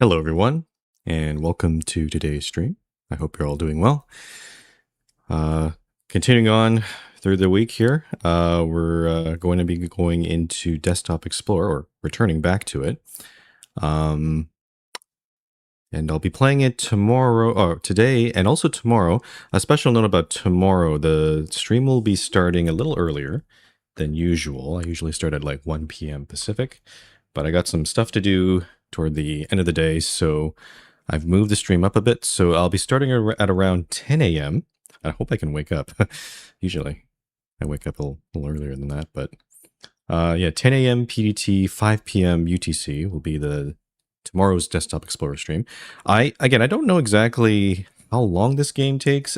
Hello, everyone, and welcome to today's stream. I hope you're all doing well. Continuing on through the week here, we're going to be going into Desktop Explorer, or returning back to it. And I'll be playing it tomorrow, or today, and also tomorrow. A special note about tomorrow, the stream will be starting a little earlier than usual. I usually start at like 1 p.m. Pacific, but I got some stuff to do toward the end of the day, so I've moved the stream up a bit. So I'll be starting at around 10 a.m. I hope I can wake up. Usually I wake up a little earlier than that, but yeah, 10 a.m. PDT, 5 p.m. UTC will be the tomorrow's Desktop Explorer stream. I don't know exactly how long this game takes.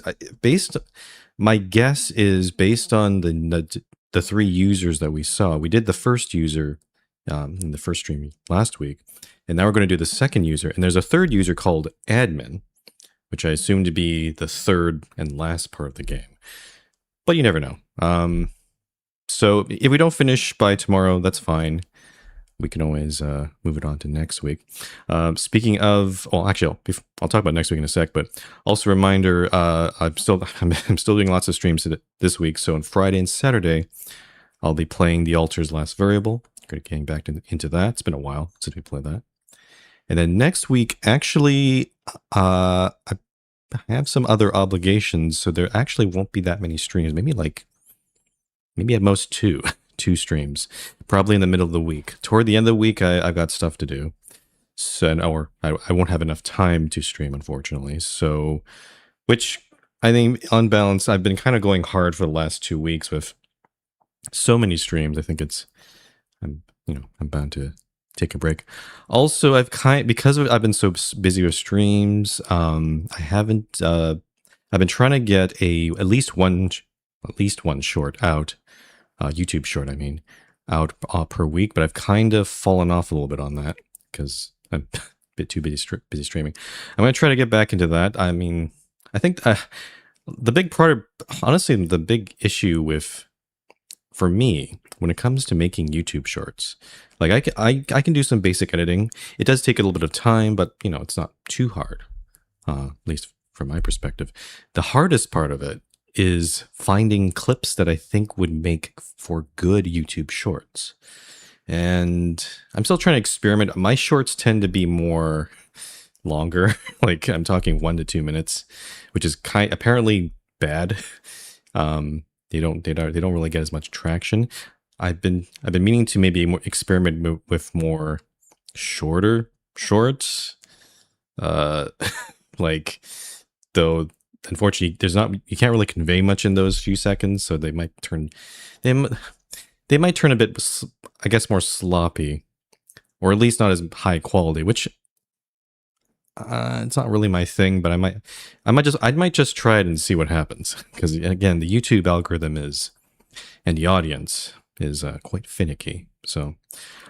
My guess is based on the three users that we saw. We did the first user in the first stream last week, and now we're going to do the second user. And there's a third user called admin, which I assume to be the third and last part of the game. But you never know. So if we don't finish by tomorrow, that's fine. We can always move it on to next week. Speaking of, well, actually, I'll talk about next week in a sec. But also a reminder, I'm still doing lots of streams this week. So on Friday and Saturday, I'll be playing The Altar's Last Variable. Getting back into that. It's been a while since we played that. And then next week, actually, I have some other obligations, so there actually won't be that many streams. Maybe at most two streams, probably in the middle of the week. Toward the end of the week, I've got stuff to do, so I won't have enough time to stream, unfortunately. So, which I think on balance, I've been kind of going hard for the last 2 weeks with so many streams. I think I'm bound to take a break. Also, I've been so busy with streams. I've been trying to get at least one short out, YouTube short, I mean, out per week. But I've kind of fallen off a little bit on that because I'm a bit too busy streaming. I'm going to try to get back into that. I mean, I think the big part, honestly, the big issue for me, when it comes to making YouTube shorts, like I can do some basic editing. It does take a little bit of time, but it's not too hard, at least from my perspective. The hardest part of it is finding clips that I think would make for good YouTube shorts. And I'm still trying to experiment. My shorts tend to be more longer, like I'm talking 1 to 2 minutes, which is apparently bad. They don't really get as much traction. I've been meaning to maybe experiment with more shorter shorts. Like, though unfortunately you can't really convey much in those few seconds, so they might turn a bit, I guess, more sloppy, or at least not as high quality, which it's not really my thing, but I might just try it and see what happens. Because again, the YouTube algorithm and the audience is quite finicky. So,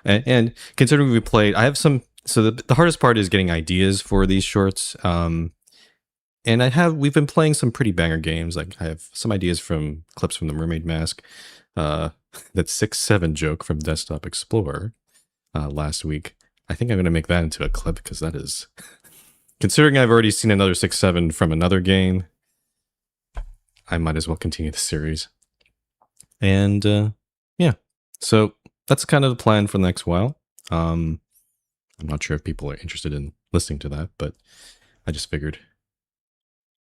and considering I have some. So the hardest part is getting ideas for these shorts. And we've been playing some pretty banger games. Like I have some ideas from clips from the Mermaid Mask, that 6-7 joke from Desktop Explorer last week. I think I'm going to make that into a clip because that is. Considering I've already seen another 6-7 from another game, I might as well continue the series. And yeah, so that's kind of the plan for the next while. I'm not sure if people are interested in listening to that, but I just figured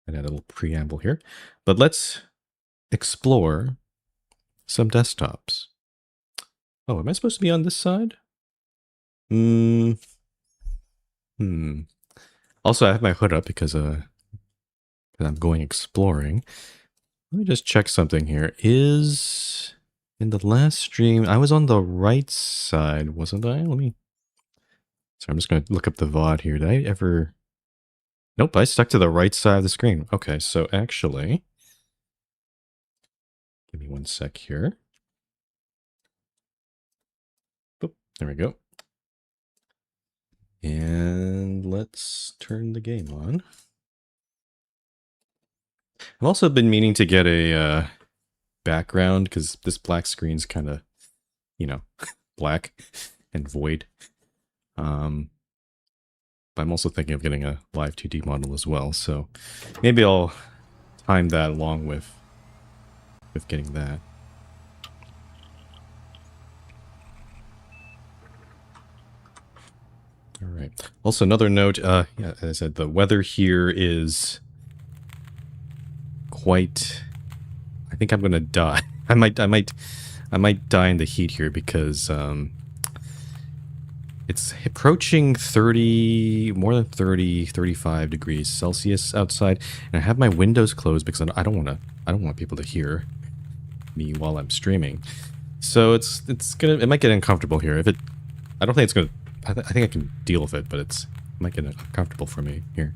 I'd add a little preamble here. But let's explore some desktops. Oh, am I supposed to be on this side? Also, I have my hood up because I'm going exploring. Let me just check something here. In the last stream, I was on the right side, wasn't I? So I'm just going to look up the VOD here. Did I ever... Nope, I stuck to the right side of the screen. Okay, so actually... Give me 1 sec here. Oop, there we go. And let's turn the game on. I've also been meaning to get a background because this black screen's kind of, black and void. But I'm also thinking of getting a live 2D model as well, so maybe I'll time that along with getting that. All right. Also, another note, yeah, as I said, the weather here is quite... I think I'm gonna die. I might die in the heat here because it's approaching 30, more than 30, 35 degrees Celsius outside, and I have my windows closed because I don't want people to hear me while I'm streaming. So it might get uncomfortable here. I don't think it's gonna. I think I can deal with it, but it might get uncomfortable for me here.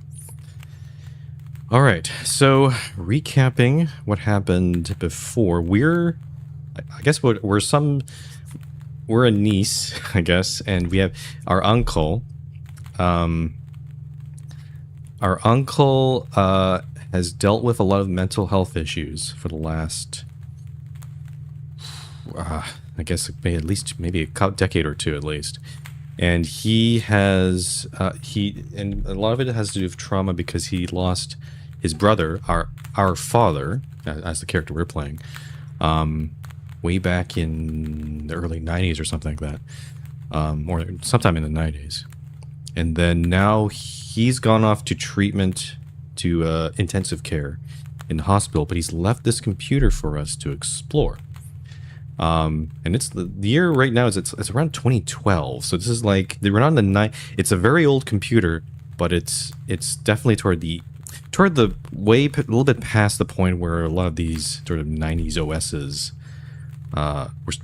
All right, so recapping what happened before, I guess we're a niece, I guess, and we have our uncle. Our uncle has dealt with a lot of mental health issues for the last, I guess, maybe a decade or two at least. And he has, and a lot of it has to do with trauma because he lost his brother, our father, as the character we're playing, way back in the early 90s or something like that, or sometime in the 90s. And then now he's gone off to treatment, to intensive care in the hospital, but he's left this computer for us to explore. And it's the year right now is it's around 2012. So this is like they run on the it's a very old computer, but it's definitely toward the way a little bit past the point where a lot of these sort of 90s OSs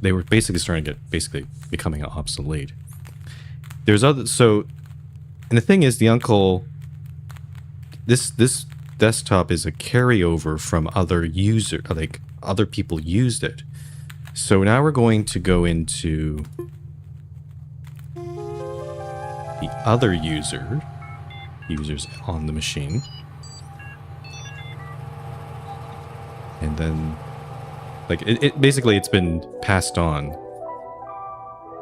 they were basically starting to get becoming obsolete. There's and the thing is, the uncle, this desktop is a carryover from other other people used it. So now we're going to go into the other users on the machine. And then, like, basically it's been passed on,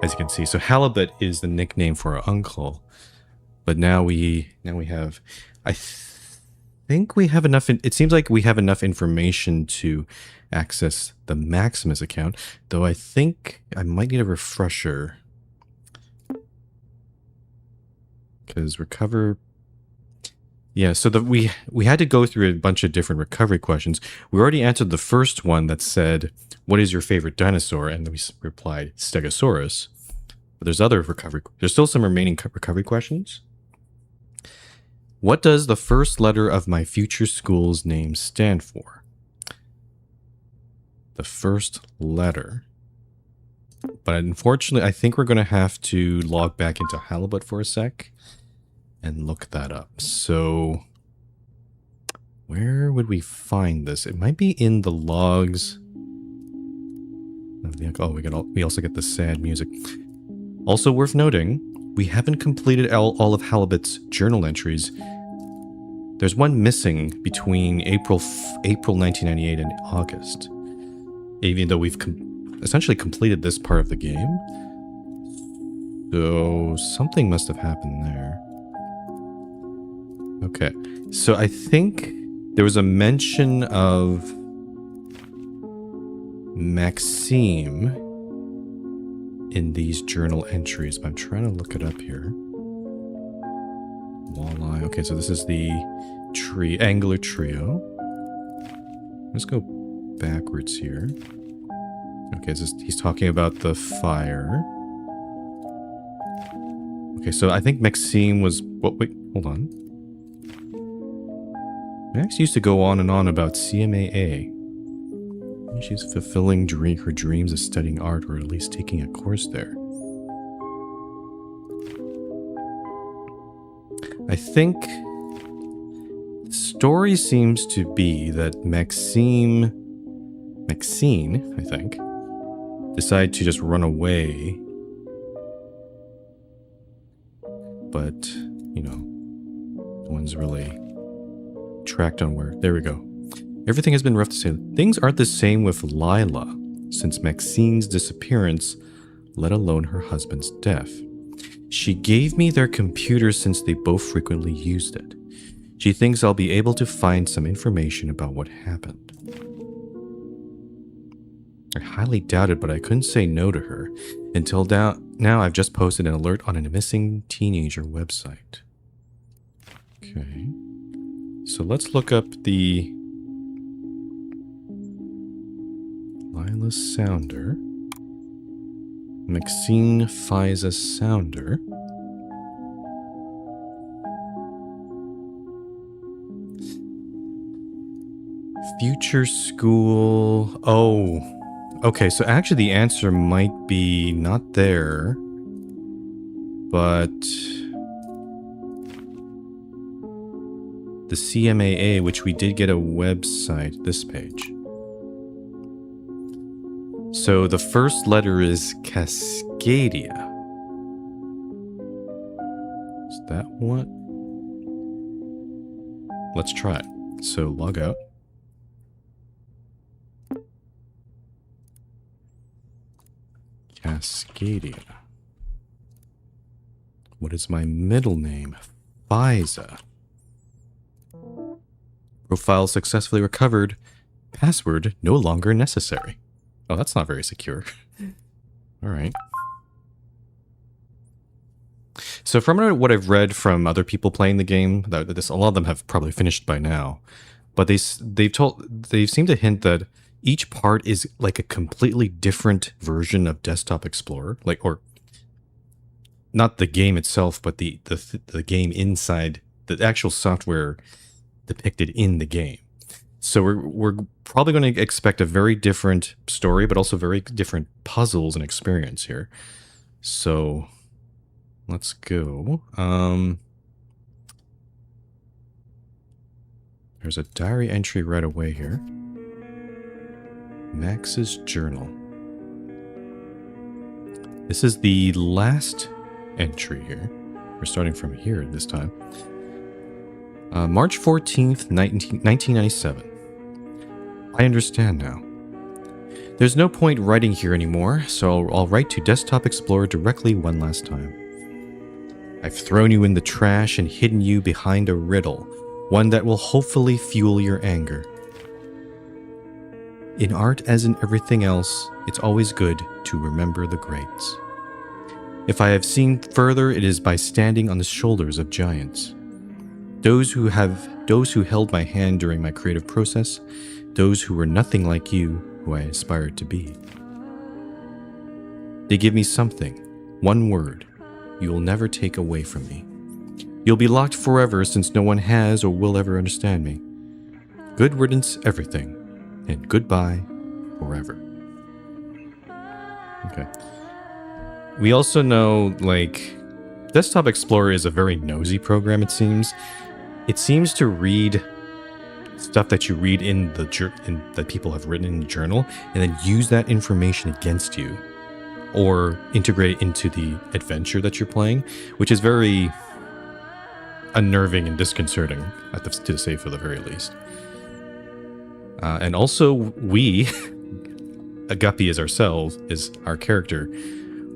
as you can see. So Halibut is the nickname for our uncle. But now we have, I think we have enough, it seems like we have enough information to access the Maximus account, though I think I might need a refresher. Because yeah, so we had to go through a bunch of different recovery questions. We already answered the first one that said, what is your favorite dinosaur? And we replied, Stegosaurus. But there's still some remaining recovery questions. What does the first letter of my future school's name stand for? The first letter. But unfortunately, I think we're going to have to log back into Halibut for a sec and look that up. So where would we find this? It might be in the logs. Oh, we also get the sad music. Also worth noting, we haven't completed all of Halibut's journal entries. There's one missing between April 1998 and August. Even though we've essentially completed this part of the game. So something must have happened there. Okay, so I think there was a mention of Maxime in these journal entries, but I'm trying to look it up here. Walleye. Okay, so this is the angular trio. Let's go backwards here. Okay, he's talking about the fire. Okay, so I think Maxime was... wait, hold on. Max used to go on and on about CMAA. She's fulfilling her dreams of studying art, or at least taking a course there. I think the story seems to be that Maxine, I think, decided to just run away. But, you know, no one's really tracked on where. There we go. Everything has been rough to say. Things aren't the same with Lila since Maxine's disappearance, let alone her husband's death. She gave me their computer since they both frequently used it. She thinks I'll be able to find some information about what happened. I highly doubt it, but I couldn't say no to her. Until now, I've just posted an alert on a missing teenager website. Okay. So let's look up the Lila Sounder. Maxine Fiza Sounder. Future school. Oh, okay. So actually the answer might be not there, but the CMAA, which we did get a website, this page. So the first letter is Cascadia. Is that what? Let's try it. So log out. Cascadia. What is my middle name? Fiza. Profile successfully recovered. Password no longer necessary. Oh, that's not very secure. All right. So from what I've read from other people playing the game, a lot of them have probably finished by now, but they seem to hint that each part is like a completely different version of Desktop Explorer, like, or not the game itself, but the game inside the actual software depicted in the game. So we're probably going to expect a very different story, but also very different puzzles and experience here. So let's go. There's a diary entry right away here. Max's journal. This is the last entry here. We're starting from here this time. March 14th, 1997. I understand now. There's no point writing here anymore, so I'll write to Desktop Explorer directly one last time. I've thrown you in the trash and hidden you behind a riddle, one that will hopefully fuel your anger. In art, as in everything else, it's always good to remember the greats. If I have seen further, it is by standing on the shoulders of giants. Those who held my hand during my creative process, those who were nothing like you, who I aspired to be. They give me something, one word, you will never take away from me. You'll be locked forever since no one has or will ever understand me. Good riddance, everything, and goodbye forever. Okay. We also know, like, Desktop Explorer is a very nosy program, it seems. It seems to read stuff that you read in that people have written in the journal, and then use that information against you, or integrate it into the adventure that you're playing, which is very unnerving and disconcerting, to say for the very least. And also, we, Agapi is ourselves, is our character.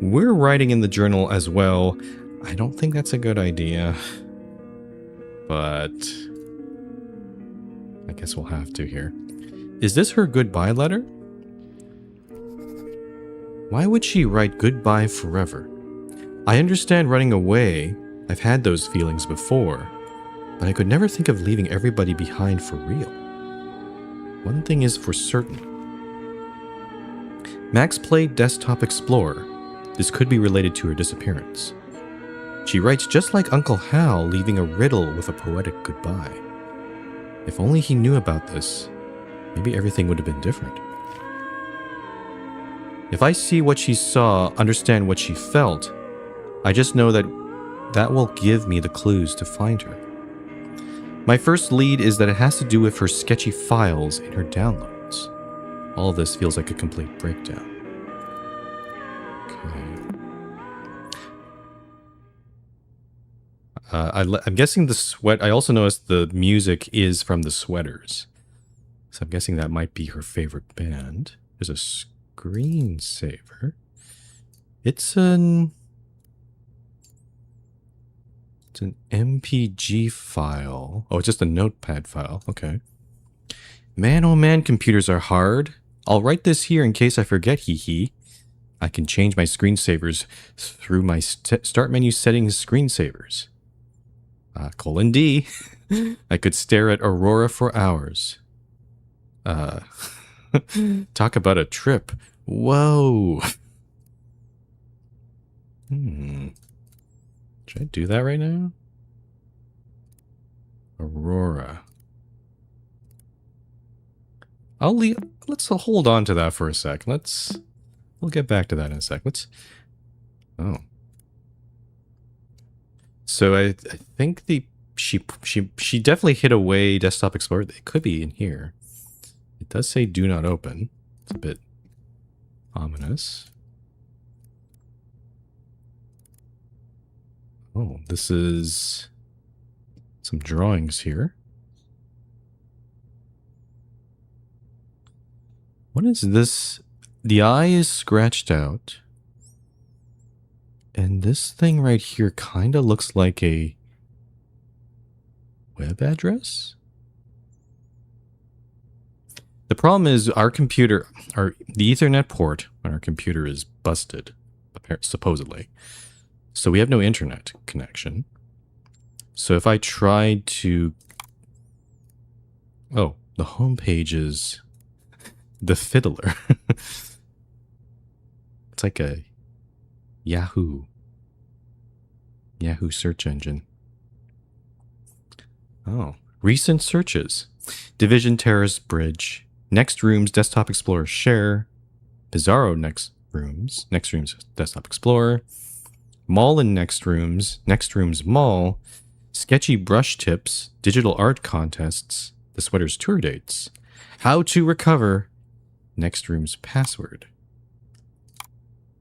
We're writing in the journal as well. I don't think that's a good idea, but I guess we'll have to here. Is this her goodbye letter? Why would she write goodbye forever? I understand running away. I've had those feelings before, but I could never think of leaving everybody behind for real. One thing is for certain. Max played Desktop Explorer. This could be related to her disappearance. She writes just like Uncle Hal, leaving a riddle with a poetic goodbye. If only he knew about this, maybe everything would have been different. If I see what she saw, understand what she felt, I just know that will give me the clues to find her. My first lead is that it has to do with her sketchy files in her downloads. All of this feels like a complete breakdown. I'm guessing the sweat. I also noticed the music is from the Sweaters, so I'm guessing that might be her favorite band. There's a screensaver. It's an It's an MPG file. Oh, it's just a notepad file. Okay. Man, oh man, computers are hard. I'll write this here in case I forget, hee hee. I can change my screensavers through my start menu settings screensavers. :D. I could stare at Aurora for hours. Talk about a trip. Whoa. Should I do that right now? Aurora. Let's hold on to that for a sec. We'll get back to that in a sec. Oh. So I think she definitely hid away Desktop Explorer. It could be in here. It does say do not open. It's a bit ominous. Oh, this is some drawings here. What is this? The eye is scratched out. And this thing right here kind of looks like a web address? The problem is the Ethernet port on our computer is busted, supposedly. So we have no internet connection. So if I tried to... Oh, the home page is the fiddler. It's like a Yahoo search engine. Oh, recent searches. Division Terrace Bridge. Next Rooms Desktop Explorer Share. Bizarro Next Rooms Desktop Explorer. Mall in Next Rooms Mall. Sketchy Brush Tips. Digital Art Contests. The Sweater's Tour Dates. How to Recover Next Rooms Password.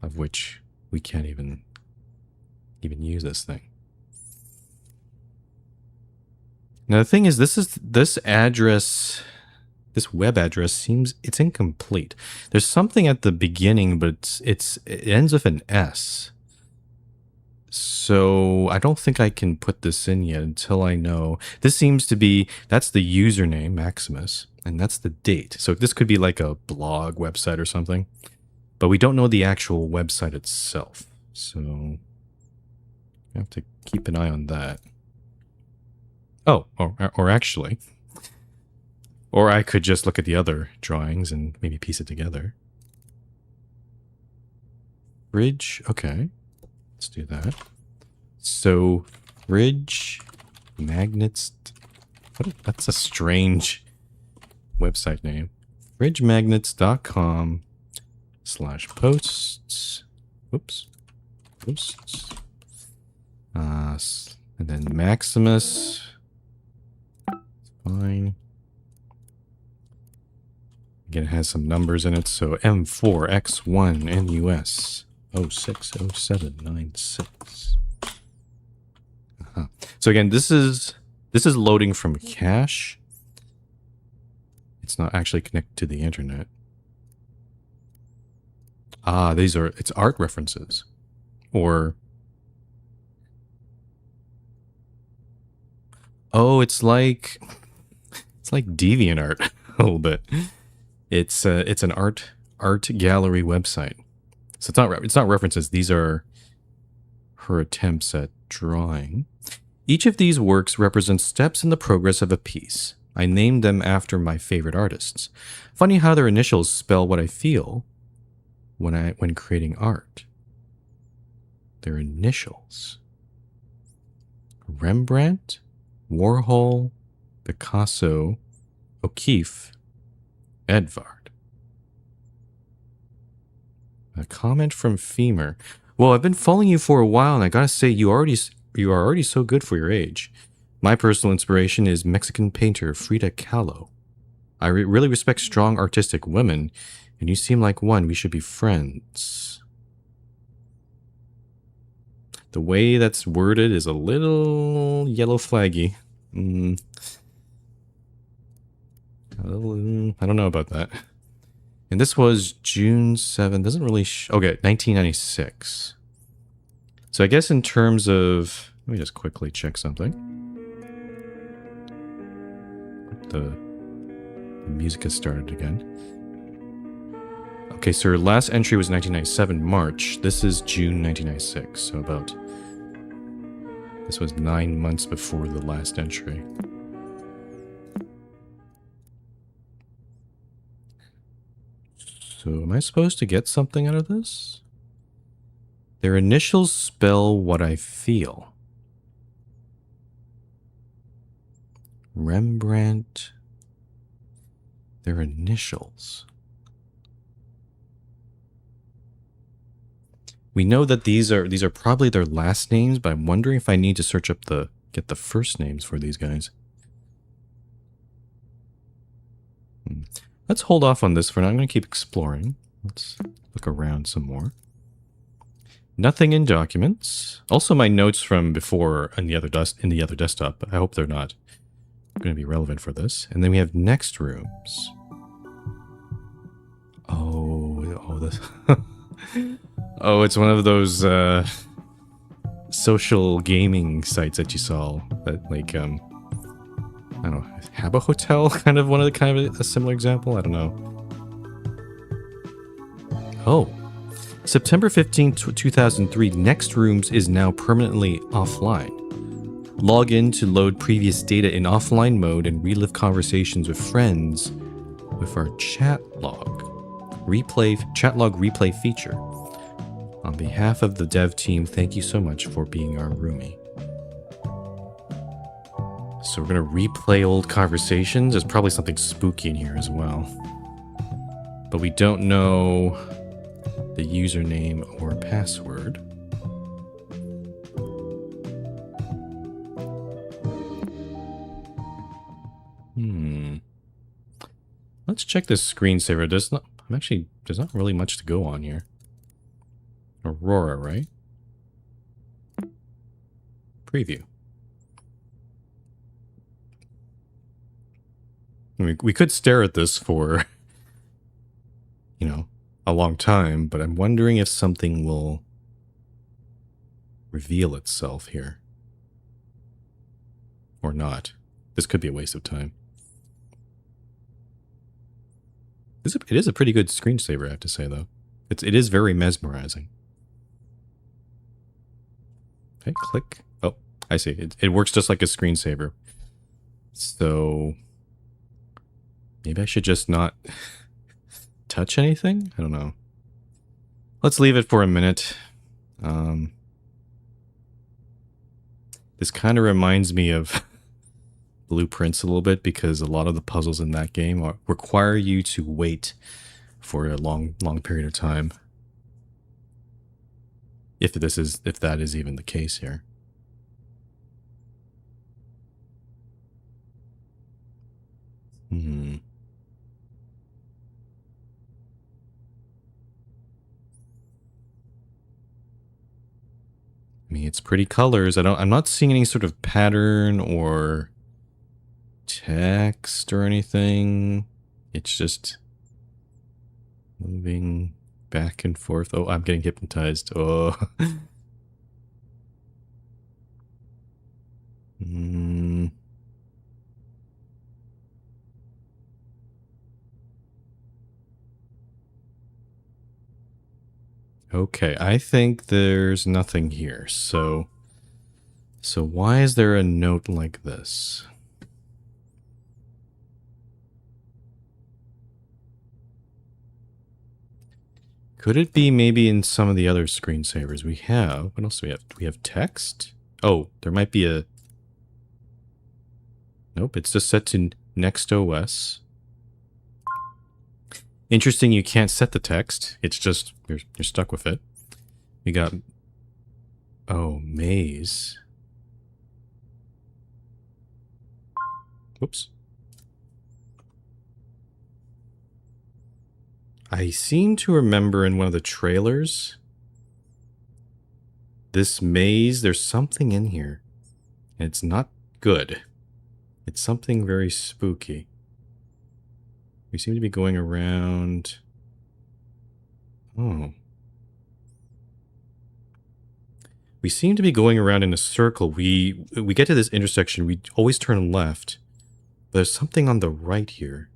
Of which we can't even use this thing. Now the thing is, this web address seems it's incomplete. There's something at the beginning, but it ends with an S. So I don't think I can put this in yet until I know. This seems to be, that's the username, M4x1mus, and that's the date. So this could be like a blog website or something, but we don't know the actual website itself. So I have to keep an eye on that. Oh, or actually, or I could just look at the other drawings and maybe piece it together. Fridge, okay. Let's do that. So, fridge magnets. That's a strange website name. fridgemagnets.com/posts. Oops. Posts. And then M4x1mus. Fine. Again, it has some numbers in it. So M4x1mus 060796. So again, this is loading from cache. It's not actually connected to the internet. Ah, it's art references. Or oh, it's like DeviantArt a little bit. It's an art gallery website. So it's not references. These are her attempts at drawing. Each of these works represents steps in the progress of a piece. I named them after my favorite artists. Funny how their initials spell what I feel when creating art. Their initials. Rembrandt, Warhol, Picasso, O'Keeffe, Edvard. A comment from Femur. Well, I've been following you for a while, and I gotta say, you are already so good for your age. My personal inspiration is Mexican painter Frida Kahlo. I really respect strong artistic women, and you seem like one. We should be friends. The way that's worded is a little yellow flaggy. I don't know about that. And this was June 7th. Doesn't really okay, 1996. So I guess in terms of Let me just quickly check something. The music has started again. Okay, so her last entry was 1997 March. This is June 1996, so about... This was 9 months before the last entry. So am I supposed to get something out of this? Their initials spell what I feel. Rembrandt. Their initials. We know that these are probably their last names, but I'm wondering if I need to search up get the first names for these guys. Let's hold off on this for now. I'm going to keep exploring. Let's look around some more. Nothing in documents. Also, my notes from before in the other desktop. I hope they're not going to be relevant for this. And then we have next rooms. Oh, this. Oh, it's one of those social gaming sites that you saw. That like I don't know, Habba Hotel, kind of a similar example. I don't know. Oh. September 15th, 2003, Next Rooms is now permanently offline. Log in to load previous data in offline mode and relive conversations with friends with our chat log replay feature. On behalf of the dev team, thank you so much for being our roomie. So we're going to replay old conversations. There's probably something spooky in here as well. But we don't know the username or password. Let's check this screensaver. There's not really much to go on here. Aurora, right? Preview. I mean, we could stare at this for, you know, a long time, but I'm wondering if something will reveal itself here. Or not. This could be a waste of time. It is a pretty good screensaver, I have to say, though. It is very mesmerizing. Okay, click. Oh, I see. It works just like a screensaver. So maybe I should just not touch anything? I don't know. Let's leave it for a minute. This kind of reminds me of Blueprints a little bit, because a lot of the puzzles in that game require you to wait for a long period of time. If that is even the case here. I mean, it's pretty colors. I'm not seeing any sort of pattern or text or anything. It's just moving back and forth. Oh, I'm getting hypnotized. Oh. Okay, I think there's nothing here. So why is there a note like this? Could it be maybe in some of the other screensavers we have? What else do we have? Do we have text? Oh, there might be a... Nope, it's just set to Next OS. Interesting, you can't set the text. It's just, you're stuck with it. We got... Oh, maze. Whoops. I seem to remember in one of the trailers, this maze, there's something in here. And it's not good. It's something very spooky. We seem to be going around... Oh. We seem to be going around in a circle. We get to this intersection. We always turn left. There's something on the right here.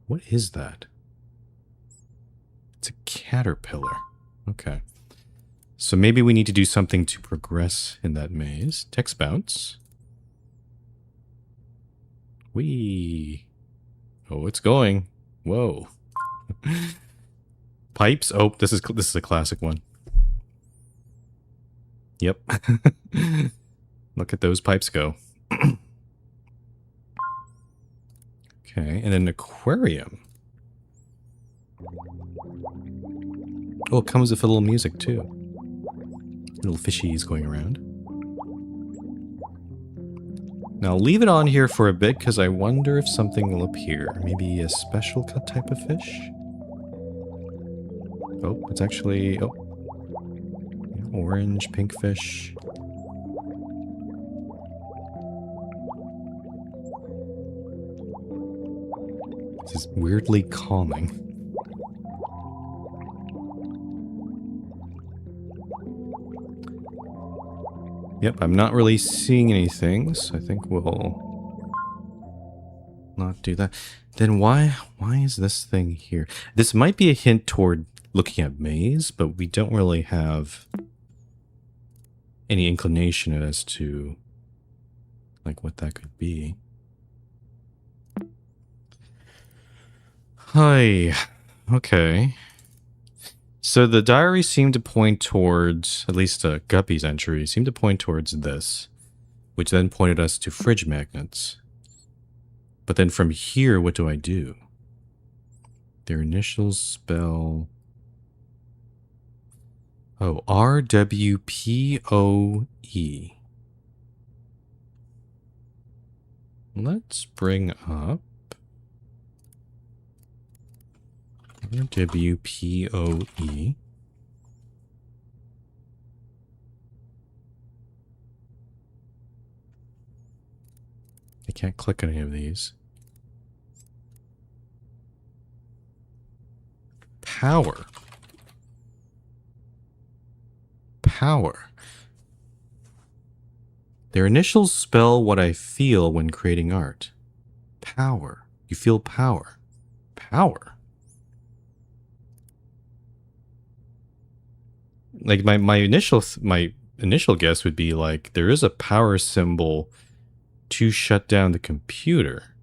What is that? It's a caterpillar. Okay. So maybe we need to do something to progress in that maze. Text bounce. Whee. Oh, it's going. Whoa. Pipes. Oh, this is a classic one. Yep. Look at those pipes go. Okay, and an aquarium. Oh, it comes with a little music too. Little fishies going around. Now I'll leave it on here for a bit because I wonder if something will appear. Maybe a special type of fish? Oh, it's actually... Oh. Orange, pink fish. This is weirdly calming. Yep, I'm not really seeing anything, so I think we'll not do that. Then why is this thing here? This might be a hint toward looking at maze, but we don't really have any inclination as to like what that could be. Hi. Okay. So the diary seemed to point towards, at least Guppy's entry, seemed to point towards this, which then pointed us to fridge magnets. But then from here, what do I do? Their initials spell... Oh, RWPOE. Let's bring up RWPOE. I can't click on any of these. Power. Power. Their initials spell what I feel when creating art. Power. You feel power. Power. Like my initial guess would be like there is a power symbol to shut down the computer.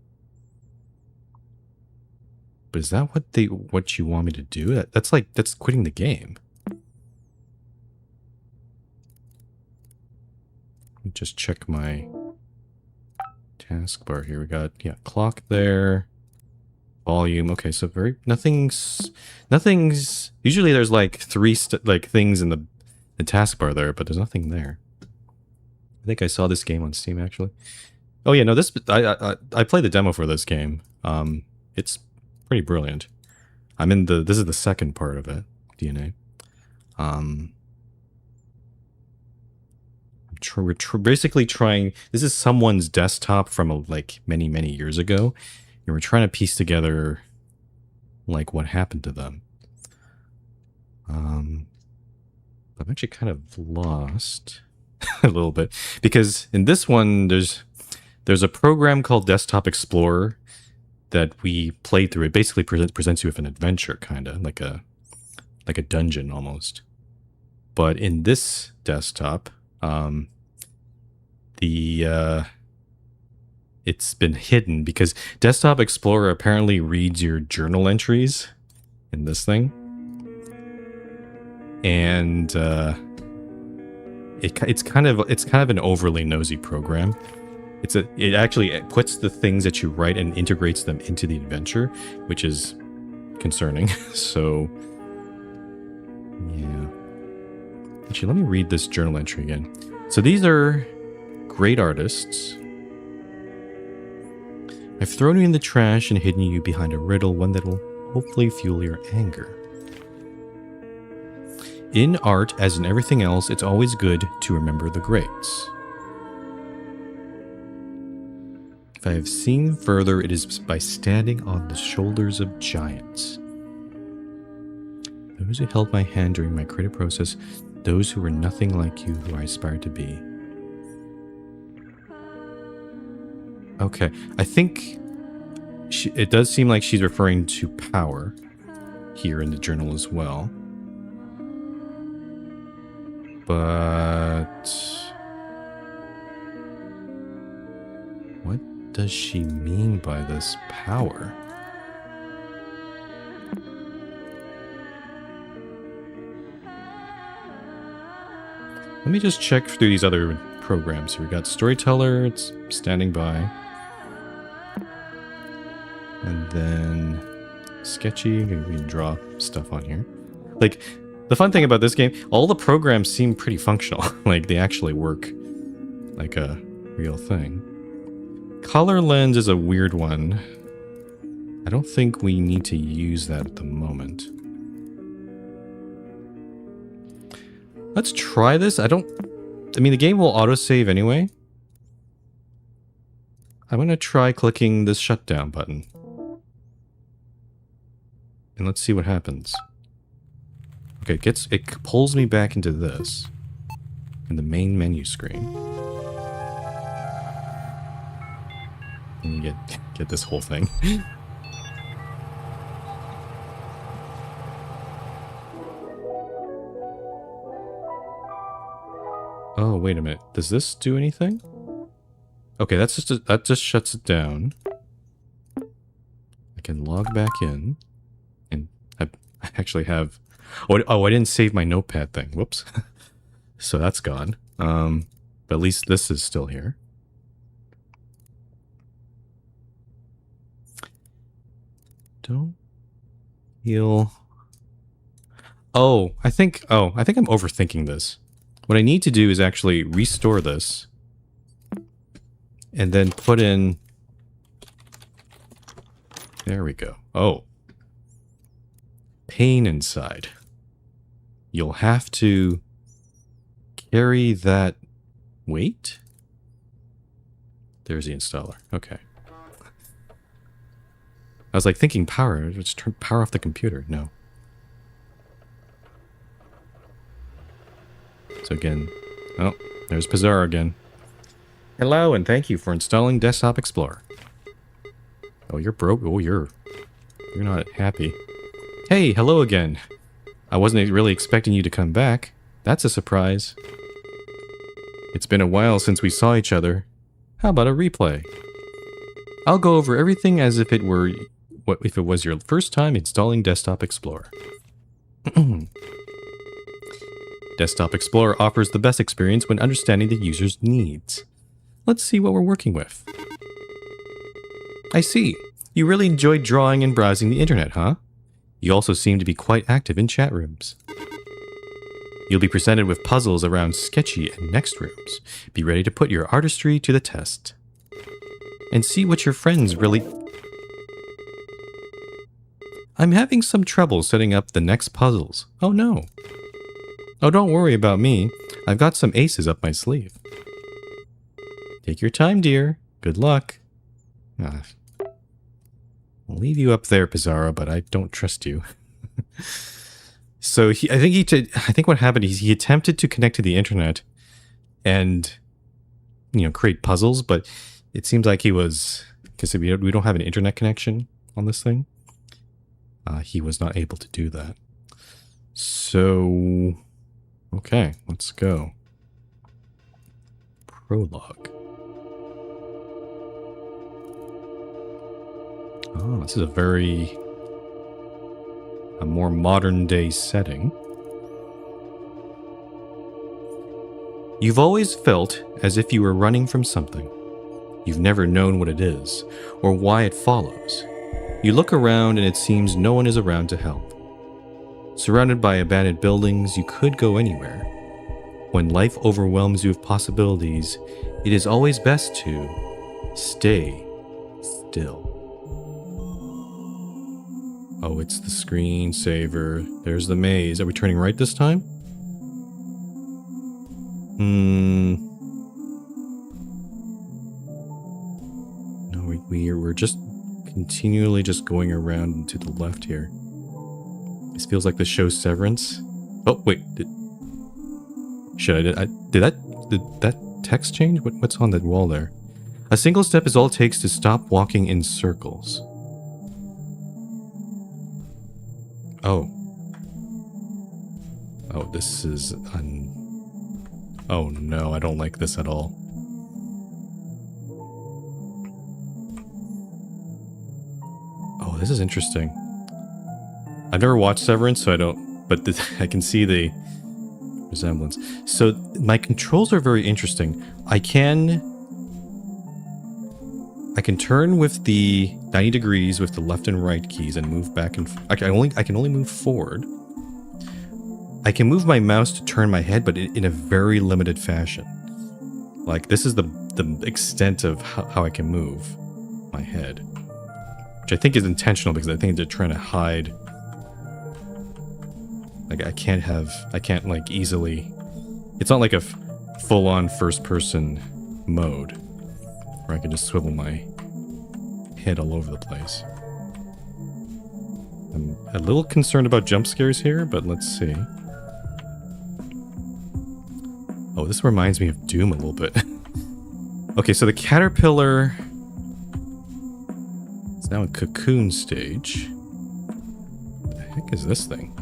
But is that what you want me to do? That's quitting the game. Let me just check my taskbar here. We got clock there. Volume. Okay, so nothing's usually there's like three things in the taskbar there, but there's nothing there. I think I saw this game on Steam actually. Oh yeah, no, this I played the demo for this game. It's pretty brilliant. This is the second part of it, DNA. We're basically trying. This is someone's desktop from like many years ago. And we're trying to piece together, like, what happened to them. I'm actually kind of lost a little bit. Because in this one, there's a program called Desktop Explorer that we played through. It basically presents you with an adventure, kind of, like a dungeon almost. But in this desktop, it's been hidden because Desktop Explorer apparently reads your journal entries in this thing. And it's kind of an overly nosy program. It actually puts the things that you write and integrates them into the adventure, which is concerning. So yeah. Actually, let me read this journal entry again. So these are great artists. I've thrown you in the trash and hidden you behind a riddle, one that will hopefully fuel your anger. In art, as in everything else, it's always good to remember the greats. If I have seen further, it is by standing on the shoulders of giants. Those who held my hand during my creative process, those who were nothing like you, who I aspired to be. Okay, I think it does seem like she's referring to power here in the journal as well. But what does she mean by this power? Let me just check through these other programs here. We got Storyteller, it's standing by. And then Sketchy, we can draw stuff on here. Like, the fun thing about this game, all the programs seem pretty functional. Like, they actually work like a real thing. Color lens is a weird one. I don't think we need to use that at the moment. Let's try this. I mean, the game will autosave anyway. I'm going to try clicking this shutdown button. And let's see what happens. Okay, it pulls me back into this. In the main menu screen. And you get this whole thing. Oh, wait a minute. Does this do anything? Okay, that just shuts it down. I can log back in. And I actually have... Oh, I didn't save my notepad thing. Whoops. So that's gone. But at least this is still here. Don't heal. I think I'm overthinking this. What I need to do is actually restore this. And then put in... There we go. Oh. Pain inside. You'll have to carry that weight? There's the installer. Okay. I was like thinking power. Just turn power off the computer. No. So again... Oh, there's Pizarro again. Hello, and thank you for installing Desktop Explorer. Oh, you're broke. Oh, you're not happy. Hey, hello again. I wasn't really expecting you to come back. That's a surprise. It's been a while since we saw each other. How about a replay? I'll go over everything as if it was your first time installing Desktop Explorer. Desktop Explorer offers the best experience when understanding the user's needs. Let's see what we're working with. I see. You really enjoyed drawing and browsing the internet, huh? You also seem to be quite active in chat rooms. You'll be presented with puzzles around Sketchy and Next rooms. Be ready to put your artistry to the test. And see what your friends really... I'm having some trouble setting up the next puzzles. Oh no. Oh, don't worry about me. I've got some aces up my sleeve. Take your time, dear. Good luck. I'll leave you up there, Pizarro, but I don't trust you. So I think what happened is he attempted to connect to the internet and, create puzzles, but it seems like he was, because we don't have an internet connection on this thing. He was not able to do that. So, okay, let's go. Prologue. Oh, this is a more modern day setting. You've always felt as if you were running from something. You've never known what it is, or why it follows. You look around and it seems no one is around to help. Surrounded by abandoned buildings, you could go anywhere. When life overwhelms you with possibilities, it is always best to stay still. Oh, it's the screensaver. There's the maze. Are we turning right this time? No, we're just continually just going around and to the left here. This feels like the show Severance. Oh, wait. Did that text change? What's on that wall there? A single step is all it takes to stop walking in circles. Oh. Oh, this is oh no, I don't like this at all. Oh, this is interesting. I've never watched Severance, so I don't, but I can see the resemblance. So my controls are very interesting. I can turn with the 90 degrees with the left and right keys and move back and I can only move forward. I can move my mouse to turn my head, but in a very limited fashion. Like, this is the extent of how I can move my head. Which I think is intentional because I think they're trying to hide. Like, I can't like easily. It's not like a full-on first-person mode where I can just swivel my head all over the place. I'm a little concerned about jump scares here, but let's see. Oh, this reminds me of Doom a little bit. Okay, so the caterpillar is now in cocoon stage. What the heck is this thing?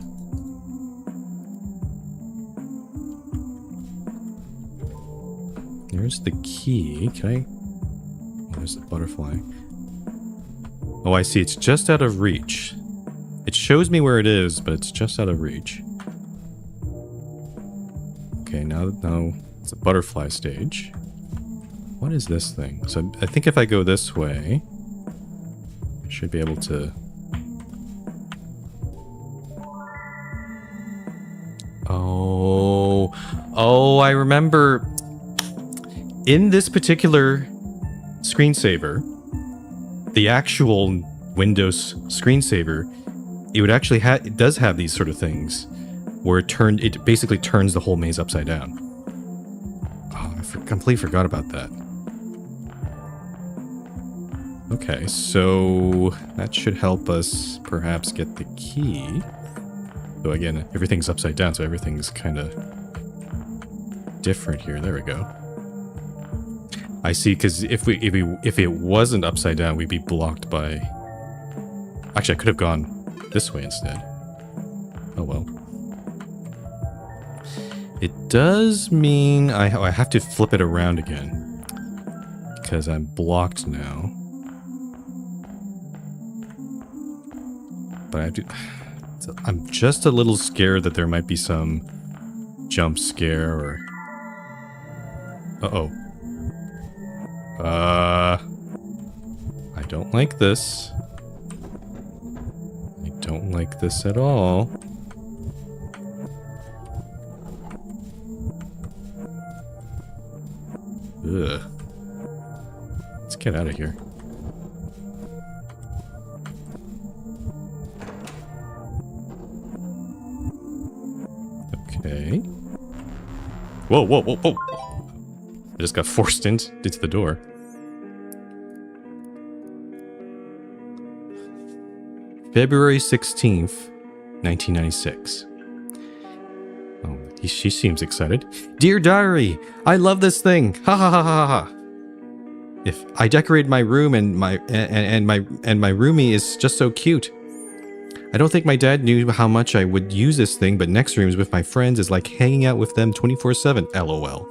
There's the key. Can I? Oh, there's the butterfly. Oh, I see. It's just out of reach. It shows me where it is, but it's just out of reach. Okay, now it's a butterfly stage. What is this thing? So I think if I go this way, I should be able to... Oh, I remember. In this particular screensaver, the actual Windows screensaver, it does have these sort of things where it basically turns the whole maze upside down. Oh, I completely forgot about that. Okay, so that should help us perhaps get the key. So again, everything's upside down, so everything's kind of different here. There we go. I see, because if it wasn't upside down, we'd be blocked by... Actually, I could have gone this way instead. Oh well. It does mean I have to flip it around again, because I'm blocked now. But I have to... I'm just a little scared that there might be some jump scare or... Uh-oh. I don't like this. I don't like this at all. Ugh. Let's get out of here. Okay. Whoa, whoa, whoa, whoa. I just got forced into the door. February 16th, 1996. Oh, she seems excited. Dear Diary, I love this thing. Ha ha ha ha ha. If I decorate my room and my roomie is just so cute. I don't think my dad knew how much I would use this thing, but next rooms with my friends is like hanging out with them 24/7. LOL.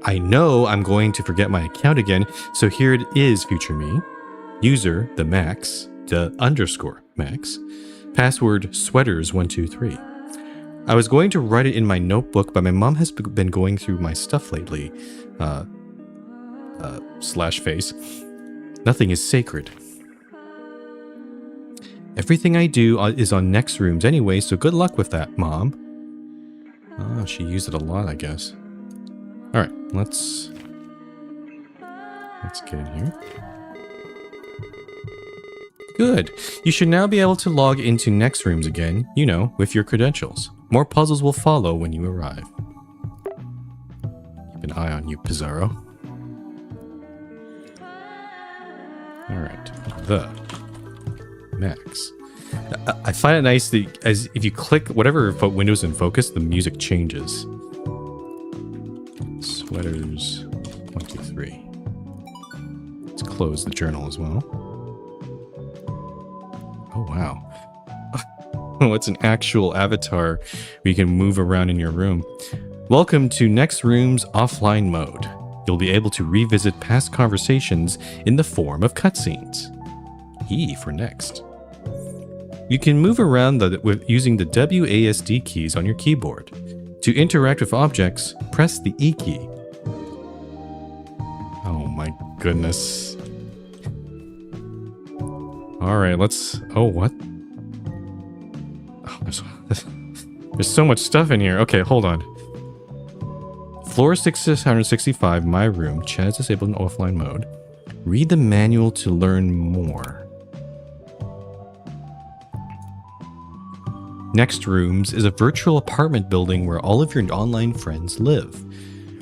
I know I'm going to forget my account again, so here it is, future me. User, the Max, the underscore Max. Password, sweaters123. I was going to write it in my notebook, but my mom has been going through my stuff lately. Slash face. Nothing is sacred. Everything I do is on next rooms anyway, so good luck with that, Mom. Oh, she used it a lot, I guess. Alright, let's get in here. Good. You should now be able to log into next rooms again, you know, with your credentials. More puzzles will follow when you arrive. Keep an eye on you, Pizarro. Alright. The max. I find it nice that as if you click whatever window's in focus, the music changes. Sweaters 1, 2, 3. Let's close the journal as well. Oh wow. Oh, it's an actual avatar where you can move around in your room. Welcome to Next Room's offline mode. You'll be able to revisit past conversations in the form of cutscenes. E for next. You can move around using the WASD keys on your keyboard. To interact with objects, press the E key. Oh my goodness. Alright, let's... Oh, what? Oh, there's so much stuff in here. Okay, hold on. Floor 665, my room. Chat is disabled in offline mode. Read the manual to learn more. Next Rooms is a virtual apartment building where all of your online friends live.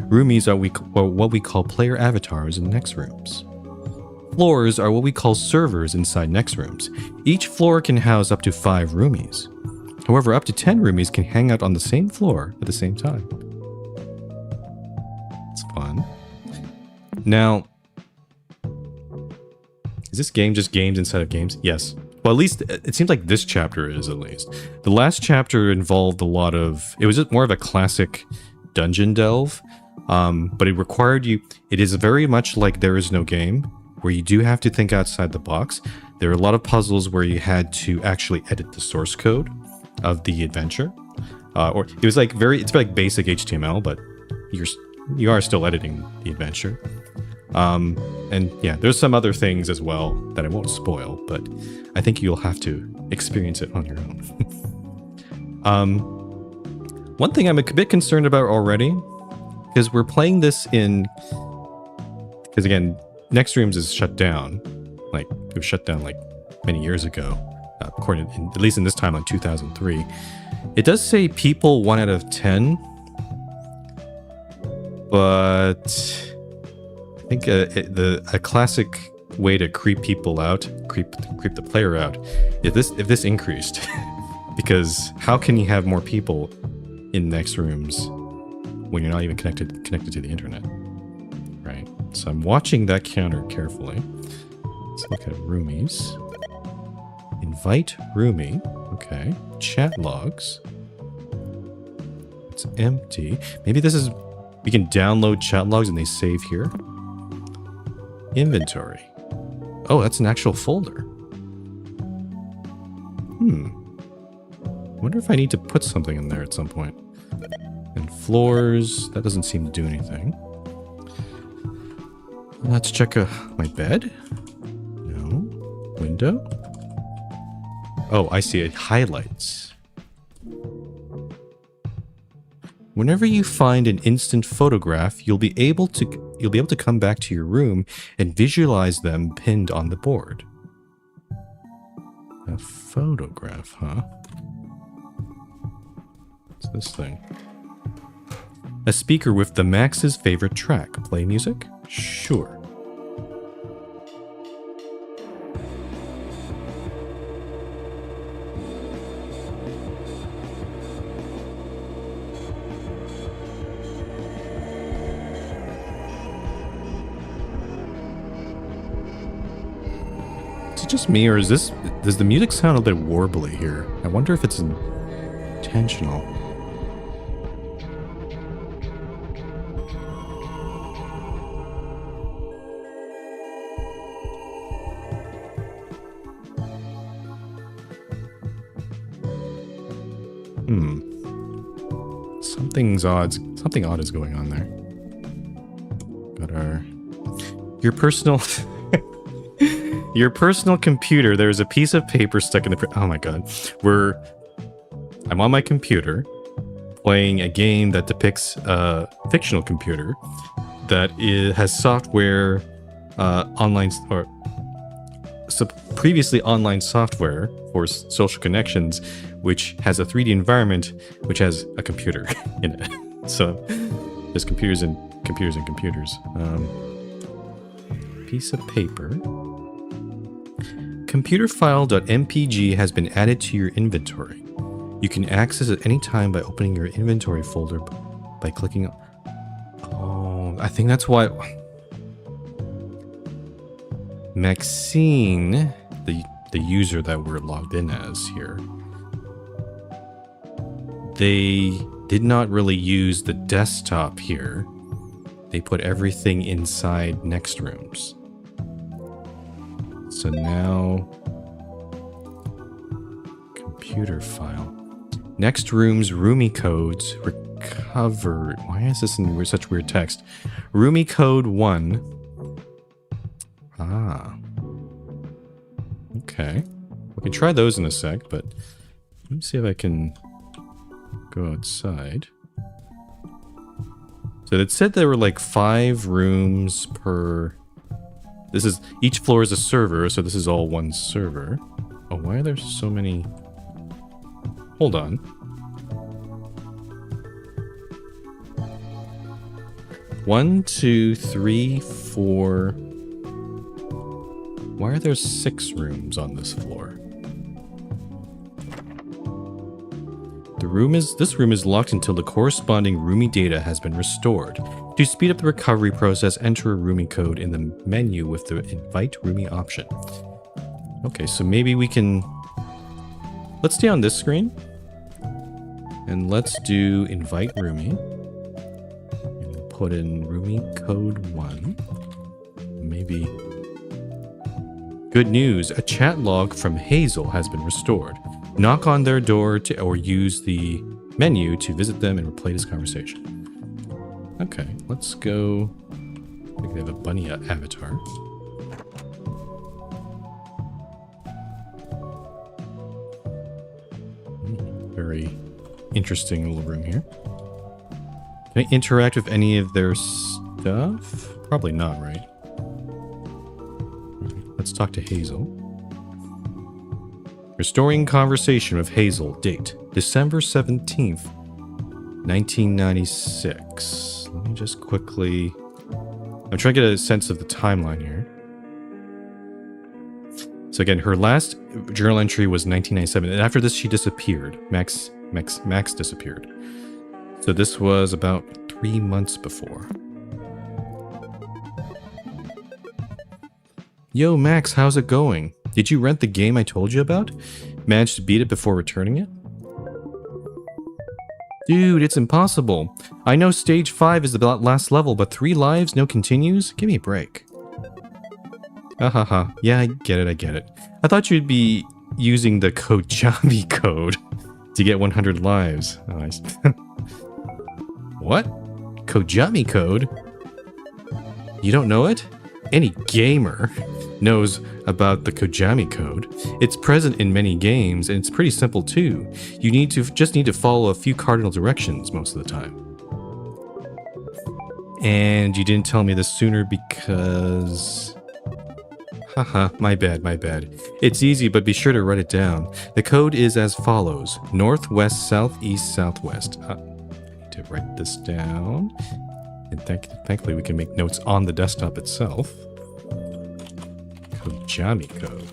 Roomies are what we call player avatars in Next Rooms. Floors are what we call servers inside Next Rooms. Each floor can house up to 5 roomies. However, up to 10 roomies can hang out on the same floor at the same time. It's fun. Now, is this game just games inside of games? Yes. Well, at least it seems like this chapter is, at least. The last chapter involved a lot of... It was just more of a classic dungeon delve. But it required you... It is very much like There Is No Game, where you do have to think outside the box. There are a lot of puzzles where you had to actually edit the source code of the adventure. Or it was like it's like basic HTML, but you are still editing the adventure. And yeah, there's some other things as well that I won't spoil, but I think you'll have to experience it on your own. One thing I'm a bit concerned about already, because we're playing this in... Because again, Next Rooms is shut down. Like, it was shut down like many years ago, according to, at least in this timeline, 2003. It does say people 1 out of 10, but... I think a classic way to creep people out, creep the player out, if this increased, because how can you have more people in Next Rooms when you're not even connected to the internet, right? So I'm watching that counter carefully. Let's look at roomies. Invite roomie. Okay. Chat logs. It's empty. Maybe this is... We can download chat logs and they save here. Inventory. Oh, that's an actual folder. Wonder if I need to put something in there at some point. And floors, that doesn't seem to do anything. Let's check my bed. No. Window. Oh, I see it. Highlights. Whenever you find an instant photograph, you'll be able to come back to your room and visualize them pinned on the board. A photograph, huh? What's this thing? A speaker with the Max's favorite track. Play music? Sure. Is it just me, or does the music sound a bit warbly here? I wonder if it's intentional. Something odd is going on there. Got your personal computer. There's a piece of paper stuck in the... Oh my god. I'm on my computer playing a game that depicts a fictional computer that has software, previously online software for social connections, which has a 3D environment, which has a computer in it. So there's computers and computers and computers. Piece of paper. computerfile.mpg has been added to your inventory. You can access it any time by opening your inventory folder by clicking on... Oh, I think that's why... Maxine, the user that we're logged in as here, they did not really use the desktop here. They put everything inside next rooms. So now, computer file. Next room's roomie codes recovered. Why is this in such weird text? Roomie code 1. Ah. Okay. We can try those in a sec, but let me see if I can go outside. So it said there were like 5 rooms per... This is... Each floor is a server, so this is all one server. Oh, why are there so many... Hold on. One, two, three, 4... Why are there 6 rooms on this floor? This room is locked until the corresponding roomie data has been restored. To speed up the recovery process, enter a roomie code in the menu with the invite roomie option. Okay, so maybe we can... Let's stay on this screen. And let's do invite roomie. And we'll put in roomie code 1. Maybe... Good news, a chat log from Hazel has been restored. Knock on their door or use the menu to visit them and replay this conversation. Okay, let's go. I think they have a bunny avatar. Very interesting little room here. Can I interact with any of their stuff? Probably not, right? Let's talk to Hazel. Restoring conversation with Hazel. Date, December 17th, 1996. Let me just quickly... I'm trying to get a sense of the timeline here. So again, her last journal entry was 1997, and after this she disappeared. Max disappeared. So this was about 3 months before. Yo, Max, how's it going? Did you rent the game I told you about? Managed to beat it before returning it? Dude, it's impossible. I know stage 5 is the last level, but 3 lives, no continues? Give me a break. Hahaha. Yeah, I get it. I thought you'd be using the Kojami code to get 100 lives. Oh, nice. What? Kojami code? You don't know it? Any gamer knows about the Kojami code. It's present in many games, and it's pretty simple too. You just need to follow a few cardinal directions most of the time. And you didn't tell me this sooner because... Haha, my bad. It's easy, but be sure to write it down. The code is as follows. Northwest, southeast, southwest. I need to write this down. And thankfully we can make notes on the desktop itself. Kojami code.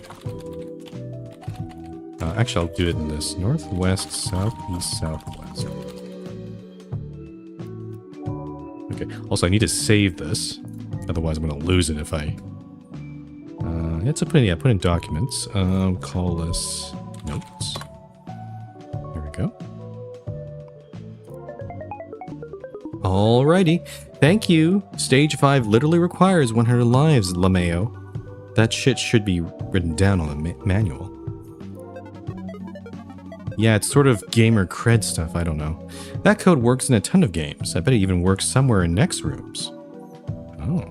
Actually, I'll do it in this. Northwest, southeast, southwest. Okay. Also, I need to save this. Otherwise, I'm going to lose it if I... put in documents. Call this notes. There we go. Alrighty. Thank you. Stage 5 literally requires 100 lives, LeMayo. That shit should be written down on the manual. Yeah, it's sort of gamer cred stuff, I don't know. That code works in a ton of games. I bet it even works somewhere in next rooms. Oh.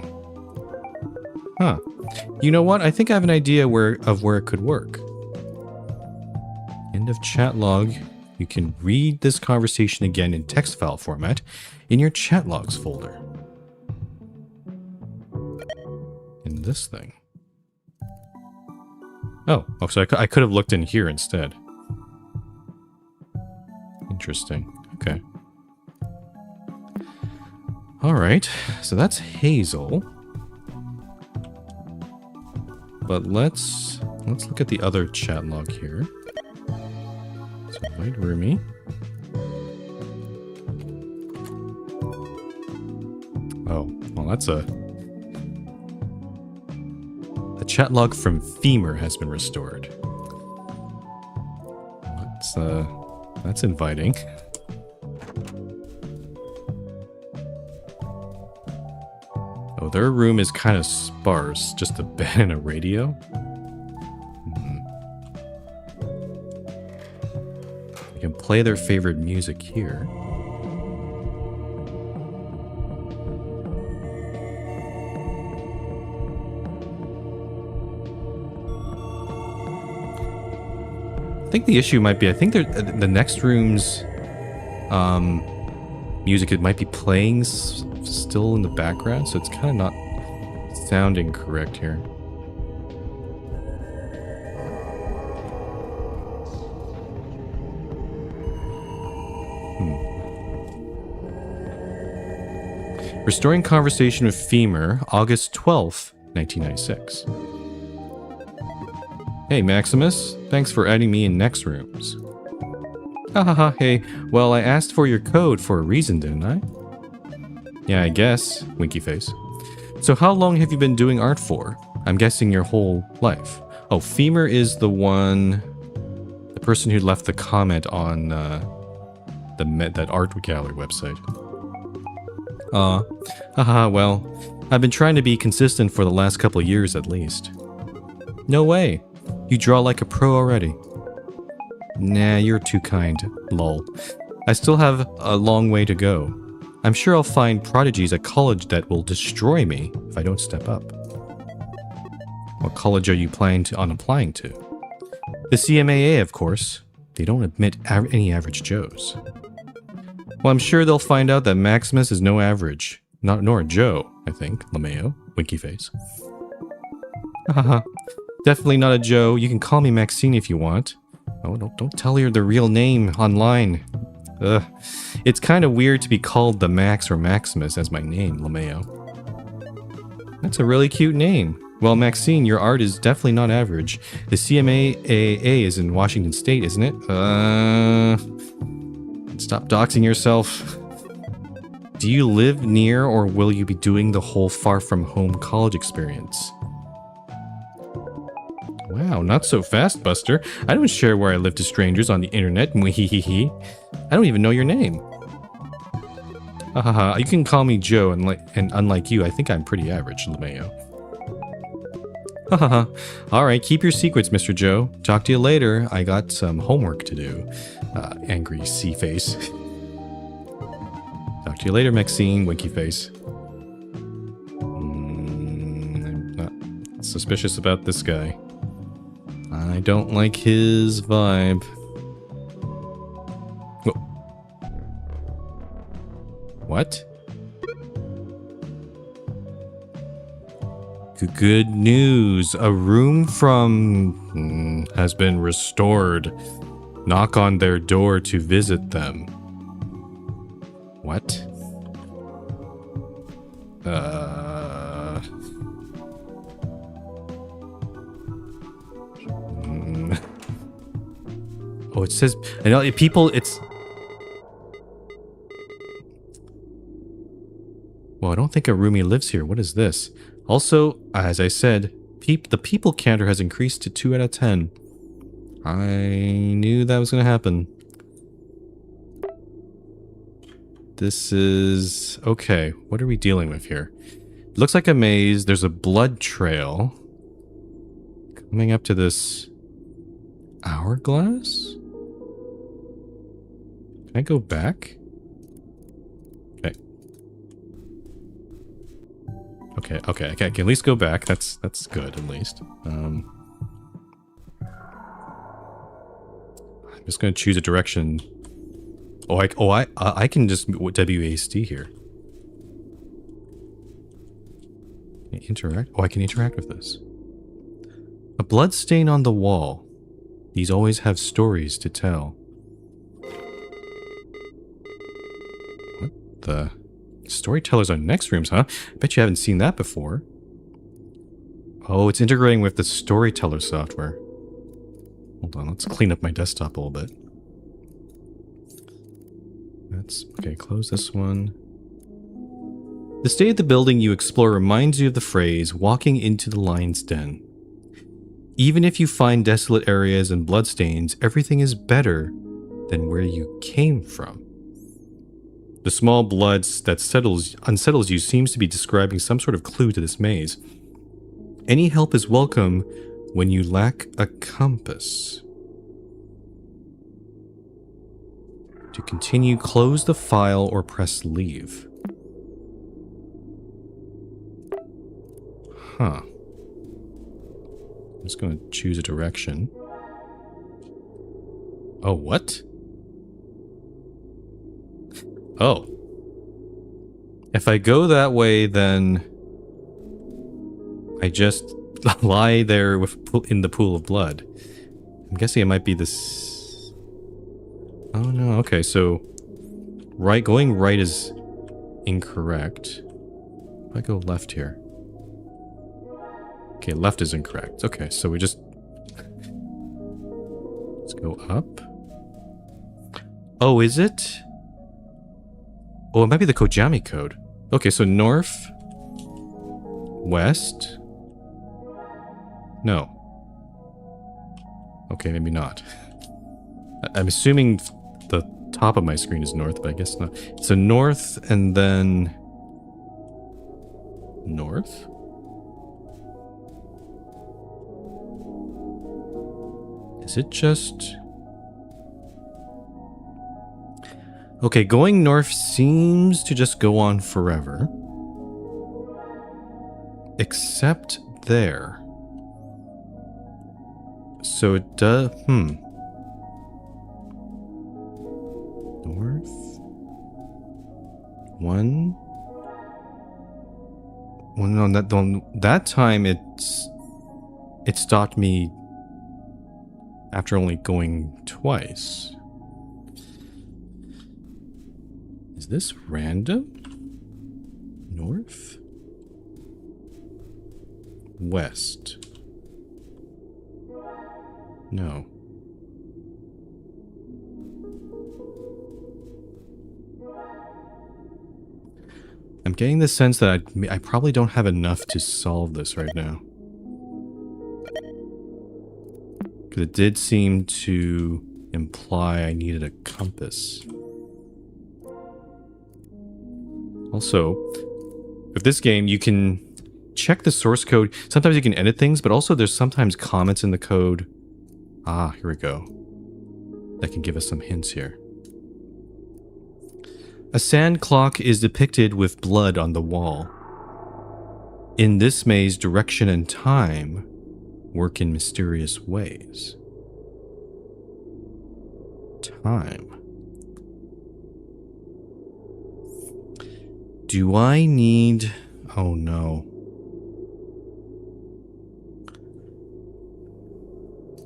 Huh. You know what? I think I have an idea of where it could work. End of chat log. You can read this conversation again in text file format in your chat logs folder. In this thing. Oh, so I could have looked in here instead. Interesting. Okay. Alright, so that's Hazel. But let's let's look at the other chat log here. So invite Rumi. Oh, well, that's the chat log from Femur has been restored. That's inviting. Oh, their room is kind of sparse, just a bed and a radio. You can play their favorite music here. I think the issue might be, I think the next room's music, it might be playing still in the background, so it's kind of not sounding correct here. Restoring conversation with Femur, August 12th, 1996. Hey, Maximus. Thanks for adding me in next rooms. Hahaha, hey. Well, I asked for your code for a reason, didn't I? Yeah, I guess. Winky face. So how long have you been doing art for? I'm guessing your whole life. Oh, Femur is the person who left the comment on that art gallery website. Haha, well, I've been trying to be consistent for the last couple of years at least. No way. You draw like a pro already. Nah, you're too kind. Lol. I still have a long way to go. I'm sure I'll find prodigies at college that will destroy me if I don't step up. What college are you planning on applying to? The CMAA, of course. They don't admit any average Joes. Well, I'm sure they'll find out that Maximus is no average. Nor a Joe, I think. LeMayo. Winky face. Haha. Definitely not a Joe. You can call me Maxine if you want. Oh, don't tell her the real name online. Ugh. It's kind of weird to be called the Max or Maximus as my name, LeMayo. That's a really cute name. Well, Maxine, your art is definitely not average. The CMAA is in Washington State, isn't it? Stop doxing yourself. Do you live near or will you be doing the whole far from home college experience? Wow, not so fast, Buster. I don't share where I live to strangers on the internet. Mwehehehe. I don't even know your name. Hahaha, you can call me Joe, and unlike you, I think I'm pretty average, LeMayo. Hahaha. Alright, keep your secrets, Mr. Joe. Talk to you later. I got some homework to do. Angry C-face. Talk to you later, Maxine, winky face. I'm not suspicious about this guy. I don't like his vibe. Whoa. What? Good news. A room from has been restored. Knock on their door to visit them. What? Oh, it says, I know people, it's... Well, I don't think a roomie lives here. What is this? Also, as I said, the people counter has increased to 2 out of 10. I knew that was going to happen. This is... Okay, what are we dealing with here? It looks like a maze. There's a blood trail. Coming up to this... hourglass? Can I go back? Okay, I can at least go back. That's good, at least. I'm just gonna choose a direction. I can just WASD here. Interact? Oh, I can interact with this. A blood stain on the wall. These always have stories to tell. What the? Storytellers on next rooms, huh? Bet you haven't seen that before. Oh, it's integrating with the storyteller software. Hold on, let's clean up my desktop a little bit. That's okay, close this one. The state of the building you explore reminds you of the phrase, walking into the lion's den. Even if you find desolate areas and bloodstains, everything is better than where you came from. The small blood that unsettles you seems to be describing some sort of clue to this maze. Any help is welcome when you lack a compass. To continue, close the file or press leave. Huh. I'm just going to choose a direction. Oh, what? Oh. If I go that way, then I just lie there in the pool of blood. I'm guessing it might be this... Oh no, okay, so... going right is incorrect. If I go left here. Okay, left is incorrect. Okay, so we just... Let's go up. Oh, is it? Oh, it might be the Kojami code. Okay, so north, west. No. Okay, maybe not. I'm assuming the top of my screen is north, but I guess not. So north and then... North? Is it just... Okay, going north seems to just go on forever. Except there. So it does... North? One? Well, no, that time it stopped me after only going twice. Is this random? North? West? No. I'm getting the sense that I probably don't have enough to solve this right now. Because it did seem to imply I needed a compass. Also, with this game, you can check the source code. Sometimes you can edit things, but also there's sometimes comments in the code. Ah, here we go. That can give us some hints here. A sand clock is depicted with blood on the wall. In this maze, direction and time work in mysterious ways. Time. Do I need... Oh no.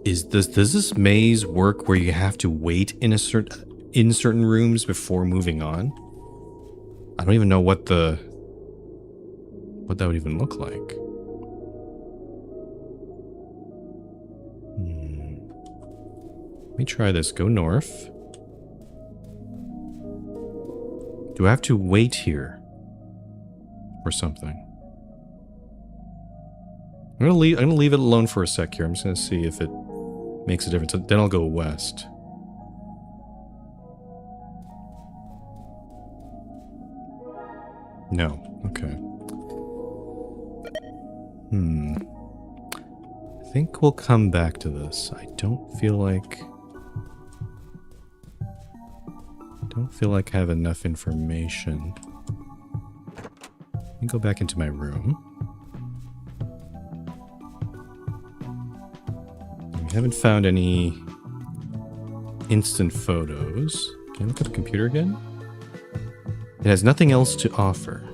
Does this maze work where you have to wait in certain rooms before moving on? I don't even know what that would even look like. Let me try this. Go north. Do I have to wait here? Or something. I'm gonna leave it alone for a sec here. I'm just gonna see if it makes a difference. Then I'll go west. No. Okay. I think we'll come back to this. I don't feel like I have enough information. Let me go back into my room. We haven't found any instant photos. Can I look at the computer again? It has nothing else to offer.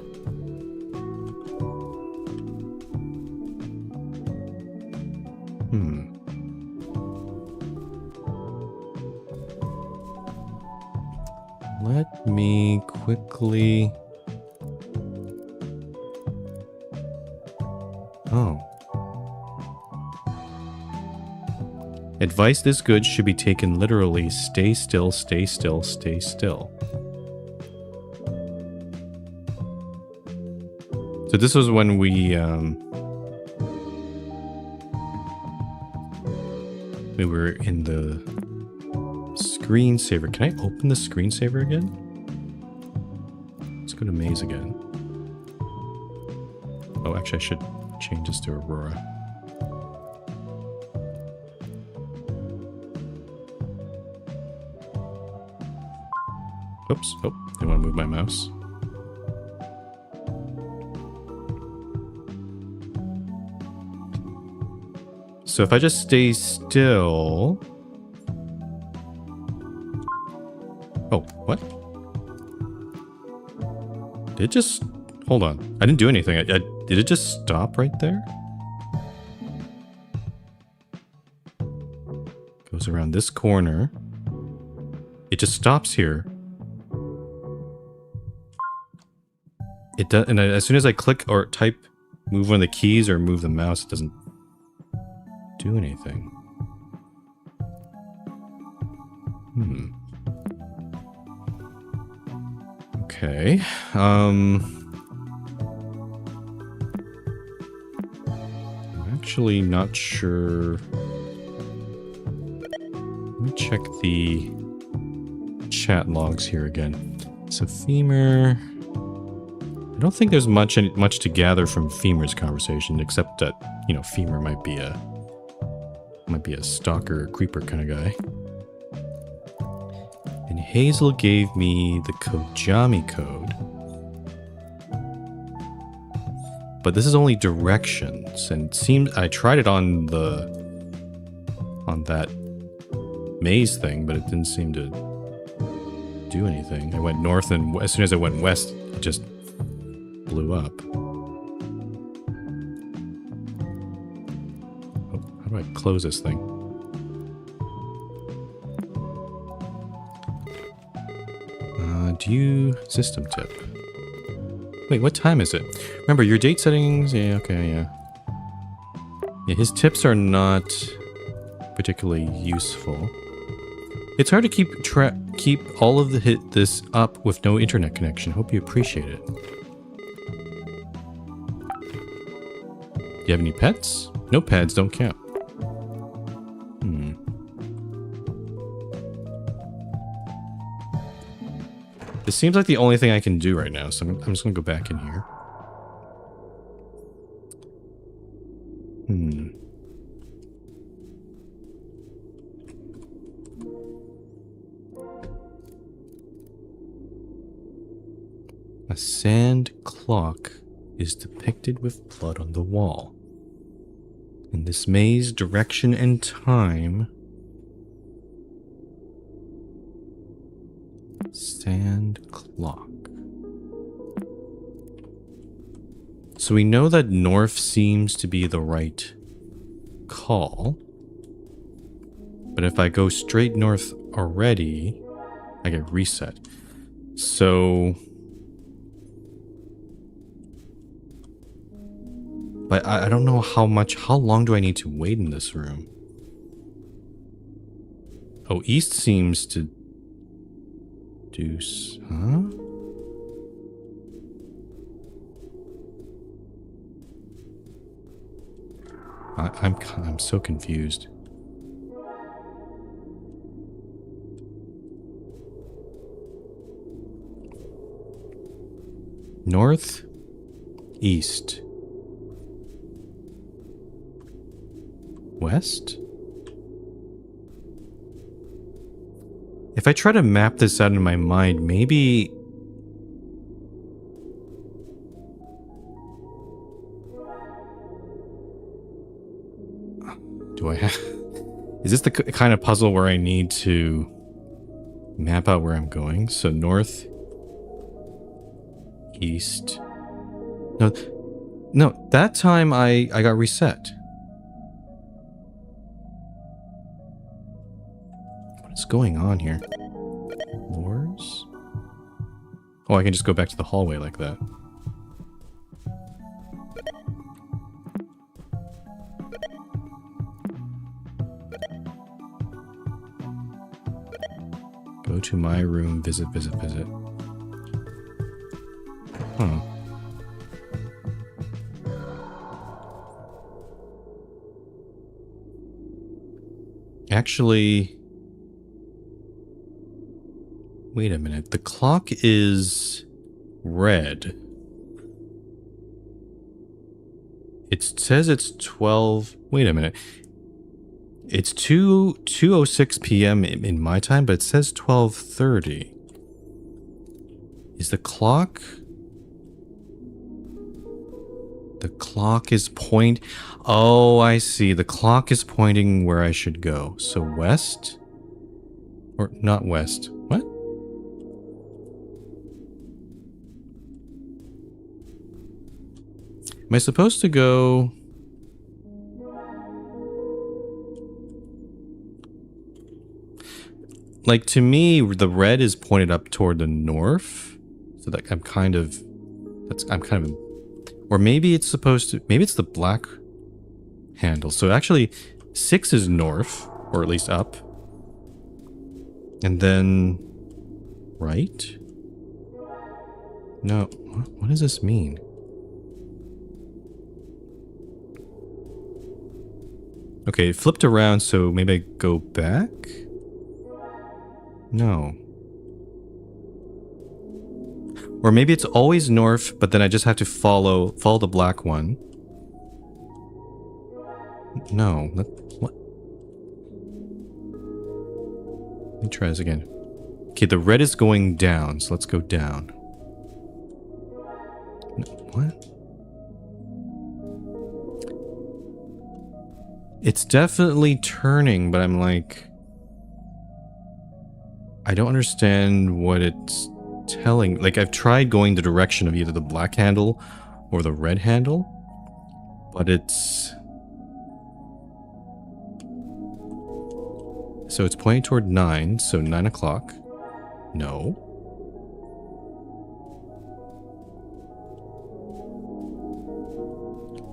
Let me quickly... Oh. Advice this good should be taken literally. Stay still, stay still, stay still. So this was when we were in the screensaver. Can I open the screensaver again? Let's go to maze again. Oh, actually I should change this to Aurora. Oops. Oh, didn't want to move my mouse. So if I just stay still... Oh, what? Did it just... Hold on. I didn't do anything. Did it just stop right there? Goes around this corner. It just stops here. It does, and as soon as I click or type, move one of the keys or move the mouse, it doesn't do anything. Okay. I'm actually not sure. Let me check the chat logs here again. So femur. I don't think there's much to gather from Femur's conversation, except that, you know, Femur might be a stalker or creeper kind of guy. And Hazel gave me the Kojami code. But this is only directions, and it seems I tried it on that maze thing, but it didn't seem to do anything. I went north, and as soon as I went west, it just blew up. Oh, how do I close this thing? Do you... System tip. Wait, what time is it? Remember, your date settings... Yeah, okay, yeah. Yeah, his tips are not particularly useful. It's hard to keep all of this up with no internet connection. Hope you appreciate it. Do you have any pets? No pets don't count. This seems like the only thing I can do right now, so I'm just gonna go back in here. A sand clock is depicted with blood on the wall. In this maze, direction and time... Sand clock. So we know that north seems to be the right call. But if I go straight north already, I get reset. So... But I don't know how long do I need to wait in this room? Oh, east seems to do... Huh? I'm so confused. North, east, west. If I try to map this out in my mind, maybe... Do I have... Is this the kind of puzzle where I need to map out where I'm going? So north, east... No, that time I got reset. What's going on here? Floors? Oh, I can just go back to the hallway like that. Go to my room, visit. Huh. Actually, wait a minute. The clock is red. It says it's 12. Wait a minute. It's 2:06 p.m. in my time, but it says 12:30. Is the clock? The clock is point. Oh, I see. The clock is pointing where I should go. So west? Or not west. What? Am I supposed to go... Like, to me, the red is pointed up toward the north. So that I'm kind of... Or maybe it's supposed to... Maybe it's the black handle. So actually, 6 is north. Or at least up. And then... Right? No. What does this mean? Okay, it flipped around, so maybe I go back? No. Or maybe it's always north, but then I just have to follow the black one. No. What? Let me try this again. Okay, the red is going down, so let's go down. No, what? It's definitely turning, but I'm like... I don't understand what it's telling. Like, I've tried going the direction of either the black handle or the red handle, but it's... So it's pointing toward 9, so 9 o'clock. No.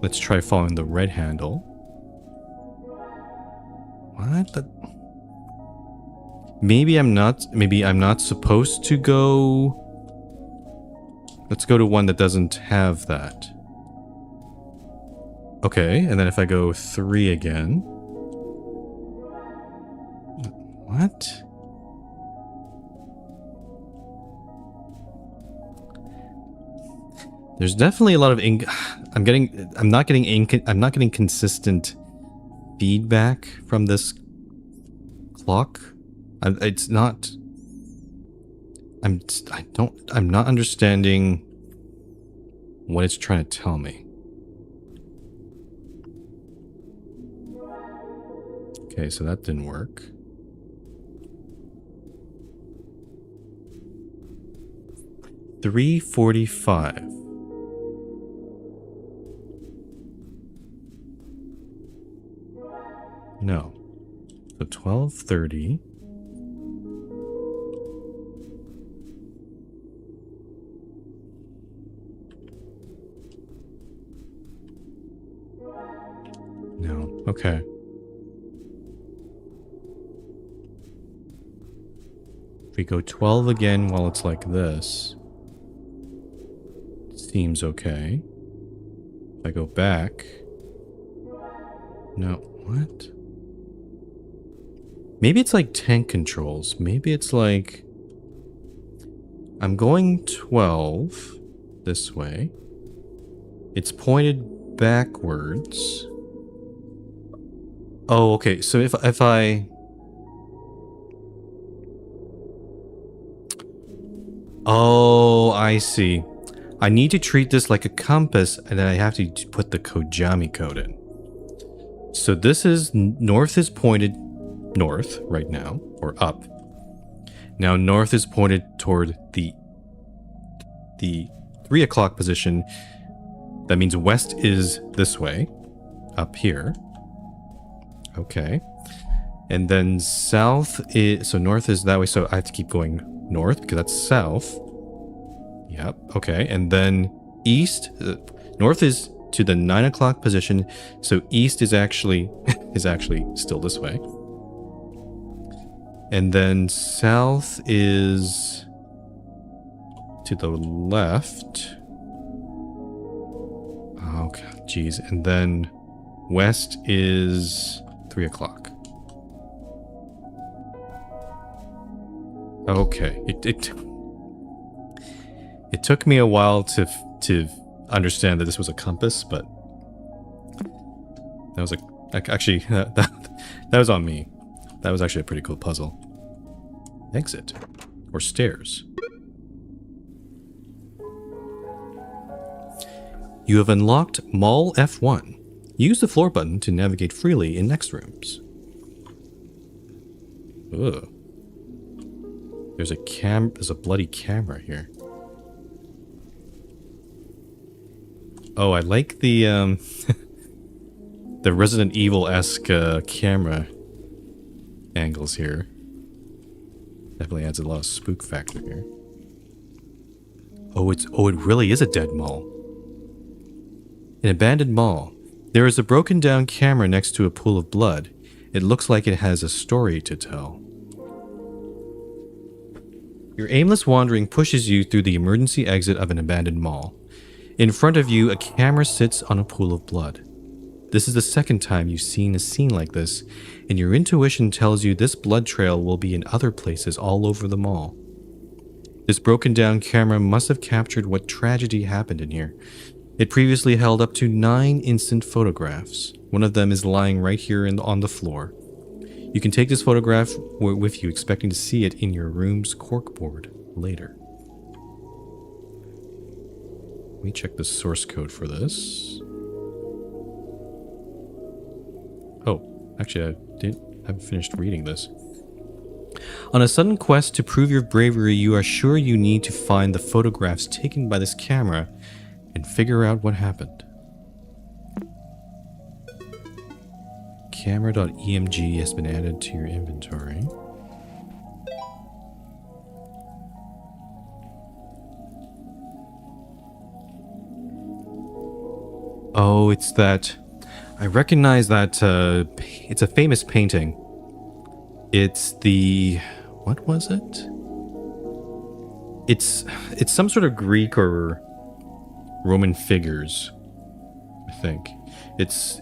Let's try following the red handle. What the... Maybe I'm not supposed to go... Let's go to one that doesn't have that. Okay, and then if I go 3 again... What? There's definitely a lot of I'm not getting consistent feedback from this clock. I'm not understanding what it's trying to tell me. Okay, so that didn't work. $3:45. No. So 12:30. No. Okay. If we go 12 again while it's like this, seems okay. If I go back... No. What? Maybe it's like tank controls. Maybe it's like... I'm going 12 this way. It's pointed backwards. Oh, okay. So if I... Oh, I see. I need to treat this like a compass, and then I have to put the Kojami code in. So this is... North is pointed north right now, or up. Now north is pointed toward the 3 o'clock position. That means west is this way, up here. Okay. And then south is... So north is that way, so I have to keep going north, because that's south. Yep, okay. And then east... north is to the 9 o'clock position, so east is actually... is actually still this way. And then south is to the left. Oh, God, geez. And then west is 3 o'clock. Okay. It took me a while to understand that this was a compass, but that was actually that was on me. That was actually a pretty cool puzzle. Exit or stairs. You have unlocked Mall F1. Use the floor button to navigate freely in next rooms. Ugh. There's a bloody camera here. Oh, I like the the Resident Evil-esque camera angles here. Definitely adds a lot of spook factor here. Oh, it really is a dead mall. An abandoned mall. There is a broken down camera next to a pool of blood. It looks like it has a story to tell. Your aimless wandering pushes you through the emergency exit of an abandoned mall. In front of you, a camera sits on a pool of blood. This is the second time you've seen a scene like this, and your intuition tells you this blood trail will be in other places all over the mall. This broken down camera must have captured what tragedy happened in here. It previously held up to 9 instant photographs. One of them is lying right here on the floor. You can take this photograph with you, expecting to see it in your room's corkboard later. Let me check the source code for this. Oh, actually, I haven't finished reading this. On a sudden quest to prove your bravery, you are sure you need to find the photographs taken by this camera and figure out what happened. Camera.emg has been added to your inventory. Oh, it's that... I recognize that it's a famous painting. It's the... what was it? It's some sort of Greek or Roman figures, I think. It's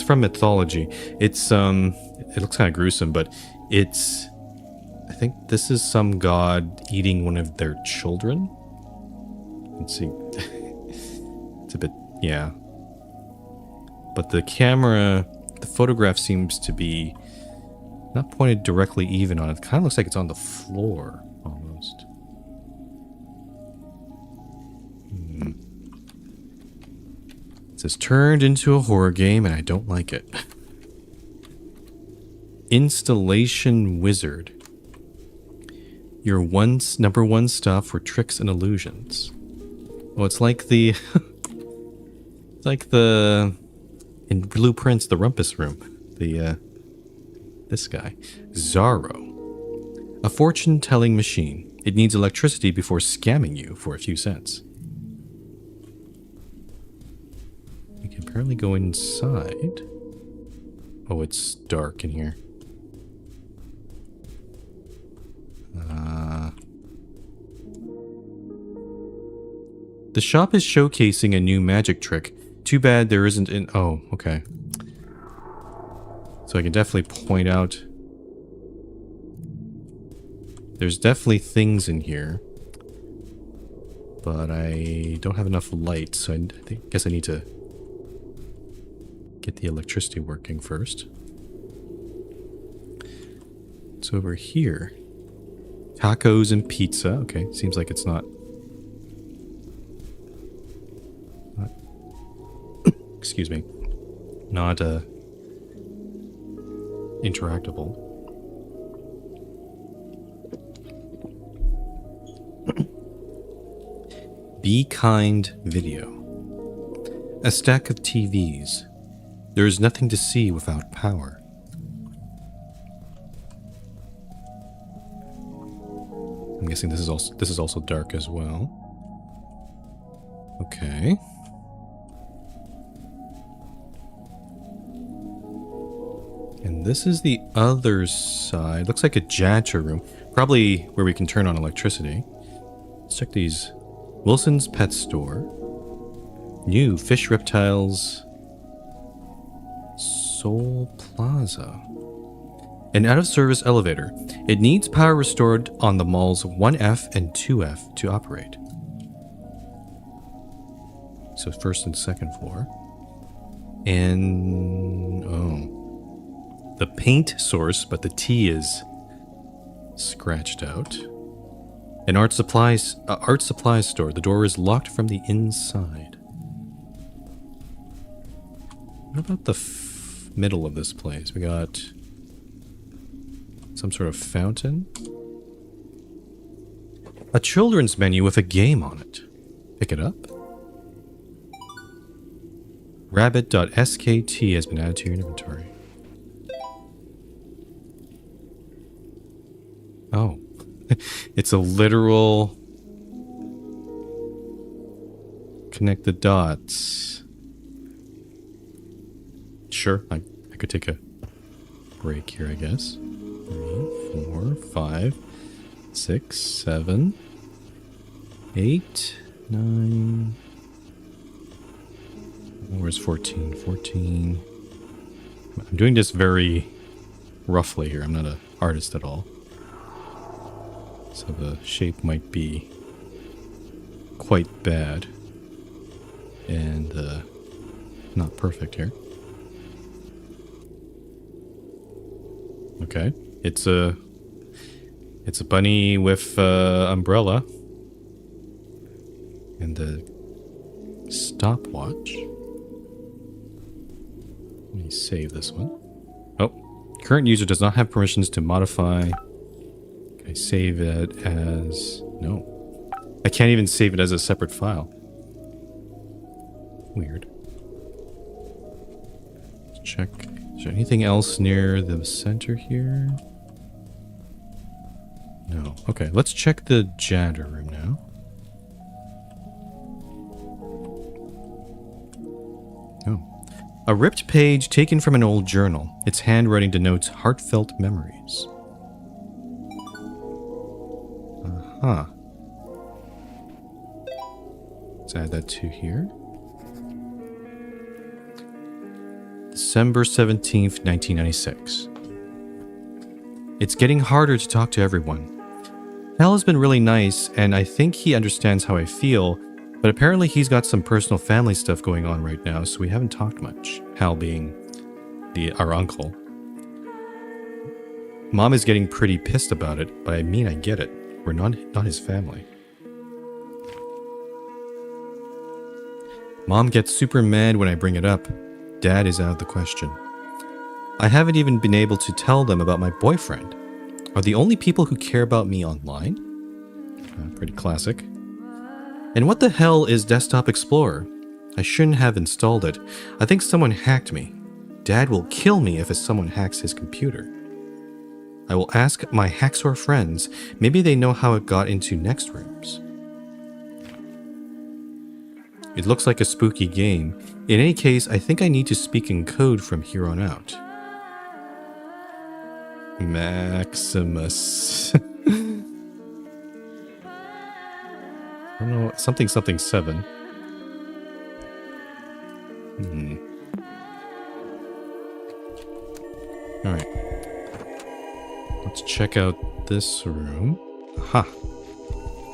from mythology. It's it looks kind of gruesome, but it's, I think this is some god eating one of their children. Let's see. It's a bit, yeah. But the camera, the photograph seems to be not pointed directly even on it. It kind of looks like it's on the floor almost. It says turned into a horror game and I don't like it. Installation Wizard. Your number one stuff for tricks and illusions. Oh, it's like the it's like the in Blueprints, the Rumpus Room. The this guy. Zorro. A fortune-telling machine. It needs electricity before scamming you for a few cents. We can apparently go inside. Oh, it's dark in here. The shop is showcasing a new magic trick. Too bad there isn't an... oh, okay. So I can definitely point out... there's definitely things in here. But I don't have enough light, so I guess I need to get the electricity working first. It's over here. Tacos and pizza. Okay, seems like it's not... excuse me. Not interactable. Be Kind video. A stack of TVs. There is nothing to see without power. I'm guessing this is also dark as well. Okay. And this is the other side. Looks like a janitor room. Probably where we can turn on electricity. Let's check these. Wilson's Pet Store. New fish reptiles. Seoul Plaza. An out-of-service elevator. It needs power restored on the mall's 1F and 2F to operate. So first and second floor. And... oh. The paint source, but the T is scratched out. An art supplies store. The door is locked from the inside. What about the middle of this place? We got some sort of fountain. A children's menu with a game on it. Pick it up. Rabbit.skt has been added to your inventory. Oh. It's a literal connect the dots. Sure, I could take a break here, I guess. 3, 4, 5, 6, 7, 8, 9. Where's 14? 14. I'm doing this very roughly here. I'm not an artist at all. So the shape might be quite bad. And not perfect here. Okay. It's a bunny with umbrella. And a stopwatch. Let me save this one. Oh, current user does not have permissions to modify. Can I save it as... no. I can't even save it as a separate file. Weird. Let's check. Is there anything else near the center here? No. Okay, let's check the janitor room now. Oh. A ripped page taken from an old journal. Its handwriting denotes heartfelt memories. Uh-huh. Let's add that to here. December 17th, 1996. It's getting harder to talk to everyone. Hal has been really nice, and I think he understands how I feel, but apparently he's got some personal family stuff going on right now, so we haven't talked much. Hal being our uncle. Mom is getting pretty pissed about it, but I mean, I get it. We're not his family. Mom gets super mad when I bring it up. Dad is out of the question. I haven't even been able to tell them about my boyfriend. Are the only people who care about me online? Pretty classic. And what the hell is Desktop Explorer? I shouldn't have installed it. I think someone hacked me. Dad will kill me if someone hacks his computer. I will ask my Hacksaw friends. Maybe they know how it got into next rooms. It looks like a spooky game. In any case, I think I need to speak in code from here on out. M4x1mus. I don't know, something 7. Alright. Let's check out this room. Aha!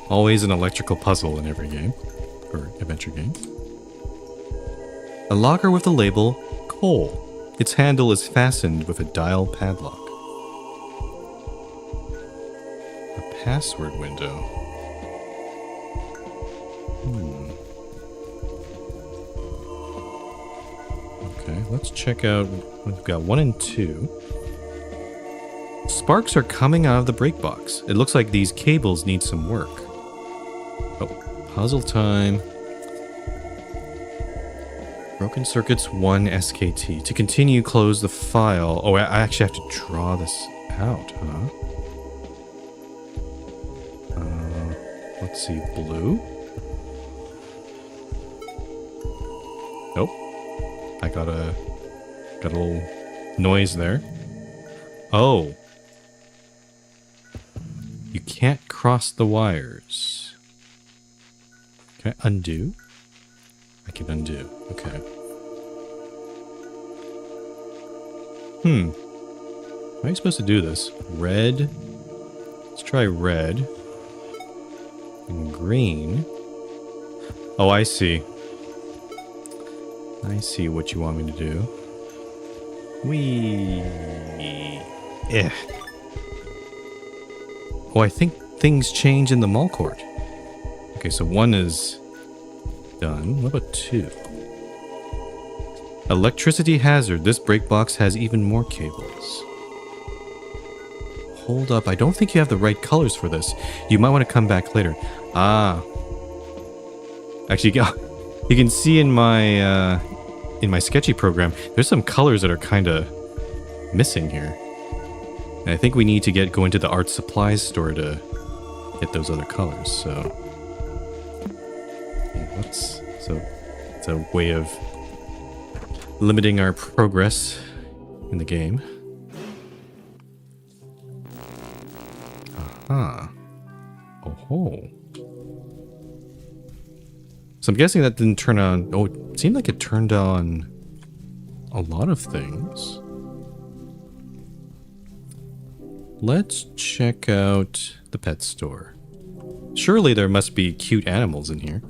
Always an electrical puzzle in every game. Or adventure game. A locker with the label Coal. Its handle is fastened with a dial padlock. A password window. Okay, let's check out. We've got 1 and 2. Sparks are coming out of the break box. It looks like these cables need some work. Oh, puzzle time. Broken circuits 1 SKT. To continue, close the file. Oh, I actually have to draw this out, huh? Let's see, blue? Nope. I got a noise there. Oh. You can't cross the wires. Can I undo? I can undo. Okay. How are you supposed to do this? Red. Let's try red. And green. Oh, I see. I see what you want me to do. Whee. Eh. Oh, I think things change in the mall court. Okay, so 1 is done. What about 2? Electricity hazard. This brake box has even more cables. Hold up. I don't think you have the right colors for this. You might want to come back later. Ah. Actually, you can see in my sketchy program, there's some colors that are kind of missing here. And I think we need to go into the art supplies store to get those other colors. So, yeah, it's a way of limiting our progress in the game. Aha. Oh ho. So I'm guessing that didn't turn on... Oh, it seemed like it turned on a lot of things. Let's check out the pet store. Surely there must be cute animals in here.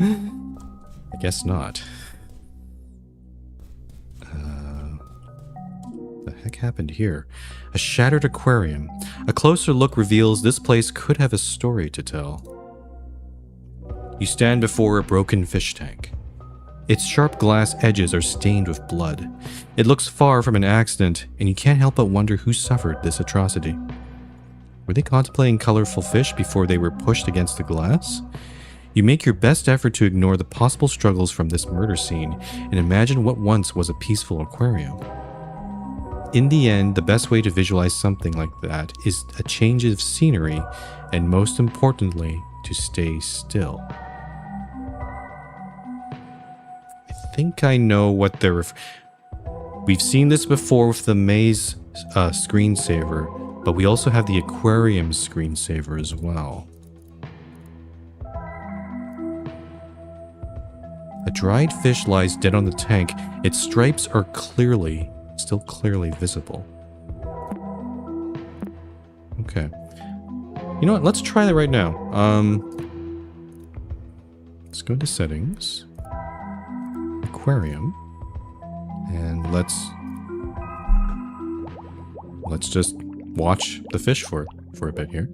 I guess not. The heck happened here? A shattered aquarium. A closer look reveals this place could have a story to tell. You stand before a broken fish tank. Its sharp glass edges are stained with blood. It looks far from an accident, and you can't help but wonder who suffered this atrocity. Were they contemplating colorful fish before they were pushed against the glass? You make your best effort to ignore the possible struggles from this murder scene and imagine what once was a peaceful aquarium. In the end, the best way to visualize something like that is a change of scenery and, most importantly, to stay still. I think I know what they're... We've seen this before with the maze screensaver, but we also have the aquarium screensaver as well. A dried fish lies dead on the tank. Its stripes are still clearly visible. Okay. You know what? Let's try that right now. Let's go into settings. Aquarium. And let's just watch the fish for a bit here.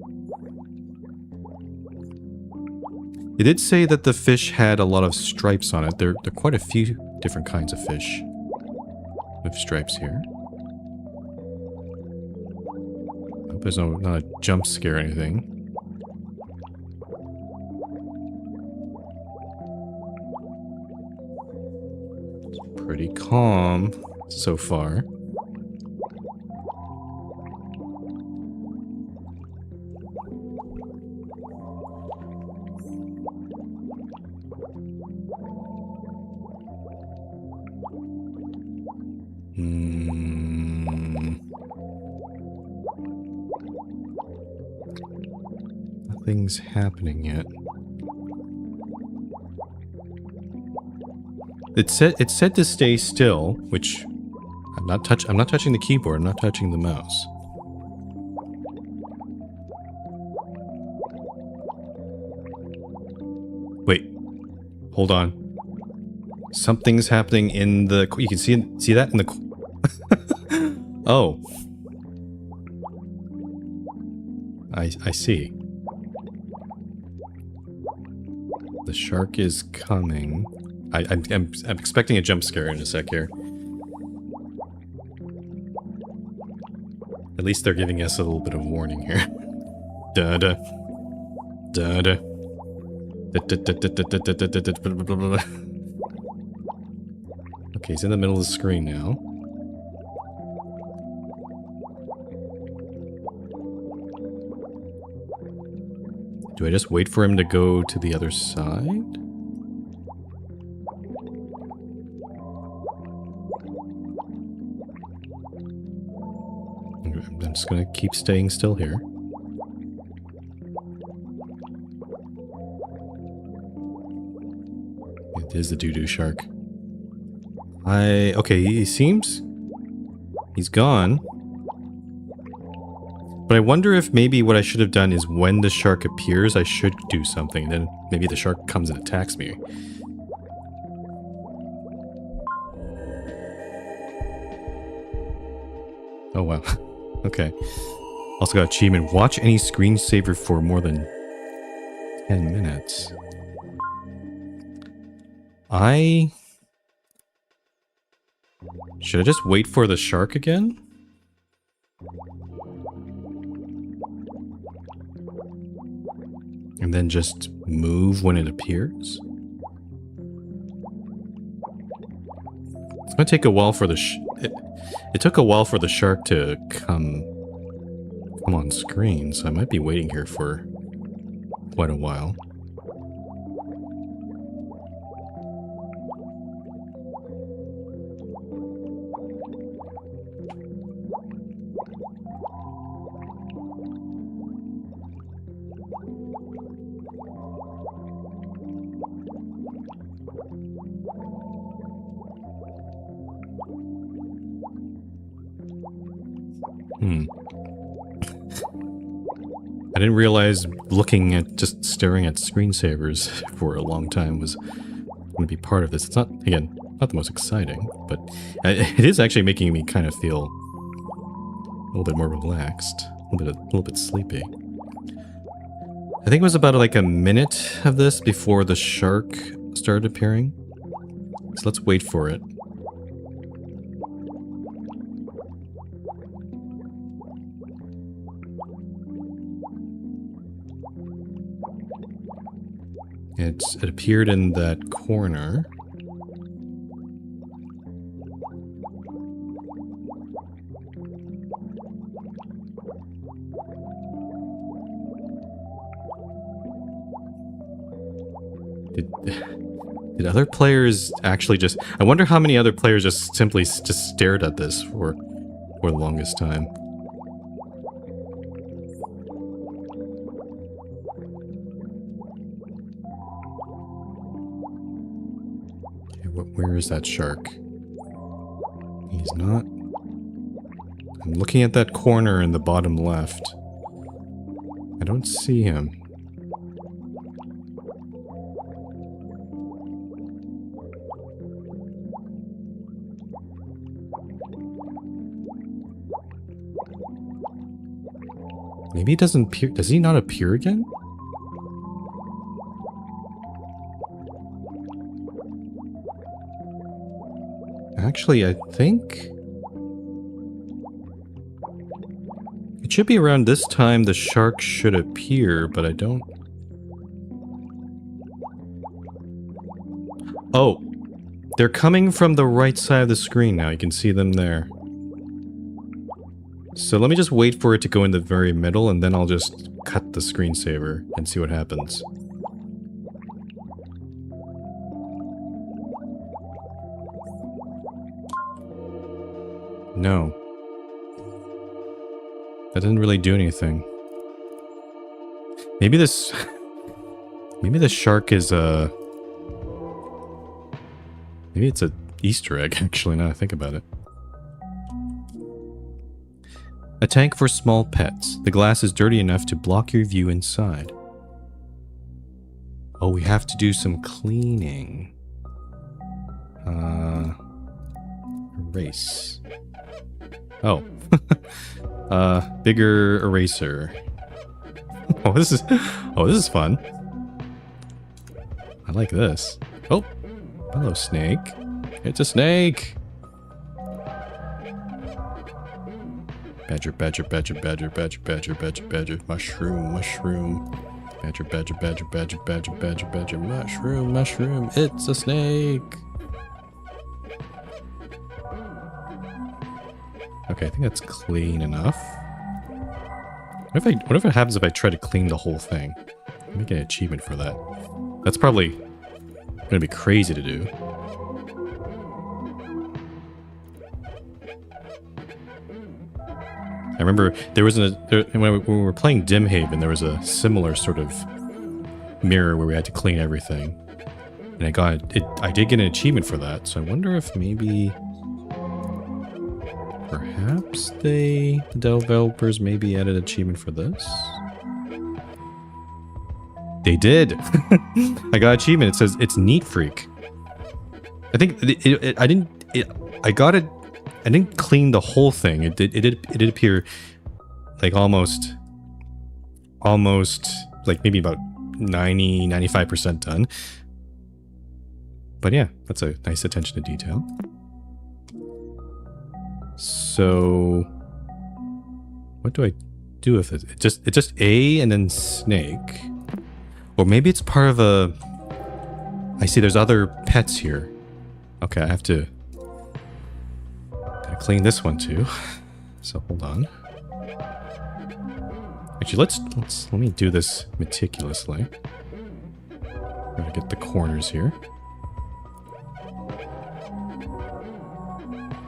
It did say that the fish had a lot of stripes on it. There are quite a few different kinds of fish with stripes here. I hope there's not a jump scare or anything. It's pretty calm so far. Nothing's happening yet. It said to stay still, which I'm not touching the keyboard, I'm not touching the mouse. Wait. Hold on. Something's happening in the... You can see that in the... Oh. I see. The shark is coming. I'm expecting a jump scare in a sec here. At least they're giving us a little bit of warning here. Da-da. Da-da. Okay, he's in the middle of the screen now. Do I just wait for him to go to the other side? just gonna keep staying still here. It is the doo-doo shark. Okay, he seems... He's gone. But I wonder if maybe what I should have done is when the shark appears, I should do something. Then maybe the shark comes and attacks me. Oh, wow. Okay. Also got achievement. Watch any screensaver for more than 10 minutes. Should I just wait for the shark again? And then just move when it appears? It's gonna take a while for the it took a while for the shark to come on screen, so I might be waiting here for quite a while. I didn't realize just staring at screensavers for a long time was going to be part of this. It's not, again, not the most exciting, but it is actually making me kind of feel a little bit more relaxed, a little bit sleepy. I think it was about like a minute of this before the shark started appearing. So let's wait for it. It appeared in that corner. Did other players actually just... I wonder how many other players just simply stared at this for the longest time. Where is that shark? He's not... I'm looking at that corner in the bottom left. I don't see him. Maybe he doesn't appear... Does he not appear again? Actually, I think... It should be around this time the shark should appear, but I don't... Oh! They're coming from the right side of the screen now. You can see them there. So let me just wait for it to go in the very middle, and then I'll just cut the screensaver and see what happens. No. That didn't really do anything. Maybe this... Maybe the shark is a... Maybe it's a Easter egg, actually, now I think about it. A tank for small pets. The glass is dirty enough to block your view inside. Oh, we have to do some cleaning. Erase. Oh. Bigger eraser. Oh, this is fun. I like this. Oh, hello, snake. It's a snake. Badger, badger, badger, badger, badger, badger, badger, badger, mushroom, mushroom. Badger, badger, badger, badger, badger, badger, badger, mushroom, mushroom. It's a snake. Okay, I think that's clean enough. What if it happens if I try to clean the whole thing? Let me get an achievement for that. That's probably gonna be crazy to do. remember there was when we were playing Dimhaven, there was a similar sort of mirror where we had to clean everything. And I did get an achievement for that, so I wonder if maybe perhaps the developers maybe added an achievement for this. They did. I got an achievement. It says it's Neat Freak. I think I didn't clean the whole thing. It did appear like almost like maybe about 95% done. But yeah, that's a nice attention to detail. So what do I do with it? It's just A and then snake. Or maybe it's part of a... I see there's other pets here. Okay, I have to... Gotta clean this one too. So hold on. Actually, let me do this meticulously. Gotta get the corners here.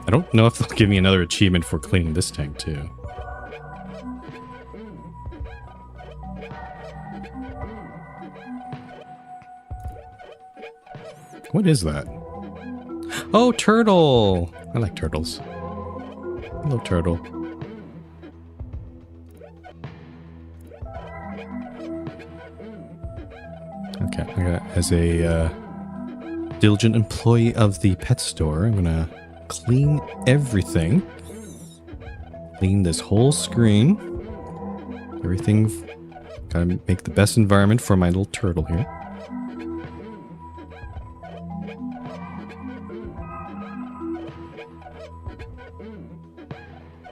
I don't know if they'll give me another achievement for cleaning this tank too. What is that? Oh, turtle! I like turtles. Hello, turtle. Okay, as a diligent employee of the pet store, I'm gonna clean everything. Clean this whole screen. Everything. Gotta make the best environment for my little turtle here.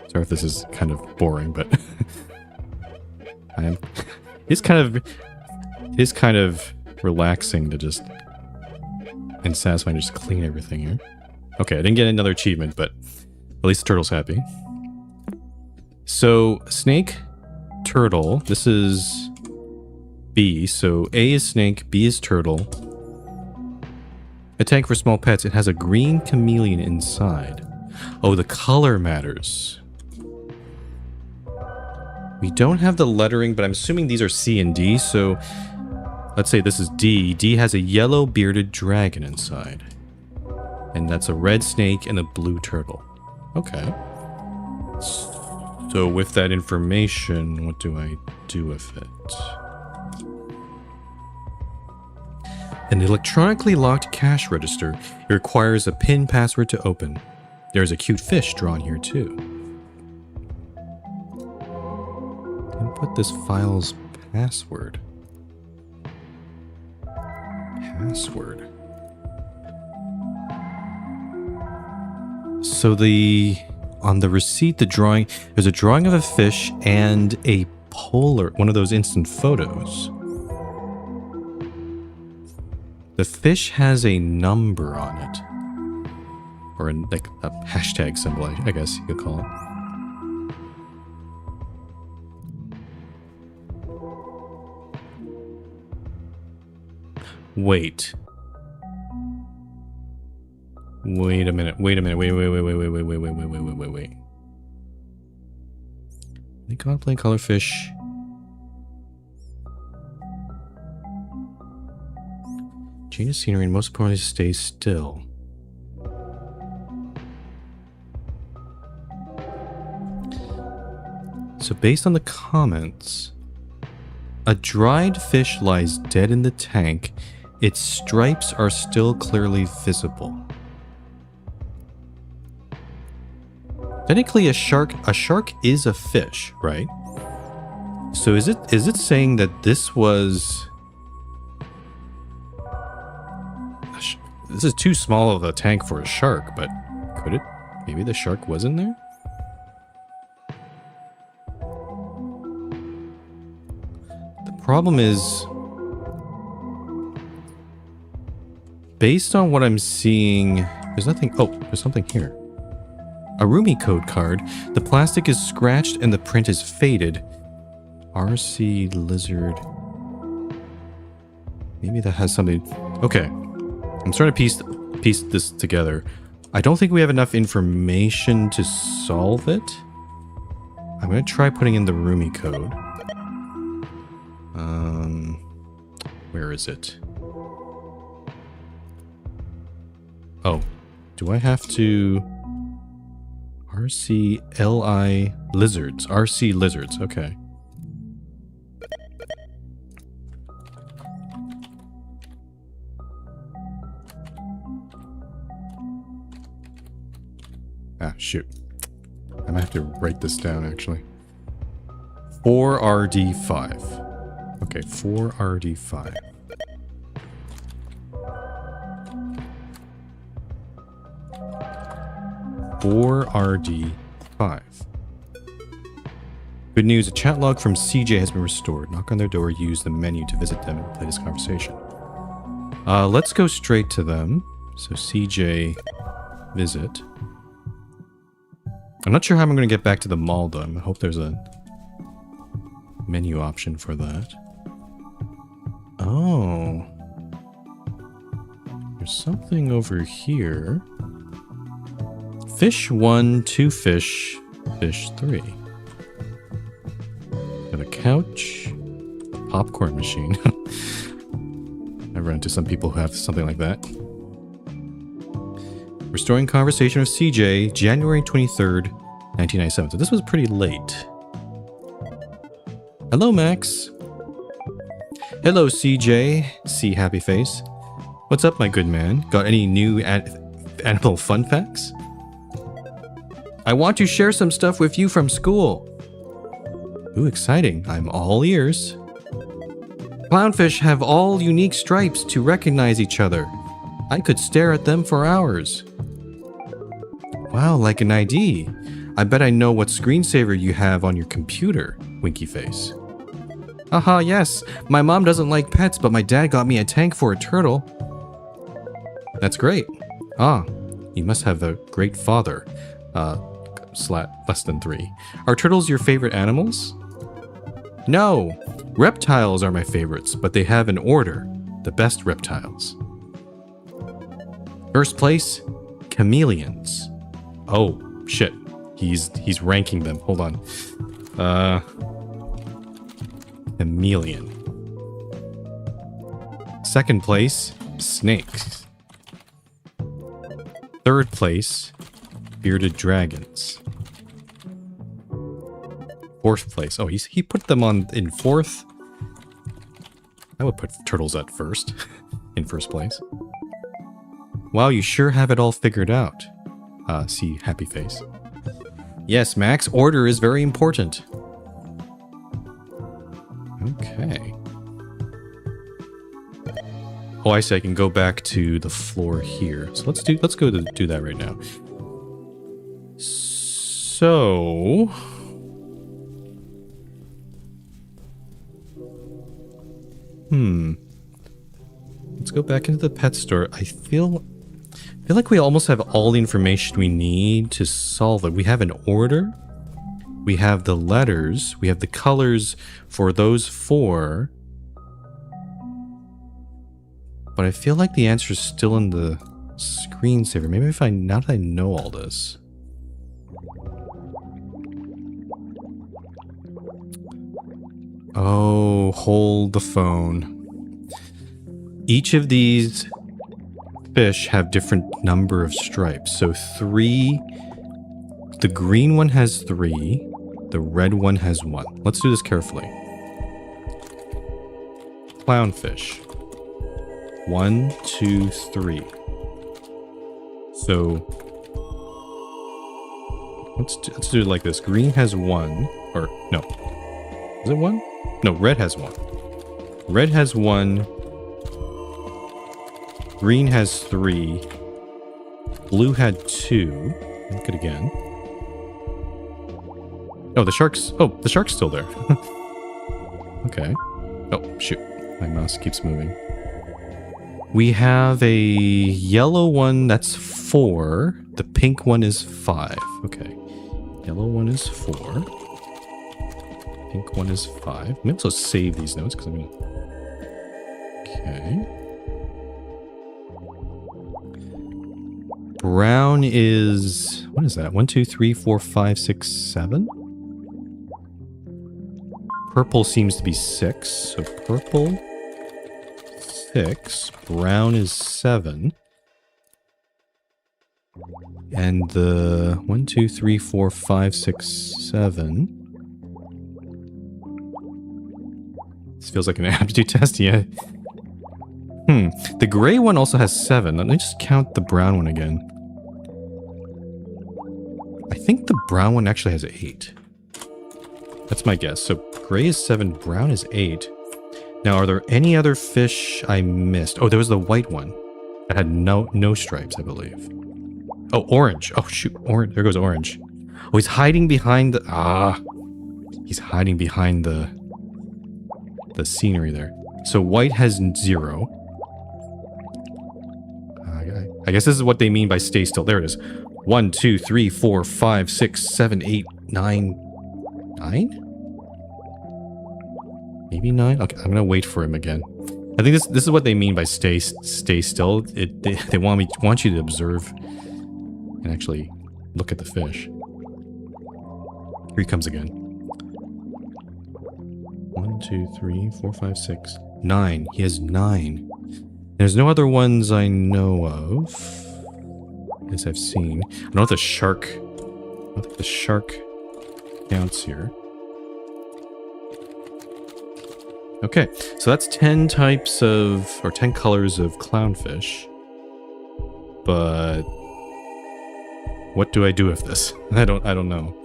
Sorry if this is kind of boring, but it's kind of relaxing to just and satisfying to just clean everything here. Okay, I didn't get another achievement, but at least the turtle's happy. So snake, turtle. This is B. So A is snake, B is turtle. A tank for small pets. It has a green chameleon inside. Oh, the color matters. We don't have the lettering, but I'm assuming these are C and D, so let's say this is D. D has a yellow bearded dragon inside. And that's a red snake and a blue turtle. Okay. So with that information, what do I do with it? An electronically locked cash register. It requires a PIN password to open. There's a cute fish drawn here too. Input this file's password. Password. So on the receipt, there's a drawing of a fish and a one of those instant photos. The fish has a number on it. Or like a hashtag symbol, I guess you could call it. Wait a minute. Wait. They gotta play colorfish. Change the scenery and most importantly stay still. So based on the comments, a dried fish lies dead in the tank. Its stripes are still clearly visible. Technically, a shark is a fish, right? So is it saying that this was... This is too small of a tank for a shark, but could it? Maybe the shark was in there? The problem is... Based on what I'm seeing... There's nothing... Oh, there's something here. A Rumi code card. The plastic is scratched and the print is faded. RC Lizard. Maybe that has something... Okay. I'm starting to piece this together. I don't think we have enough information to solve it. I'm going to try putting in the Rumi code. Where is it? Oh, do I have to... RCLI lizards. RC lizards, okay. Ah, shoot. I might have to write this down, actually. 4RD5. Okay, 4RD5. RD5. Good news, a chat log from CJ has been restored. Knock on their door, use the menu to visit them and play this conversation. Let's go straight to them. So CJ visit. I'm not sure how I'm going to get back to the mall though. I hope there's a menu option for that. Oh. There's something over here. Fish 1, 2 fish, fish 3. Got a couch, a popcorn machine. I run into some people who have something like that. Restoring conversation with CJ, January 23rd, 1997. So this was pretty late. Hello, Max. Hello, CJ. See happy face. What's up, my good man? Got any new animal fun facts? I want to share some stuff with you from school. Ooh, exciting. I'm all ears. Clownfish have all unique stripes to recognize each other. I could stare at them for hours. Wow, like an ID. I bet I know what screensaver you have on your computer, Winky Face. Haha, yes. My mom doesn't like pets, but my dad got me a tank for a turtle. That's great. Ah, you must have a great father. Less than 3. Are turtles your favorite animals? No! Reptiles are my favorites, but they have an order. The best reptiles. First place, chameleons. Oh, shit. He's ranking them. Hold on. Chameleon. Second place, snakes. Third place, bearded dragons. Fourth place. Oh, he put them on in fourth. I would put turtles at first. In first place. Wow, you sure have it all figured out. See happy face. Yes, Max, order is very important. Okay. Oh, I see. I can go back to the floor here. So let's go do that right now. So let's go back into the pet store. I feel like we almost have all the information we need to solve it. We have an order. We have the letters. We have the colors for those 4. But I feel like the answer is still in the screensaver. Maybe if now that I know all this. Oh, hold the phone. Each of these fish have different number of stripes. So 3, the green one has 3, the red one has 1. Let's do this carefully. Clownfish. 1, 2, 3. So let's do it like this. Green has 1, or no. Is it 1? No, red has 1. Red has 1. Green has 3. Blue had 2. Look it again. Oh, the shark's still there. Okay. Oh, shoot. My mouse keeps moving. We have a yellow one that's 4. The pink one is 5. Okay. Yellow one is 4. Pink one is 5. Maybe also save these notes because okay. Brown is... what is that? 1, 2, 3, 4, 5, 6, 7? Purple seems to be 6. So purple, 6. Brown is 7. And the 1, 2, 3, 4, 5, 6, 7. This feels like an aptitude test, yeah. The gray one also has 7. Let me just count the brown one again. I think the brown one actually has 8. That's my guess. So gray is 7, brown is 8. Now, are there any other fish I missed? Oh, there was the white one that had no stripes, I believe. Oh, orange. Oh, shoot. Orange. There goes orange. Oh, he's hiding behind the... He's hiding behind the scenery there. So white has 0. I guess this is what they mean by stay still. There it is. 1, 2, 3, 4, 5, 6, 7, 8, 9. 9? Maybe 9? Okay, I'm gonna wait for him again. I think this is what they mean by stay still. They want you to observe and actually look at the fish. Here he comes again. 1, 2, 3, 4, 5, 6, 9. He has 9. There's no other ones I know of. As I've seen. I don't know if the shark... I don't think the shark counts here. Okay, so that's 10 types of... or 10 colors of clownfish. But... what do I do with this? I don't know.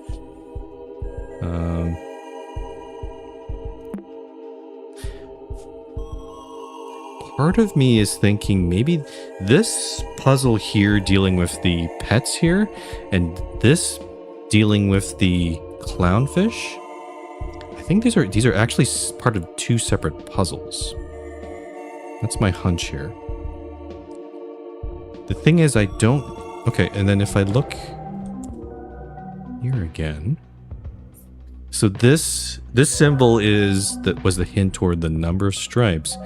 Part of me is thinking maybe this puzzle here dealing with the pets here, and this dealing with the clownfish. I think these are actually part of 2 separate puzzles. That's my hunch here. The thing is, I don't... Okay, and then if I look here again... So this symbol was the hint toward the number of stripes.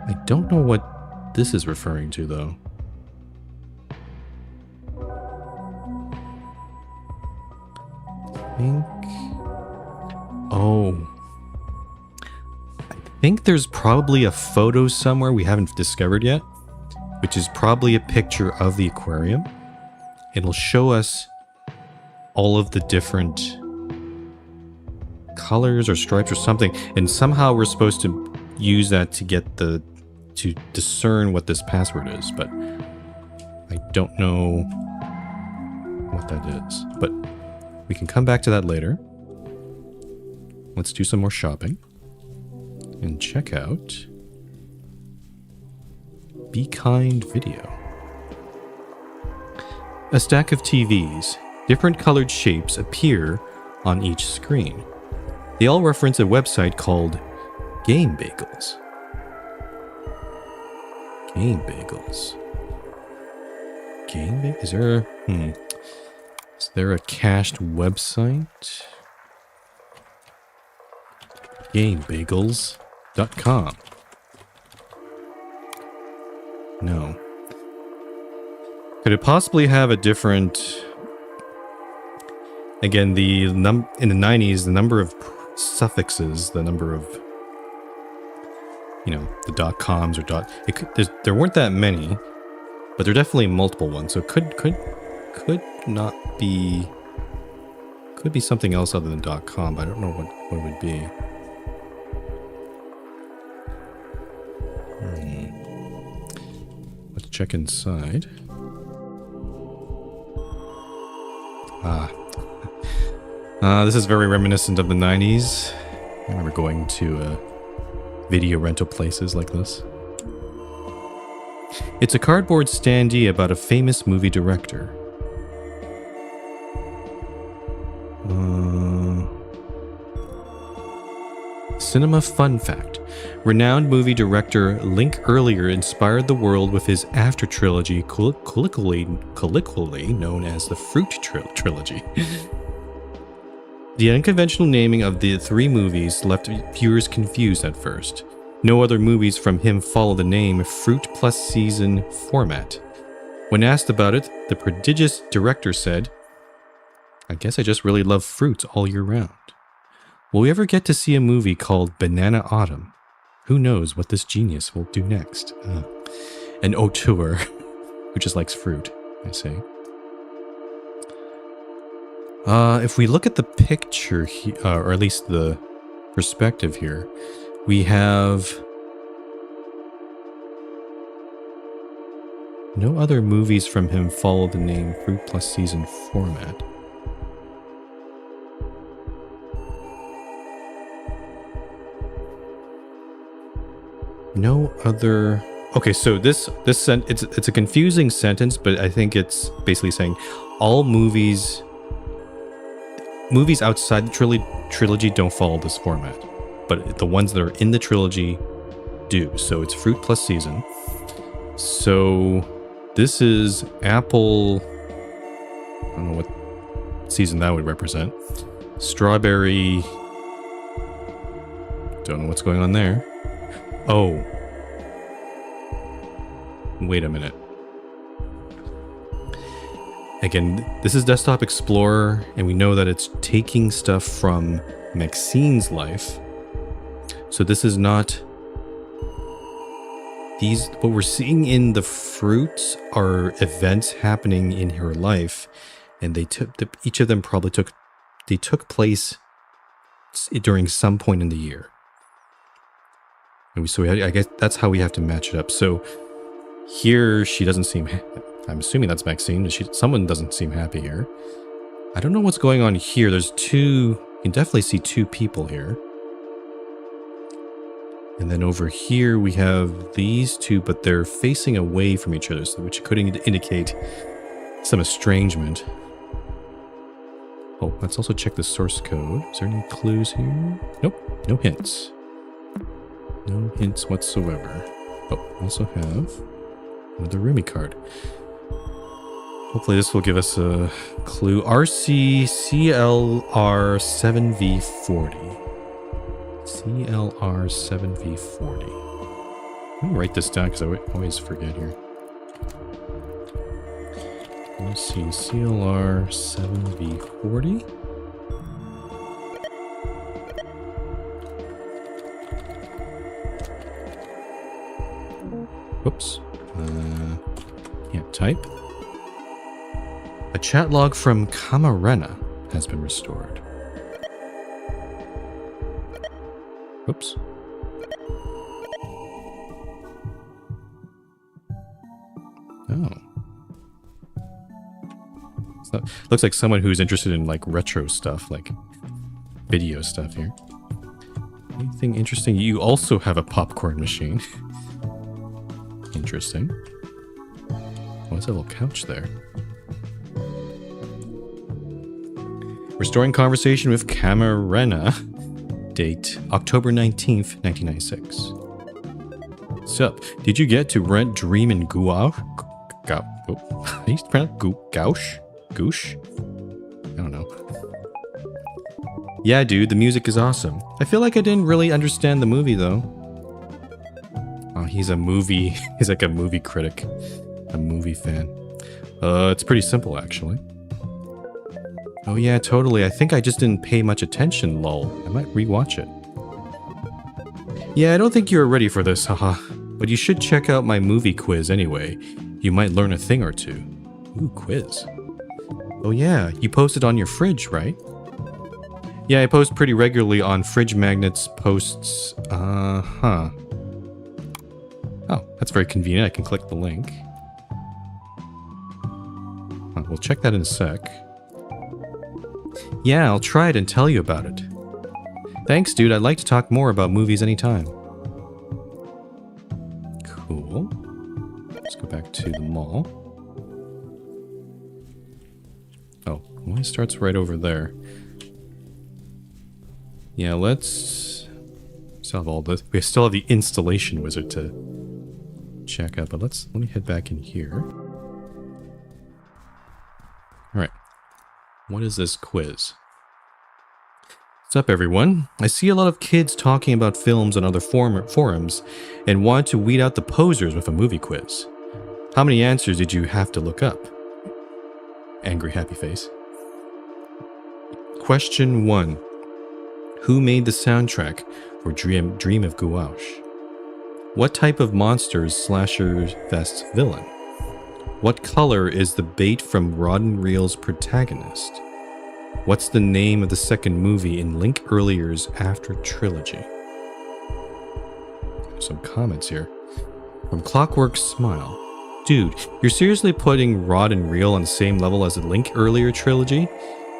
I don't know what this is referring to, though. I think there's probably a photo somewhere we haven't discovered yet, which is probably a picture of the aquarium. It'll show us all of the different colors or stripes or something, and somehow we're supposed to use that to get to discern what this password is, but I don't know what that is. But we can come back to that later. Let's do some more shopping and check out Be Kind Video. A stack of TVs, different colored shapes appear on each screen. They all reference a website called Game Bagels. Game Bagels. Game Bagels? Is there a cached website? GameBagels.com. No. Could it possibly have a different... Again, in the 90s, the number of suffixes, the number of... the .coms or there weren't that many, but there are definitely multiple ones. So could not be, could be something else other than .com, but I don't know what it would be. Let's check inside. This is very reminiscent of the 90s. I remember going to video rental places like this. It's a cardboard standee about a famous movie director. Cinema fun fact. Renowned movie director Link earlier inspired the world with his After trilogy, colloquially known as the Fruit Trilogy. The unconventional naming of the 3 movies left viewers confused at first. No other movies from him follow the name Fruit plus Season format. When asked about it, the prodigious director said, "I guess I just really love fruits all year round." Will we ever get to see a movie called Banana Autumn? Who knows what this genius will do next? An auteur who just likes fruit, I say. If we look at the picture, or at least the perspective here, we have no other movies from him follow the name Fruit Plus Season format. No other. Okay, so this it's a confusing sentence, but I think it's basically saying all movies outside the trilogy don't follow this format, but the ones that are in the trilogy do. So it's Fruit Plus Season. So this is Apple. I don't know what season that would represent. Strawberry. Don't know what's going on there. Oh. Wait a minute. Again, this is Desktop Explorer, and we know that it's taking stuff from Maxine's life. So this is not... What we're seeing in the fruits are events happening in her life, and each of them probably took place during some point in the year. And so I guess that's how we have to match it up. So here she doesn't seem... I'm assuming that's Maxine. Someone doesn't seem happy here. I don't know what's going on here. There's two... You can definitely see two people here. And then over here we have these two, but they're facing away from each other, which could indicate some estrangement. Oh, let's also check the source code. Is there any clues here? Nope, no hints. No hints whatsoever. Oh, also have another Rumi card. Hopefully this will give us a clue. RCCLR7V40. CLR7V40. Let me write this down because I always forget here. Let's see, CLR7V40. Whoops. Can't type. A chat log from Camarena has been restored. Whoops. Oh. So, looks like someone who's interested in like retro stuff, like video stuff here. Anything interesting? You also have a popcorn machine. Interesting. What's that little couch there? Restoring conversation with Camarena. Date October 19th, 1996. Sup, did you get to rent Dream in Gouache? How do you pronounce Gouache? Goosh? I don't know. Yeah, dude, the music is awesome. I feel like I didn't really understand the movie, though. Oh, he's like a movie critic. A movie fan. It's pretty simple, actually. Oh yeah, totally. I think I just didn't pay much attention, lol. I might rewatch it. Yeah, I don't think you're ready for this, haha. But you should check out my movie quiz anyway. You might learn a thing or two. Ooh, quiz. Oh yeah, you post it on your fridge, right? Yeah, I post pretty regularly on Fridge Magnets posts. Oh, that's very convenient. I can click the link. We'll check that in a sec. Yeah, I'll try it and tell you about it. Thanks, dude. I'd like to talk more about movies anytime. Cool. Let's go back to the mall. Oh, well, it starts right over there. Yeah, let's solve all this. We still have the installation wizard to check out, but let me head back in here. Alright. What is this quiz? What's up, everyone? I see a lot of kids talking about films on other forums and wanted to weed out the posers with a movie quiz. How many answers did you have to look up? Angry happy face. Question 1. Who made the soundtrack for Dream of Gouache? What type of monster is Slasher Fest's villain? What color is the bait from Rod and Reel's protagonist? What's the name of the second movie in Link Earlier's After trilogy? Some comments here. From Clockwork Smile. Dude, you're seriously putting Rod and Reel on the same level as the Link Earlier trilogy?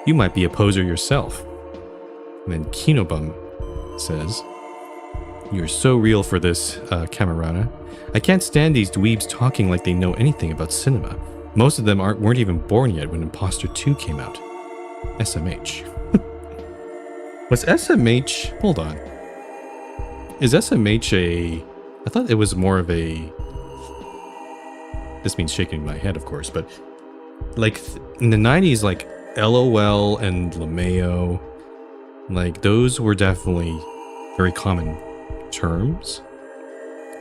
You might be a poser yourself. And then Kinobum says, "You're so real for this, Camerata. I can't stand these dweebs talking like they know anything about cinema. Most of them weren't even born yet when Imposter 2 came out." SMH. Was SMH... Hold on. Is SMH a... I thought it was more of a... This means shaking my head, of course, but... Like, in the 90s, like, LOL and LeMayo... Like, those were definitely very common terms.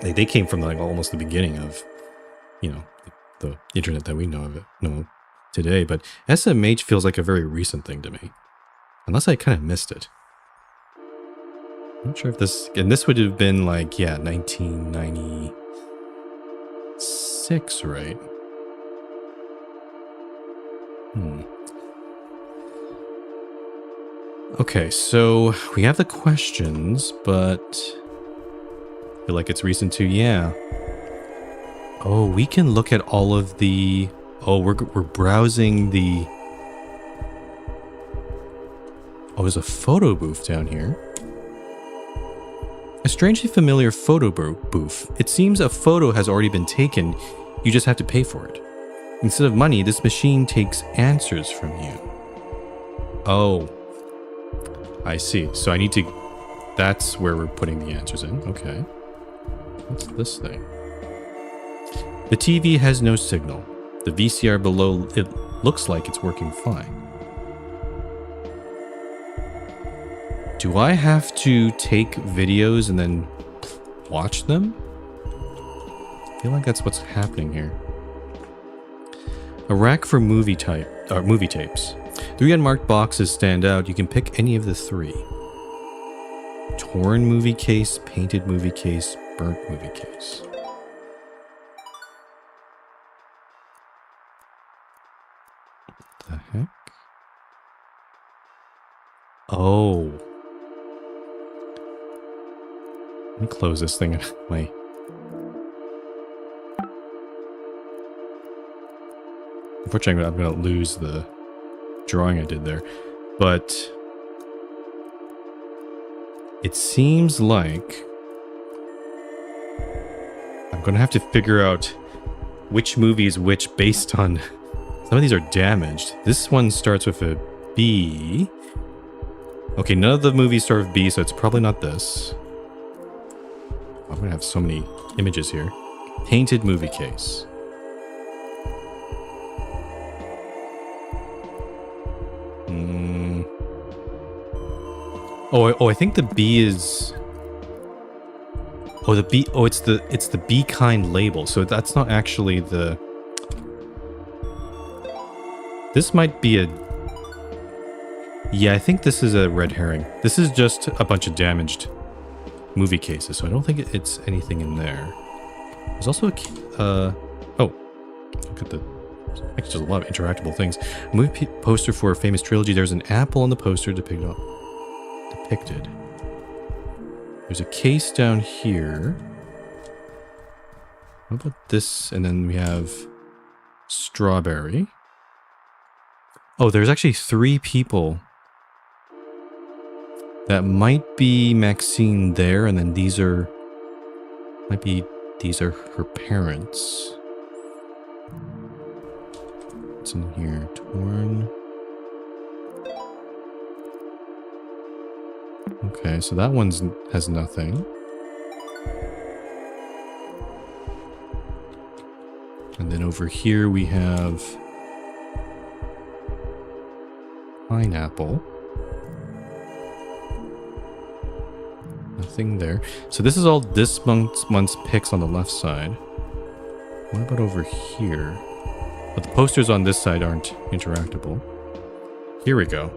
Like, they came from, like, almost the beginning of, you know, the internet that we know today. But SMH feels like a very recent thing to me. Unless I kind of missed it. I'm not sure if this... And this would have been, like, yeah, 1996, right? Okay, so we have the questions, but I feel like it's recent too. Yeah. Oh, we can look at all of the... Oh, we're browsing the... Oh, there's a photo booth down here. A strangely familiar photo booth. It seems a photo has already been taken. You just have to pay for it. Instead of money, this machine takes answers from you. Oh. I see. So I need to... That's where we're putting the answers in. Okay. What's this thing? The TV has no signal. The VCR below it looks like it's working fine. Do I have to take videos and then watch them? I feel like that's what's happening here. A rack for movie tapes. 3 unmarked boxes stand out. You can pick any of the 3. Torn movie case, painted movie case, burnt movie case. What the heck? Oh. Let me close this thing. Wait. Unfortunately, I'm going to lose the drawing I did there. But it seems like I'm going to have to figure out which movie is which based on... Some of these are damaged. This one starts with a B. Okay, none of the movies start with B, so it's probably not this. I'm going to have so many images here. Painted movie case. Oh, I think the B is... Oh, the B... Oh, it's the Be Kind label. So that's not actually the... This might be a... Yeah, I think this is a red herring. This is just a bunch of damaged movie cases, so I don't think it's anything in there. There's also a... oh, look at the... Actually, there's a lot of interactable things. A movie poster for a famous trilogy. There's an apple on the poster depicted. There's a case down here. How about this? And then we have strawberry. Oh, there's actually 3 people. That might be Maxine there, and then these are... These are her parents. What's in here? Torn. Okay, so that one has nothing. And then over here we have pineapple. Nothing there. So this is all this month's picks on the left side. What about over here? But the posters on this side aren't interactable. Here we go.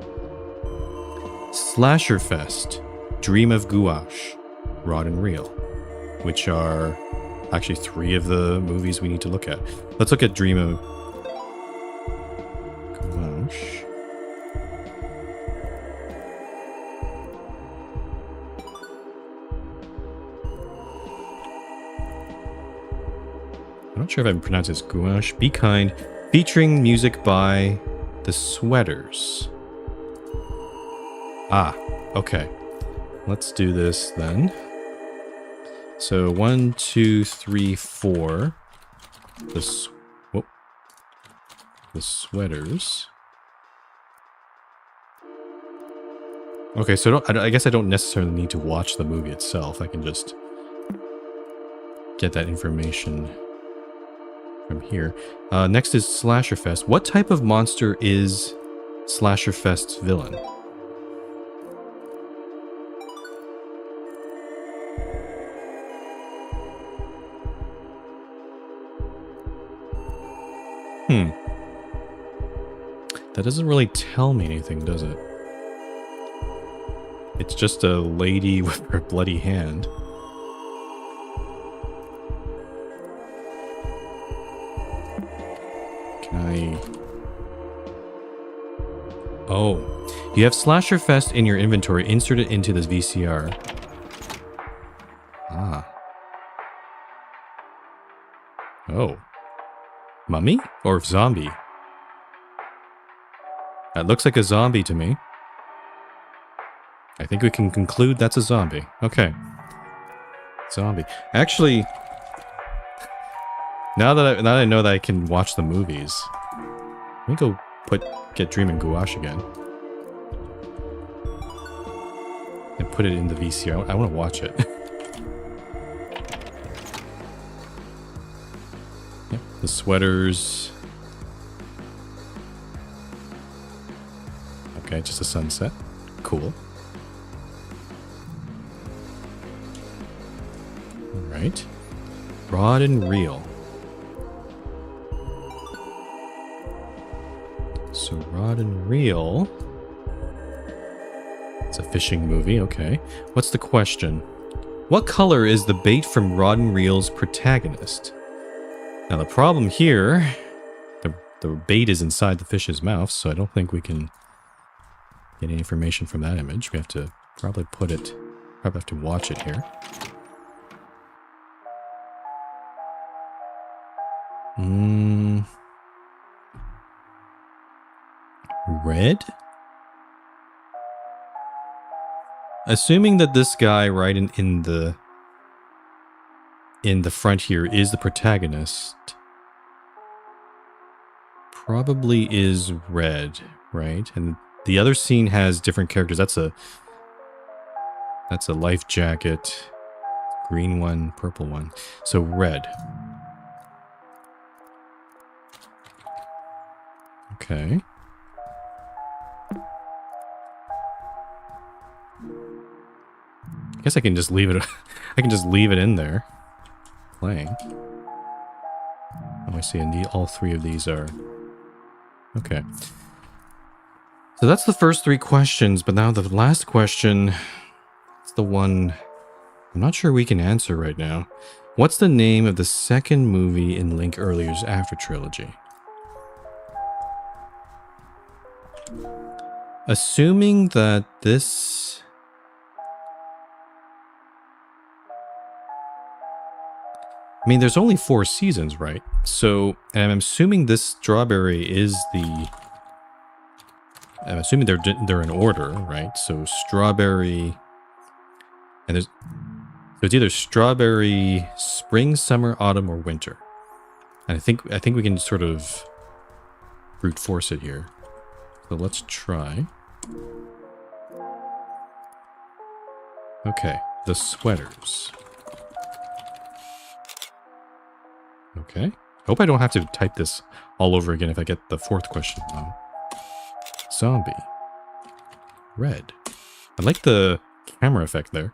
Slasher Fest, Dream of Gouache, Rod and Reel, which are actually 3 of the movies we need to look at. Let's look at Dream of Gouache. I'm not sure if I pronounce this Gouache. Be Kind, featuring music by The Sweaters. Ah, okay. Let's do this then. So 1, 2, 3, 4. The Sweaters. Okay, so I guess I don't necessarily need to watch the movie itself. I can just get that information from here. Next is Slasher Fest. What type of monster is Slasher Fest's villain? That doesn't really tell me anything, does it? It's just a lady with her bloody hand. Can I... Oh. You have Slasher Fest in your inventory. Insert it into this VCR. Ah. Oh. Mummy? Or zombie? That looks like a zombie to me. I think we can conclude that's a zombie. Okay. Zombie. Actually, now that I know that I can watch the movies, let me go get Dream and Gouache again. And put it in the VCR. I want to watch it. Yep, The Sweaters. Okay, just a sunset. Cool. Alright. Rod and Reel. So Rod and Reel. It's a fishing movie, okay. What's the question? What color is the bait from Rod and Reel's protagonist? Now the problem here, the bait is inside the fish's mouth, so I don't think we can get any information from that image. We have to probably have to watch it here. Red? Assuming that this guy right in the front here is the protagonist, probably is red, right? And the other scene has different characters. That's a life jacket, green one, purple one. So red. Okay. I guess I can just leave it. I can just leave it in there, playing. Oh, I see. Indeed, all 3 of these are okay. So that's the first 3 questions, but now the last question is the one I'm not sure we can answer right now. What's the name of the second movie in Link Earlier's After trilogy? Assuming that this... I mean, there's only 4 seasons, right? So, and I'm assuming this strawberry is the... I'm assuming they're in order, right? So strawberry... And there's... So it's either strawberry, spring, summer, autumn, or winter. And I think we can sort of brute force it here. So let's try. Okay, The Sweaters. Okay. Hope I don't have to type this all over again if I get the 4th question wrong. Zombie. Red. I like the camera effect there.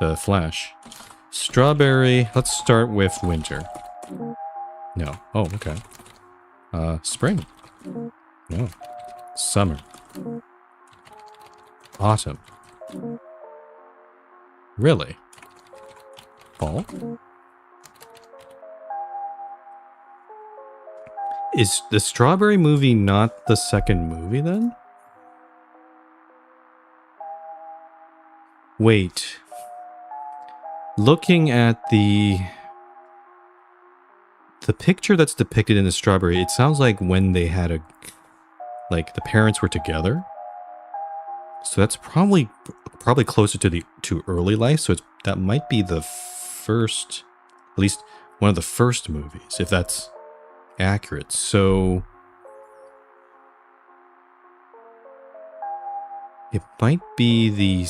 The flash. Strawberry. Let's start with winter. No. Oh, okay. Spring. No. Summer. Autumn. Really? Fall? Is the Strawberry movie not the second movie then? Wait. Looking at the picture that's depicted in the Strawberry, it sounds like when they had the parents were together. So that's probably closer to early life. So that might be the first, at least one of the first movies, if that's accurate. So it might be the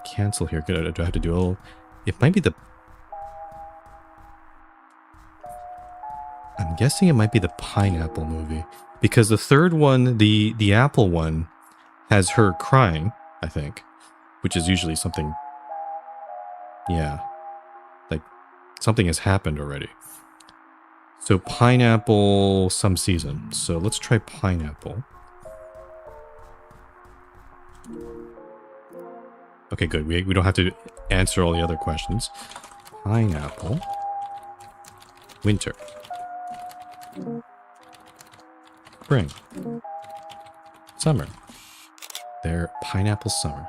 cancel here. Do I have to do a little? It might be I'm guessing it might be the pineapple movie, because the third one, the apple one, has her crying, I think, which is usually something. Yeah, like something has happened already. So pineapple, some season. So let's try pineapple. Okay, good. We don't have to answer all the other questions. Pineapple. Winter. Spring. Summer. There, pineapple summer.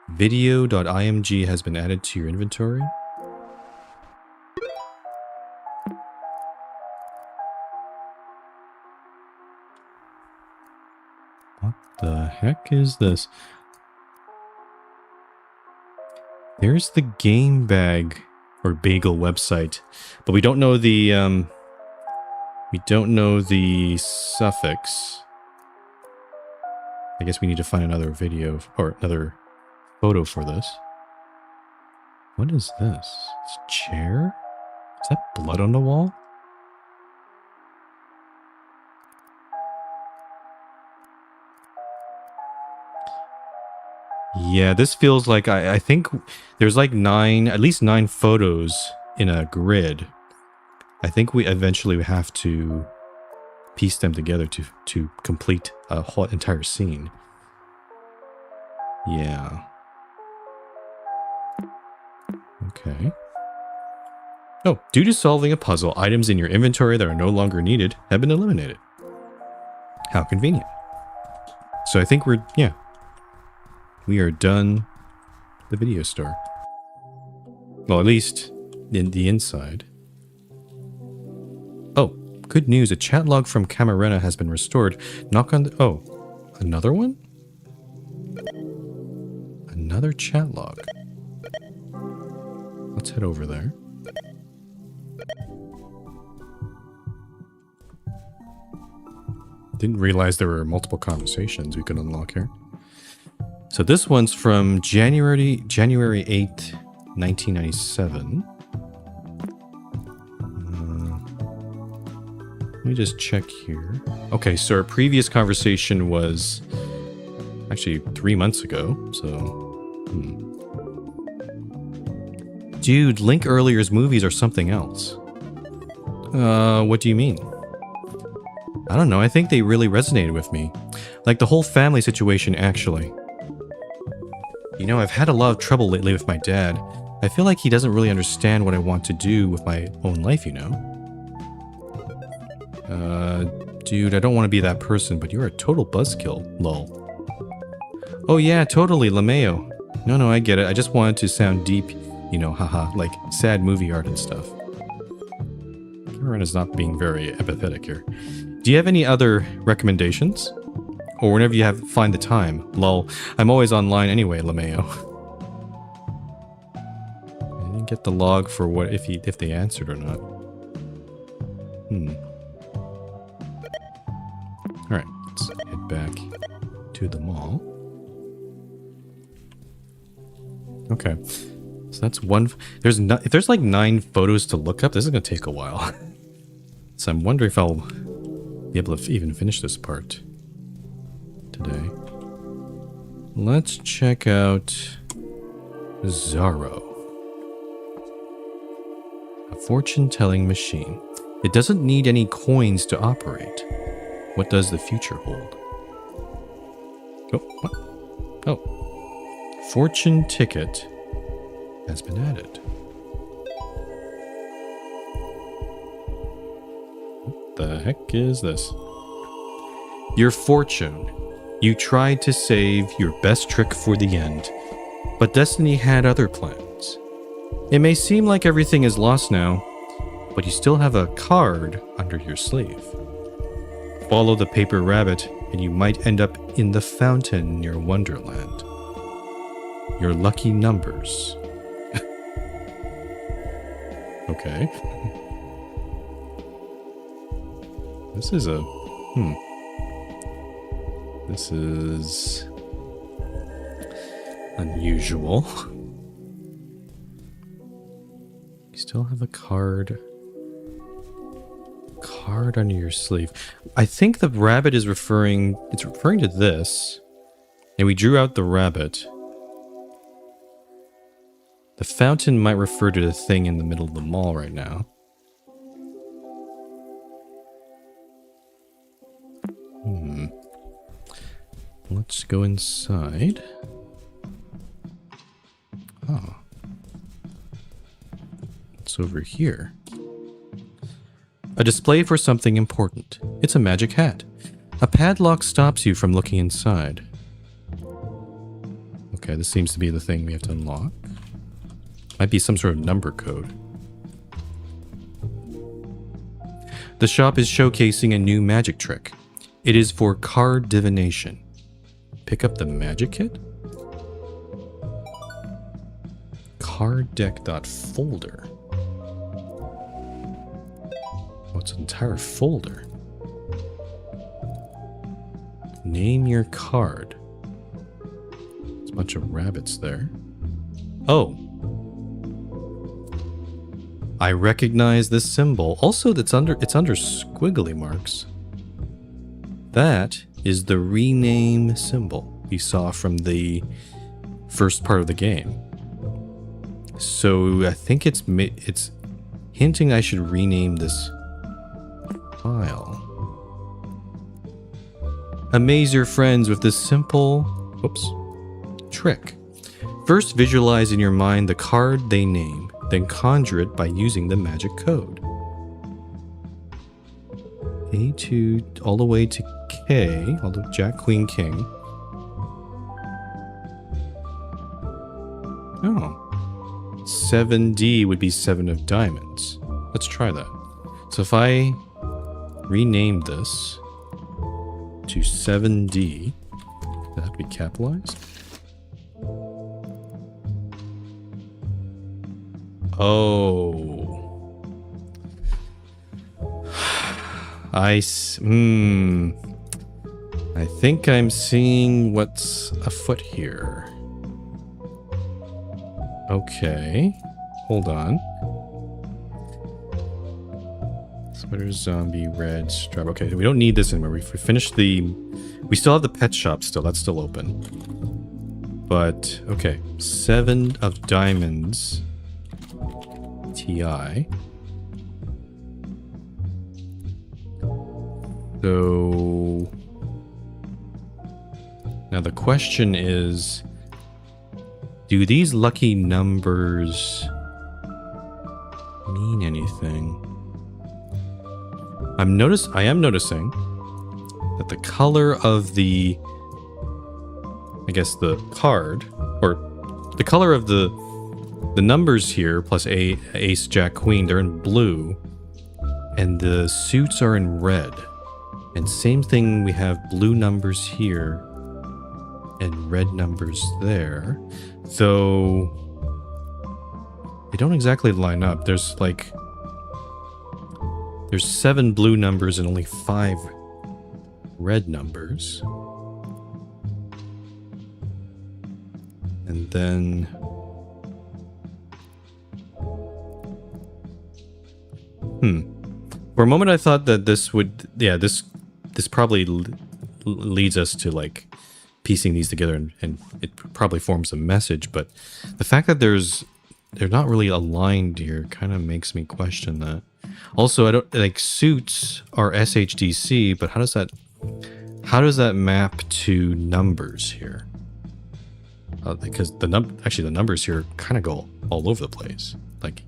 Video.img has been added to your inventory. What the heck is this? There's the game bag or bagel website, but we don't know the suffix. I guess we need to find another video or another photo for this. What is this? It's a chair? Is that blood on the wall? Yeah, this feels like I think there's like at least nine photos in a grid. I think we eventually have to piece them together to complete a whole entire scene. Yeah. Okay. Oh, due to solving a puzzle, items in your inventory that are no longer needed have been eliminated. How convenient. So I think we are done the video store. Well, at least in the inside. Oh, good news. A chat log from Camarena has been restored. Knock on the... Oh, another one? Another chat log. Let's head over there. Didn't realize there were multiple conversations we could unlock here. So this one's from January 8th, 1997. Let me just check here. Okay, so our previous conversation was actually 3 months ago, so... Dude, Link Earlier's movies are something else. What do you mean? I don't know, I think they really resonated with me. Like the whole family situation, actually. You know, I've had a lot of trouble lately with my dad. I feel like he doesn't really understand what I want to do with my own life, you know? Dude, I don't want to be that person, but you're a total buzzkill, lol. Oh yeah, totally, LeMayo. No, I get it. I just wanted to sound deep, you know, haha, like sad movie art and stuff. Karen is not being very empathetic here. Do you have any other recommendations? Or whenever you find the time. Lol, I'm always online anyway, LeMayo. I didn't get the log for what if they answered or not. Alright, let's head back to the mall. Okay. So that's one. If there's like 9 photos to look up, this is gonna take a while. So I'm wondering if I'll be able to even finish this part today. Let's check out Zorro. A fortune-telling machine. It doesn't need any coins to operate. What does the future hold? Oh, what? Oh. Fortune ticket has been added. What the heck is this? Your fortune. You tried to save your best trick for the end, but destiny had other plans. It may seem like everything is lost now, but you still have a card under your sleeve. Follow the paper rabbit, and you might end up in the fountain near Wonderland. Your lucky numbers. Okay. This is a... This is... unusual. You still have a card under your sleeve. I think the rabbit is referring to this. And we drew out the rabbit. The fountain might refer to the thing in the middle of the mall right now. Let's go inside. Oh. What's over here? A display for something important. It's a magic hat. A padlock stops you from looking inside. Okay, this seems to be the thing we have to unlock. Might be some sort of number code. The shop is showcasing a new magic trick. It is for card divination. Pick up the magic kit? Card deck.folder. Oh, it's an entire folder. Name your card. There's a bunch of rabbits there. Oh. I recognize this symbol. Also, it's under squiggly marks. That is the rename symbol we saw from the first part of the game. So I think it's hinting I should rename this file. Amaze your friends with this simple, trick. First, visualize in your mind the card they name, then conjure it by using the magic code. A2 all the way to K, all the Jack, Queen, King. Oh. 7D would be 7 of diamonds. Let's try that. So if I rename this to 7D, does that have to be capitalized? Oh. I think I'm seeing what's afoot here. Okay. Hold on. Sweater, zombie, red, stripe. Okay, we don't need this anymore. We finished the... We still have the pet shop still. That's still open. But, okay. 7 of diamonds. TI. So... Now the question is... Do these lucky numbers mean anything? I am noticing that the color of the, I guess the card, or the color of the numbers here, plus ace, jack, queen, they're in blue, and the suits are in red. And same thing, we have blue numbers here and red numbers there. So they don't exactly line up. There's 7 blue numbers and only 5 red numbers. And then for a moment I thought that this would, yeah, this probably leads us to like piecing these together, and it probably forms a message, but the fact that they're not really aligned here kind of makes me question that. Also, I don't like suits are SHDC, but how does that How does that map to numbers here? Because the numbers here kind of go all over the place. Like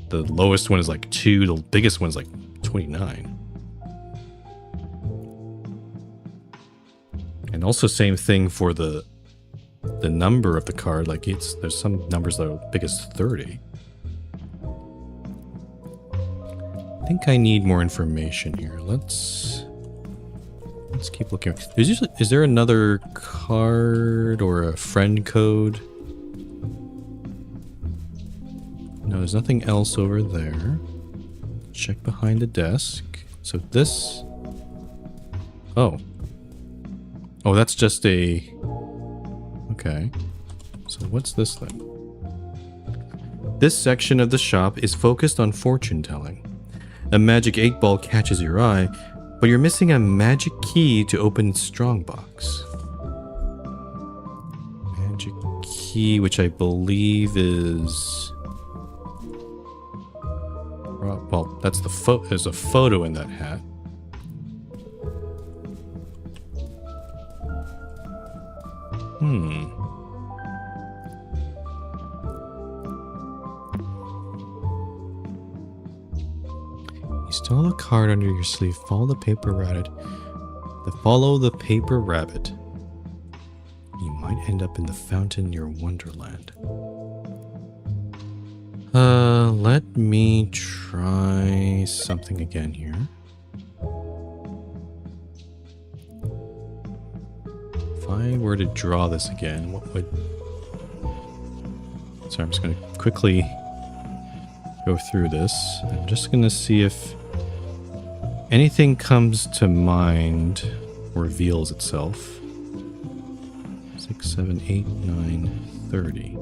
the lowest one is like 2, the biggest one is like 29. And also same thing for the number of the card. Like there's some numbers that are big as 30. I think I need more information here. Let's keep looking. Is there another card or a friend code? No, there's nothing else over there. Check behind the desk. So this... Oh, that's just a... Okay. So what's this then? This section of the shop is focused on fortune telling. A magic 8-ball catches your eye, but you're missing a magic key to open its strongbox. Magic key, which I believe is... Well, that's the there's a photo in that hat. You still have a card under your sleeve. Follow the paper rabbit. Follow the paper rabbit. You might end up in the fountain near Wonderland. Let me try something again here. If I were to draw this again, what would... Sorry, I'm just going to quickly go through this. I'm just going to see if anything comes to mind or reveals itself. 6, 7, 8, 9, 30.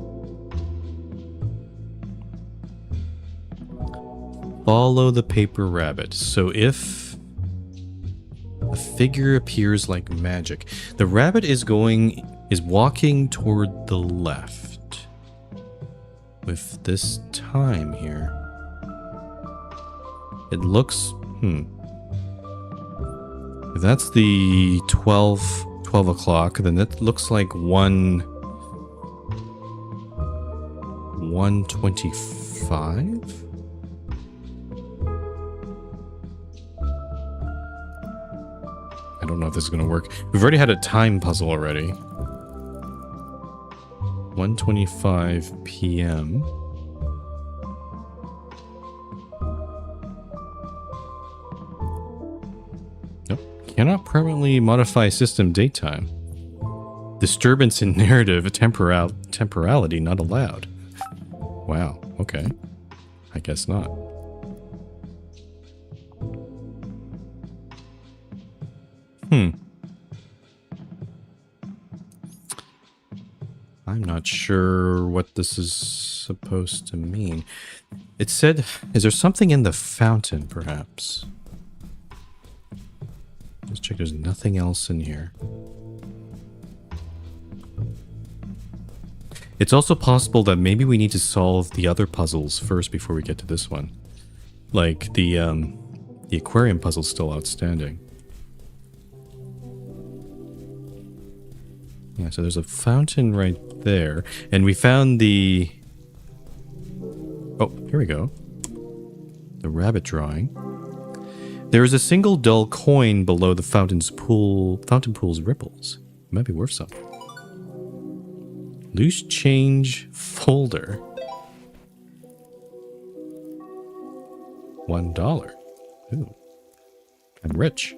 Follow the paper rabbit. So if a figure appears like magic, the rabbit is walking toward the left. With this time here, it looks, if that's the 12 o'clock, then that looks like 1:25. I don't know if this is going to work. We've already had a time puzzle already. 1:25 p.m. Nope. Cannot permanently modify system datetime. Disturbance in narrative, temporality not allowed. Wow, okay. I guess not. I'm not sure what this is supposed to mean. It said, is there something in the fountain, perhaps? Let's check, there's nothing else in here. It's also possible that maybe we need to solve the other puzzles first before we get to this one. Like the aquarium puzzle's still outstanding. Yeah, so there's a fountain right there. And we found the... Oh, here we go. The rabbit drawing. There is a single dull coin below the fountain pool's ripples. It might be worth something. Loose change folder. $1. Ooh. I'm rich.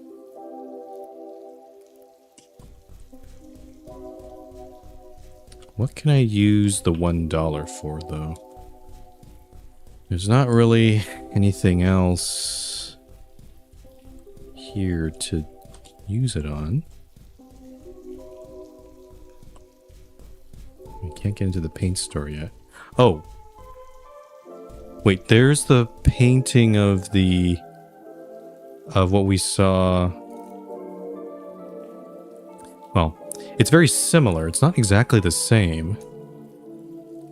What can I use the $1 for, though? There's not really anything else here to use it on. We can't get into the paint store yet. Oh! Wait, there's the painting of what we saw. Well, it's very similar. It's not exactly the same,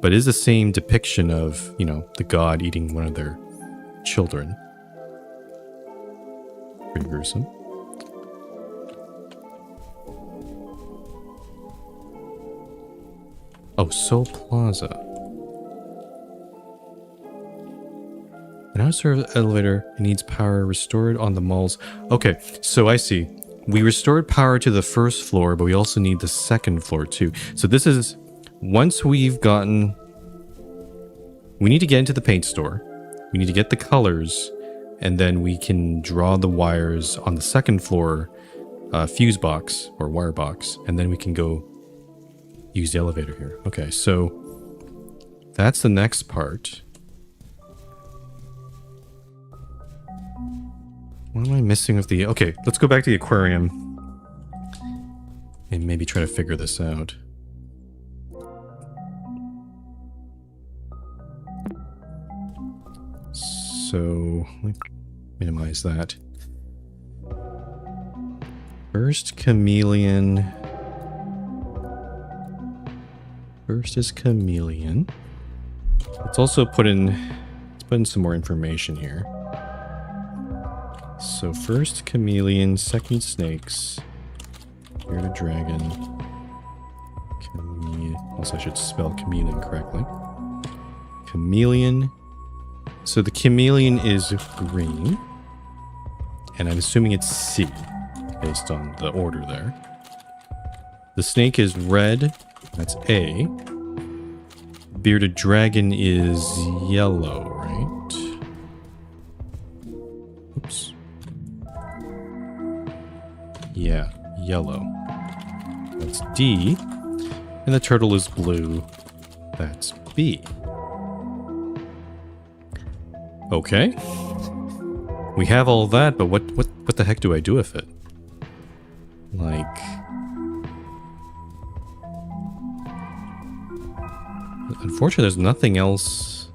but it is the same depiction of, you know, the god eating one of their children. Pretty gruesome. Oh, Seoul Plaza. An outdoor elevator needs power restored on the malls. Okay, so I see. We restored power to the first floor, but we also need the second floor too. So this is, once we've gotten, we need to get into the paint store. We need to get the colors, and then we can draw the wires on the second floor fuse box or wire box, and then we can go use the elevator here. Okay, so that's the next part. What am I missing with the... Okay, let's go back to the aquarium and maybe try to figure this out. So, let me minimize that. First chameleon. First is chameleon. Let's also put in some more information here. So first chameleon, second snakes, bearded dragon. Also, I should spell chameleon correctly. Chameleon. So the chameleon is green, and I'm assuming it's C, based on the order there. The snake is red, that's A. Bearded dragon is yellow, right? Oops. Yeah, yellow. That's D. And the turtle is blue. That's B. Okay. We have all that, but what the heck do I do with it? Like... Unfortunately, there's nothing else.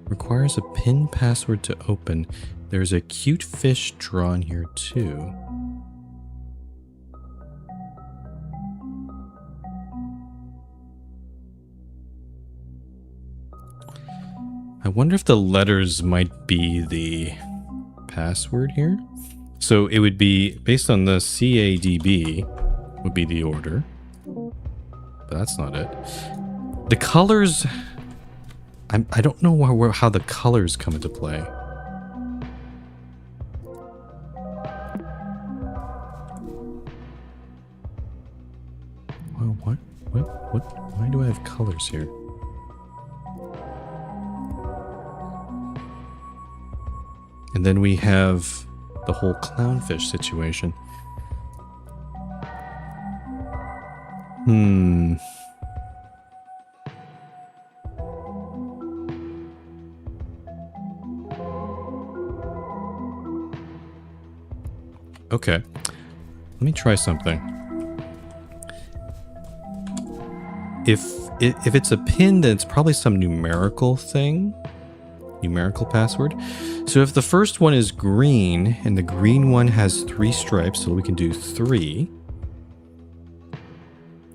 Requires a PIN password to open. There's a cute fish drawn here too. I wonder if the letters might be the password here. So it would be, based on the CADB, would be the order. But that's not it. The colors... I don't know how the colors come into play. Well, what? Why do I have colors here? And then we have the whole clownfish situation. Okay. Let me try something. If it's a pin, then it's probably some numerical thing. Numerical password. So if the first one is green, and the green one has 3 stripes, so we can do 3.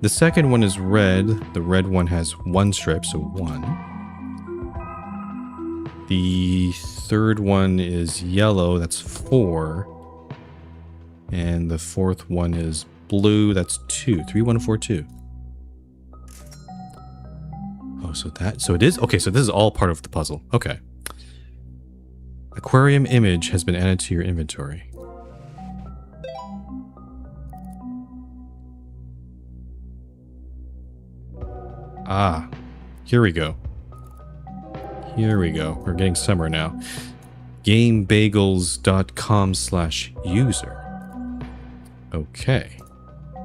The second one is red. The red one has 1 stripe, so 1. The third one is yellow, that's 4. And the fourth one is blue, that's 2. 3, 1, 4, 2. Oh, so it is? Okay, so this is all part of the puzzle. Okay. Aquarium image has been added to your inventory. Ah, here we go. Here we go. We're getting somewhere now. GameBagels.com/user. Okay.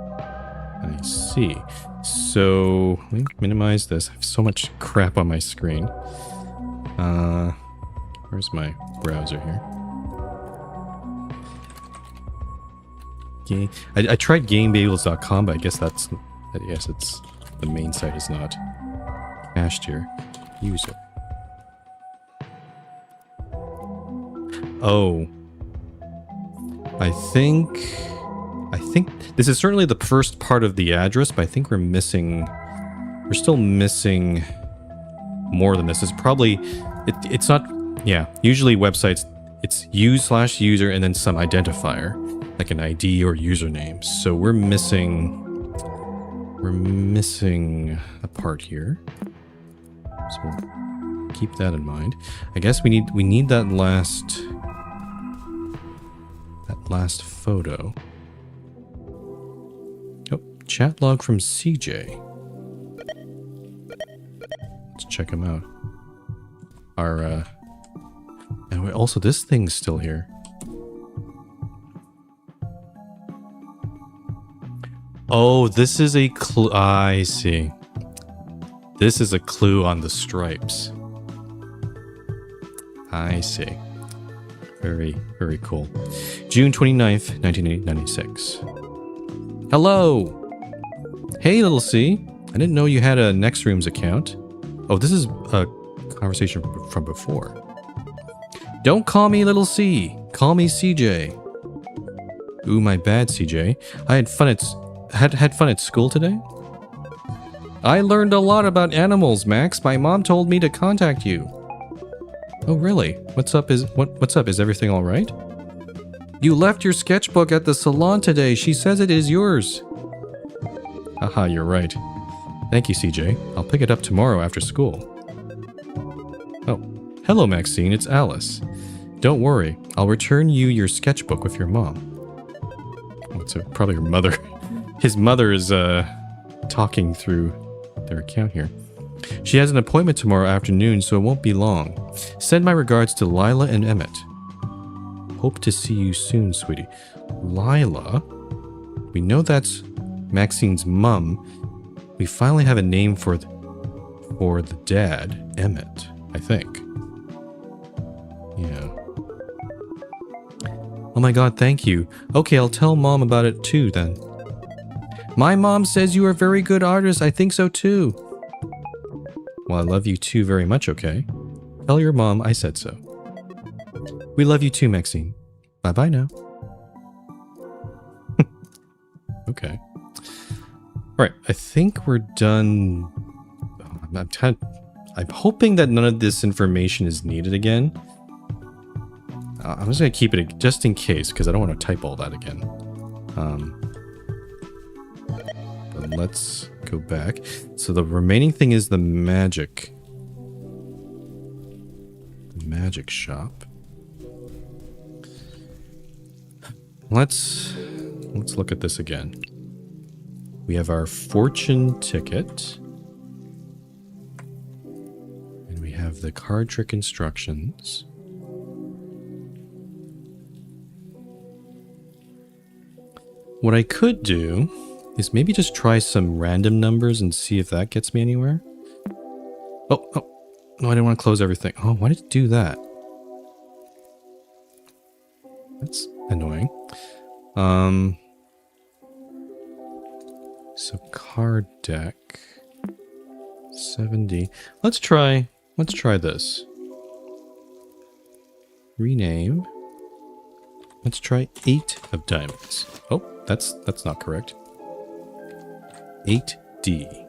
I see. So, let me minimize this. I have so much crap on my screen. Where's my browser here? I tried GameBagels.com, but I guess it's the main site is not cached here. User. Oh. I think this is certainly the first part of the address, but I think we're still missing more than this. It's probably, it's not, yeah, usually websites, it's use/user and then some identifier, like an ID or username. So we're missing we're missing a part here. So we'll keep that in mind. I guess we need that last photo. Oh, chat log from CJ. Let's check him out. Our and also this thing's still here. Oh, this is a clue. I see. This is a clue on the stripes. I see. Very, very cool. June 29th, 1996. Hello! Hey, little C. I didn't know you had a Next Rooms account. Oh, this is a conversation from before. Don't call me little C. Call me CJ. Ooh, my bad, CJ. I had fun at school today? I learned a lot about animals, Max. My mom told me to contact you. Oh, really? What's up? What's up? Is everything all right? You left your sketchbook at the salon today. She says it is yours. Haha, you're right. Thank you, CJ. I'll pick it up tomorrow after school. Oh, hello, Maxine. It's Alice. Don't worry. I'll return you your sketchbook with your mom. Oh, it's probably her mother. His mother is talking through their account here. She has an appointment tomorrow afternoon, so it won't be long. Send my regards to Lila and Emmett. Hope to see you soon, sweetie. Lila? We know that's Maxine's mum. We finally have a name for the dad, Emmett, I think. Yeah. Oh my god, thank you. Okay, I'll tell Mom about it too, then. My mom says you are a very good artist. I think so too. Well, I love you too very much, okay? Tell your mom I said so. We love you too, Maxine. Bye-bye now. Okay. Alright, I think we're done. I'm hoping that none of this information is needed again. I'm just going to keep it just in case, because I don't want to type all that again. But let's go back. So the remaining thing is the magic. The magic shop. Let's look at this again. We have our fortune ticket. And we have the card trick instructions. What I could do is maybe just try some random numbers and see if that gets me anywhere. Oh, no, I didn't want to close everything. Oh, why did it do that? That's annoying. So card deck 70. Let's try this. Rename. Let's try 8 of diamonds. Oh, that's not correct. 8D.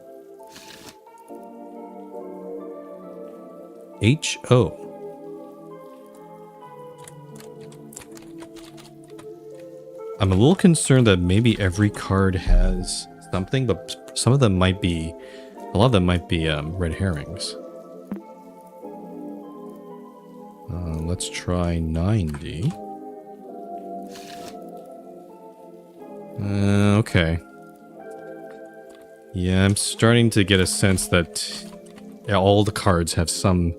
HO. I'm a little concerned that maybe every card has something, but some of them might be, a lot of them might be red herrings. Let's try 90. Okay. Yeah, I'm starting to get a sense that all the cards have some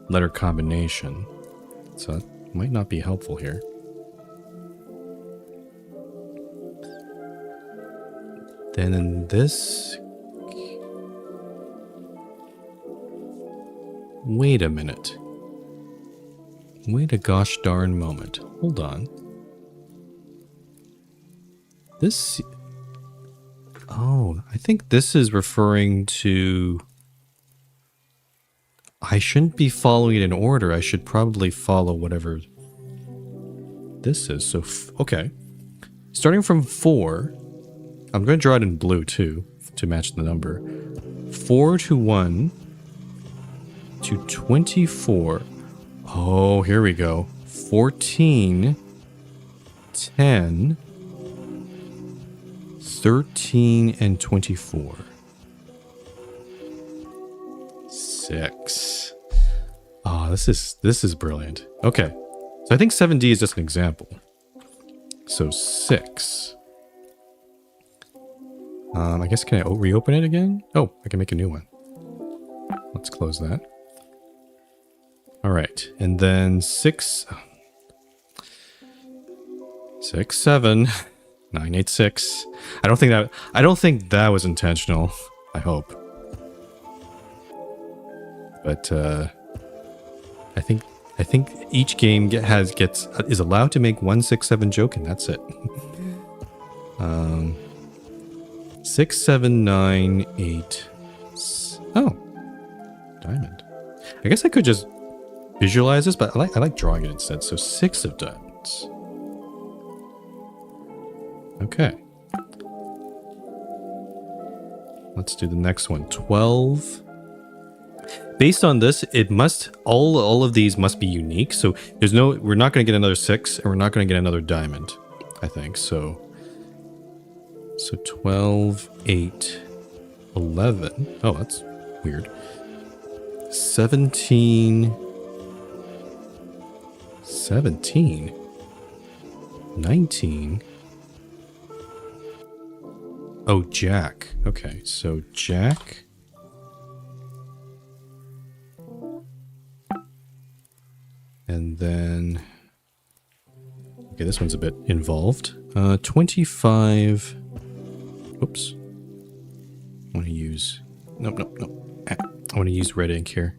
letter combination. So it might not be helpful here. Then in this... Wait a minute. Wait a gosh darn moment. Hold on. This... Oh, I think this is referring to... I shouldn't be following it in order. I should probably follow whatever this is. So, okay. Starting from 4... I'm going to draw it in blue, too, to match the number. 4 to 1 to 24. Oh, here we go. 14, 10, 13 and 24. 6. Oh, this is brilliant. Okay. So I think 7D is just an example. So 6. I guess can I reopen it again? Oh, I can make a new one. Let's close that. All right, and then 6, 7, 9, 8, 6. I don't think that was intentional. I hope. But I think each game is allowed to make 1, 6, 7 joke, and that's it. 6, 7, 9, 8. Oh, diamond. I guess I could just visualize this, but I like drawing it instead. So 6 of diamonds. Okay. Let's do the next one. 12. Based on this, it must all of these must be unique. So we're not going to get another 6, and we're not going to get another diamond, I think. So 12, 8, 11. Oh, that's weird. 17, 19. Oh, Jack. Okay, so Jack. And then, okay, this one's a bit involved. 25. Oops. I want to use, nope. I want to use red ink here.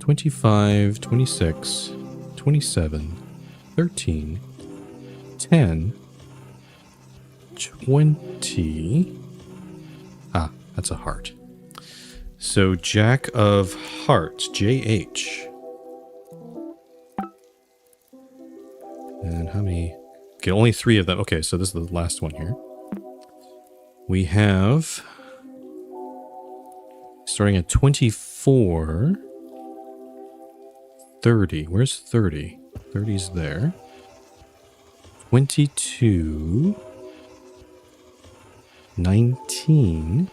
25, 26, 27, 13, 10, 20. Ah, that's a heart. So Jack of Hearts, JH. And how many? Okay, only 3 of them. Okay, so this is the last one here. We have, starting at 24, 30. Where's 30? 30's there. 22, 19,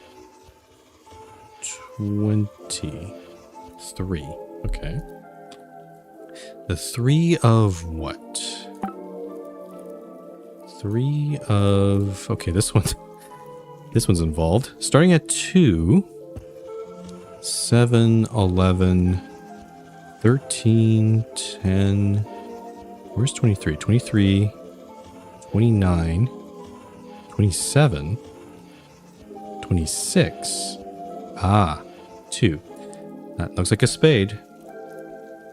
23. Okay. The 3 of what? 3 of... Okay, this one's involved. Starting at 2, 7, 11, 13, 10... Where's 23? 23, 29, 27, 26. Ah, 2. That looks like a spade.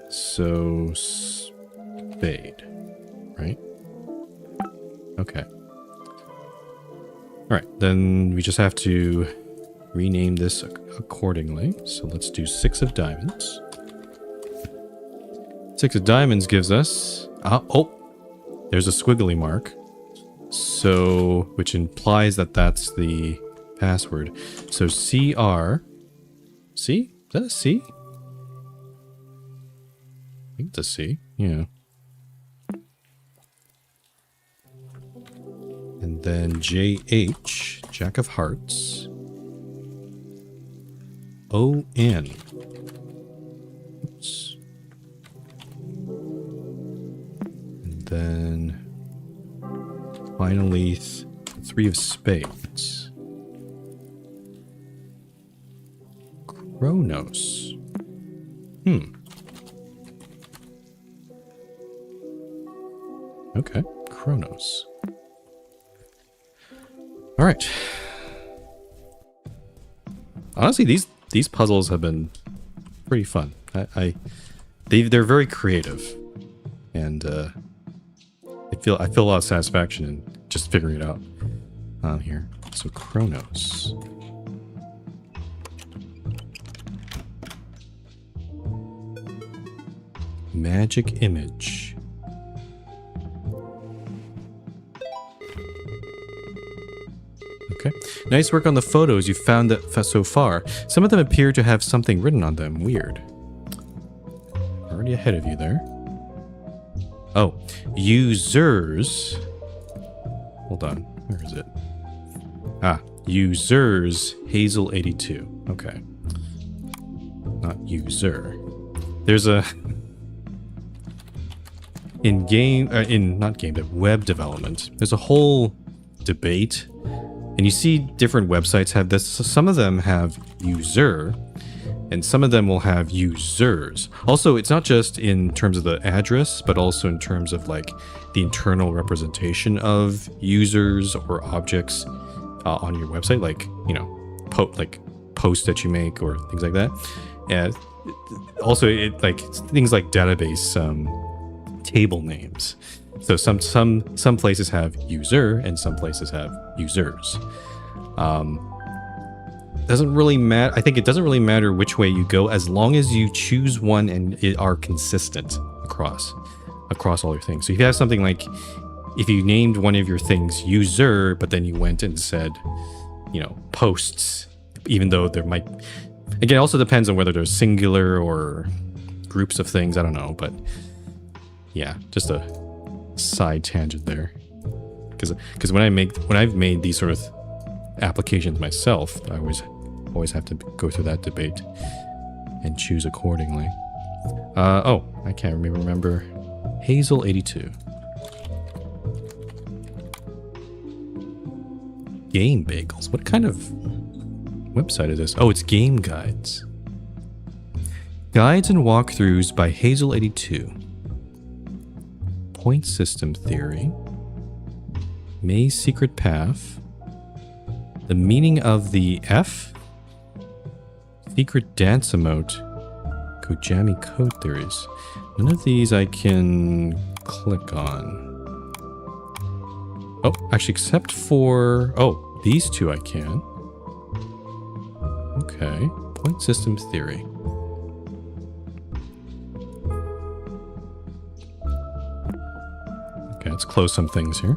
So, spade, right? Okay. All right, then we just have to rename this accordingly. So let's do 6 of diamonds. 6 of diamonds gives us... oh, there's a squiggly mark. So, which implies that that's the password. So CR... C? Is that a C? I think it's a C. Yeah. And then JH, Jack of Hearts. ON. Oops. And then finally 3 of spades. Kronos. Okay, Kronos. All right. Honestly, these puzzles have been pretty fun. They're very creative, and I feel a lot of satisfaction in just figuring it out here. So Kronos. Magic image. Okay. Nice work on the photos you found that so far. Some of them appear to have something written on them. Weird. Already ahead of you there. Oh. Users hold on. Where is it? Ah, users Hazel82. Okay. Not user. There's a in not game, but web development. There's a whole debate, and you see different websites have this. So some of them have user, and some of them will have users. Also, it's not just in terms of the address, but also in terms of like the internal representation of users or objects on your website, like, you know, posts that you make or things like that. And also it like things like database table names. So some places have user and some places have users. Doesn't really matter. I think it doesn't really matter which way you go, as long as you choose one and it are consistent across all your things. So if you have something like, if you named one of your things user, but then you went and said, you know, posts, even though there might, again, it also depends on whether there's singular or groups of things. I don't know, but yeah, just a side tangent there. Because when I've made these sort of applications myself, I always have to go through that debate and choose accordingly. Oh, I can't remember. Hazel82. Game Bagels. What kind of website is this? Oh, it's Game Guides. Guides and Walkthroughs by Hazel82. Point System Theory. May's Secret Path. The Meaning of the F. Secret Dance Emote. Kojami Code Theories. None of these I can click on. Oh, actually, except for... Oh, these two I can. Okay. Point System Theory. Okay, let's close some things here.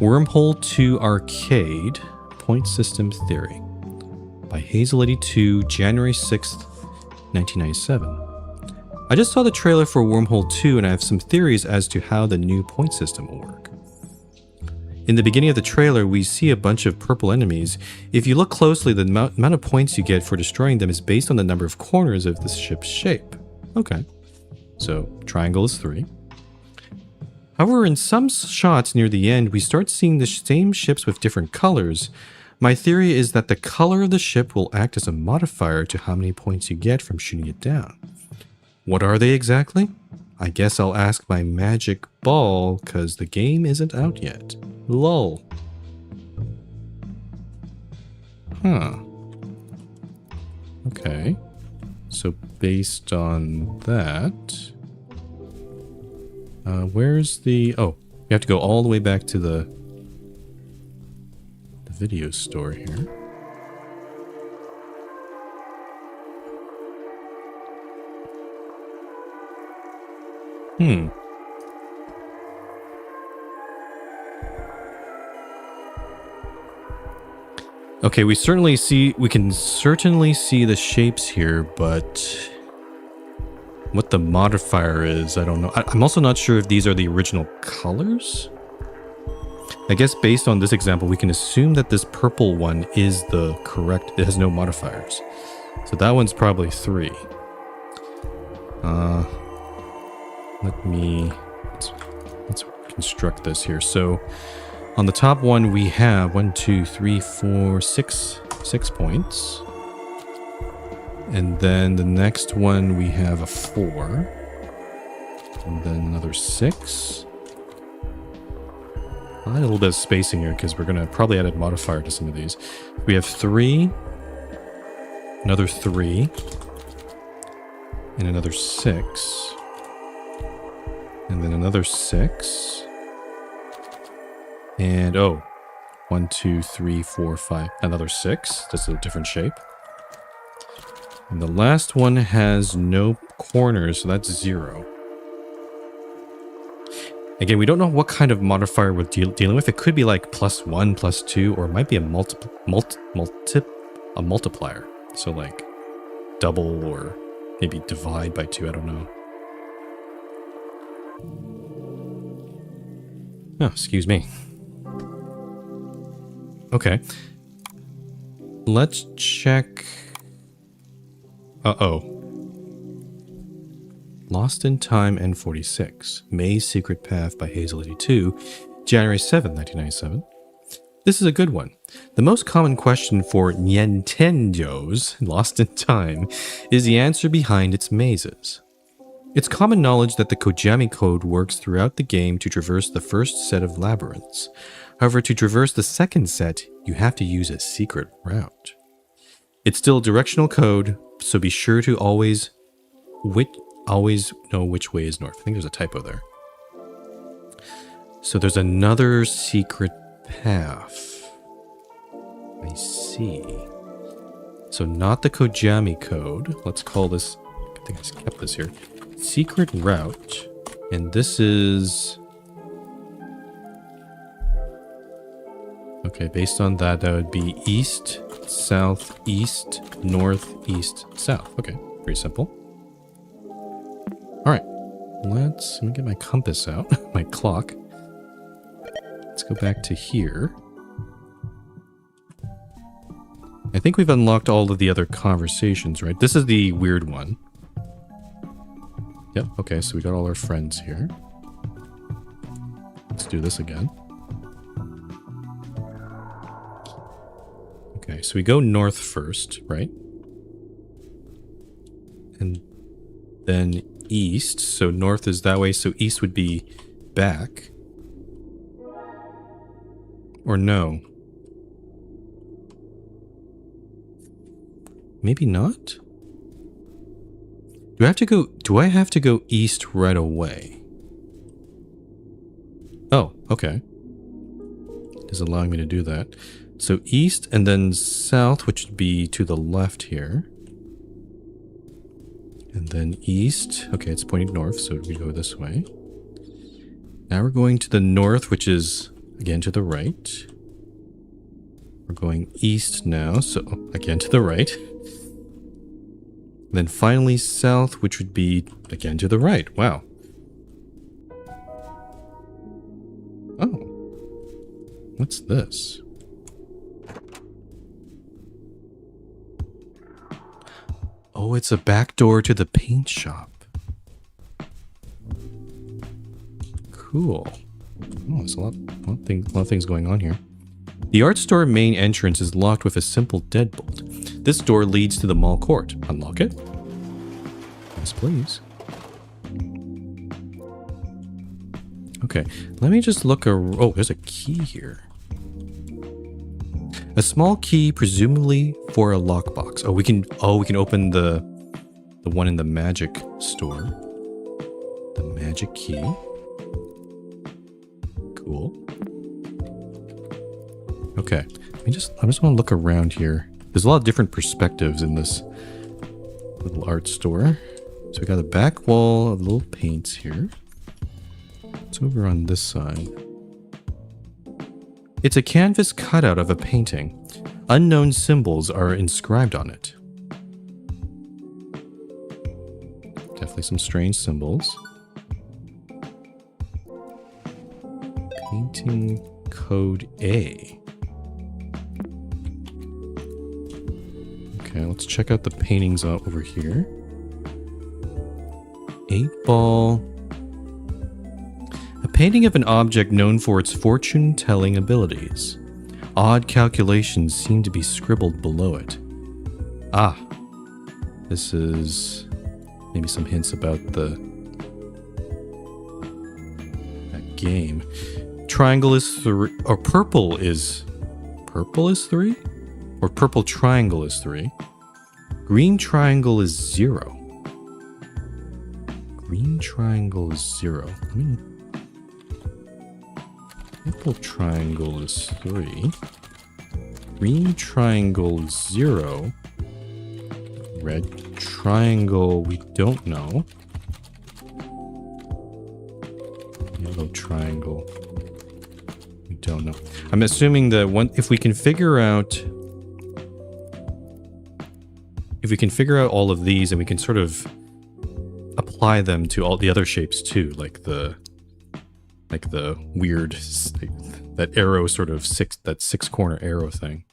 Wormhole to Arcade. Point System Theory. By Hazel82, January 6th, 1997. I just saw the trailer for Wormhole 2 and I have some theories as to how the new point system will work. In the beginning of the trailer, we see a bunch of purple enemies. If you look closely, the amount of points you get for destroying them is based on the number of corners of the ship's shape. Okay. So, triangle is 3. However, in some shots near the end, we start seeing the same ships with different colors. My theory is that the color of the ship will act as a modifier to how many points you get from shooting it down. What are they exactly? I guess I'll ask my magic ball, cause the game isn't out yet. Lol. Huh. Okay. So based on that... where's the... Oh, you have to go all the way back to the video store here. Okay, we can certainly see the shapes here, but what the modifier is, I don't know. I'm also not sure if these are the original colors. I guess based on this example, we can assume that this purple one is the correct, it has no modifiers. So that one's probably 3. Let's construct this here. So on the top one, we have 6 points. And then the next one, we have a 4. And then another 6. I'll add a little bit of spacing here because we're going to probably add a modifier to some of these. We have 3. Another 3. And another 6. And then another 6. And, oh, 1, 2, 3, 4, 5. Another 6. That's a different shape. And the last one has no corners, so that's 0. Again, we don't know what kind of modifier we're dealing with. It could be like +1, +2, or it might be a multiplier. So like double or maybe divide by 2, I don't know. Oh, excuse me. Okay. Let's check. Uh-oh. Lost in Time N46. May's Secret Path by Hazel 82. January 7th, 1997. This is a good one. The most common question for Nintendo's Lost in Time is the answer behind its mazes. It's common knowledge that the Kojami code works throughout the game to traverse the first set of labyrinths. However, to traverse the second set, you have to use a secret route. It's still directional code, so be sure to always know which way is north. I think there's a typo there. So there's another secret path. I see. So not the Kojami code. Let's call this, I think I kept this here. Secret route. And this is... Okay, based on that, that would be east, south, east, north, east, south. Okay, pretty simple. Alright, let me get my compass out, my clock. Let's go back to here. I think we've unlocked all of the other conversations, right? This is the weird one. Yep, okay, so we got all our friends here. Let's do this again. Okay, so we go north first, right? And then east, so north is that way, so east would be back. Or no? Maybe not? Do I have to go east right away? Oh, okay. It's allowing me to do that. So east and then south, which would be to the left here. And then east. Okay, it's pointing north, so we go this way. Now we're going to the north, which is, again, to the right. We're going east now, so again to the right. Then finally south, which would be, again, to the right. Wow. Oh. What's this? Oh, it's a back door to the paint shop. Cool. Oh, there's a lot of things going on here. The art store main entrance is locked with a simple deadbolt. This door leads to the mall court. Unlock it? Yes, please. Okay, let me just look. Oh, there's a key here. A small key, presumably for a lockbox. Oh, we can open the one in the magic store. The magic key. Cool. Okay, I just want to look around here. There's a lot of different perspectives in this little art store. So we got a back wall of little paints here. It's over on this side. It's a canvas cutout of a painting. Unknown symbols are inscribed on it. Definitely some strange symbols. Painting code A. Okay, let's check out the paintings over here. 8-ball. A painting of an object known for its fortune-telling abilities. Odd calculations seem to be scribbled below it. Ah, this is maybe some hints about that game. Triangle is 3, or purple is 3? Or purple triangle is 3. Green triangle is 0. Green triangle is 0. Purple triangle is 3. Green triangle is 0. Red triangle, we don't know. Yellow triangle, we don't know. I'm assuming that if we can figure out all of these, and we can sort of apply them to all the other shapes too, like the like the weird, that arrow sort of that six corner arrow thing.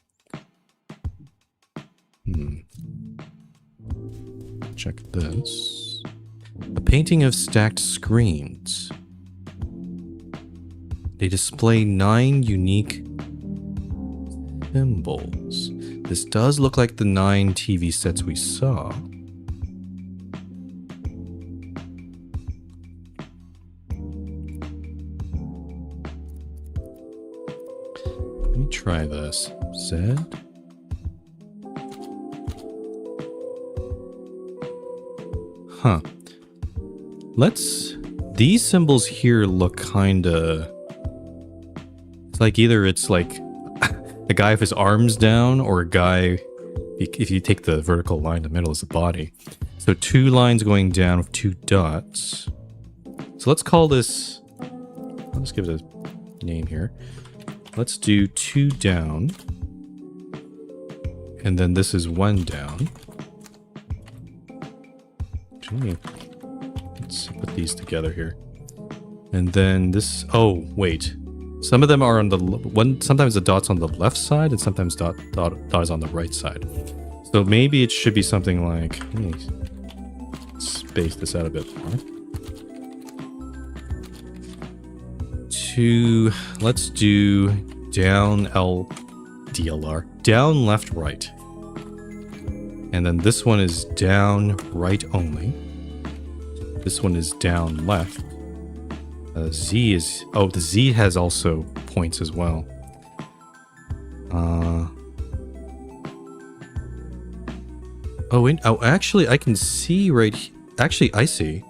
Check this. A painting of stacked screens. They display 9 unique symbols. This does look like the 9 TV sets we saw. Let me try this. Z. Huh. These symbols here look kinda... It's like either it's like a guy with his arms down, or a guy, if you take the vertical line in the middle, is the body. So 2 lines going down with 2 dots. So let's call this, I'll just give it a name here. Let's do 2 down. And then this is 1 down. Actually, let's put these together here. And then this, oh, wait. Some of them are on the one. Sometimes the dot's on the left side, and sometimes dot is on the right side. So maybe it should be something like. Let me space this out a bit more. Let's do down DLR, down left right, and then this one is down right only. This one is down left. Z is... Oh, the Z has also points as well. Oh, actually, I can see right... Actually, I see.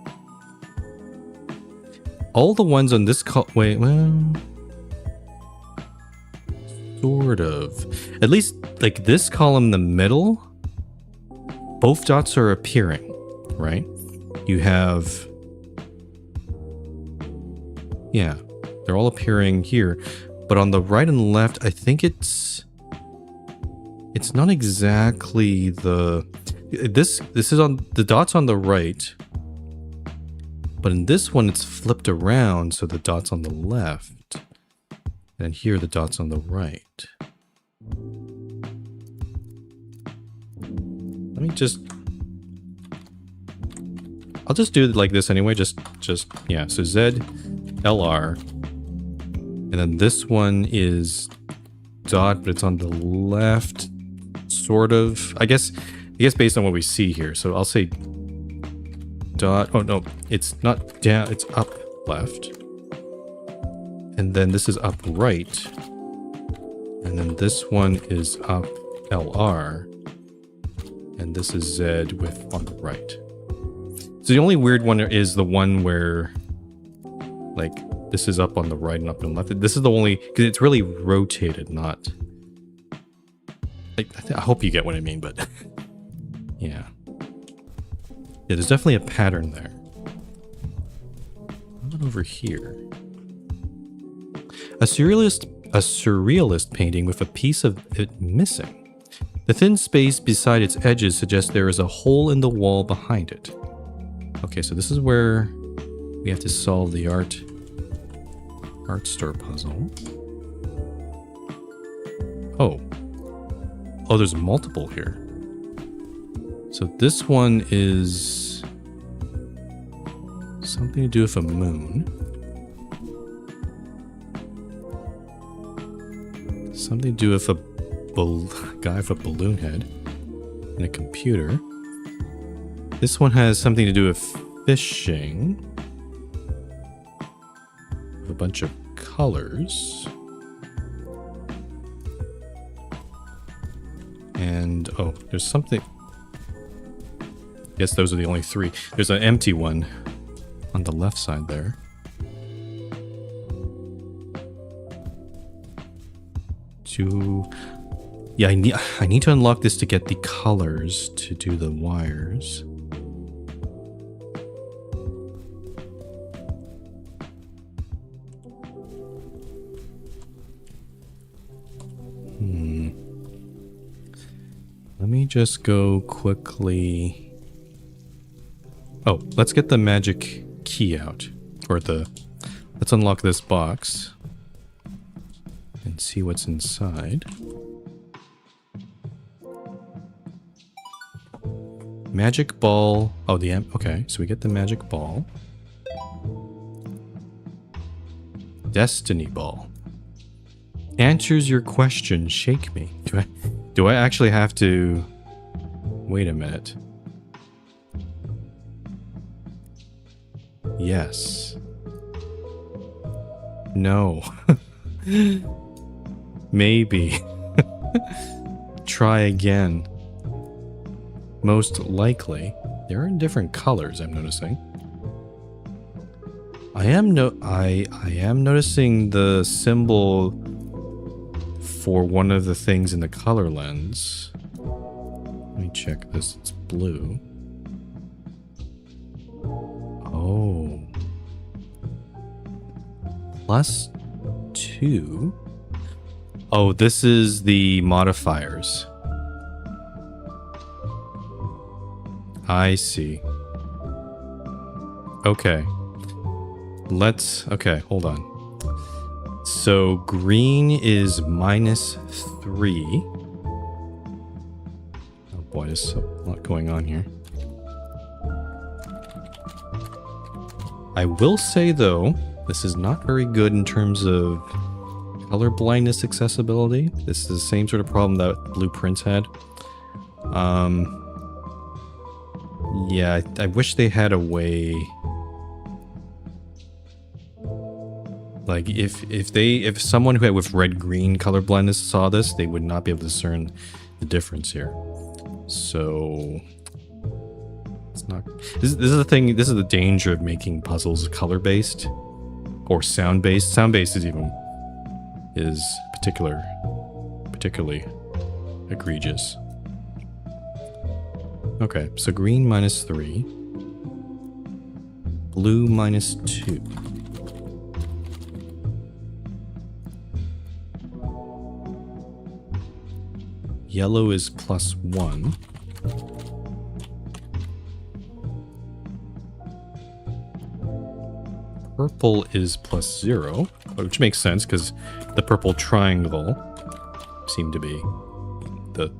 All the ones on this wait, well... Sort of. At least, like, this column in the middle, both dots are appearing, right? You have... Yeah, they're all appearing here. But on the right and left, I think it's not exactly the... This is on... The dot's on the right. But in this one, it's flipped around, so the dot's on the left. And here, the dot's on the right. Let me just... I'll just do it like this anyway, yeah, so Z... LR, and then this one is dot, but it's on the left, sort of. I guess based on what we see here. So I'll say dot. Oh no, it's not down. It's up left, and then this is up right, and then this one is up LR, and this is Z with on the right. So the only weird one is the one where, like, this is up on the right and up and left. This is the only, because it's really rotated, not... Like, I hope you get what I mean, but... Yeah. Yeah, there's definitely a pattern there. What about over here? A surrealist painting with a piece of it missing. The thin space beside its edges suggests there is a hole in the wall behind it. Okay, so this is where we have to solve the art store puzzle. Oh, there's multiple here. So this one is something to do with a moon. Something to do with a guy with a balloon head and a computer. This one has something to do with fishing. A bunch of colors. And, oh, there's something... Yes, those are the only 3. There's an empty one on the left side there. Yeah, I need to unlock this to get the colors to do the wires. Let me just go quickly. Oh, let's get the magic key out, or the Let's unlock this box and see what's inside. Magic ball. Oh, okay, so we get the magic ball. Destiny ball. Answers your question, shake me. Do I actually have to... Wait a minute. Yes. No. Maybe. Try again. Most likely. They're in different colors, I'm noticing. I am noticing the symbol for one of the things in the color lens. Let me check this. It's blue. Oh. +2. Oh, this is the modifiers. I see. Okay. Okay, hold on. So green is -3. Oh boy, there's a lot going on here. I will say though, this is not very good in terms of color blindness accessibility. This is the same sort of problem that Blueprints had. Yeah, I wish they had a way. Like if someone who had with red-green color blindness saw this, they would not be able to discern the difference here. So it's not. This is the thing. This is the danger of making puzzles color-based or sound-based. Sound-based is particularly egregious. Okay, so green -3, blue -2. Yellow is +1. Purple is +0, which makes sense because the purple triangle seemed to be the,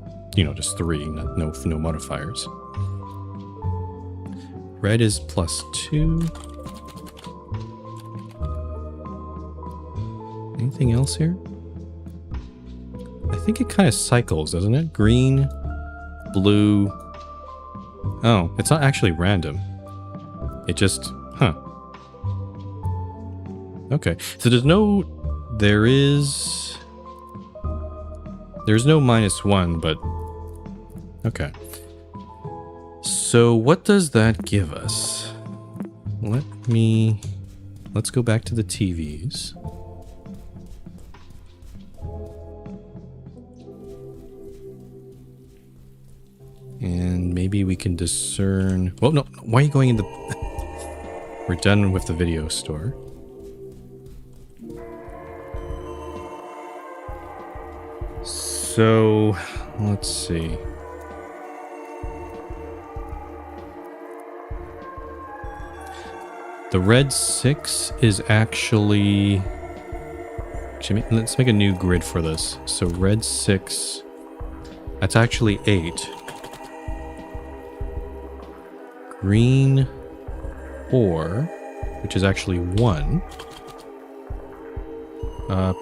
just 3, no modifiers. Red is +2. Anything else here? I think it kind of cycles, doesn't it? Green, blue. Oh, it's not actually random. It just, Okay, so there's no -1, but okay. So what does that give us? Let's go back to the TVs. And maybe we can discern... Well, no, why are you going in the... We're done with the video store. So, let's see. The red 6 is actually... let's make a new grid for this. So red 6, that's actually 8. Green 4, which is actually 1.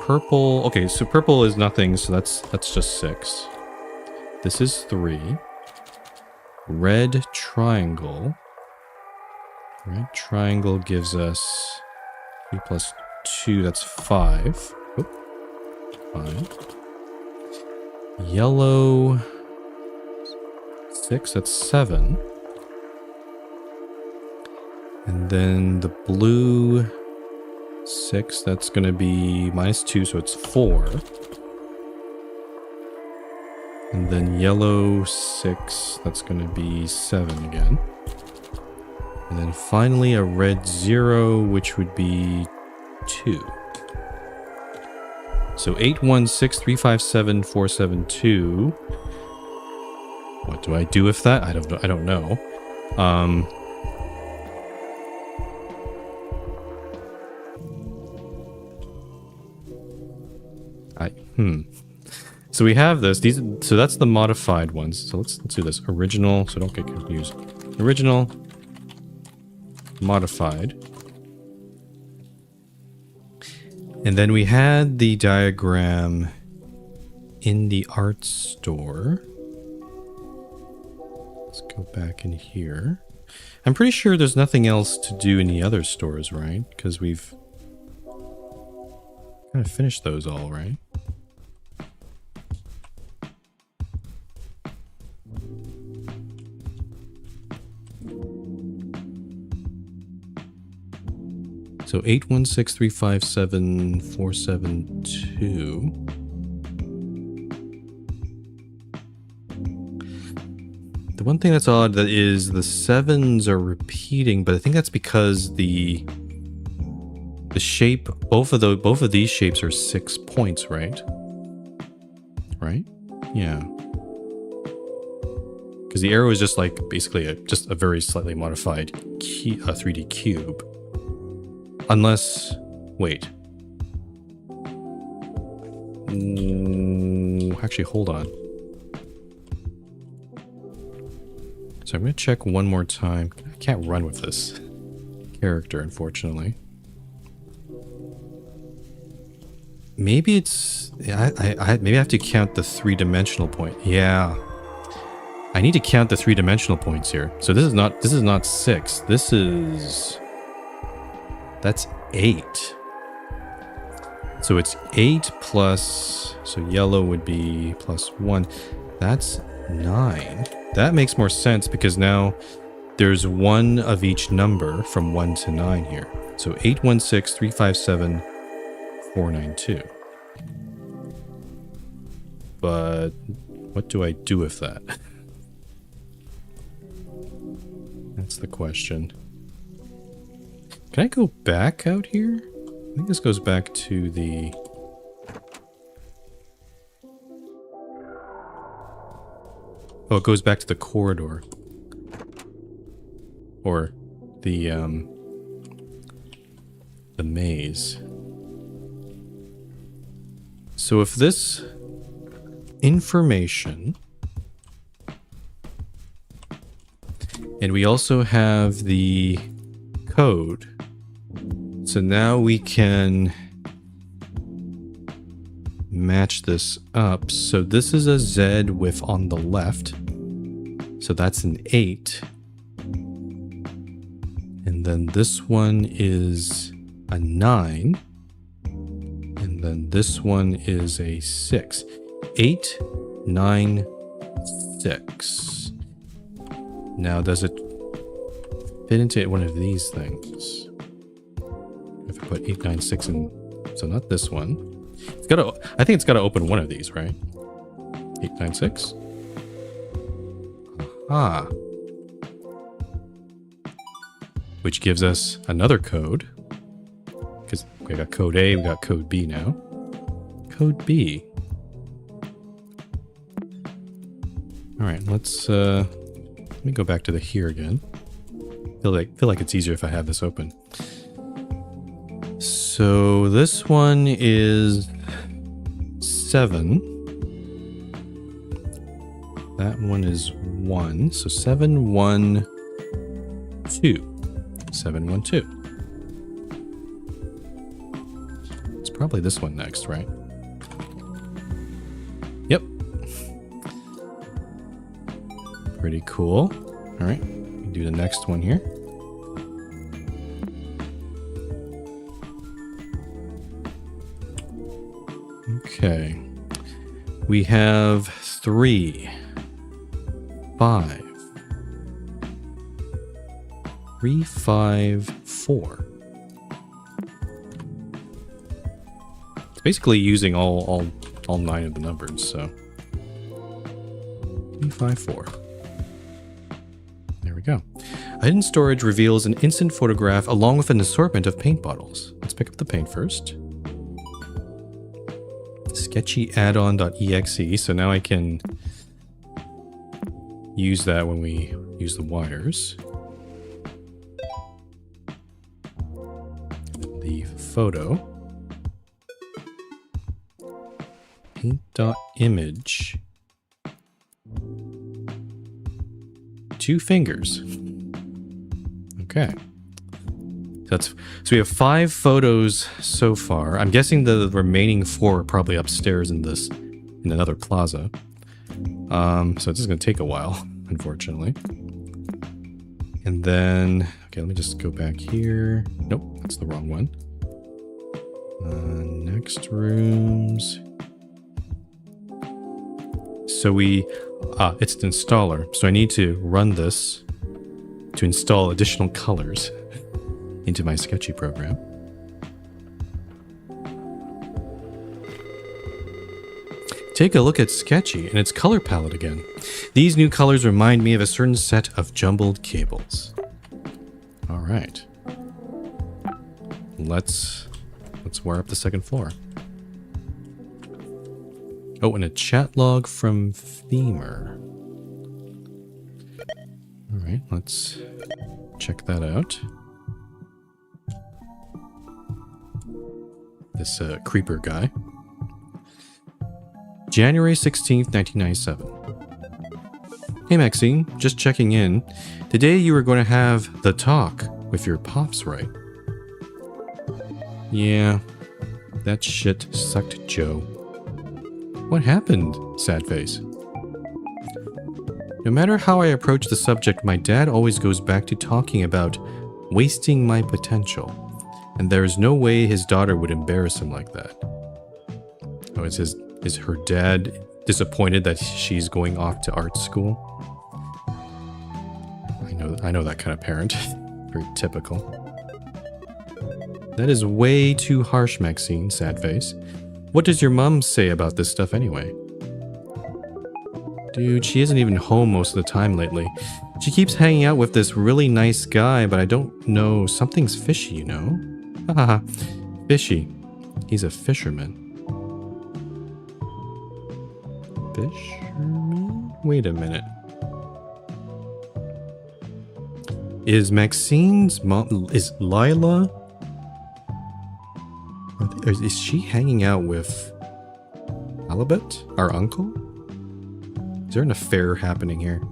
Purple, okay, so purple is nothing, so that's just 6. This is 3. Red triangle. Red triangle gives us 3 plus 2, that's 5. Oop, 5. Yellow 6, that's 7. And then the blue 6, that's going to be -2, so it's 4. And then yellow 6, that's going to be 7 again. And then finally a red 0, which would be 2. So 8, 1, 6, 3, 5, 7, 4, 7, 2. What do I do with that? I don't know. So we have this. These. So that's the modified ones. So let's do this. Original. So don't get confused. Original. Modified. And then we had the diagram in the art store. Let's go back in here. I'm pretty sure there's nothing else to do in the other stores, right? Because we've kind of finished those all, right? So 816357472. The one thing that's odd that is the 7s are repeating, but I think that's because the shape, both of these shapes are 6 points, right? Right? Yeah. Because the arrow is just like basically just a very slightly modified 3D cube. Unless, wait. Actually, hold on. So I'm going to check one more time. I can't run with this character, unfortunately. Maybe it's... maybe I have to count the 3-dimensional point. Yeah. I need to count the 3-dimensional points here. So this is not 6. This is... That's 8. So it's 8 plus... So yellow would be plus 1. That's 9. That makes more sense because now there's one of each number from 1 to 9 here. So 816357492. But what do I do with that? That's the question. Can I go back out here? I think this goes back to the... Oh, it goes back to the corridor. Or the maze. So if this information... And we also have the code. So now we can match this up. So this is a Z with on the left. So that's an 8. And then this one is a 9. And then this one is a 6. 8, 9, 6. Now does it fit into one of these things? If I put 8, 9, 6 in, so not this one. It's gotta, I think it's gotta open one of these, right? 8, 9, 6. Aha. Which gives us another code. Because we got code A, we got code B now. Code B. Alright, let's let me go back to the here again. Feel like it's easier if I have this open. So this one is 7. That one is 1. So 7, 1, 2. 7, 1, 2. It's probably this one next, right? Yep. Pretty cool. All right, do the next one here. Okay. We have 3, 5. 3, 5, 4. It's basically using all 9 of the numbers, so 3, 5, 4. There we go. Hidden storage reveals an instant photograph along with an assortment of paint bottles. Let's pick up the paint first. Sketchyaddon.exe. So now I can use that when we use the wires. The photo. paint.image. 2 fingers. Okay. So we have 5 photos so far. I'm guessing the remaining 4 are probably upstairs in another plaza. So it's just gonna take a while, unfortunately. And then, okay, let me just go back here. Nope, that's the wrong one. Next rooms. So it's the installer. So I need to run this to install additional colors into my Sketchy program. Take a look at Sketchy and its color palette again. These new colors remind me of a certain set of jumbled cables. All right. Let's wire up the second floor. Oh, and a chat log from Femur. All right, let's check that out. This creeper guy. January 16th, 1997. Hey Maxine, just checking in. Today you were going to have the talk with your pops, right? Yeah, that shit sucked, Joe. What happened? Sad face. No matter how I approach the subject, my dad always goes back to talking about wasting my potential. And there's no way his daughter would embarrass him like that. Oh, is her dad disappointed that she's going off to art school? I know that kind of parent. Very typical. That is way too harsh, Maxine, sad face. What does your mom say about this stuff anyway? Dude, she isn't even home most of the time lately. She keeps hanging out with this really nice guy, but I don't know, something's fishy, you know? Haha, fishy. He's a fisherman. Fisherman? Wait a minute. Is Maxine's mom... Is Lila... Is she hanging out with... Alibet? Our uncle? Is there an affair happening here?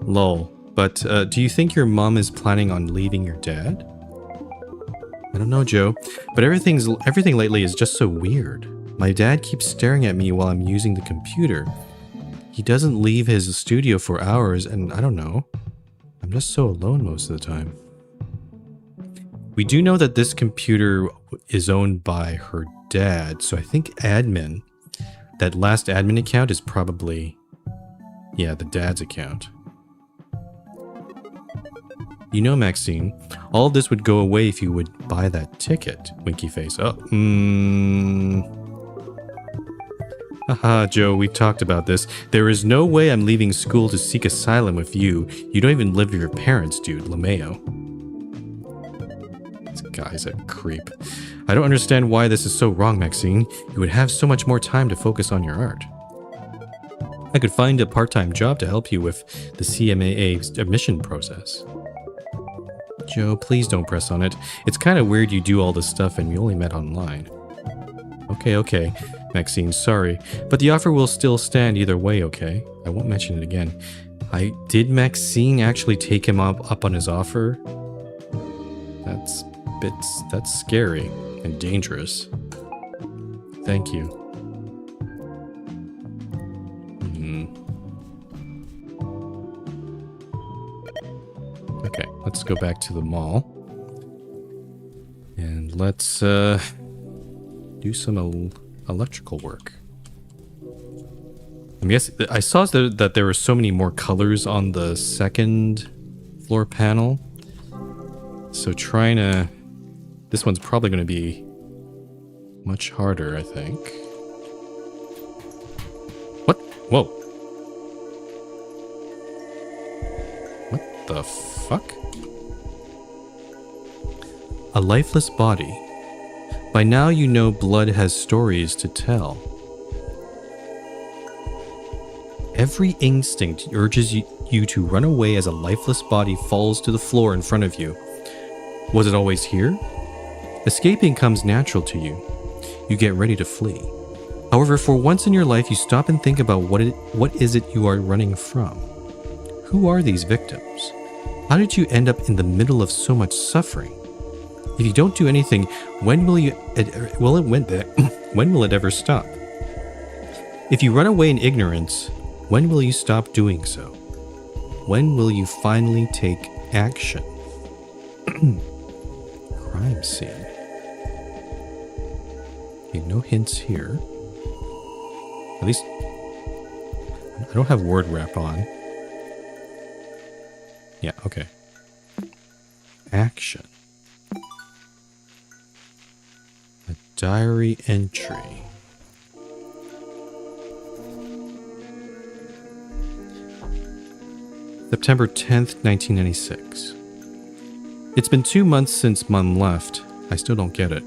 Lol. But do you think your mom is planning on leaving your dad? I don't know, Joe. But everything lately is just so weird. My dad keeps staring at me while I'm using the computer. He doesn't leave his studio for hours, and I don't know. I'm just so alone most of the time. We do know that this computer is owned by her dad, so I think admin, that last admin account is probably, yeah, the dad's account. You know, Maxine, all of this would go away if you would buy that ticket. Winky face. Oh, Haha, Joe, we've talked about this. There is no way I'm leaving school to seek asylum with you. You don't even live with your parents, dude, LeMayo. This guy's a creep. I don't understand why this is so wrong, Maxine. You would have so much more time to focus on your art. I could find a part-time job to help you with the CMAA admission process. Joe, please don't press on it. It's kind of weird you do all this stuff and we only met online. Okay, Maxine, sorry. But the offer will still stand either way, okay? I won't mention it again. Did Maxine actually take him up on his offer? That's scary and dangerous. Thank you. Okay, let's go back to the mall. And let's do some electrical work. I saw that there were so many more colors on the second floor panel. So this one's probably going to be much harder, I think. What? Whoa. What the fuck? A lifeless body. By now you know blood has stories to tell. Every instinct urges you to run away as a lifeless body falls to the floor in front of you. Was it always here? Escaping comes natural to you. you get ready to flee. However, for once in your life, you stop and think about what is it you are running from? Who are these victims? How did you end up in the middle of so much suffering? If you don't do anything, when will it ever stop? If you run away in ignorance, when will you stop doing so? When will you finally take action? Crime scene. Okay, no hints here. At least I don't have word wrap on. Yeah, okay. Action. A diary entry. September 10th, 1996. It's been 2 months since Mum left. I still don't get it.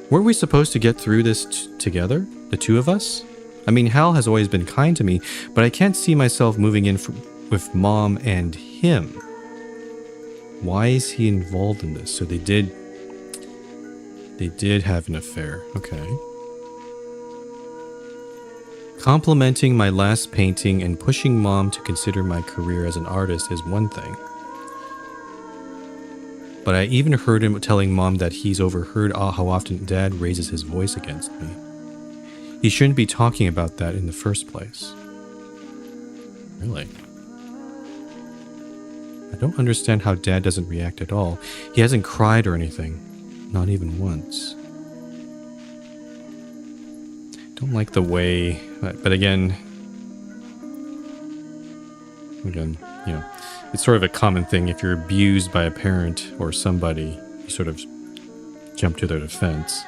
Weren't we supposed to get through this together? The two of us? I mean, Hal has always been kind to me, but I can't see myself moving in with Mom and him. Why is he involved in this? So they did have an affair. Okay. Complimenting my last painting and pushing Mom to consider my career as an artist is one thing. But I even heard him telling Mom that he's overheard how often Dad raises his voice against me. He shouldn't be talking about that in the first place. Really? I don't understand how Dad doesn't react at all. He hasn't cried or anything. Not even once. Don't like the way... But again, you know, it's sort of a common thing. If you're abused by a parent or somebody, you sort of jump to their defense.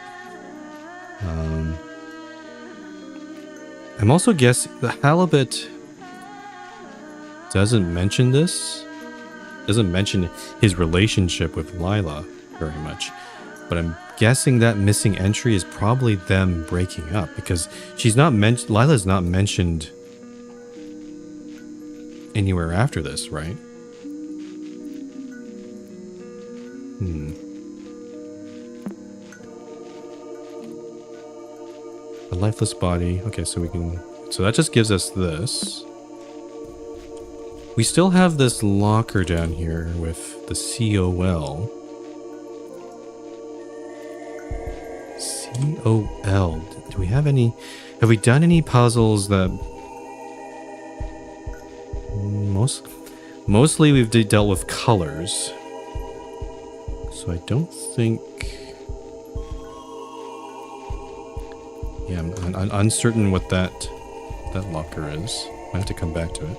I'm also guessing the halibut doesn't mention this. Doesn't mention his relationship with Lila very much. But I'm guessing that missing entry is probably them breaking up, because she's not mentioned. Lila's not mentioned anywhere after this, right? A lifeless body. Okay, so we can... So that just gives us this. We still have this locker down here with the COL. COL. Do we have any... Have we done any puzzles that... Mostly we've dealt with colors. So I don't think... Yeah, I'm uncertain what that locker is. I have to come back to it.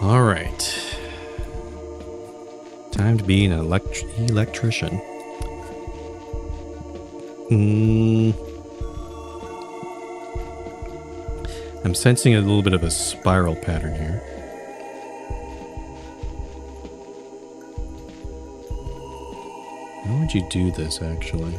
Alright. Time to be an electrician. I'm sensing a little bit of a spiral pattern here. How would you do this, actually?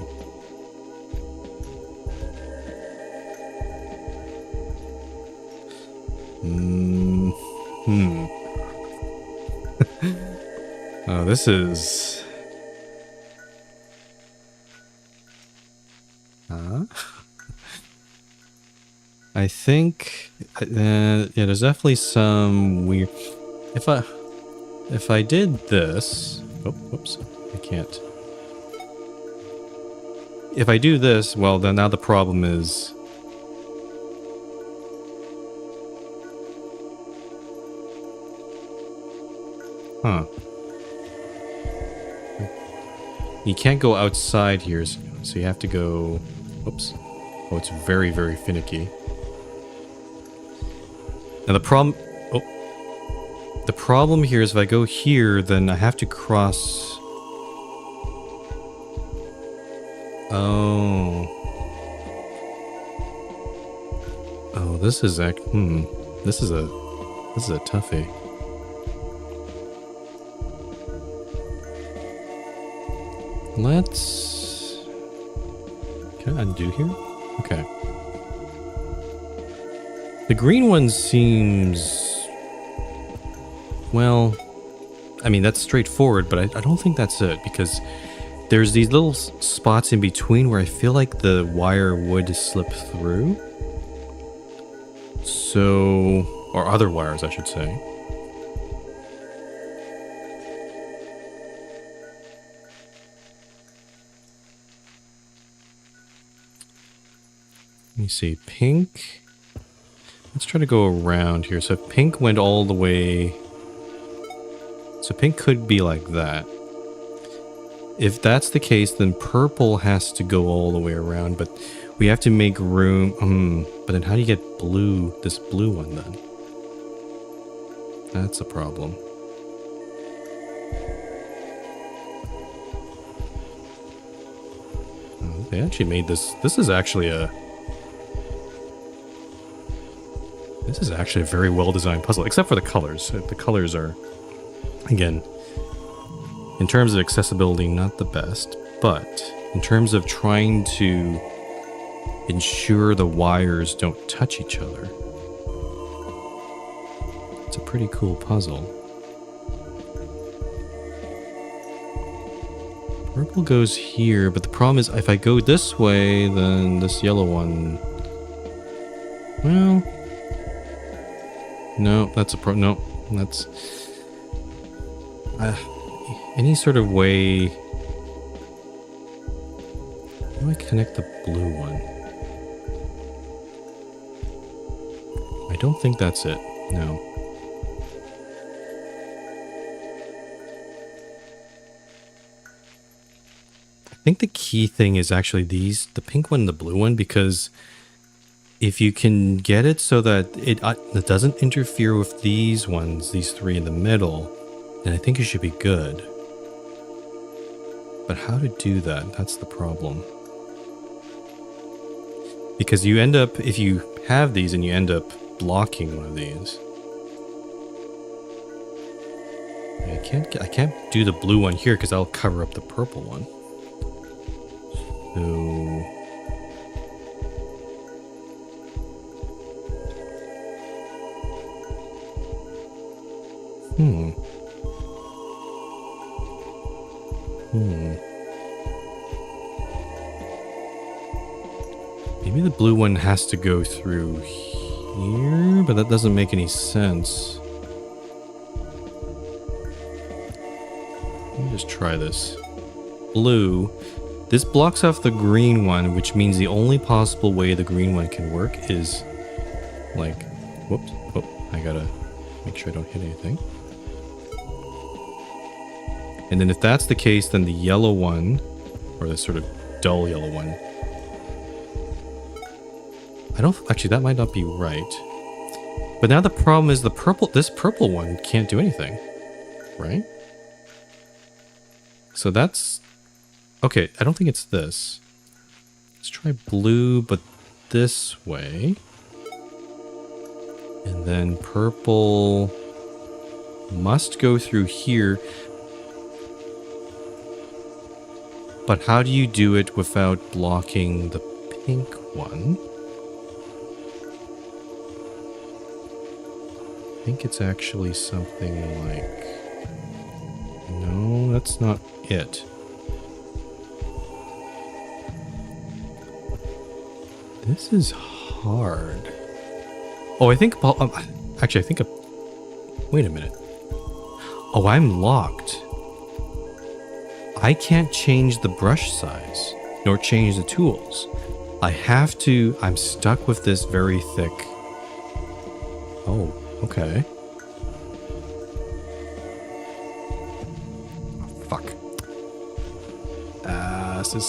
Oh, this is... I think... yeah, there's definitely some weird... If I did this... Oh, whoops. I can't. If I do this, well, then now the problem is... Huh. You can't go outside here, so you have to go... Whoops. Oh, it's very, very finicky. Now the problem... Oh. The problem here is if I go here, then I have to cross... Oh. Oh, this is This is a toughie. Let's... Can I undo here? Okay. The green one seems... Well... I mean, that's straightforward, but I don't think that's it, because there's these little spots in between where I feel like the wire would slip through. So, or other wires, I should say. Let me see, pink. Let's try to go around here. So if pink went all the way, so pink could be like that. If that's the case, then purple has to go all the way around, but we have to make room. But then how do you get blue, this blue one then? That's a problem. Oh, they actually made this. This is actually a very well designed puzzle, except for the colors. The colors are, again, in terms of accessibility, not the best, but in terms of trying to ensure the wires don't touch each other, it's a pretty cool puzzle. Purple goes here, but the problem is if I go this way, then this yellow one... Well... No, that's a no, that's... any sort of way... How do I connect the blue one? I don't think that's it, no. I think the key thing is actually these, the pink one and the blue one, because if you can get it so that it doesn't interfere with these ones, these three in the middle, then I think it should be good. But how to do that, that's the problem. Because you end up, if you have these and you end up blocking one of these. I can't do the blue one here because I'll cover up the purple one. So... Maybe the blue one has to go through here, but that doesn't make any sense. Let me just try this. Blue. This blocks off the green one, which means the only possible way the green one can work is like... Whoops. Oh, I gotta make sure I don't hit anything. And then if that's the case, then the yellow one, or the sort of dull yellow one, I don't... Actually, that might not be right. But now the problem is this purple one can't do anything. Right? So that's... Okay, I don't think it's this. Let's try blue, but this way. And then purple must go through here. But how do you do it without blocking the pink one? I think it's actually something like... No, that's not it. This is hard. Oh, I think... actually, I think... Wait a minute. Oh, I'm locked. I can't change the brush size, nor change the tools. I have to... I'm stuck with this very thick... Oh, okay. Oh, fuck. This is...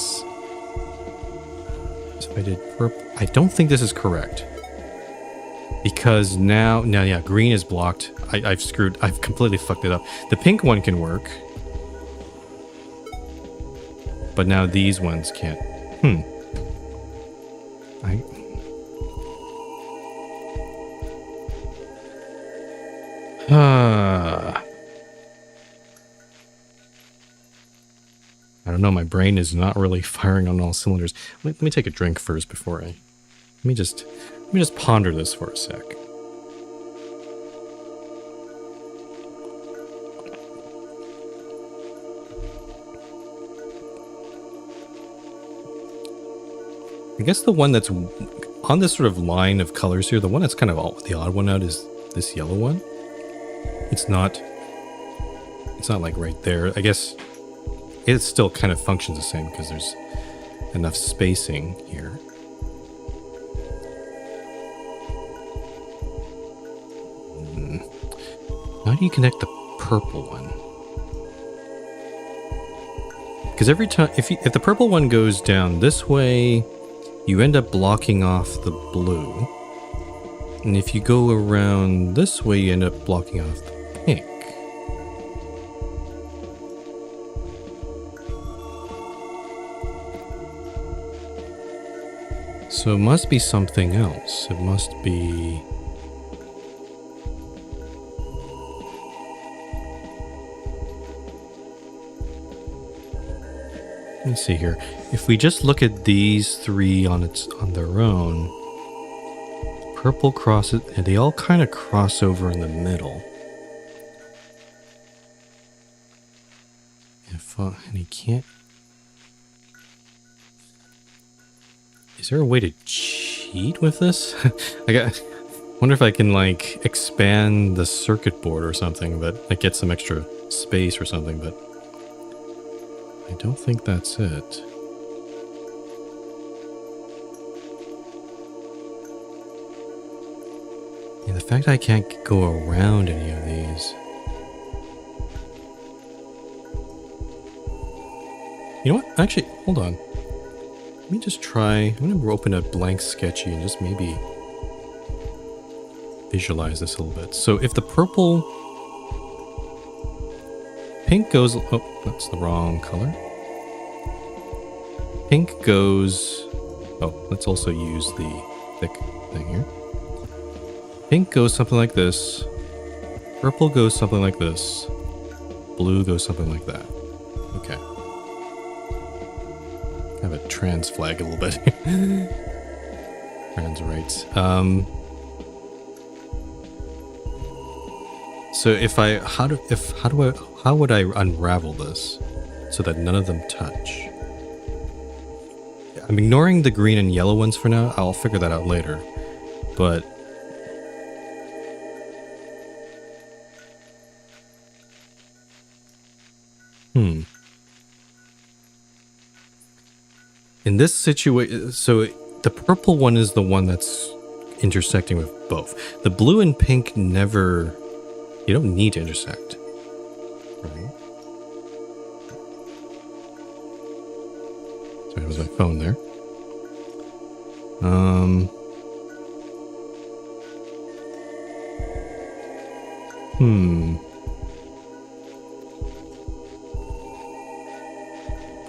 So I did purple... I don't think this is correct. Because now... No, yeah, green is blocked. I've completely fucked it up. The pink one can work. But now these ones can't. I don't know, my brain is not really firing on all cylinders. Let me take a drink first before I... Let me just ponder this for a sec. I guess the one that's on this sort of line of colors here, the one that's kind of the odd one out is this yellow one. It's not like right there. I guess it still kind of functions the same because there's enough spacing here. How do you connect the purple one? Because every time, if the purple one goes down this way, you end up blocking off the blue. And if you go around this way, you end up blocking off the pink. So it must be something else. It must be... Let me see here. If we just look at these three on their own, purple crosses, and they all kind of cross over in the middle. And he can't... Is there a way to cheat with this? Wonder if I can like expand the circuit board or something, but like get some extra space or something, but I don't think that's it. Yeah, the fact I can't go around any of these. You know what? Actually, hold on. Let me just try. I'm going to open a blank sketchy and just maybe visualize this a little bit. So if the purple... Pink goes... Oh, that's the wrong color. Pink goes... Oh, let's also use the thick thing here. Pink goes something like this. Purple goes something like this. Blue goes something like that. Okay. Have a trans flag a little bit. Trans rights. So if I... How would I unravel this so that none of them touch? I'm ignoring the green and yellow ones for now. I'll figure that out later. But... In this situation, so the purple one is the one that's intersecting with both. The blue and pink never... You don't need to intersect. Right? Sorry, it was my phone there.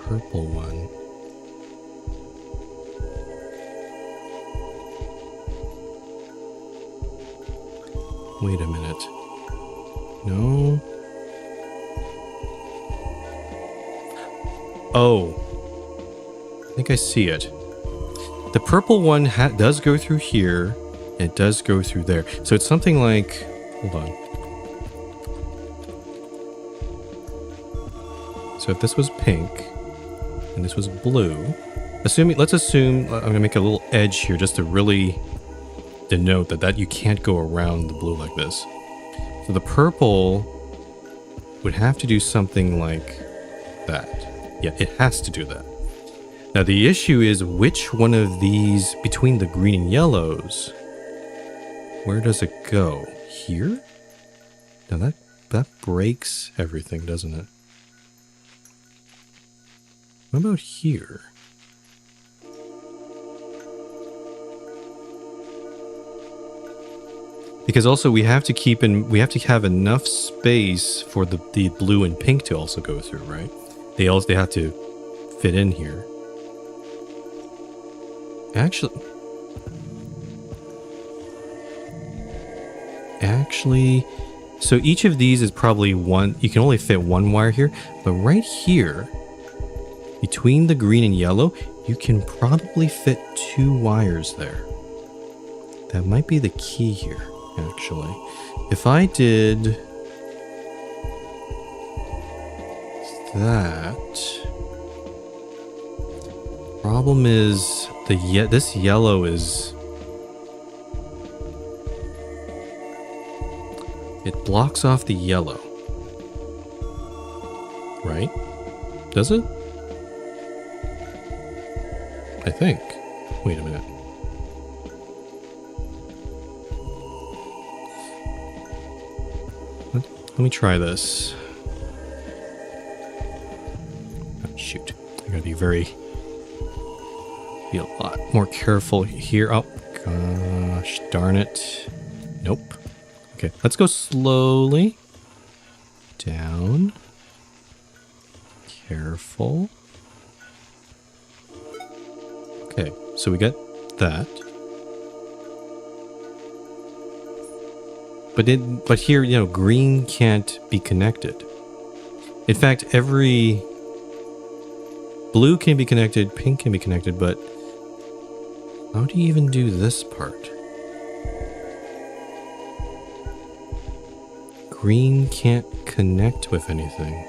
Purple one. Wait a minute. No. Oh. I think I see it. The purple one does go through here. And it does go through there. So it's something like... Hold on. So if this was pink, and this was blue... Let's assume... I'm going to make a little edge here just to really denote that you can't go around the blue like this. So the purple would have to do something like that. Yeah, it has to do that. Now the issue is which one of these between the green and yellows, where does it go? Here? Now that breaks everything, doesn't it? What about here? Because also we have to have enough space for the blue and pink to also go through, right? They have to fit in here. Actually, so each of these is probably one. You can only fit one wire here, but right here, between the green and yellow, you can probably fit 2 wires there. That might be the key here. Actually, if I did that, problem is this yellow is... It blocks off the yellow. Right? Does it? I think. Wait a minute. Let me try this. Oh, shoot. I gotta be a lot more careful here. Oh, gosh darn it. Nope. Okay, let's go slowly. Down. Careful. Okay, so we got that. But here, you know, green can't be connected. In fact, every blue can be connected, pink can be connected, but how do you even do this part? Green can't connect with anything.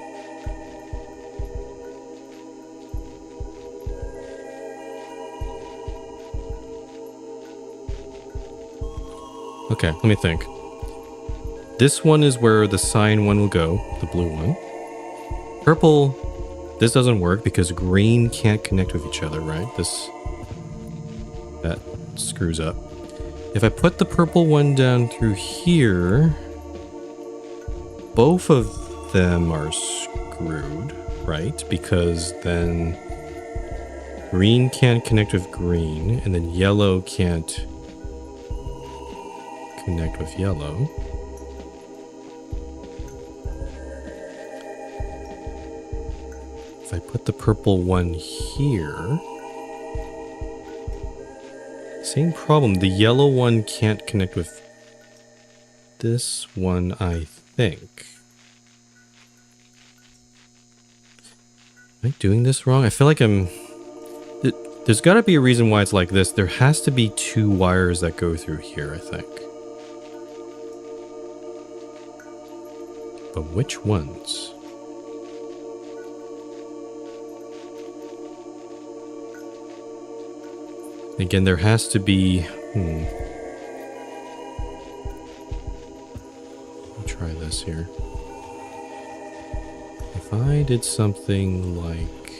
Okay, let me think. This one is where the cyan one will go, the blue one. Purple, this doesn't work because green can't connect with each other, right? That screws up. If I put the purple one down through here, both of them are screwed, right? Because then green can't connect with green, and then yellow can't connect with yellow. If I put the purple one here, same problem. The yellow one can't connect with this one, I think. Am I doing this wrong? I feel like there's got to be a reason why it's like this. There has to be two wires that go through here, I think. But which ones? Again, there has to be... Let me try this here. If I did something like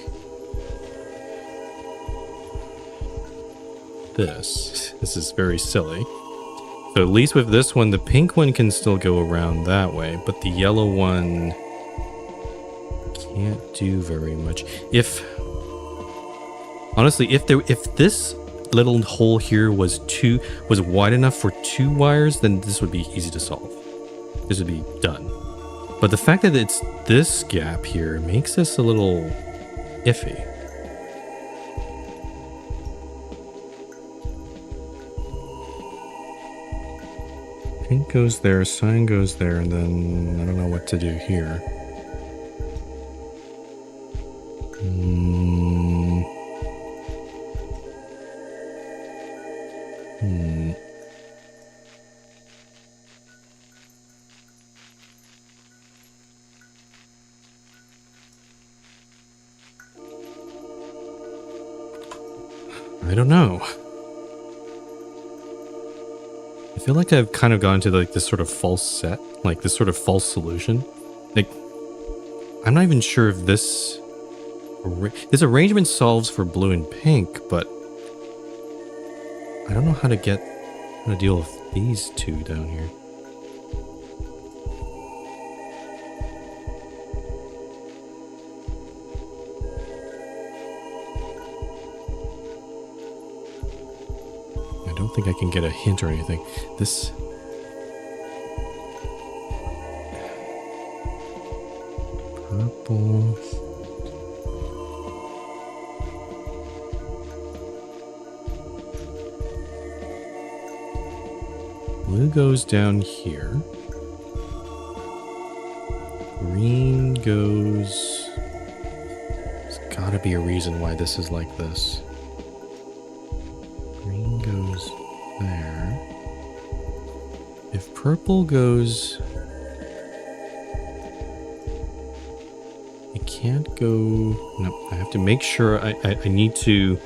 this is very silly. So at least with this one, the pink one can still go around that way, but the yellow one can't do very much. Honestly, if this little hole here was wide enough for two wires, then this would be easy to solve. This would be done. But the fact that it's this gap here makes this a little iffy. Pink goes there, cyan goes there, and then I don't know what to do here. I don't know. I feel like I've kind of gone to like this sort of false set, like this sort of false solution. Like, I'm not even sure if this arrangement solves for blue and pink, but I don't know how to deal with these two down here. I don't think I can get a hint or anything. This... Purple... Blue goes down here. Green goes... There's gotta be a reason why this is like this. Green goes there. If purple goes... It can't go... No, I have to make sure I need to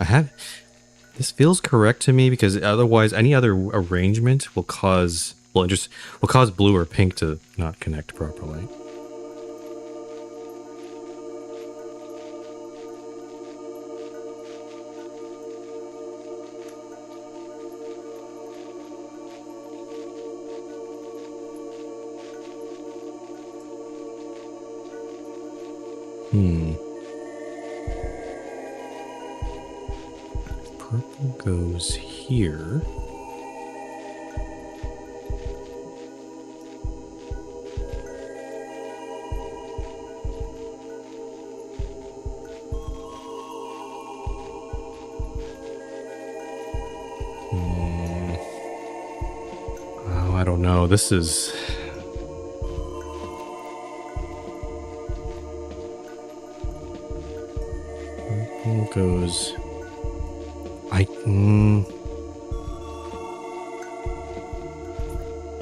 I have... This feels correct to me because otherwise any other arrangement will cause... Well, just will cause blue or pink to not connect properly. Purple goes here. Oh, I don't know. This is... Purple goes...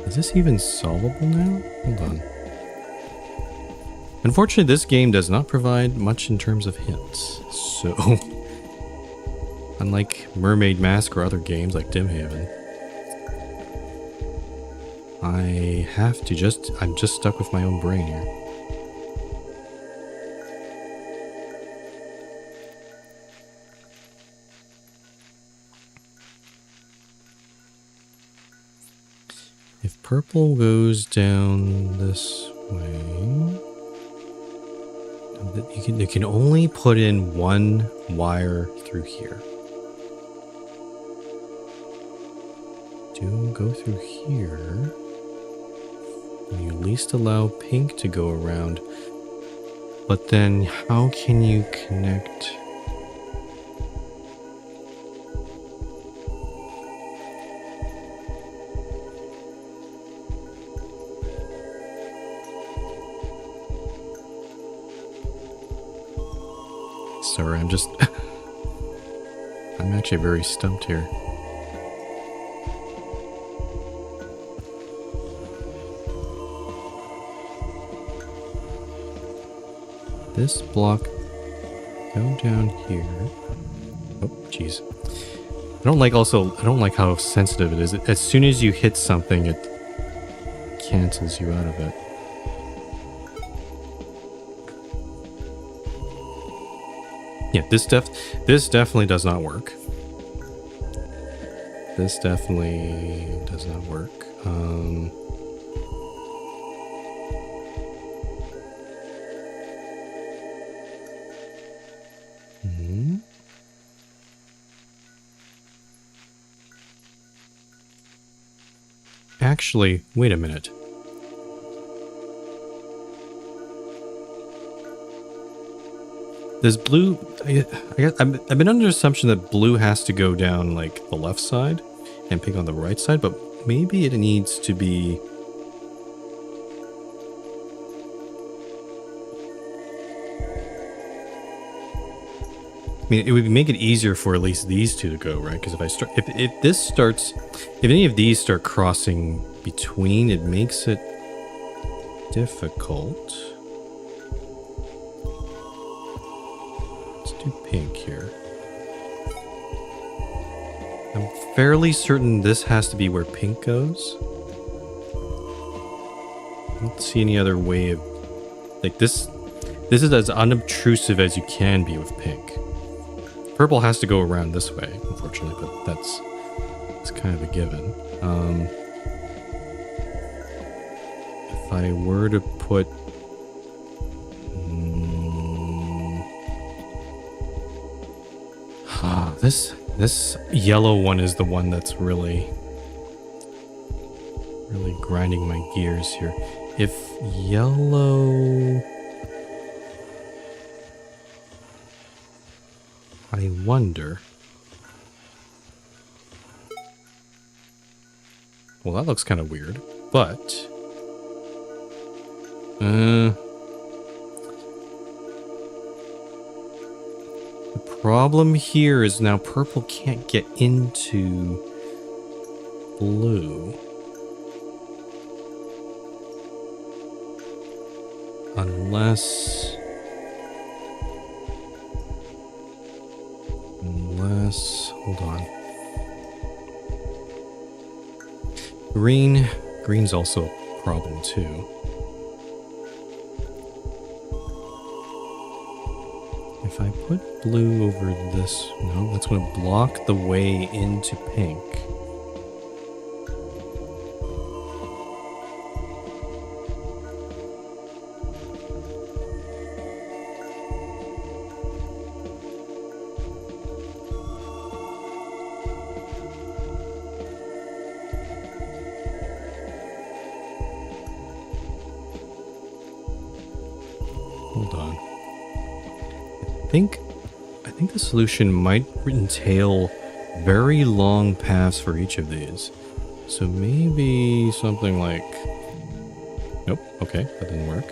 Is this even solvable now? Hold on. Unfortunately, this game does not provide much in terms of hints. So, unlike Mermaid Mask or other games like Dimhaven, I have to I'm just stuck with my own brain here. If purple goes down this way, you can only put in one wire through here. Do go through here. You at least allow pink to go around. But then how can you connect? Sorry, I'm actually very stumped here. This block, go down here. Oh, jeez. I don't like how sensitive it is. As soon as you hit something, it cancels you out of it. Yeah, this definitely does not work. This definitely does not work. Actually, wait a minute. There's blue... I've been under the assumption that blue has to go down, like, the left side and pink on the right side, but maybe it needs to be... I mean, it would make it easier for at least these two to go, right? Because if any of these start crossing between, it makes it difficult. Let's do pink here. I'm fairly certain this has to be where pink goes. I don't see any other way of... Like, this is as unobtrusive as you can be with pink. Purple has to go around this way, unfortunately, but that's kind of a given. If I were to put... This yellow one is the one that's really grinding my gears here. If yellow... I wonder... Well, that looks kind of weird, but... The problem here is now purple can't get into blue. Unless pass. Hold on. Green's also a problem too. If I put blue over this, no, that's going to block the way into pink. Hold on. I think the solution might entail very long paths for each of these. So maybe something like... Nope, okay, that didn't work.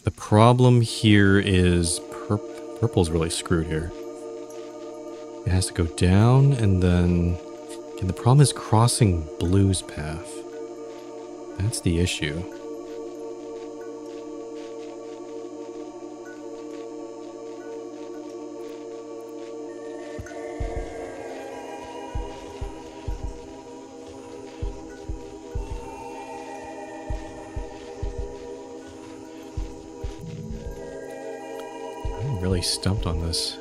The problem here is purple's really screwed here. It has to go down and then... And the problem is crossing blue's path. That's the issue. I'm really stumped on this.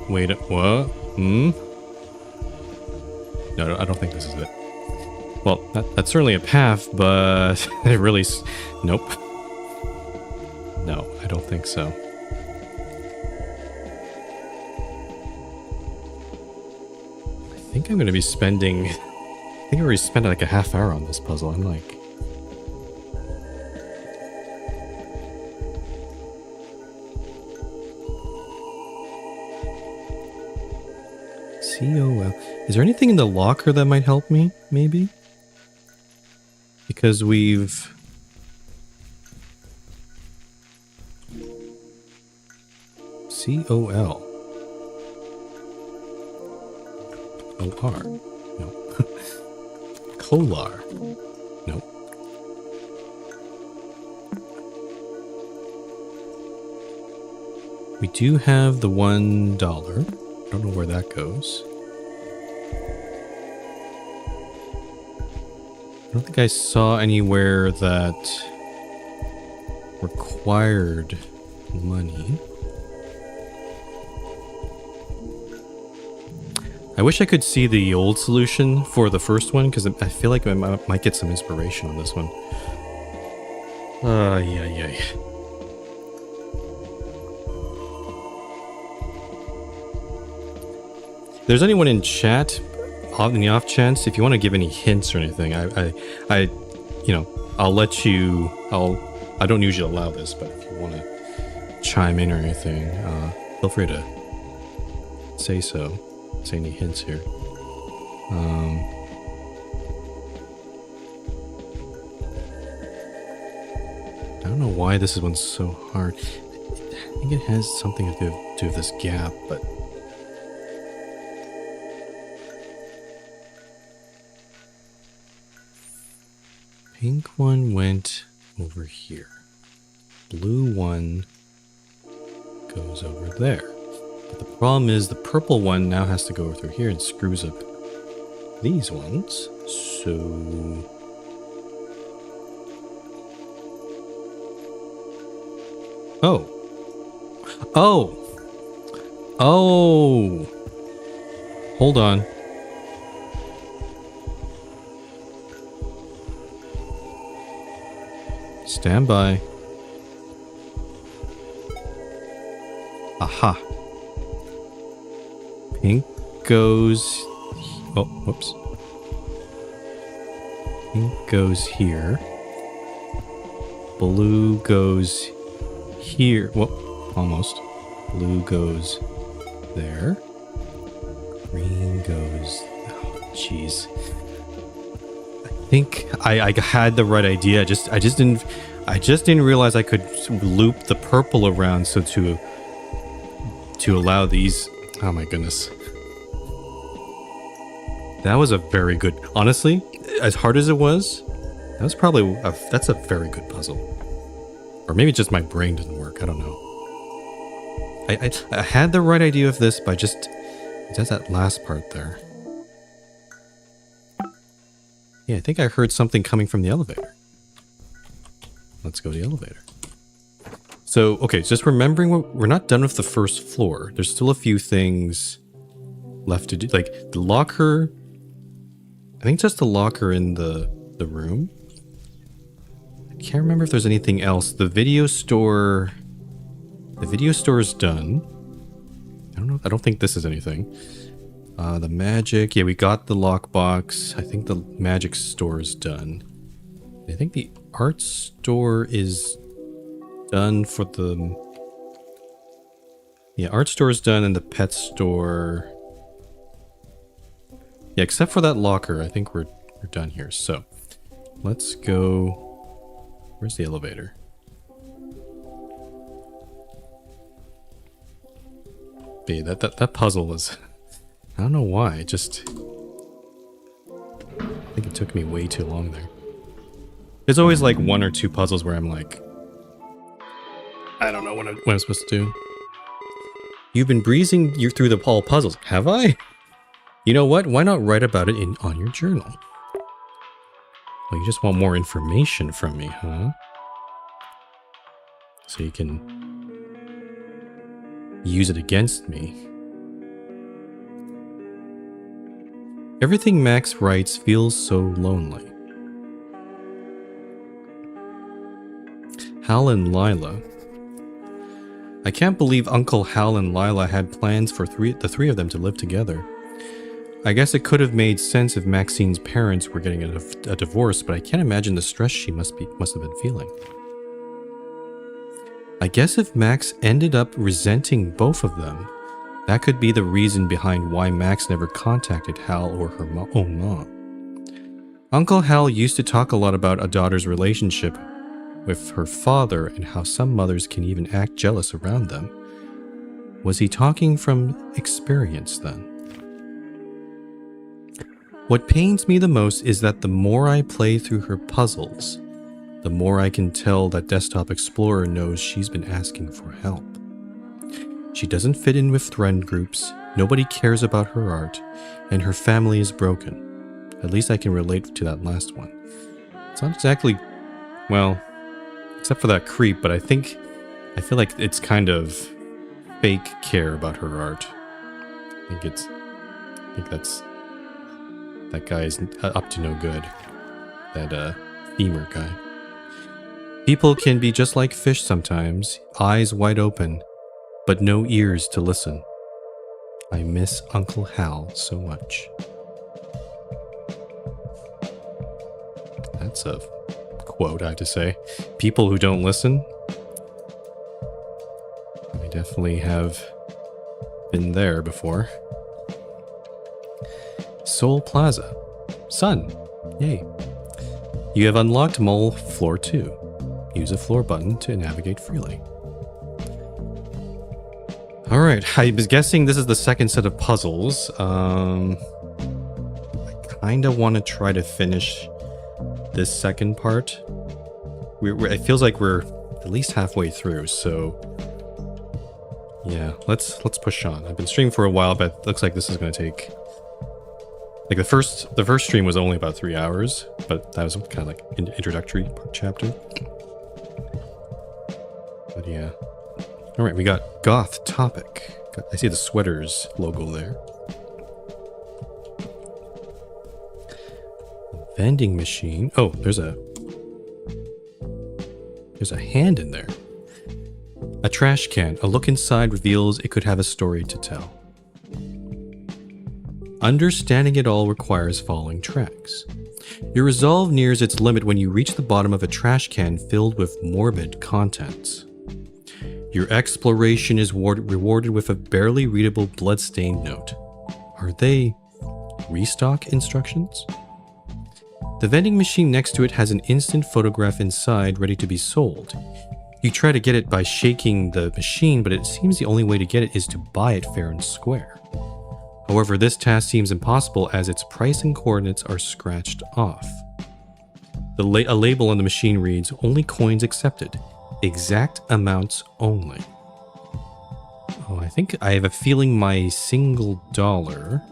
Wait, what? No, I don't think this is it. Well, that's certainly a path, but it really... Nope. No, I don't think so. I think I'm going to be spending... I think I already spent like a half hour on this puzzle. I'm like... COL. Is there anything in the locker that might help me, maybe? Because we've... COL. OR. No. Colar. No. We do have the $1. I don't know where that goes. I don't think I saw anywhere that required money. I wish I could see the old solution for the first one, because I feel like I might get some inspiration on this one. Yeah. If there's anyone in chat, in the off chance, if you want to give any hints or anything, you know, I'll let you. I don't usually allow this, but if you want to chime in or anything, feel free to say so. Say any hints here. I don't know why this one's so hard. I think it has something to do with this gap, but. Pink one went over here. Blue one goes over there. But the problem is the purple one now has to go through here and screws up these ones. So... Oh! Hold on. Stand by. Aha. Pink goes... Oh, whoops. Pink goes here. Blue goes here. Well, almost. Blue goes there. Green goes... Oh, jeez. I think I had the right idea. I just didn't... I just didn't realize I could loop the purple around so to allow these. Oh my goodness. That was a very good, honestly, as hard as it was, that was probably, that's a very good puzzle. Or maybe just my brain didn't work, I don't know. I had the right idea of this, but just, it does that last part there. Yeah, I think I heard something coming from the elevator. Let's go to the elevator. So, okay, just remembering, we're not done with the first floor. There's still a few things left to do. Like, the locker, I think just the locker in the room. I can't remember if there's anything else. The video store is done. I don't know. I don't think this is anything. The magic. Yeah, we got the lockbox. I think the magic store is done. I think the art store is done for the... Yeah, art store is done and the pet store... Yeah, except for that locker, I think we're done here. So, let's go... Where's the elevator? Yeah, that puzzle was... I don't know why, I think it took me way too long there. There's always like one or two puzzles where I'm like... I don't know what I'm supposed to do. You've been breezing through the all puzzles, have I? You know what? Why not write about it on your journal? Well, you just want more information from me, huh? So you can use it against me. Everything Max writes feels so lonely. Hal and Lila. I can't believe Uncle Hal and Lila had plans for the three of them to live together. I guess it could have made sense if Maxine's parents were getting a divorce, but I can't imagine the stress she must have been feeling. I guess if Max ended up resenting both of them, that could be the reason behind why Max never contacted Hal or her own mom. Uncle Hal used to talk a lot about a daughter's relationship with her father and how some mothers can even act jealous around them. Was he talking from experience then? What pains me the most is that the more I play through her puzzles, the more I can tell that Desktop Explorer knows she's been asking for help. She doesn't fit in with friend groups, nobody cares about her art, and her family is broken. At least I can relate to that last one. It's not exactly, well, except for that creep, but I feel like it's kind of fake care about her art. I think that guy is up to no good. That femur guy. People can be just like fish sometimes, eyes wide open, but no ears to listen. I miss Uncle Hal so much. That's a quote, I have to say. People who don't listen. I definitely have been there before. Seoul Plaza. Sun. Yay. You have unlocked Mole Floor 2. Use a floor button to navigate freely. Alright, I was guessing this is the second set of puzzles. I kinda want to try to finish this second part. It feels like we're at least halfway through, so... Yeah, let's push on. I've been streaming for a while, but it looks like this is going to take... Like the first stream was only about 3 hours, but that was kind of like an introductory chapter. But yeah. Alright, we got Goth Topic. I see the sweaters logo there. Vending machine. Oh, there's a hand in there. A trash can. A look inside reveals it could have a story to tell. Understanding it all requires following tracks. Your resolve nears its limit when you reach the bottom of a trash can filled with morbid contents. Your exploration is rewarded with a barely readable bloodstained note. Are they restock instructions? The vending machine next to it has an instant photograph inside ready to be sold. You try to get it by shaking the machine, but it seems the only way to get it is to buy it fair and square. However, this task seems impossible as its price and coordinates are scratched off. A label on the machine reads, "Only coins accepted. Exact amounts only." Oh, I think I have a feeling my single dollar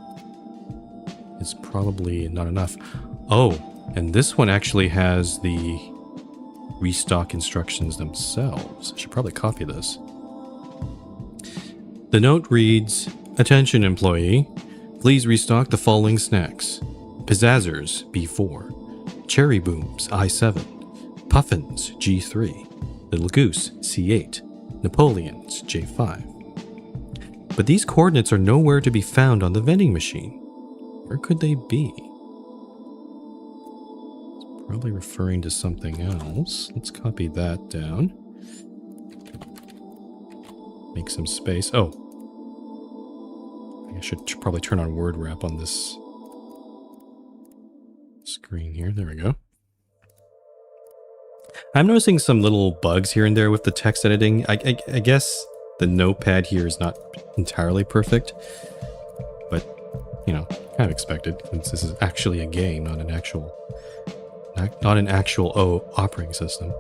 is probably not enough. Oh, and this one actually has the restock instructions themselves. I should probably copy this. The note reads, "Attention employee, please restock the following snacks. Pizzazzers B4, Cherry Booms I7, Puffins G3, Little Goose C8, Napoleons J5. But these coordinates are nowhere to be found on the vending machine. Where could they be?" It's probably referring to something else. Let's copy that down. Make some space. Oh. I should probably turn on word wrap on this screen here. There we go. I'm noticing some little bugs here and there with the text editing. I guess the notepad here is not entirely perfect, but, you know, kind of expected since this is actually a game, not an actual operating system.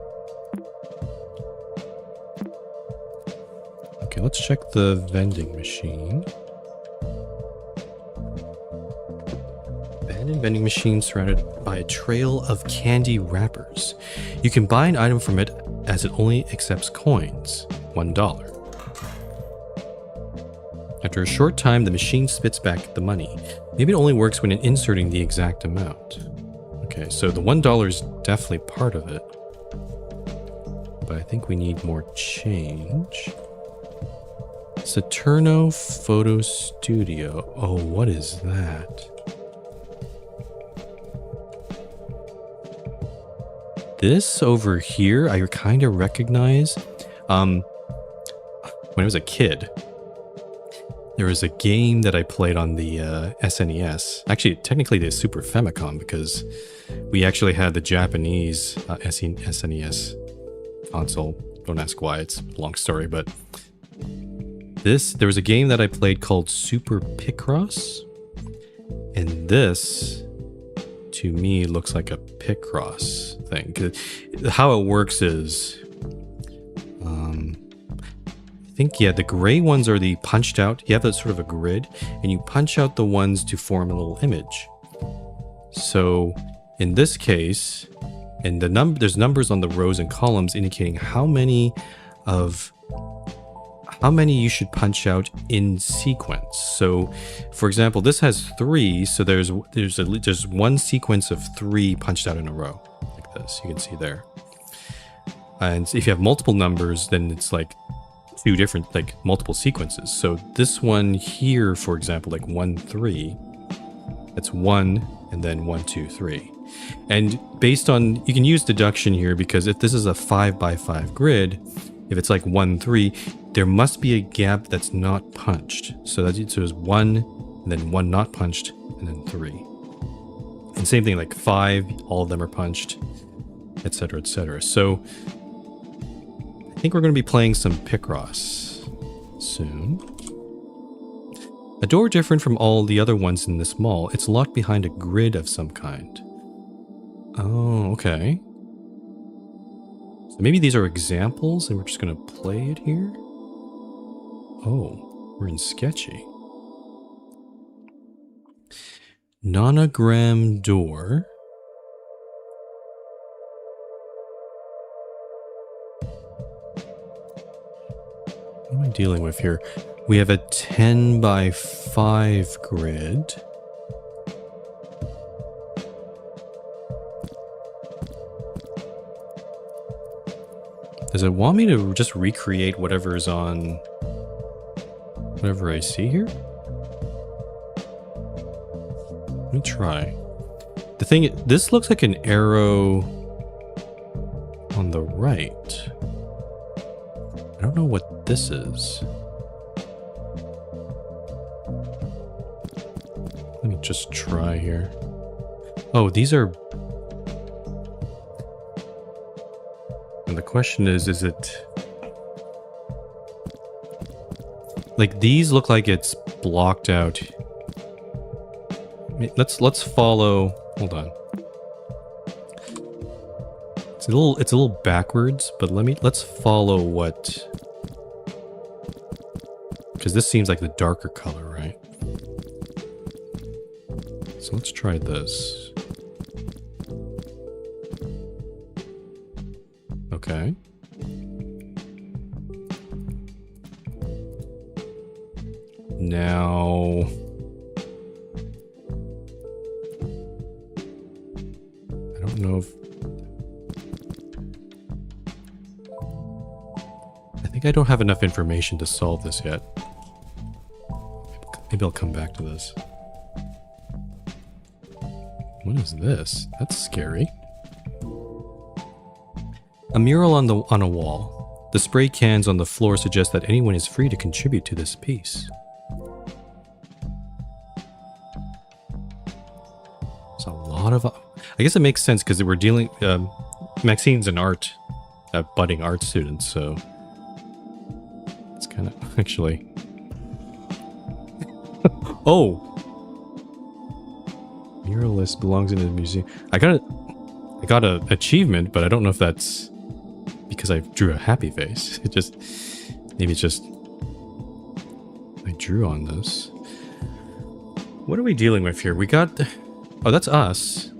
Okay, let's check the vending machine. Abandoned vending machine surrounded by a trail of candy wrappers. You can buy an item from it as it only accepts coins, $1. After a short time, the machine spits back the money. Maybe it only works when inserting the exact amount. Okay, so the $1 is definitely part of it. But I think we need more change. Saturno Photo Studio. Oh, what is that? This over here, I kind of recognize. When I was a kid, there was a game that I played on the SNES. Actually, technically the Super Famicom, because we actually had the Japanese SNES console. Don't ask why, it's a long story, but there was a game that I played called Super Picross, and this, to me, looks like a Picross thing. 'Cause how it works is, I think, yeah, the gray ones are the punched out. You have a sort of a grid, and you punch out the ones to form a little image. So in this case, and there's numbers on the rows and columns indicating how many you should punch out in sequence. So, for example, this has 3, so there's one sequence of 3 punched out in a row, like this. You can see there. And if you have multiple numbers, then it's like 2 different, like multiple sequences. So this one here, for example, like 1, 3, that's 1, and then 1, 2, 3. And based on, you can use deduction here, because if this is a 5x5 grid, if it's like 1, 3, there must be a gap that's not punched. So there's 1, and then 1 not punched, and then 3. And same thing, like 5, all of them are punched, etc., etc. So I think we're going to be playing some Picross soon. A door different from all the other ones in this mall. It's locked behind a grid of some kind. Oh, okay. So maybe these are examples and we're just going to play it here. Oh, we're in Sketchy. Nonogram door. What am I dealing with here? We have a 10x5 grid. Does it want me to just recreate whatever is on whatever I see here? Let me try. The thing, this looks like an arrow on the right. I don't know what this is. Let me just try here. Oh, these are And the question is it... Like, these look like it's blocked out. Let's follow... Hold on. It's a little backwards, but let's follow what... Because this seems like the darker color, right? So let's try this. Okay. Now... I don't know if... I think I don't have enough information to solve this yet. Maybe I'll come back to this. What is this? That's scary. A mural on a wall. The spray cans on the floor suggest that anyone is free to contribute to this piece. It's a lot of... I guess it makes sense because we're dealing... Maxine's an budding art student, so... It's kind of... Actually... Oh! Muralist belongs in the museum. I got an achievement, but I don't know if that's because I drew a happy face. Maybe it's just I drew on this. What are we dealing with here? We got... Oh, that's us.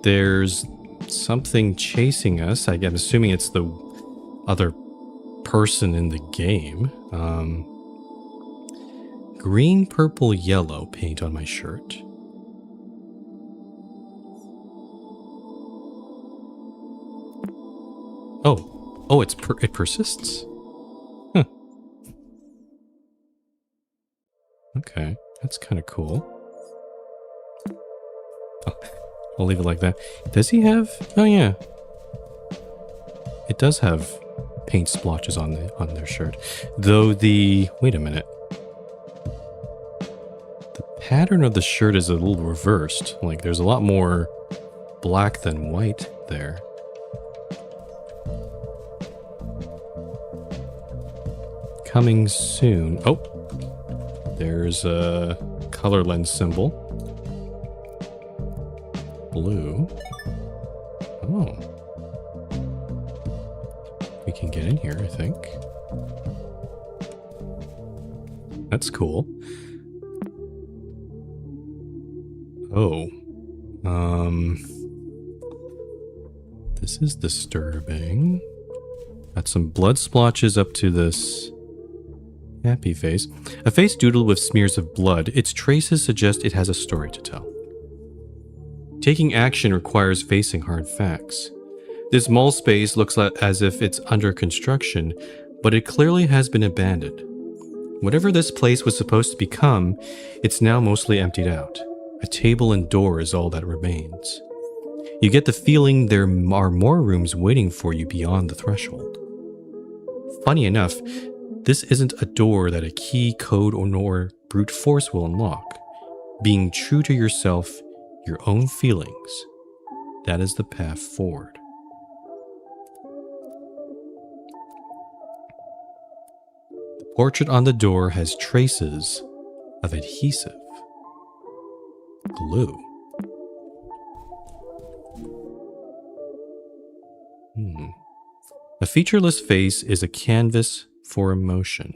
There's something chasing us. I'm assuming it's the other person in the game. Green, purple, yellow paint on my shirt. Oh, it persists. Huh. Okay, that's kind of cool. Oh, I'll leave it like that. Does he have? Oh yeah, it does have paint splotches on their shirt. Though wait a minute. The pattern of the shirt is a little reversed. Like there's a lot more black than white there. Coming soon. Oh, there's a color lens symbol. Blue. Oh. We can get in here, I think. That's cool. Oh. This is disturbing. Got some blood splotches up to this happy face. A face doodled with smears of blood. Its traces suggest it has a story to tell. Taking action requires facing hard facts. This mall space looks as if it's under construction, but it clearly has been abandoned. Whatever this place was supposed to become, it's now mostly emptied out. A table and door is all that remains. You get the feeling there are more rooms waiting for you beyond the threshold. Funny enough, this isn't a door that a key, code, or nor brute force will unlock. Being true to yourself, your own feelings, that is the path forward. The portrait on the door has traces of adhesive. Glue. A featureless face is a canvas for emotion.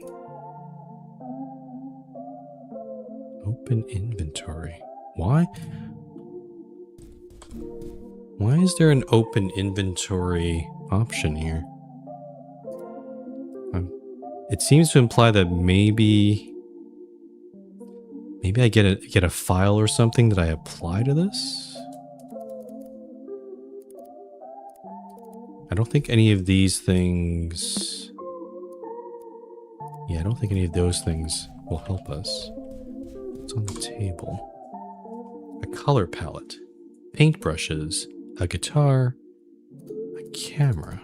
Open inventory. Why? Why is there an open inventory option here? It seems to imply that maybe I get a file or something that I apply to this. I don't think any of these things... Yeah, I don't think any of those things will help us. What's on the table? A color palette, paintbrushes, a guitar, a camera.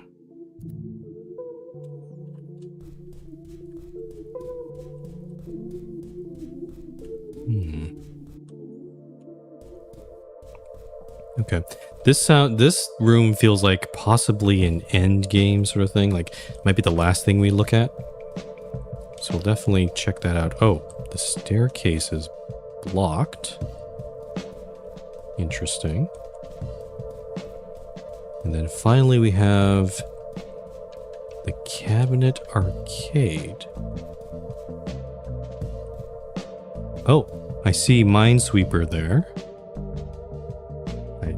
Okay. This room feels like possibly an end game sort of thing. Like, might be the last thing we look at. So we'll definitely check that out. Oh, the staircase is blocked. Interesting. And then finally we have the cabinet arcade. Oh, I see Minesweeper there.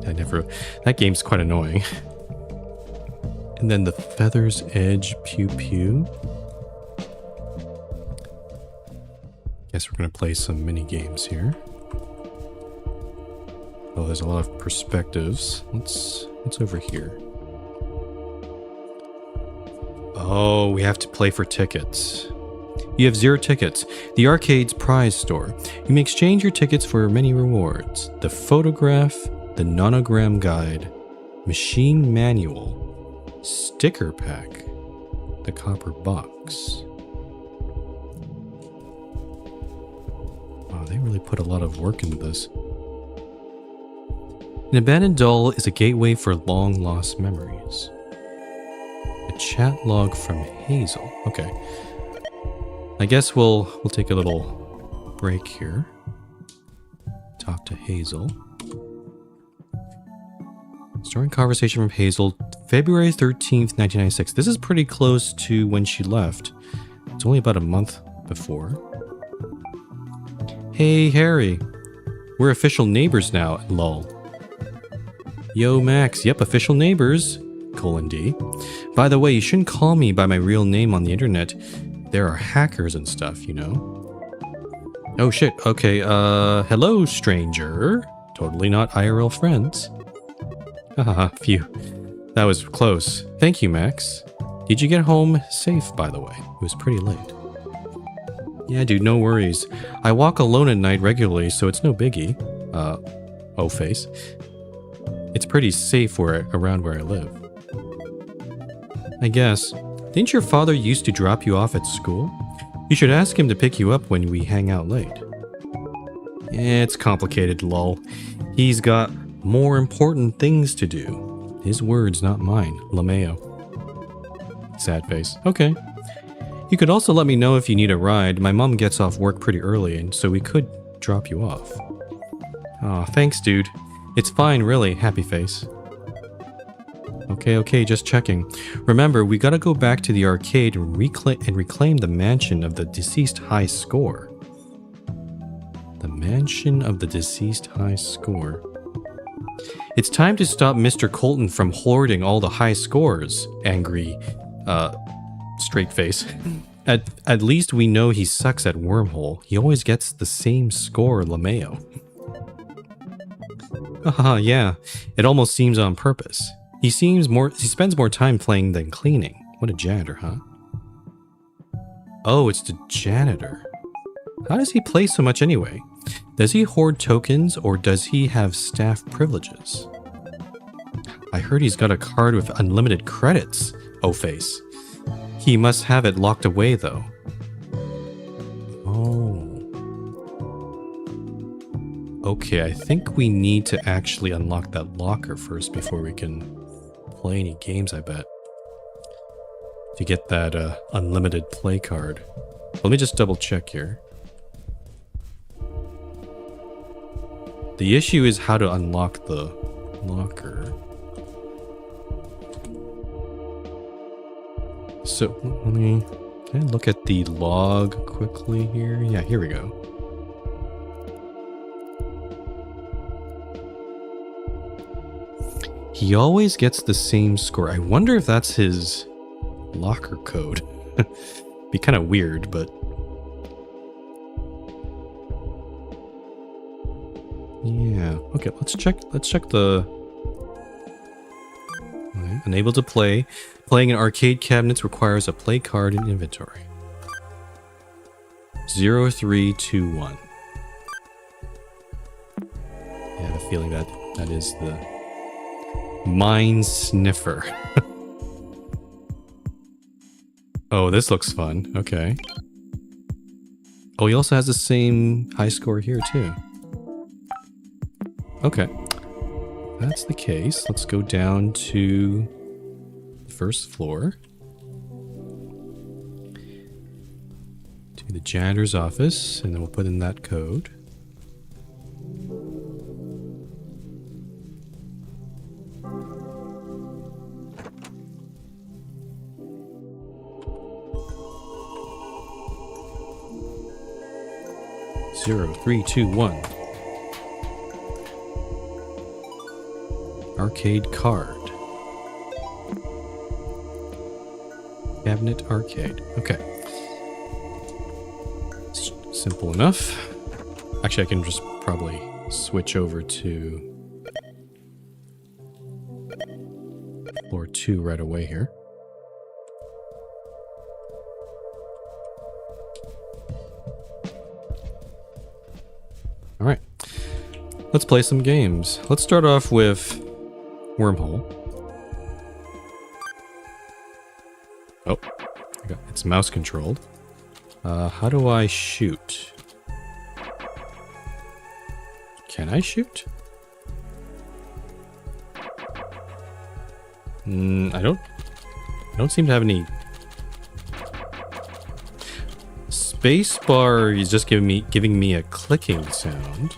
I never... That game's quite annoying. And then the Feather's Edge Pew Pew. Guess we're going to play some mini games here. Oh, there's a lot of perspectives. What's over here? Oh, we have to play for tickets. You have 0 tickets. The arcade's prize store. You may exchange your tickets for many rewards. The photograph, the nonogram guide, machine manual, sticker pack, the copper box. Wow, they really put a lot of work into this. An abandoned doll is a gateway for long-lost memories. A chat log from Hazel. Okay. I guess we'll take a little break here. Talk to Hazel. Storing conversation from Hazel, February 13th, 1996. This is pretty close to when she left. It's only about a month before. Hey, Harry. We're official neighbors now, lol. Yo, Max. Yep, official neighbors. :D. By the way, you shouldn't call me by my real name on the internet. There are hackers and stuff, you know. Oh shit, okay, hello, stranger. Totally not IRL friends. Haha, phew. That was close. Thank you, Max. Did you get home safe, by the way? It was pretty late. Yeah, dude, no worries. I walk alone at night regularly, so it's no biggie. Oh, face. It's pretty safe around where I live. I guess. Didn't your father used to drop you off at school? You should ask him to pick you up when we hang out late. It's complicated, lol. He's got more important things to do. His words, not mine. LaMayo. Sad face. Okay. You could also let me know if you need a ride. My mom gets off work pretty early, and so we could drop you off. Aw, thanks, dude. It's fine, really. Happy face. Okay, just checking. Remember, we gotta go back to the arcade and reclaim the mansion of the deceased high score. The mansion of the deceased high score. It's time to stop Mr. Colton from hoarding all the high scores, angry, straight face. At least we know he sucks at Wormhole. He always gets the same score, LaMayo. Haha, yeah. It almost seems on purpose. He spends more time playing than cleaning. What a janitor, huh? Oh, it's the janitor. How does he play so much anyway? Does he hoard tokens or does he have staff privileges? I heard he's got a card with unlimited credits. Oh, face. He must have it locked away though. Oh. Okay, I think we need to actually unlock that locker first before we can play any games, I bet. To get that unlimited play card. Let me just double check here. The issue is how to unlock the locker. So, can I look at the log quickly here? Yeah, here we go. He always gets the same score. I wonder if that's his locker code. Be kind of weird, but... yeah. Okay, let's check the... Right. Unable to play. Playing in arcade cabinets requires a play card in inventory. 0321. I have a feeling that is the mine sniffer. Oh, this looks fun. Okay. Oh, he also has the same high score here too. Okay. that's the case, let's go down to the first floor. To the janitor's office, and then we'll put in that code. Zero, 3, 2, 1. Arcade card. Cabinet arcade. Okay. Simple enough. Actually, I can just probably switch over to floor 2 right away here. All right. Let's play some games. Let's start off with Wormhole. Oh, it's mouse controlled. How do I shoot? Can I shoot? I don't seem to have any. Spacebar is just giving me a clicking sound.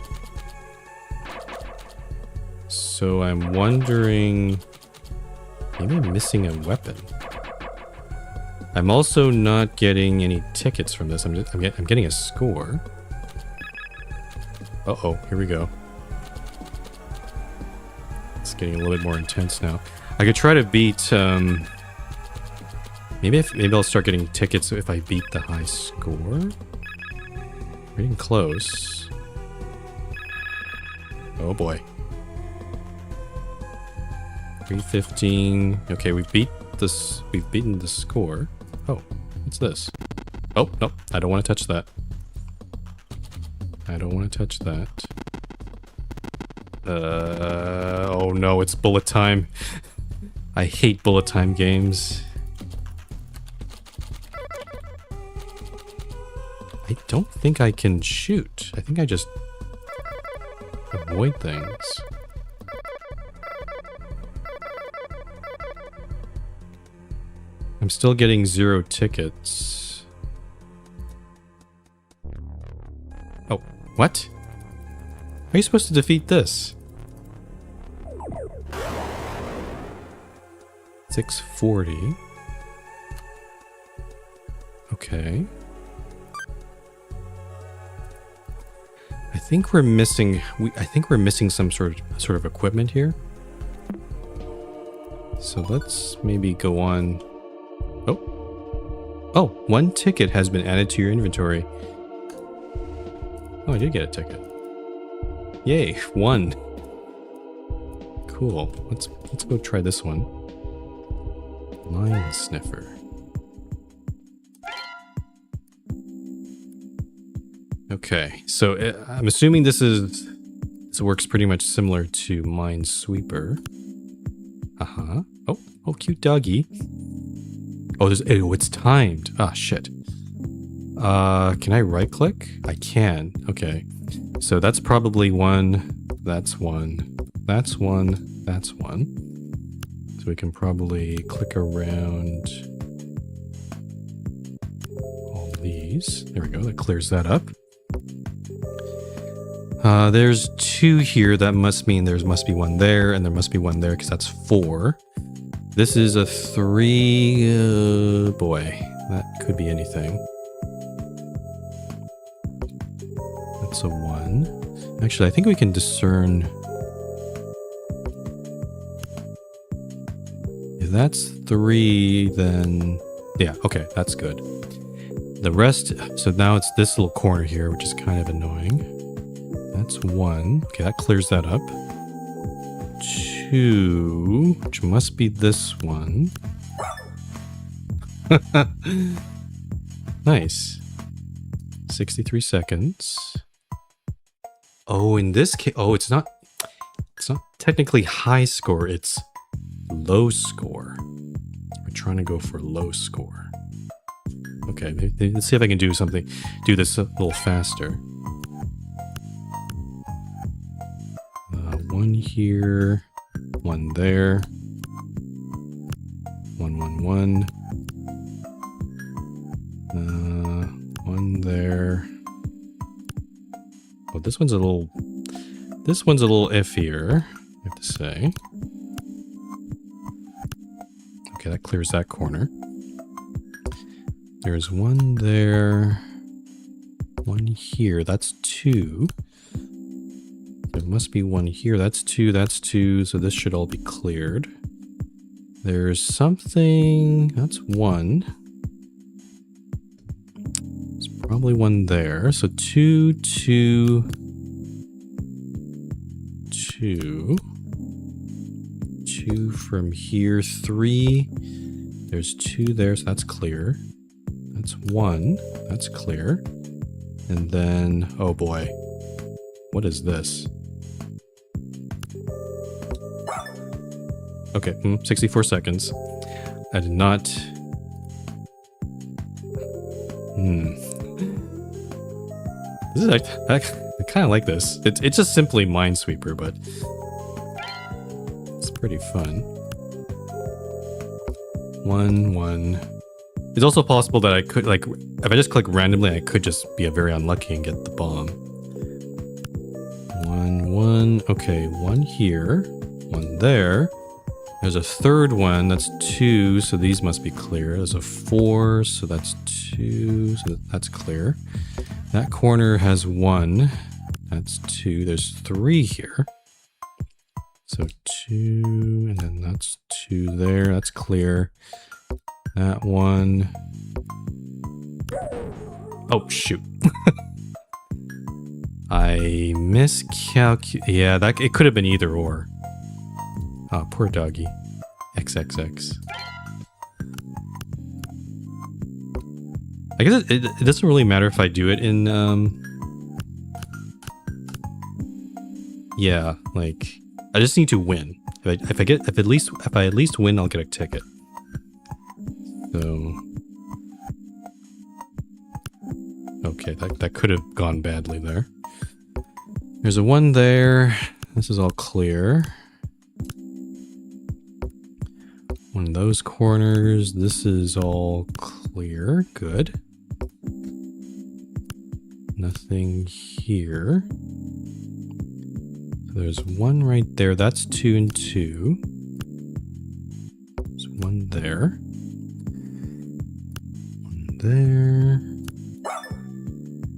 So I'm wondering, maybe I'm missing a weapon. I'm also not getting any tickets from this. I'm getting a score. Uh-oh, here we go. It's getting a little bit more intense now. I could try to beat, maybe I'll start getting tickets if I beat the high score. We're getting close. Oh boy. 315. Okay, we've beaten the score. Oh, what's this? Oh, nope. I don't want to touch that. I don't want to touch that. Oh no, it's bullet time. I hate bullet time games. I don't think I can shoot. I think I just avoid things. I'm still getting 0 tickets. Oh, what? How are you supposed to defeat this? 640. Okay. I think we're missing some sort of equipment here. So let's maybe go on. Oh, 1 ticket has been added to your inventory. Oh, I did get a ticket. Yay, 1. Cool. Let's go try this one. Line sniffer. Okay, so I'm assuming this works pretty much similar to Minesweeper. Uh-huh. Oh, cute doggy. Oh, it's timed. Ah, shit. Can I right click? I can. Okay. So that's probably 1. That's 1. That's 1. That's 1. So we can probably click around all these. There we go. That clears that up. There's 2 here. That must mean there must be 1 there, and there must be 1 there because that's 4. This is a 3. Boy, that could be anything. That's a 1. Actually, I think we can discern. If that's 3, then yeah, okay, that's good. The rest, so now it's this little corner here, which is kind of annoying. That's 1. Okay, that clears that up. 2, which must be this one. Nice. 63 seconds. Oh, in this case, it's not technically high score, it's low score. We're trying to go for low score. Okay, let's see if I can do this a little faster. 1 here. One there. 1, 1, 1. One there. Oh, this one's a little iffier, I have to say. Okay, that clears that corner. There's one there. One here. That's 2. There must be one here. That's 2. That's 2. So this should all be cleared. There's something. That's 1. There's probably one there. So 2, 2, 2. 2 from here. 3. There's 2 there. So that's clear. That's 1. That's clear. And then, oh boy, what is this? Okay, 64 seconds. I did not... This is I kind of like this. It's just simply Minesweeper, but it's pretty fun. 1, 1. It's also possible that I could, like, if I just click randomly, I could just be very unlucky and get the bomb. 1, 1. Okay, 1 here. 1 there. There's a third one. That's 2, so these must be clear. There's a 4, so that's 2, so that's clear. That corner has 1. That's 2. There's 3 here. So 2, and then that's 2 there. That's clear. That one. Oh, shoot. I miscalculated. Yeah, it could have been either or. Ah, oh, poor doggy. XXX. I guess it doesn't really matter if I do it in, yeah, like, I just need to win. If I at least win, I'll get a ticket. So, okay, that could have gone badly there. There's a 1 there. This is all clear. One of those corners. This is all clear. Good. Nothing here. So there's 1 right there. That's 2 and 2. There's 1 there. There.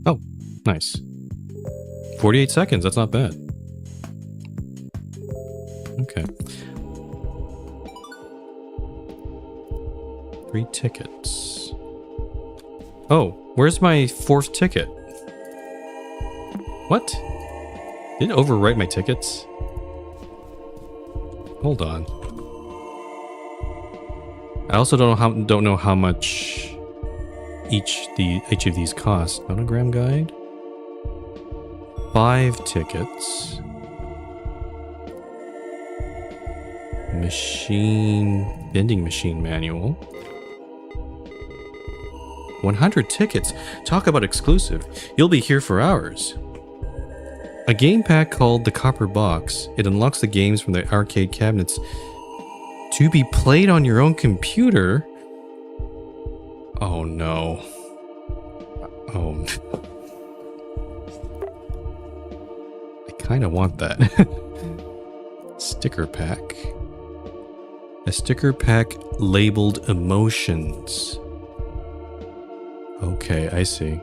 Oh, nice. 48 seconds. That's not bad. Okay. 3 tickets. Oh, where's my 4th ticket? What? Did it overwrite my tickets? Hold on. I also don't know how much each of these cost. Monogram guide. 5 tickets. Vending machine manual. 100 tickets. Talk about exclusive. You'll be here for hours. A game pack called the Copper Box. It unlocks the games from the arcade cabinets to be played on your own computer. Oh no. Oh. I kind of want that. Sticker pack. A sticker pack labeled emotions. Okay, I see.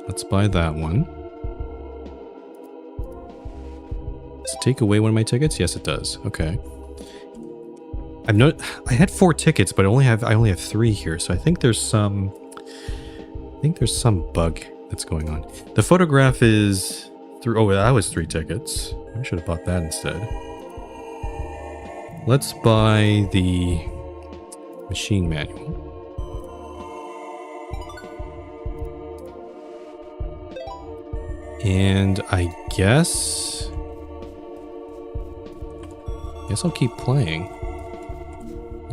Let's buy that one. Does it take away one of my tickets? Yes, it does. Okay. I had 4 tickets, but I only have 3 here, so I think there's some bug that's going on. The photograph is through. Oh, that was 3 tickets. I should have bought that instead. Let's buy the machine manual. And I guess I'll keep playing.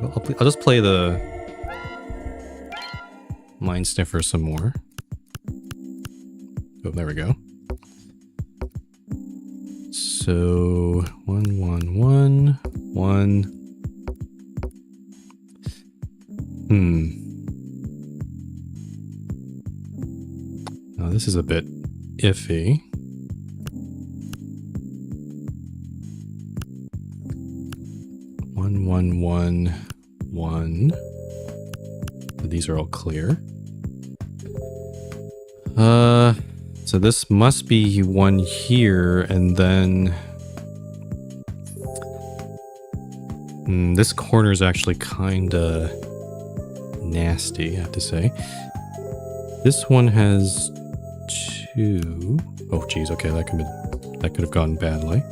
I'll just play the Mine Sniffer some more. Oh, there we go. so 1, 1, 1, 1. Now this is a bit iffy. 1, 1, 1, 1. These are all clear. So this must be one here, and then this corner is actually kinda nasty, I have to say. This one has 2. Oh geez, okay, that could have gone badly.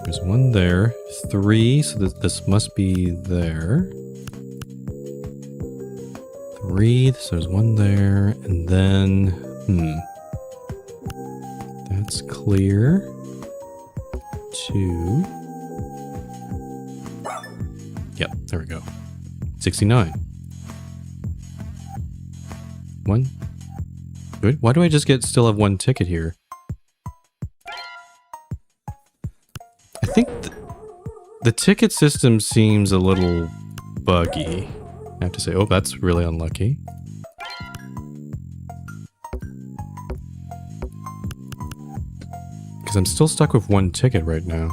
There's 1 there, 3, so this must be there. 3, so there's 1 there, and then that's clear. 2. Yep, there we go. 69. 1. Good. Why do I just still have 1 ticket here? I think the ticket system seems a little buggy. I have to say, oh, that's really unlucky. Because I'm still stuck with 1 ticket right now.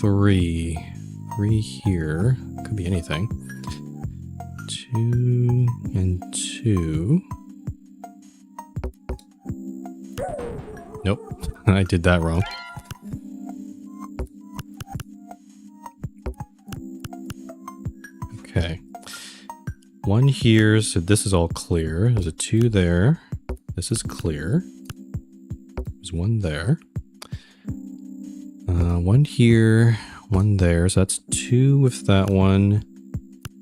3. 3 here. Could be anything. 2 and 2. Nope, I did that wrong. Okay. 1 here, so this is all clear. There's a 2 there. This is clear. There's 1 there. 1 here, 1 there. So that's 2 with that one.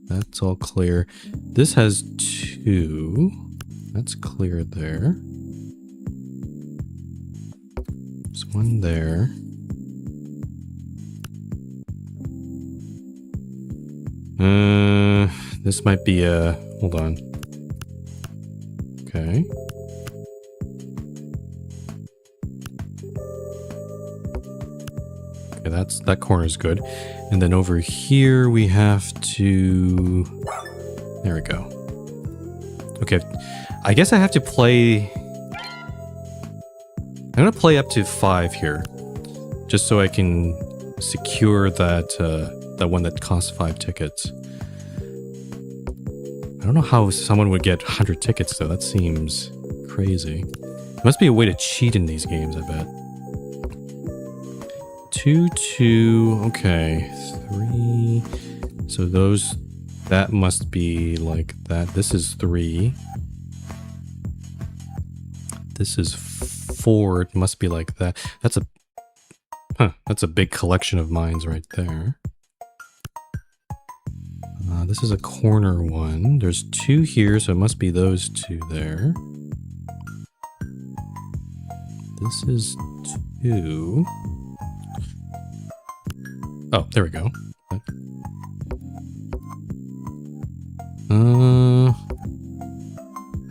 That's all clear. This has 2. That's clear there. There's 1 there. This might be a... Hold on. Okay. Okay, that corner's good. And then over here we have to... There we go. Okay, I guess I have to play... I'm gonna play up to 5 here. Just so I can secure that one that costs 5 tickets. I don't know how someone would get 100 tickets though, that seems crazy. There must be a way to cheat in these games, I bet. 2, 2, okay, 3, so that must be like that. This is 3. This is 4, it must be like that. That's a big collection of mines right there. This is a corner one. There's 2 here, so it must be those 2 there. This is 2. Oh, there we go.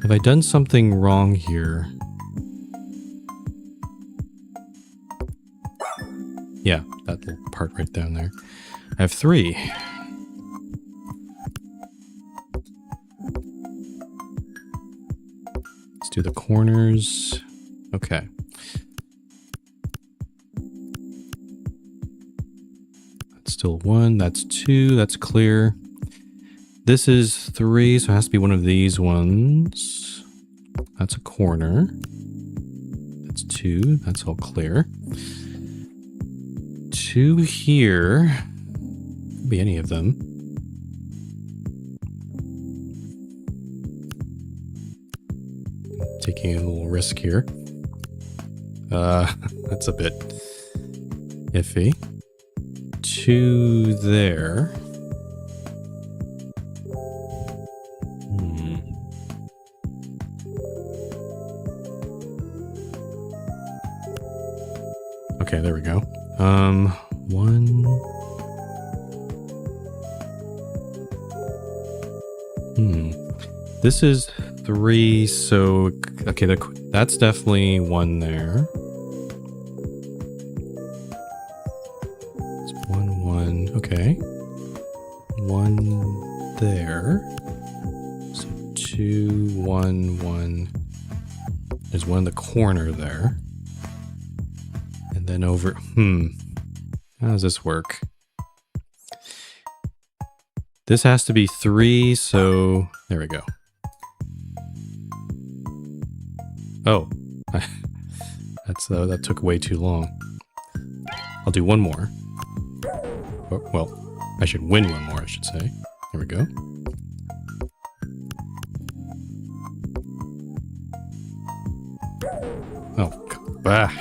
Have I done something wrong here? Yeah, that little part right down there. I have 3. Let's do the corners. Okay. That's still 1. That's 2. That's clear. This is 3, so it has to be one of these ones. That's a corner. That's 2. That's all clear. 2 here. Could be any of them. Taking a little risk here. That's a bit iffy. 2 there. Okay, there we go. 1. This is 3, so Okay, that's definitely one there. It's 1, 1. Okay. 1 there. So 2, 1, 1. There's one in the corner there. And then over... How does this work? This has to be 3, so... There we go. Oh. That took way too long. I'll do one more. Oh, well, I should win one more, I should say. Here we go. Oh, bah.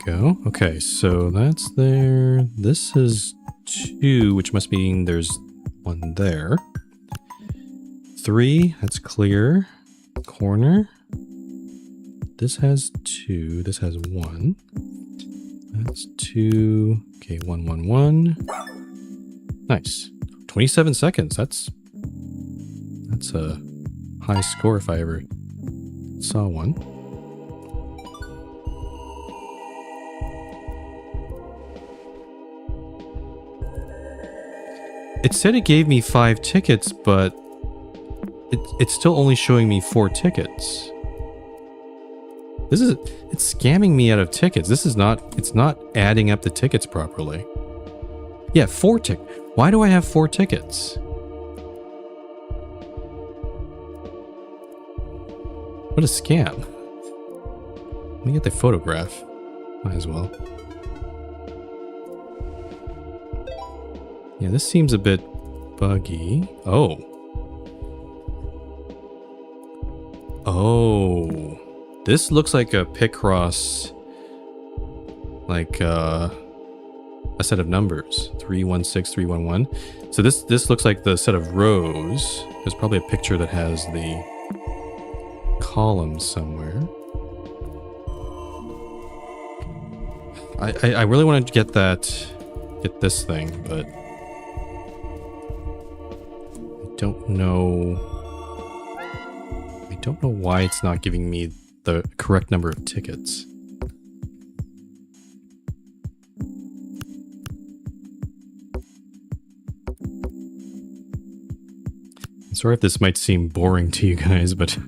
Go. Okay, so that's there. This is 2, which must mean there's 1 there. 3, that's clear. Corner. This has 2. This has 1. That's 2. Okay, 1, 1, 1. Nice. 27 seconds. That's a high score if I ever saw one. It said it gave me 5 tickets, but it's still only showing me 4 tickets. It's scamming me out of tickets. It's not adding up the tickets properly. Yeah, 4 tickets. Why do I have 4 tickets? What a scam. Let me get the photograph. Might as well. Yeah, this seems a bit buggy. Oh. Oh. This looks like a Picross, like a set of numbers. 316, 311. So this looks like the set of rows. There's probably a picture that has the columns somewhere. I really wanted to get this thing, but I don't know why it's not giving me the correct number of tickets. I'm sorry if this might seem boring to you guys, but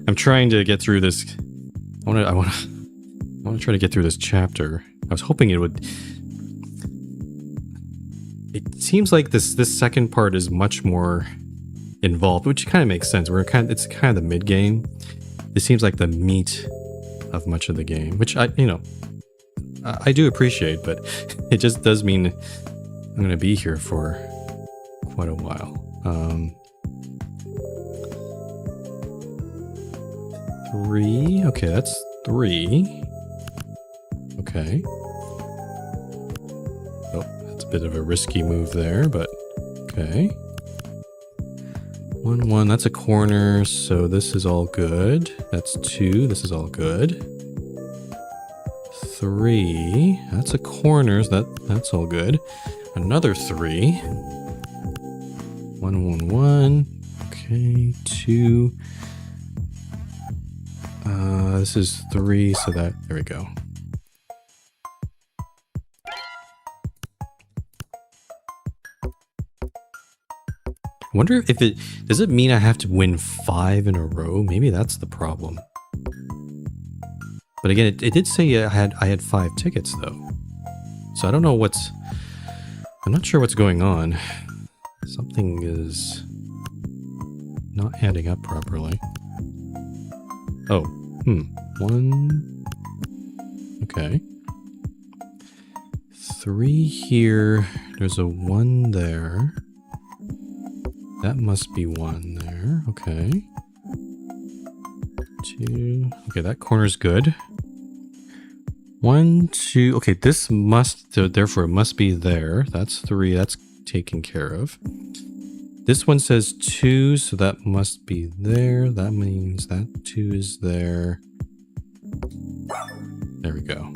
I'm trying to get through this. I want to try to get through this chapter. I was hoping it would. It seems like this second part is much more involved, which kind of makes sense. It's kind of the mid game. This seems like the meat of much of the game, which I do appreciate, but it just does mean I'm going to be here for quite a while. 3. Okay, that's 3. Okay. Oh, that's a bit of a risky move there, but okay. 1, 1, that's a corner, so this is all good. That's 2, this is all good. 3, that's a corner, so that's all good. Another 3. 1, 1, 1. Okay, 2. This is 3, so there we go. I wonder if does it mean I have to win 5 in a row? Maybe that's the problem. But again, it did say I had 5 tickets though. So I don't know I'm not sure what's going on. Something is not adding up properly. Oh, 1. Okay. 3 here. There's a 1 there. That must be 1 there. Okay. 2. Okay, that corner's good. 1, 2. Okay, this therefore it must be there. That's 3. That's taken care of. This one says 2, so that must be there. That means that 2 is there. There we go.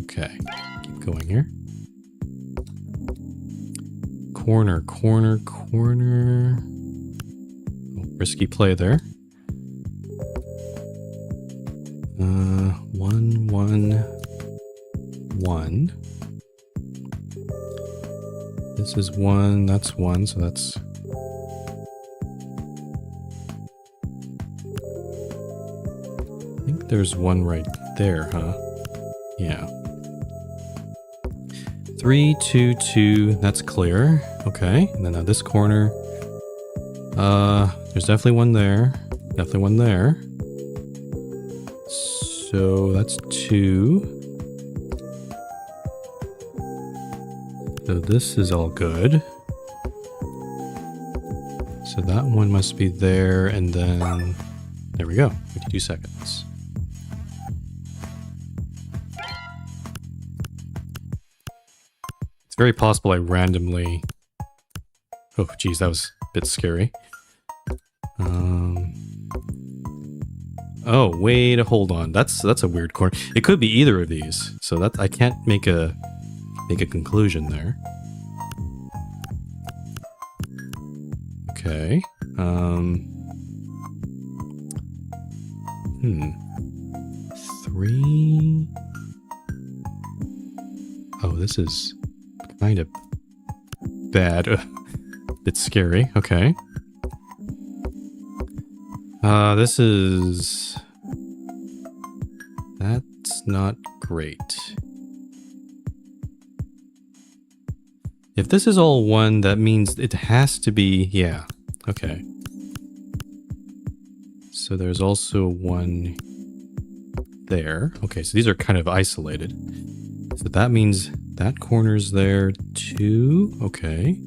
Okay. Keep going here. Corner, corner, corner. Oh, risky play there. 1, 1, 1. This is 1, that's 1, so that's... I think there's one right there, huh? Yeah. 3, 2, 2, that's clear. Okay, and then on this corner, there's definitely one there. Definitely one there. So that's 2. So this is all good. So that one must be there, and then there we go. 52 seconds. It's very possible I randomly... Oh, geez, that was a bit scary. Oh, wait, hold on. That's a weird corner. It could be either of these, so that I can't make a conclusion there. Okay. 3. Oh, this is kind of bad. Bit scary. Okay. This is... That's not great. If this is all 1, that means it has to be... Yeah. Okay. So there's also 1 there. Okay, so these are kind of isolated. So that means that corner's there too. Okay.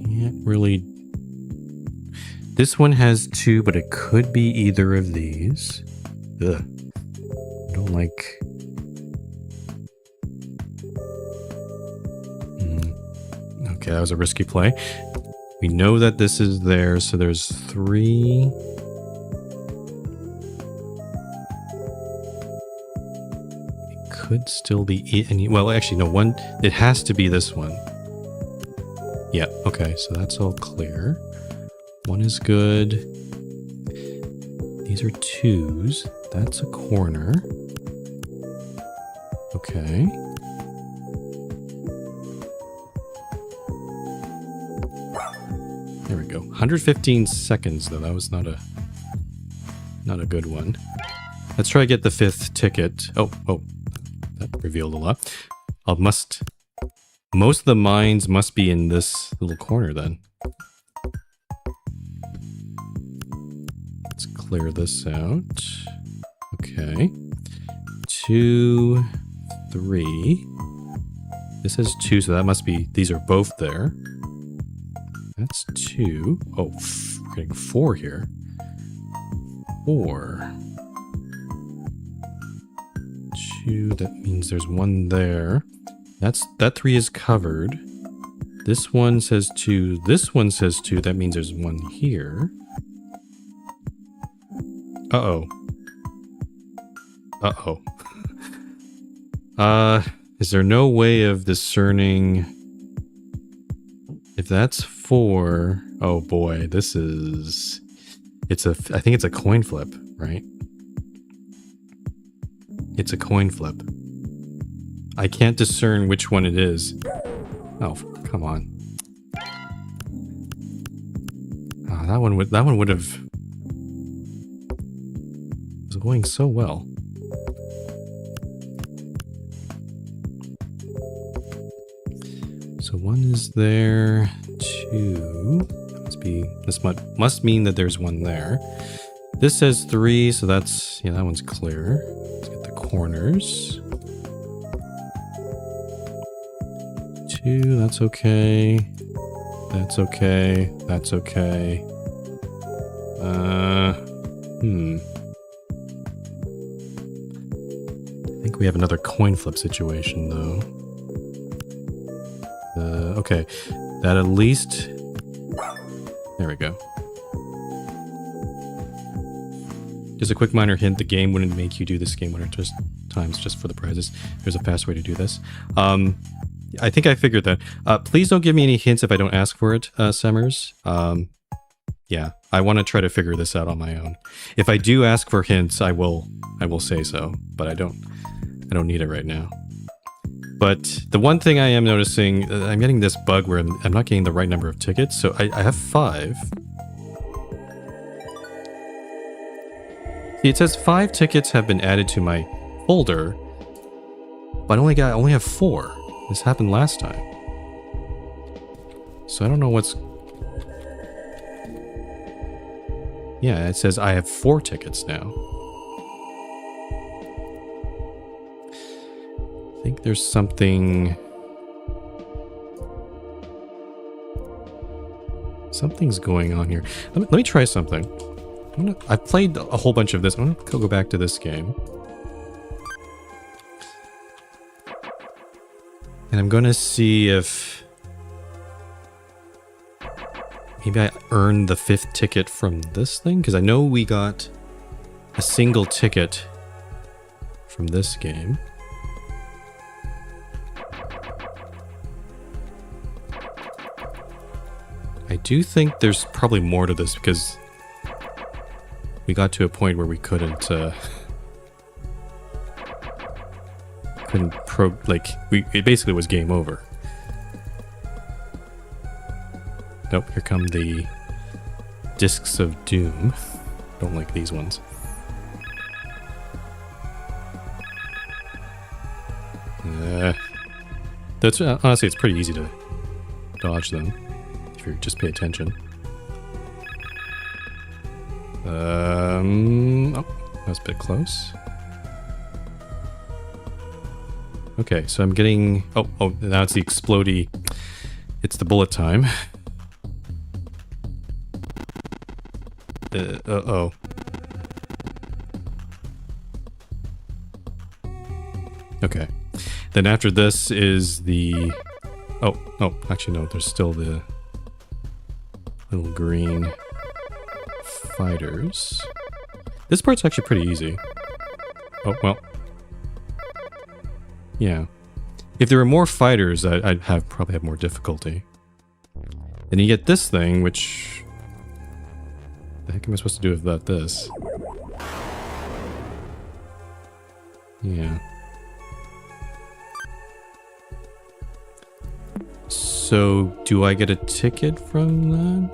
Can't really... This one has 2, but it could be either of these. Ugh. I don't like... Okay, that was a risky play. We know that this is there, so there's 3. It could still be... Well, actually, no, 1... It has to be this one. Yeah, okay, so that's all clear. 1 is good. These are 2s. That's a corner. Okay. There we go. 115 seconds, though. That was not a good one. Let's try to get the 5th ticket. Oh, that revealed a lot. Most of the mines must be in this little corner, then. Let's clear this out. Okay. 2, 3. This has 2, so that must be... These are both there. That's 2. Oh, we're getting 4 here. 4. 2, that means there's 1 there. That 3 is covered. This one says 2. This one says 2. That means there's 1 here. Uh-oh. Uh-oh. Is there no way of discerning if that's 4? Oh boy, this is... I think it's a coin flip, right? It's a coin flip. I can't discern which one it is. Oh, come on. Oh, that one would have... It was going so well. So 1 is there, 2. This must mean that there's 1 there. This says 3, so that's... Yeah, that one's clear. Let's get the corners. 2, that's okay. That's okay. That's okay. I think we have another coin flip situation, though. Okay. That at least... There we go. Just a quick minor hint, the game wouldn't make you do this game 100 times just for the prizes. There's a fast way to do this. I think I figured that. Please don't give me any hints if I don't ask for it, Semmers. Yeah, I want to try to figure this out on my own. If I do ask for hints, I will say so, but I don't need it right now. But the one thing I am noticing, I'm getting this bug where I'm not getting the right number of tickets, so I have 5. See, it says 5 tickets have been added to my folder, but I only have 4. This happened last time. So I don't know what's... Yeah, it says I have 4 tickets now. I think there's something... Something's going on here. Let me try something. I've played a whole bunch of this. I'm gonna go back to this game. And I'm gonna see if... Maybe I earned the 5th ticket from this thing? Because I know we got a single ticket from this game. I do think there's probably more to this because we got to a point where we couldn't it basically was game over. Nope, here come the discs of doom. Don't like these ones. That's honestly, it's pretty easy to dodge them if you just pay attention. Oh, that was a bit close. Okay, so I'm getting... Oh, now it's the explodey... It's the bullet time. Uh-oh. Okay. Then after this is the... Oh, actually no, there's still the little green fighters. This part's actually pretty easy. Oh, well. Yeah. If there were more fighters, I'd probably have more difficulty. Then you get this thing, which... The heck am I supposed to do about this? Yeah. So, do I get a ticket from that?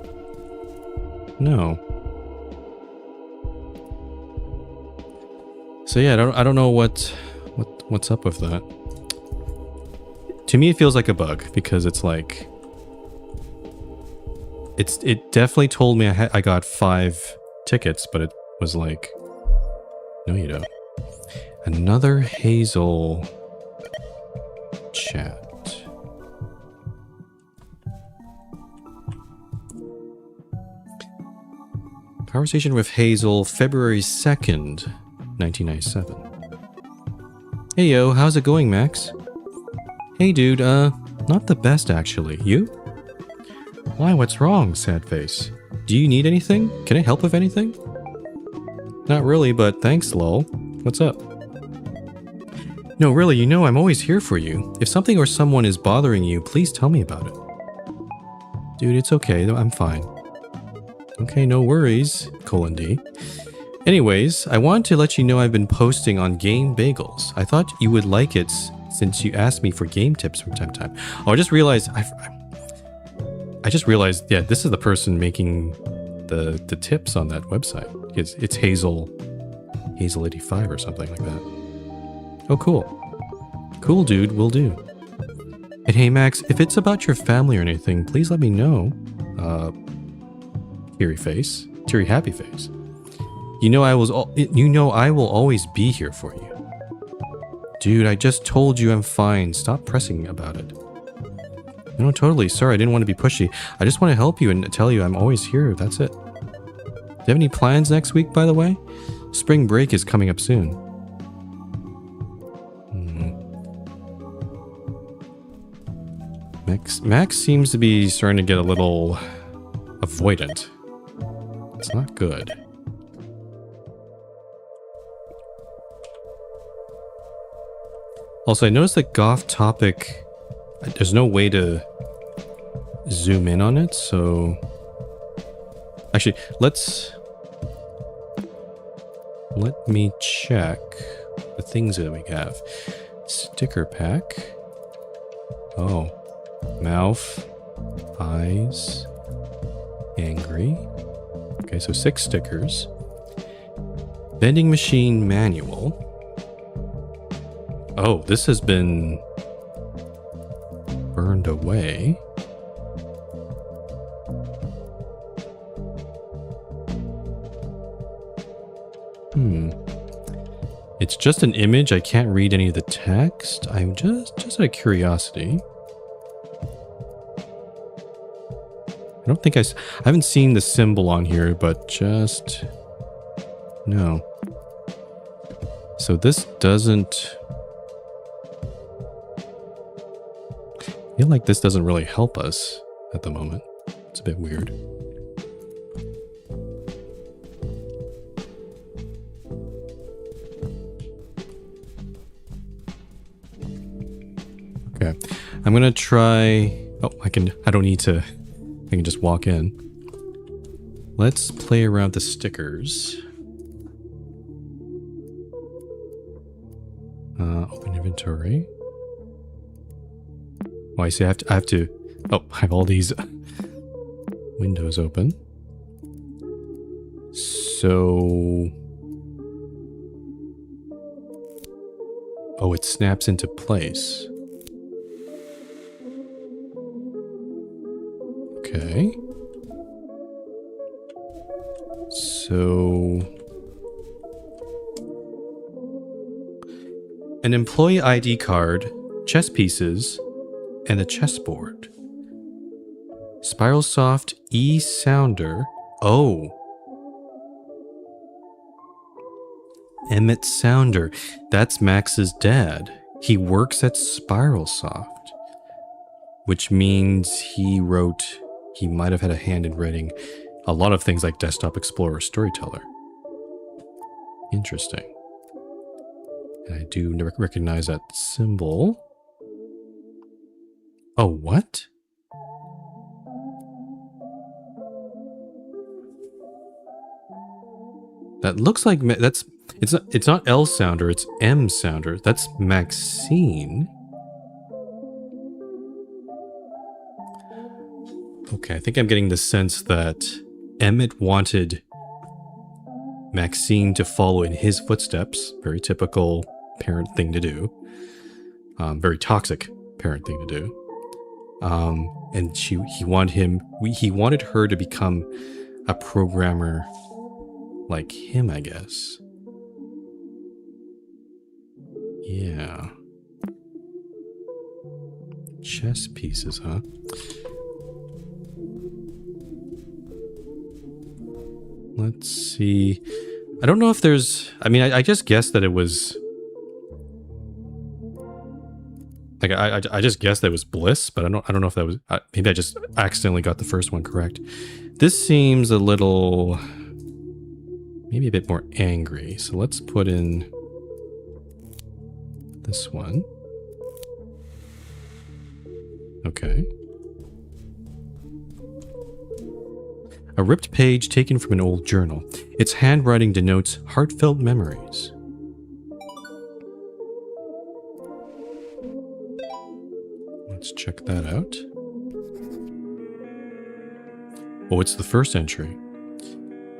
No. So yeah, I don't know what's up with that. To me, it feels like a bug because it's like it definitely told me I got 5 tickets, but it was like, no, you don't. Another Hazel chat. Conversation with Hazel, February 2nd, 1997. Hey yo, how's it going, Max? Hey dude, not the best actually. You? Why, what's wrong, sad face? Do you need anything? Can I help with anything? Not really, but thanks, lol. What's up? No, really, you know I'm always here for you. If something or someone is bothering you, please tell me about it. Dude, it's okay, I'm fine. Okay, no worries, :D. Anyways, I wanted to let you know I've been posting on Game Bagels. I thought you would like it since you asked me for game tips from time to time. Oh, I just realized, yeah, this is the person making the tips on that website. It's Hazel85 or something like that. Oh, cool. Cool, dude, will do. And hey, Max, if it's about your family or anything, please let me know. Teary happy face. You know I will always be here for you. Dude, I just told you I'm fine. Stop pressing about it. No, totally. Sorry, I didn't want to be pushy. I just want to help you and tell you I'm always here. That's it. Do you have any plans next week, by the way? Spring break is coming up soon. Max seems to be starting to get a little avoidant. It's not good. Also, I noticed that Goth topic, there's no way to zoom in on it, so... Actually, let me check the things that we have. Sticker pack. Oh. Mouth. Eyes. Angry. Okay, so 6 stickers. Vending machine manual. Oh, this has been burned away. It's just an image. I can't read any of the text. I'm just out of curiosity. I don't think I haven't seen the symbol on here, but just... No. So this doesn't... I feel like this doesn't really help us at the moment. It's a bit weird. Okay, I'm gonna try... Oh, I don't need to... I can just walk in. Let's play around the stickers. Open inventory. Oh, I see. I have to... Oh, I have all these windows open. So... Oh, it snaps into place. Okay. So... An employee ID card, chess pieces, and a chessboard. Spiral Soft E-Sounder. Oh. Emmett Sounder. That's Max's dad. He works at Spiral Soft. Which means he might have had a hand in writing a lot of things like Desktop Explorer Storyteller. Interesting. And I do recognize that symbol. Oh, what? That looks like it's not L Sounder, it's M Sounder. That's Maxine. Okay, I think I'm getting the sense that Emmett wanted Maxine to follow in his footsteps. Very typical parent thing to do. Very toxic parent thing to do. And he wanted her to become a programmer like him, I guess. Yeah. Chess pieces, huh? Let's see. I don't know if there's... I mean, I just guessed that it was... Like, I just guessed that it was Bliss, but I don't know if that was... maybe I just accidentally got the first one correct. This seems a little... Maybe a bit more angry. So let's put in... this one. Okay. A ripped page taken from an old journal. Its handwriting denotes heartfelt memories. Let's check that out. Oh, it's the first entry.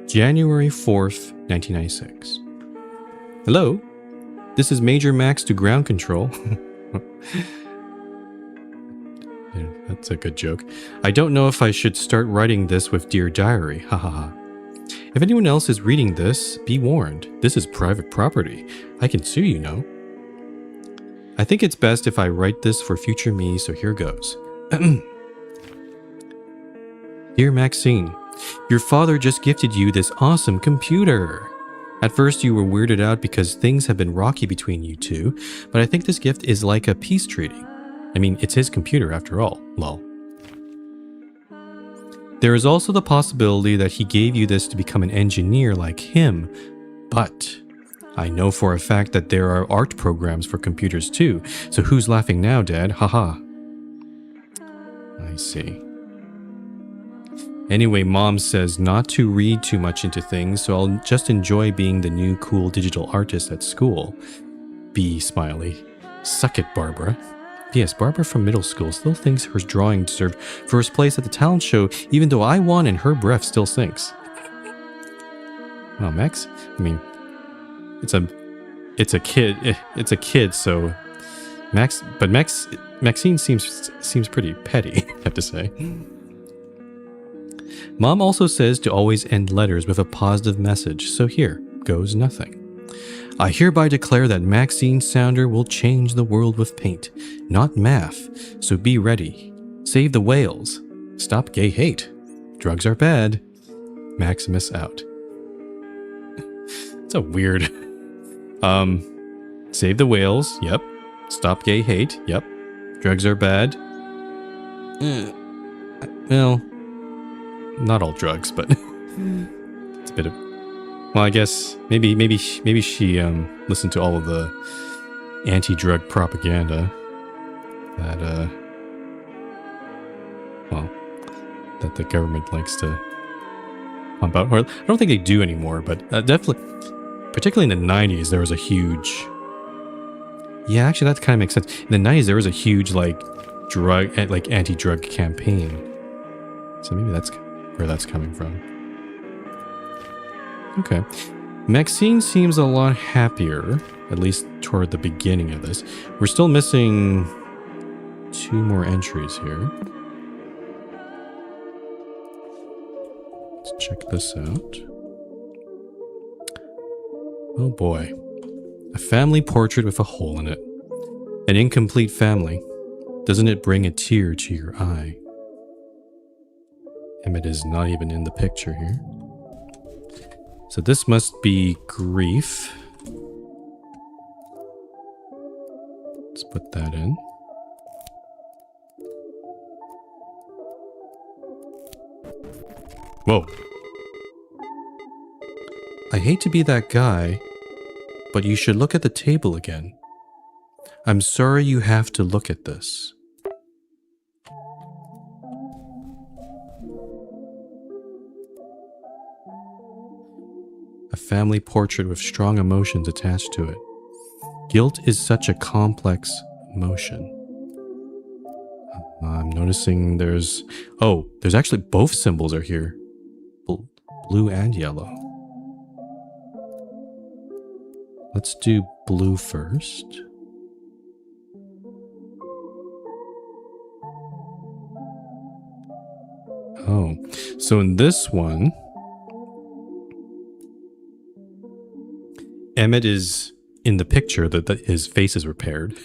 January 4th, 1996. Hello? This is Major Max to ground control. Yeah, that's a good joke. I don't know if I should start writing this with Dear Diary. Ha ha ha. If anyone else is reading this, be warned. This is private property. I can sue, you know. I think it's best if I write this for future me, so here goes. Dear Maxine, your father just gifted you this awesome computer. At first you were weirded out because things have been rocky between you two, but I think this gift is like a peace treaty. I mean, it's his computer after all, lol. There is also the possibility that he gave you this to become an engineer like him, but I know for a fact that there are art programs for computers too. So who's laughing now, Dad? Haha. I see. Anyway, Mom says not to read too much into things, so I'll just enjoy being the new cool digital artist at school. B. Smiley. Suck it, Barbara. P.S. Barbara from middle school still thinks her drawing deserved first place at the talent show, even though I won and her breath still sinks. Well, Max, I mean, it's a kid, so Maxine seems pretty petty, I have to say. Mom also says to always end letters with a positive message, so here goes nothing. I hereby declare that Maxine Sounder will change the world with paint, not math, so be ready. Save the whales. Stop gay hate. Drugs are bad. Maximus out. It's a weird... Save the whales. Yep. Stop gay hate. Yep. Drugs are bad. Well... Not all drugs, but it's a bit of... Well, I guess maybe she listened to all of the anti-drug propaganda that that the government likes to pump out. Or I don't think they do anymore, but definitely, particularly in the 90s, there was a huge... Yeah, actually, that kind of makes sense. In the 90s, there was a huge anti-drug campaign. So maybe that's where that's coming from. Okay. Maxine seems a lot happier, at least toward the beginning of this. We're still missing 2 more entries here. Let's check this out. Oh boy. A family portrait with a hole in it. An incomplete family. Doesn't it bring a tear to your eye? Emmett is not even in the picture here. So this must be grief. Let's put that in. Whoa. I hate to be that guy, but you should look at the table again. I'm sorry you have to look at this. A family portrait with strong emotions attached to it. Guilt is such a complex emotion. I'm noticing there's actually both symbols are here. Blue and yellow. Let's do blue first. Oh, so in this one, Emmett is in the picture that his face is repaired,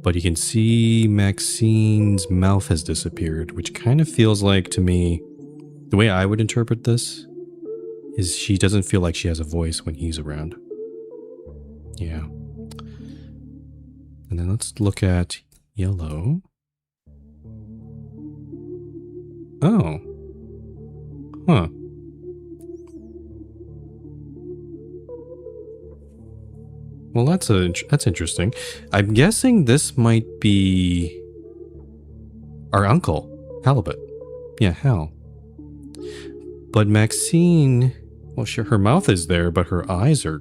but you can see Maxine's mouth has disappeared, which kind of feels like, to me, the way I would interpret this is she doesn't feel like she has a voice when he's around. Yeah. And then let's look at yellow. Oh. Huh. Well, that's interesting. I'm guessing this might be our uncle, Halibut. Yeah, Hal. But Maxine, well, sure, her mouth is there, but her eyes are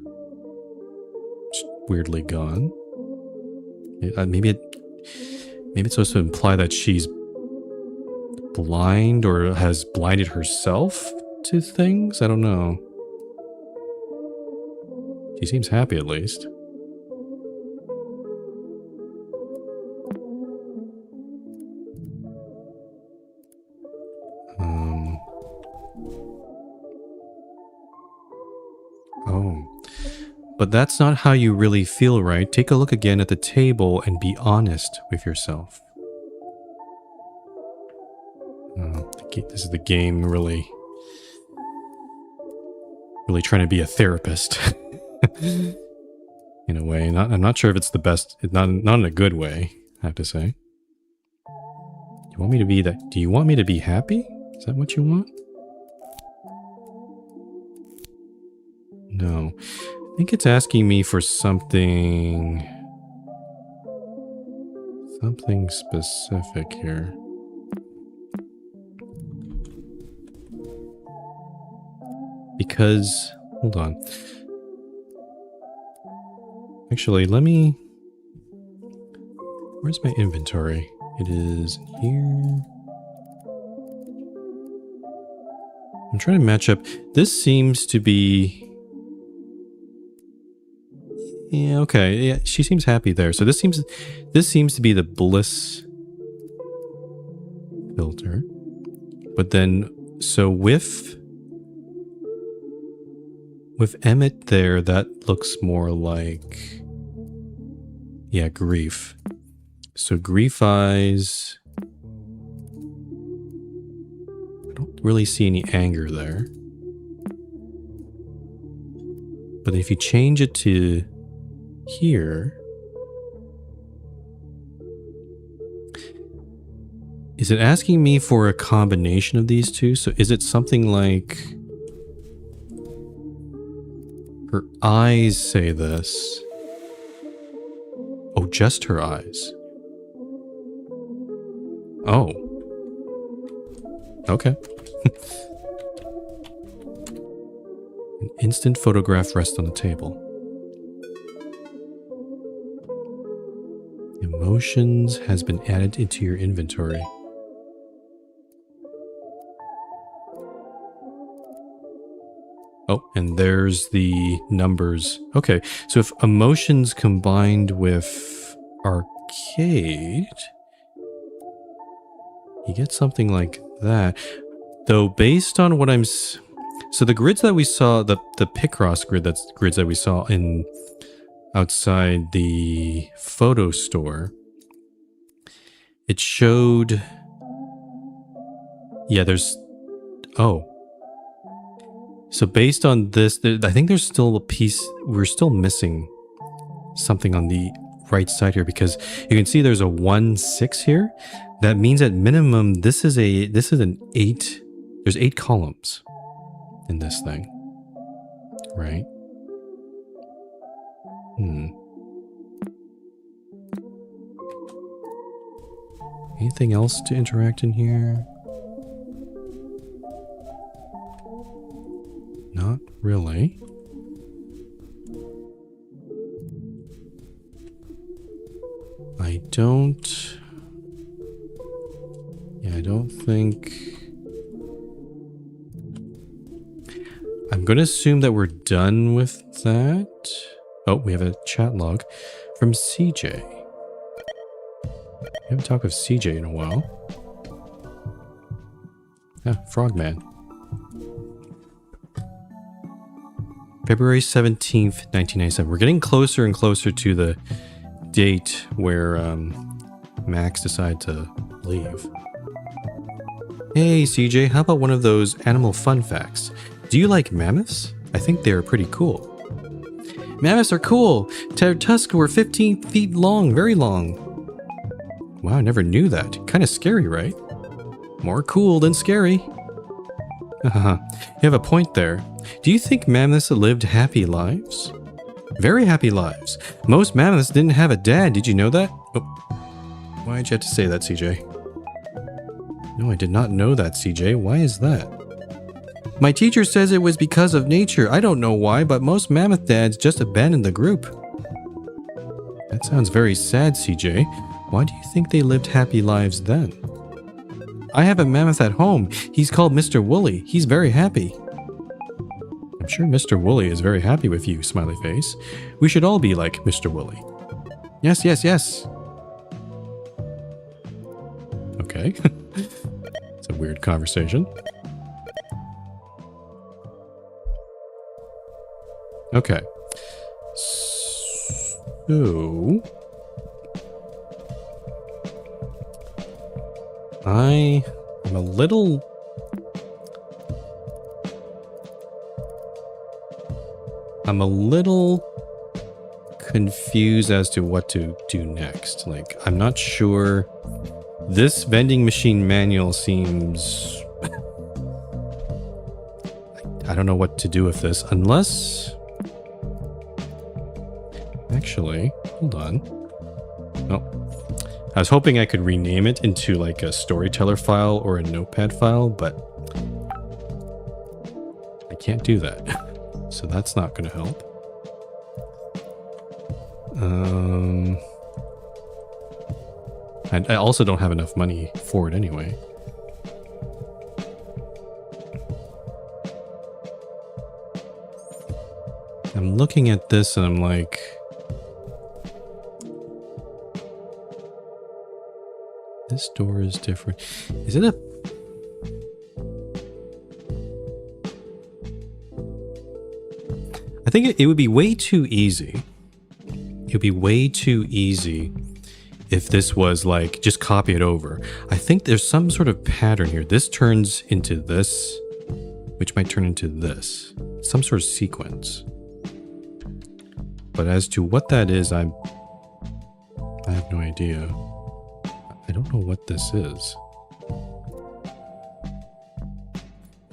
just weirdly gone. Maybe it's supposed to imply that she's blind or has blinded herself to things. I don't know. She seems happy, at least. Oh. But that's not how you really feel, right? Take a look again at the table and be honest with yourself. This is the game really trying to be a therapist. In a way. I'm not sure if it's the best. Not in a good way, I have to say. Do you want me to be that? Do you want me to be happy? Is that what you want? No. think it's asking me for something specific here. Because, hold on. Actually, where's my inventory? It is here. I'm trying to match up. This seems to be... Yeah, okay. Yeah, she seems happy there. So this seems to be the bliss filter. But then, so with Emmett there, that looks more like, yeah, grief. So grief eyes. I don't really see any anger there. But if you change it to here, is it asking me for a combination of these two? So is it something like her eyes say this? Oh, just her eyes. Oh. Okay. An instant photograph rests on the table. Emotions has been added into your inventory. Oh, and there's the numbers. Okay, so if emotions combined with arcade, you get something like that. Though based on what I'm... So the grids that we saw, the Picross grid, that's grids that we saw in outside the photo store, it showed... Yeah, there's... Oh. So based on this, I think there's still a piece, we're still missing something on the right side here, because you can see there's a 1-6 here. That means at minimum, this is an 8, there's 8 columns in this thing, right? Anything else to interact in here? Not really. I don't think... I'm going to assume that we're done with that. Oh, we have a chat log from CJ. We haven't talked with CJ in a while. Ah, Frogman. February 17th, 1997. We're getting closer and closer to the date where Max decided to leave. Hey CJ, how about one of those animal fun facts? Do you like mammoths? I think they're pretty cool. Mammoths are cool! Their tusks were 15 feet long, very long. Wow, I never knew that. Kind of scary, right? More cool than scary. Haha, you have a point there. Do you think mammoths lived happy lives? Very happy lives. Most mammoths didn't have a dad, did you know that? Oh. Why'd you have to say that, CJ? No, I did not know that, CJ. Why is that? My teacher says it was because of nature. I don't know why, but most mammoth dads just abandoned the group. That sounds very sad, CJ. Why do you think they lived happy lives then? I have a mammoth at home. He's called Mr. Wooly. He's very happy. I'm sure Mr. Wooly is very happy with you, smiley face. We should all be like Mr. Wooly. Yes, yes, yes. Okay. It's a weird conversation. Okay. So... I am a little... confused as to what to do next. Like, I'm not sure. This vending machine manual seems... I don't know what to do with this, unless... Actually, hold on. Oh, I was hoping I could rename it into like a storyteller file or a notepad file, but I can't do that. So that's not going to help. I also don't have enough money for it anyway. I'm looking at this and I'm like, this door is different. Is it a... I think it would be way too easy. It would be way too easy if this was like, just copy it over. I think there's some sort of pattern here. This turns into this, which might turn into this. Some sort of sequence. But as to what that is, I have no idea. I don't know what this is.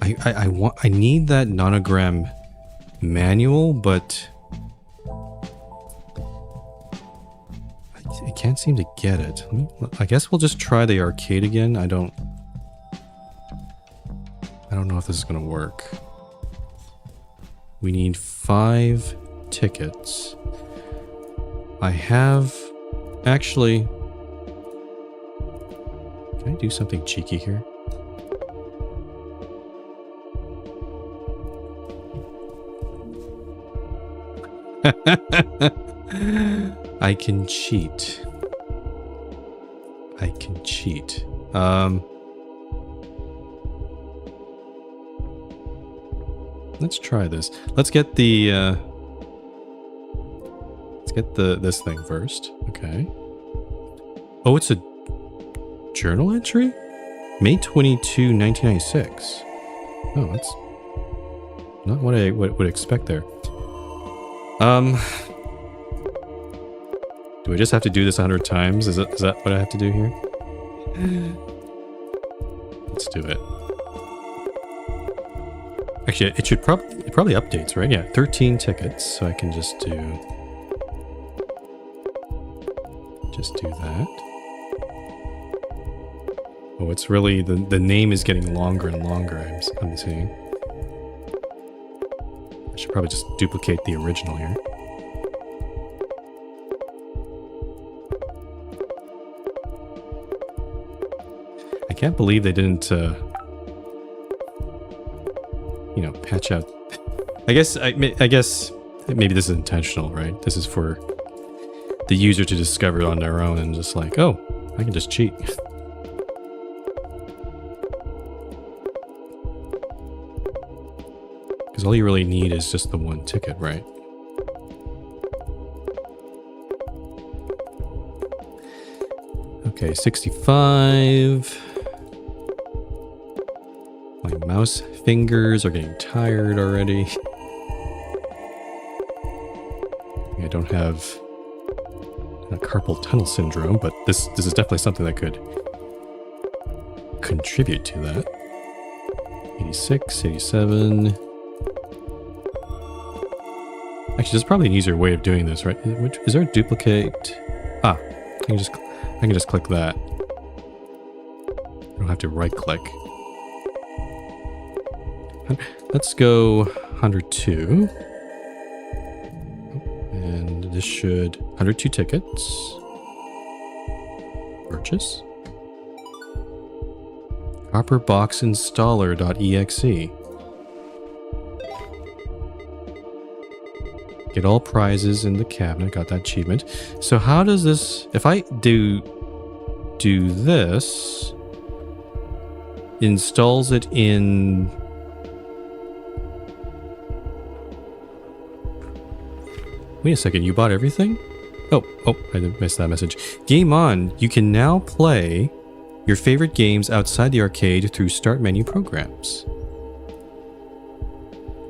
I need that nonogram manual, but I can't seem to get it. I guess we'll just try the arcade again. I don't know if this is gonna work. We need 5 tickets. I have actually... Can I do something cheeky here? I can cheat. I can cheat. Let's try this. Let's get the this thing first. Okay. Oh, it's a journal entry? May 22, 1996. Oh, that's not what I would expect there. Do I just have to do this 100 times? Is that what I have to do here? Let's do it. Actually, it probably updates, right? Yeah, 13 tickets, so I can just do that. Oh, it's really the name is getting longer and longer. I'm seeing. I should probably just duplicate the original here. I can't believe they didn't, you know, patch out. I guess maybe this is intentional, right? This is for the user to discover it on their own and just like, oh, I can just cheat. Because all you really need is just the one ticket, right? Okay, 65. My mouse fingers are getting tired already. I don't have carpal tunnel syndrome, but this is definitely something that could contribute to that. 86, 87. Actually, there's probably an easier way of doing this, right? Is there a duplicate? Ah, I can just click that. I don't have to right click. Let's go 102. And this should 102 tickets. Purchase. Copperboxinstaller.exe. Get all prizes in the cabinet. Got that achievement. So how does this... If I do this... Installs it in... Wait a second, you bought everything? Oh, I missed that message. Game on! You can now play your favorite games outside the arcade through Start Menu programs.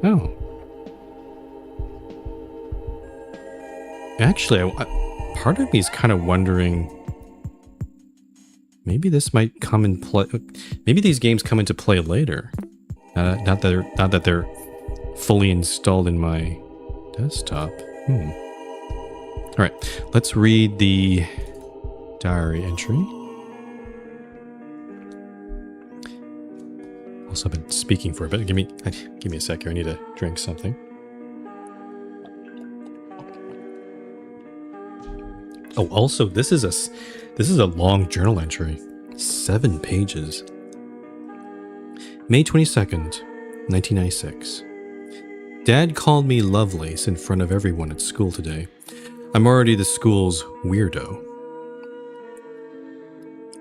Oh. Actually, part of me is kind of wondering... Maybe this might come in play... Maybe these games come into play later. Not that they're fully installed in my desktop. All right, let's read the diary entry. Also, I've been speaking for a bit. Give me a sec here. I need to drink something. Oh, also, this is a long journal entry. 7 pages. May 22nd, 1996. Dad called me Lovelace in front of everyone at school today. I'm already the school's weirdo.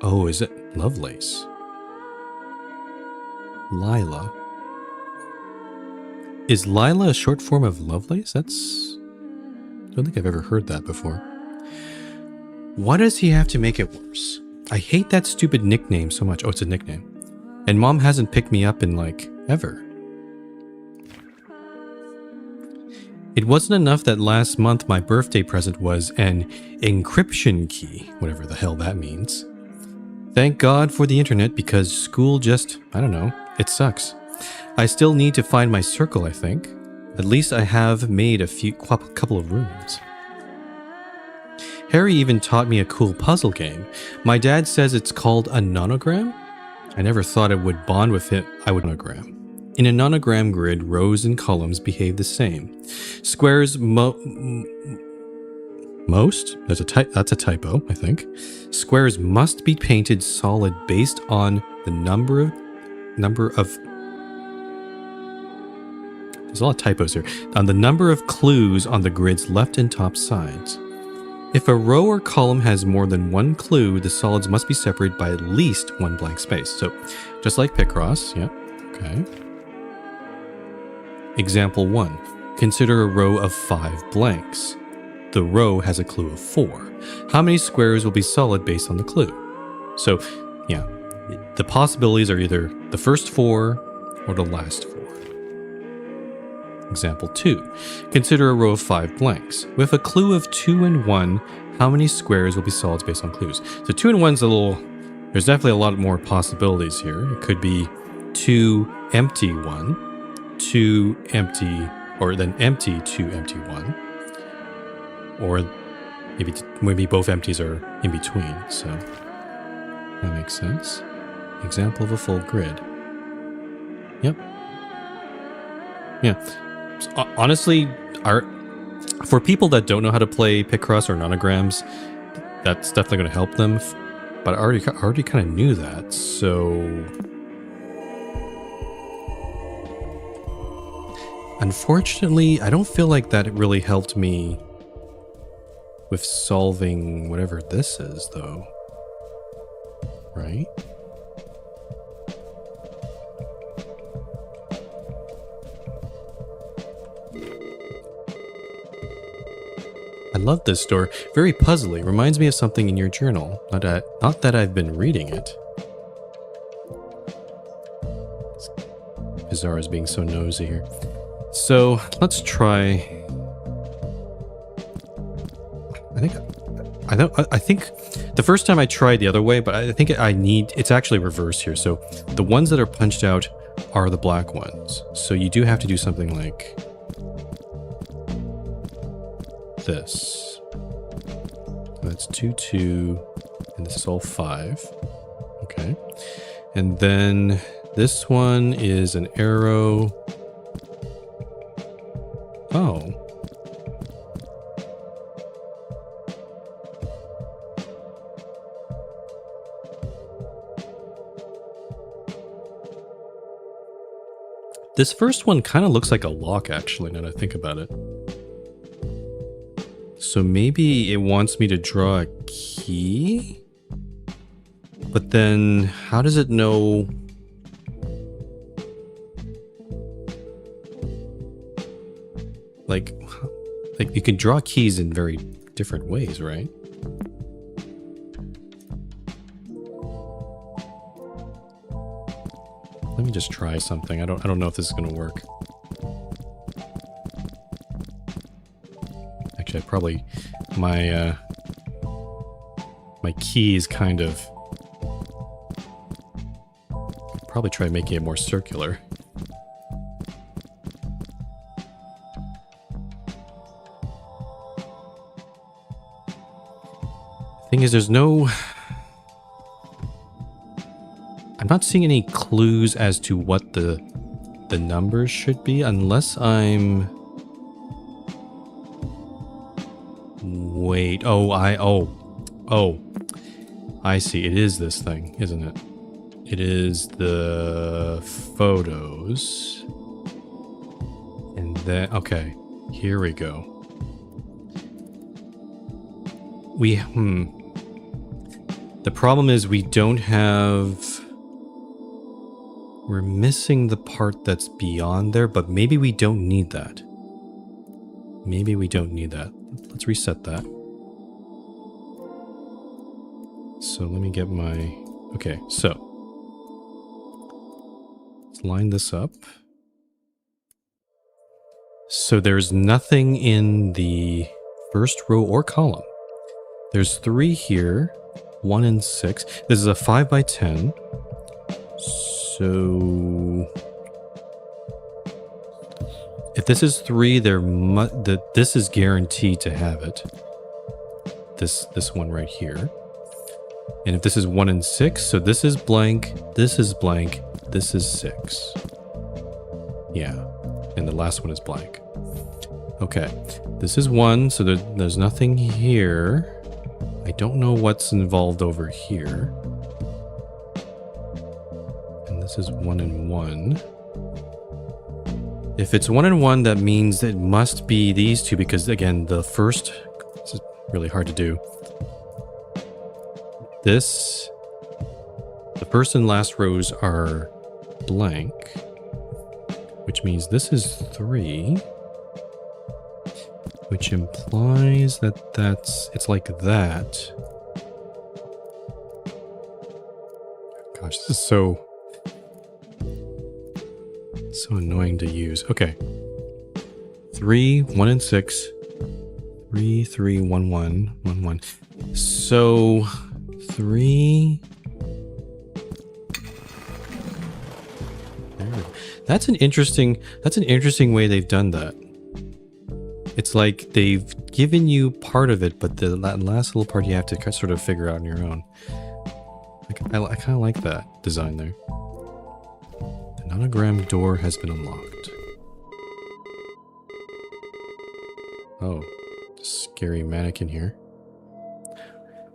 Oh, is it Lovelace? Lila. Is Lila a short form of Lovelace? I don't think I've ever heard that before. Why does he have to make it worse? I hate that stupid nickname so much. Oh, it's a nickname. And Mom hasn't picked me up in, like, ever. It wasn't enough that last month my birthday present was an encryption key, whatever the hell that means. Thank God for the internet because school just, I don't know, it sucks. I still need to find my circle, I think. At least I have made a couple of rooms. Harry even taught me a cool puzzle game. My dad says it's called a nonogram. I never thought it would bond with it. I would nonogram. In a nonogram grid, rows and columns behave the same. Squares most? That's a typo, I think. Squares must be painted solid based on the number of there's a lot of typos here. On the number of clues on the grid's left and top sides. If a row or column has more than one clue, the solids must be separated by at least one blank space. So, just like Picross, yeah, okay. Example 1. Consider a row of 5 blanks. The row has a clue of 4. How many squares will be solid based on the clue? So, yeah, the possibilities are either the first 4 or the last 4. Example 2. Consider a row of 5 blanks. With a clue of 2 and 1, how many squares will be solids based on clues? So 2 and 1's there's definitely a lot more possibilities here. It could be 2 empty 1, 2 empty, or then empty 2 empty 1. Or maybe both empties are in between, so that makes sense. Example of a full grid. Yep. Yeah. Honestly, for people that don't know how to play Picross or nonograms, that's definitely going to help them. But I already kind of knew that, so unfortunately, I don't feel like that really helped me with solving whatever this is, though. Right? I love this story. Very puzzly. Reminds me of something in your journal. Not that I've been reading it. It's bizarre as being so nosy here. So let's try. I think the first time I tried the other way, but I think it's actually reversed here. So the ones that are punched out are the black ones. So you do have to do something like this. That's 2, 2, and this is all 5. Okay. And then this one is an arrow. Oh. This first one kind of looks like a lock, actually, now that I think about it. So maybe it wants me to draw a key? But then, how does it know? Like you can draw keys in very different ways, right? Let me just try something. I don't know if this is gonna work. Actually, my key is kind of. Probably try making it more circular. I 'Cause is there's no... I'm not seeing any clues as to what the numbers should be unless I'm... Wait, oh, I see. It is this thing, isn't it? It is the photos. And then, okay, here we go. The problem is we don't have... We're missing the part that's beyond there, but maybe we don't need that. Maybe we don't need that. Let's reset that. So let me get my... Okay, so. Let's line this up. So there's nothing in the first row or column. There's 3 here, 1 and 6. This is a 5 by 10. So if this is 3, this is guaranteed to have it. This one right here. And if this is 1 and 6, so this is blank, this is blank, this is 6. Yeah, and the last one is blank. Okay, this is 1, so there's nothing here. I don't know what's involved over here. And this is 1 and 1. If it's 1 and 1, that means it must be these two because, again, the first... This is really hard to do. The first and last rows are blank, which means this is 3, which implies that it's like that. Gosh, this is so annoying to use. Okay. 3, 1 and 6. 3, 3, 1, 1, 1, 1. So 3. There we go. That's an interesting way they've done that. It's like they've given you part of it, but the last little part you have to sort of figure out on your own. I kind of like that design there. The nonogram door has been unlocked. Oh, scary mannequin here.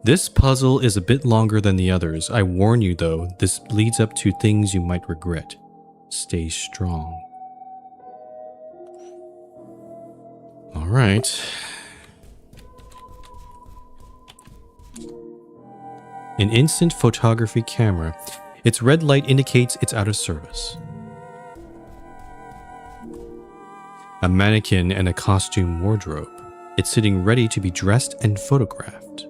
This puzzle is a bit longer than the others. I warn you though, this leads up to things you might regret. Stay strong. All right. An instant photography camera. Its red light indicates it's out of service. A mannequin and a costume wardrobe. It's sitting ready to be dressed and photographed.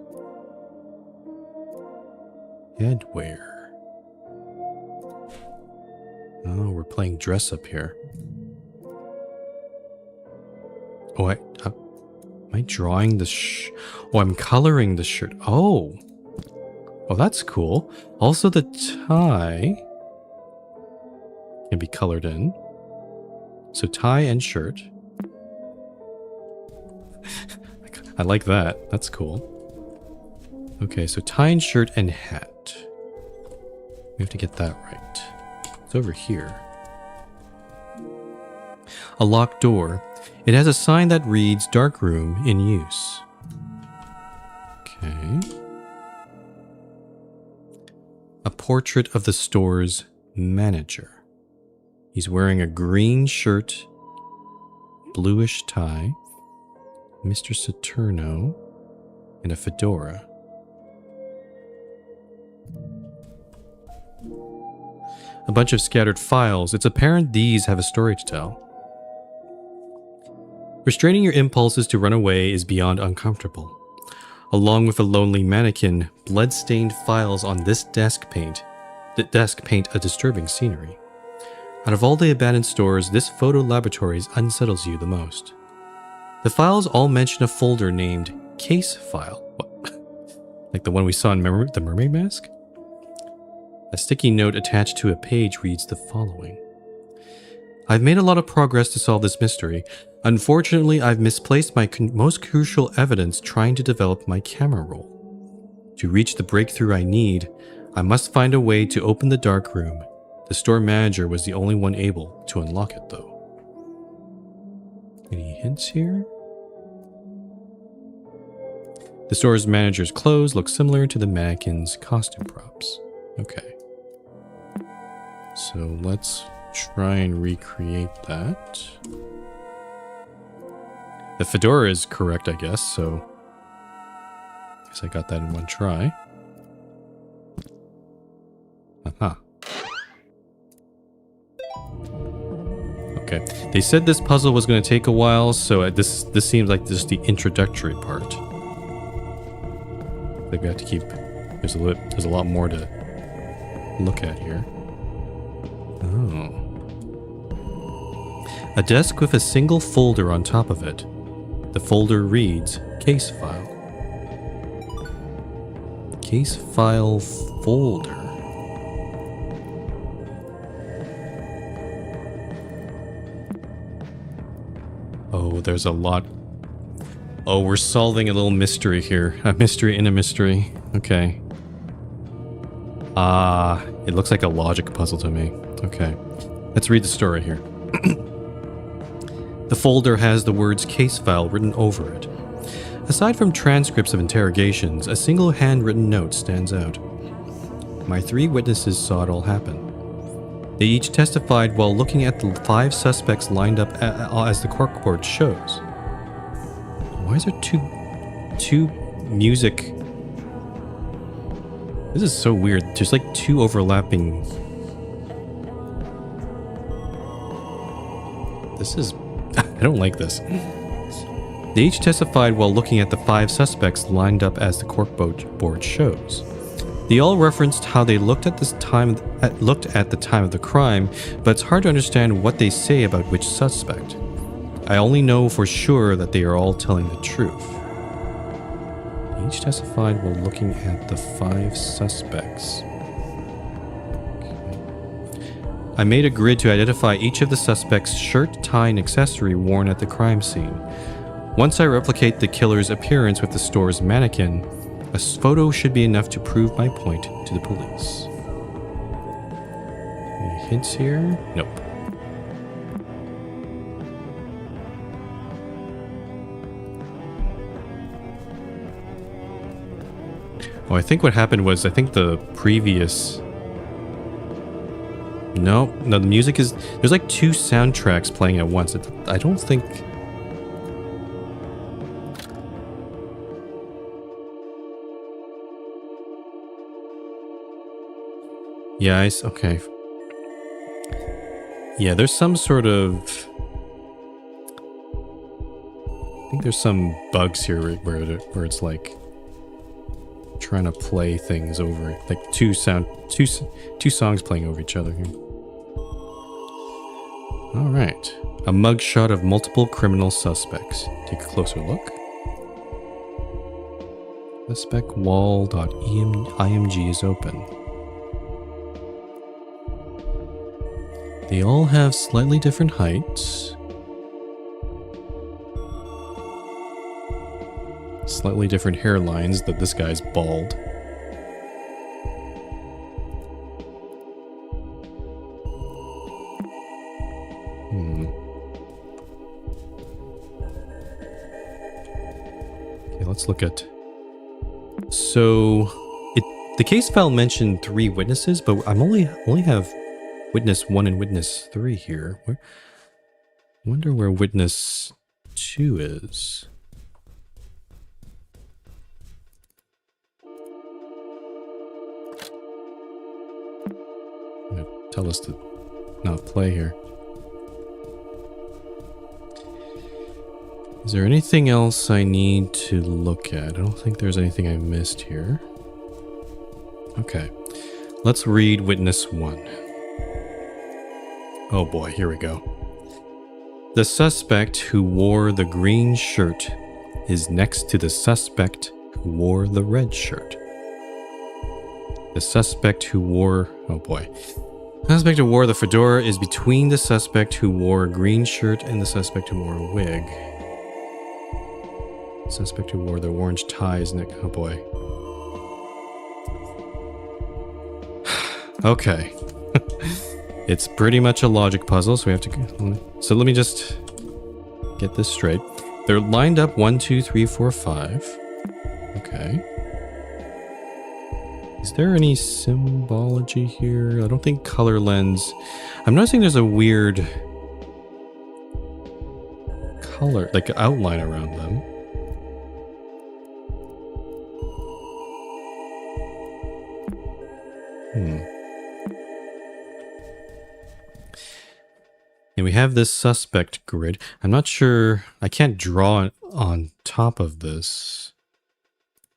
Headwear. Oh, we're playing dress up here. Oh, am I drawing the oh, I'm coloring the shirt. Oh, that's cool. Also, the tie can be colored in. So tie and shirt. I like that. That's cool. Okay, so tie and shirt and hat. We have to get that right. It's over here. A locked door. It has a sign that reads "Dark Room in use." Okay. A portrait of the store's manager. He's wearing a green shirt, bluish tie, Mr. Saturno, and a fedora. A bunch of scattered files. It's apparent these have a story to tell. Restraining your impulses to run away is beyond uncomfortable. Along with a lonely mannequin, blood-stained files on this desk paint a disturbing scenery. Out of all the abandoned stores, this photo laboratories unsettles you the most. The files all mention a folder named Case File. What? Like the one we saw in the Mermaid Mask? A sticky note attached to a page reads the following. I've made a lot of progress to solve this mystery. Unfortunately, I've misplaced my most crucial evidence trying to develop my camera roll. To reach the breakthrough I need, I must find a way to open the dark room. The store manager was the only one able to unlock it, though. Any hints here? The store's manager's clothes look similar to the mannequin's costume props. Okay. So let's try and recreate that. The fedora is correct, I guess, so I guess I got that in one try. Aha. Okay. They said this puzzle was going to take a while, so this seems like just the introductory part. I think we have to keep... There's a lot more to look at here. Oh. A desk with a single folder on top of it. The folder reads, Case File. Case File folder. Oh, there's a lot. Oh, we're solving a little mystery here. A mystery in a mystery. Okay. It looks like a logic puzzle to me. Okay. Let's read the story here. The folder has the words case file written over it. Aside from transcripts of interrogations, a single handwritten note stands out. My 3 witnesses saw it all happen. They each testified while looking at the 5 suspects lined up as the corkboard shows. Why is there two music? This is so weird. There's like 2 overlapping. This is... I don't like this. They each testified while looking at the 5 suspects lined up as the corkboard shows. They all referenced how they looked at the time of the crime, but it's hard to understand what they say about which suspect. I only know for sure that they are all telling the truth. They each testified while looking at the 5 suspects. I made a grid to identify each of the suspects' shirt, tie, and accessory worn at the crime scene. Once I replicate the killer's appearance with the store's mannequin, a photo should be enough to prove my point to the police. Any hints here? Nope. Oh, I think what happened was, I think the previous... No, the music is... There's like 2 soundtracks playing at once. I don't think... Yeah, okay. Yeah, there's some sort of... I think there's some bugs here where it's like... trying to play things over, like two songs playing over each other here. All right, a mugshot of multiple criminal suspects. Take a closer look. Suspect wall.img is open. They all have slightly different heights. Slightly different hairlines, that this guy's bald. Okay, let's look at... So, the case file mentioned 3 witnesses, but I'm only have witness 1 and witness 3 here. I wonder where witness 2 is. Tell us to not play here. Is there anything else I need to look at? I don't think there's anything I missed here. Okay, let's read witness 1. Oh boy, here we go. The suspect who wore the green shirt is next to the suspect who wore the red shirt. The suspect who wore... Oh boy. The suspect who wore the fedora is between the suspect who wore a green shirt and the suspect who wore a wig. The suspect who wore the orange tie is next... Oh boy. Okay. It's pretty much a logic puzzle, so we have to... So let me just get this straight. They're lined up 1, 2, 3, 4, 5. Okay. Is there any symbology here? I don't think color lens... I'm noticing there's a weird color, like outline around them. And we have this suspect grid. I'm not sure... I can't draw on top of this.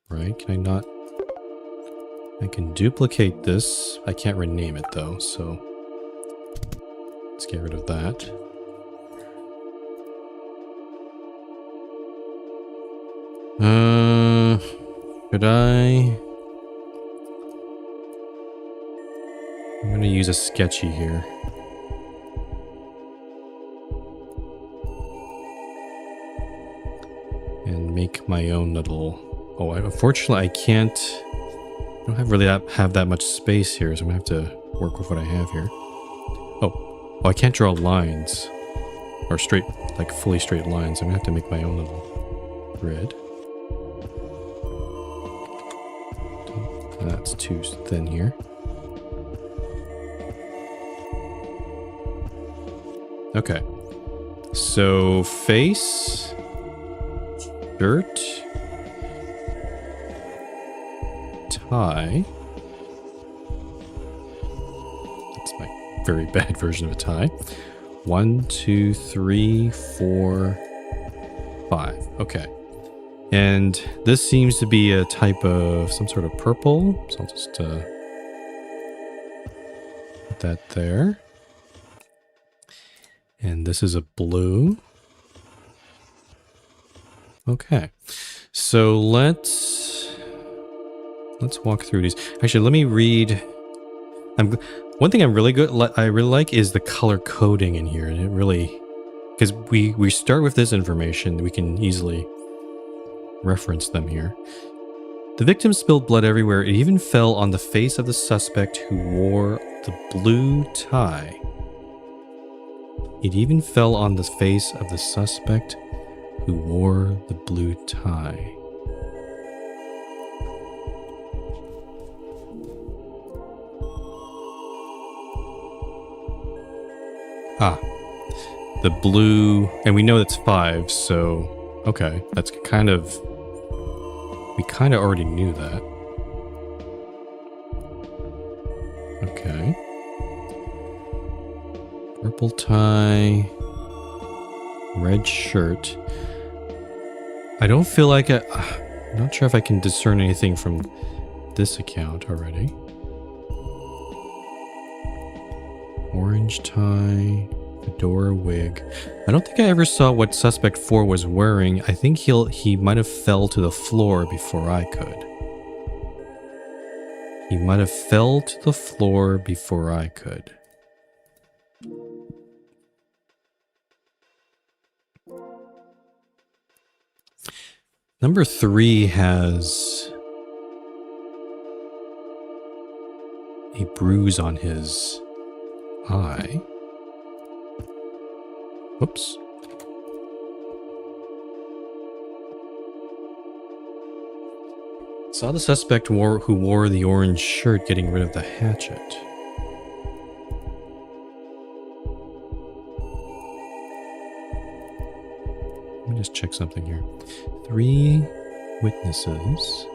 Right? Can I not... I can duplicate this. I can't rename it though, so... Let's get rid of that. Could I... I'm gonna use a sketchy here. And make my own little... Oh, unfortunately I can't... I don't really have that much space here, so I'm gonna have to work with what I have here. Oh, I can't draw lines. Or straight, like fully straight lines. I'm gonna have to make my own little grid. That's too thin here. Okay. So, face... Shirt... Tie. That's my very bad version of a tie. 1, 2, 3, 4, 5. Okay. And this seems to be a type of some sort of purple. So I'll just put that there. And this is a blue. Okay. So let's walk through these. Actually, let me read. One thing I'm really good. I really like is the color coding in here, and it really, because we start with this information, we can easily reference them here. The victim spilled blood everywhere. It even fell on the face of the suspect who wore the blue tie. It even fell on the face of the suspect who wore the blue tie. Ah, the blue, and we know that's 5, so okay, that's kind of, we kind of already knew that. Okay. Purple tie, red shirt. I don't feel like I'm not sure if I can discern anything from this account already. Orange tie, fedora wig. I don't think I ever saw what suspect 4 was wearing. I think he might have fell to the floor before I could. He might have fell to the floor before I could. Number 3 has a bruise on his eye. Whoops. Saw the suspect who wore the orange shirt getting rid of the hatchet. Let me just check something here. 3 witnesses.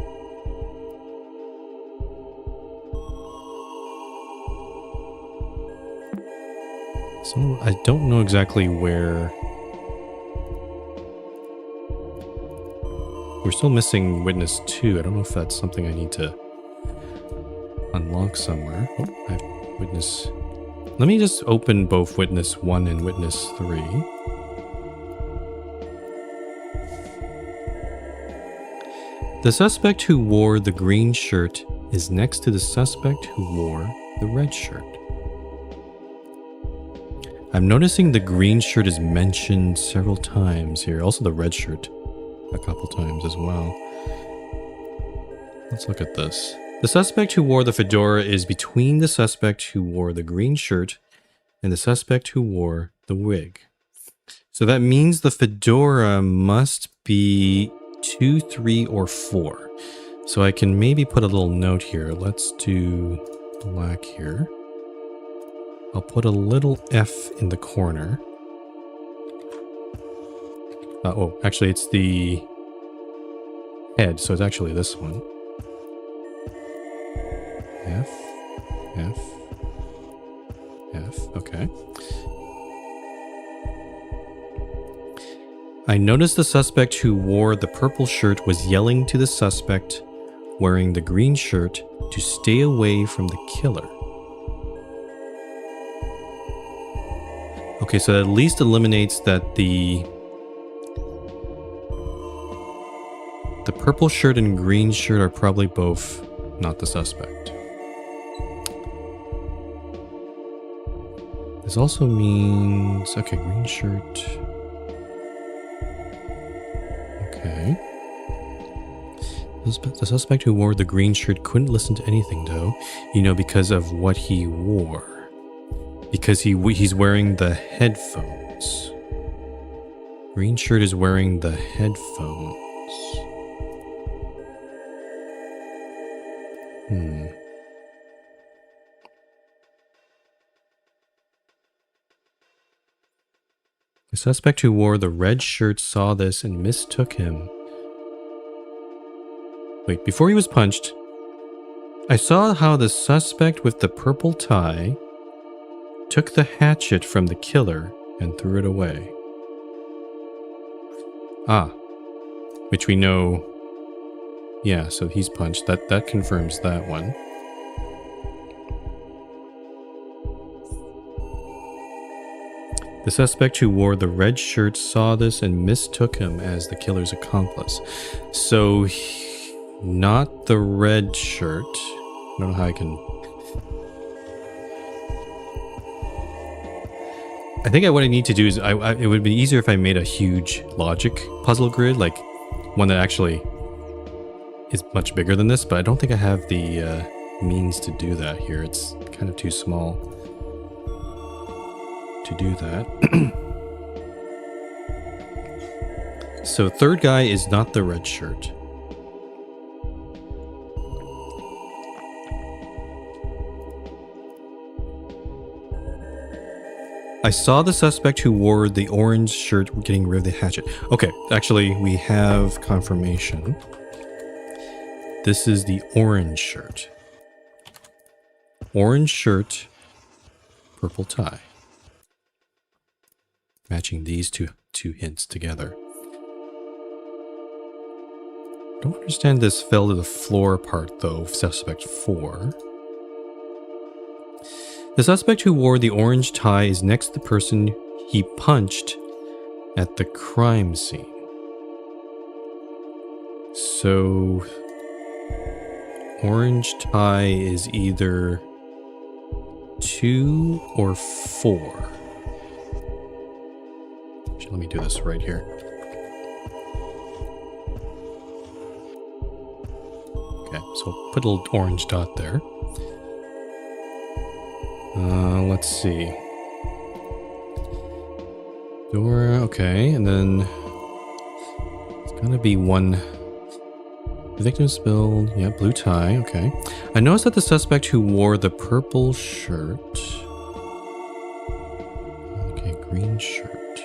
So I don't know exactly where. We're still missing witness 2. I don't know if that's something I need to unlock somewhere. Oh, I have witness. Let me just open both witness 1 and witness 3. The suspect who wore the green shirt is next to the suspect who wore the red shirt. I'm noticing the green shirt is mentioned several times here. Also the red shirt a couple times as well. Let's look at this. The suspect who wore the fedora is between the suspect who wore the green shirt and the suspect who wore the wig. So that means the fedora must be 2, 3, or 4. So I can maybe put a little note here. Let's do black here. I'll put a little F in the corner. Oh, actually it's the head, so it's actually this one. F, F, F, okay. I noticed the suspect who wore the purple shirt was yelling to the suspect wearing the green shirt to stay away from the killer. Okay, so that at least eliminates that the purple shirt and green shirt are probably both not the suspect. This also means, okay, green shirt. Okay. The suspect who wore the green shirt couldn't listen to anything though, you know, because of what he wore. Because he's wearing the headphones. Green shirt is wearing the headphones. The suspect who wore the red shirt saw this and mistook him. Wait, before he was punched, I saw how the suspect with the purple tie took the hatchet from the killer and threw it away. Ah, which we know. Yeah, so he's punched. That confirms that one. The suspect who wore the red shirt saw this and mistook him as the killer's accomplice. So, not the red shirt. I don't know how I can... I think what I need to do is, it would be easier if I made a huge logic puzzle grid, like one that actually is much bigger than this, but I don't think I have the means to do that here. It's kind of too small to do that. So third guy is not the red shirt. I saw the suspect who wore the orange shirt getting rid of the hatchet. Okay, actually we have confirmation. This is the orange shirt. Orange shirt, purple tie. Matching these two hints together. Don't understand this fell to the floor part though, suspect 4. The suspect who wore the orange tie is next to the person he punched at the crime scene. So, orange tie is either 2 or 4. Actually, let me do this right here. Okay, so put a little orange dot there. Let's see. Dora, okay, and then it's gonna be one. The victim spilled, yeah, blue tie, okay. I noticed that the suspect who wore the purple shirt. Okay, green shirt.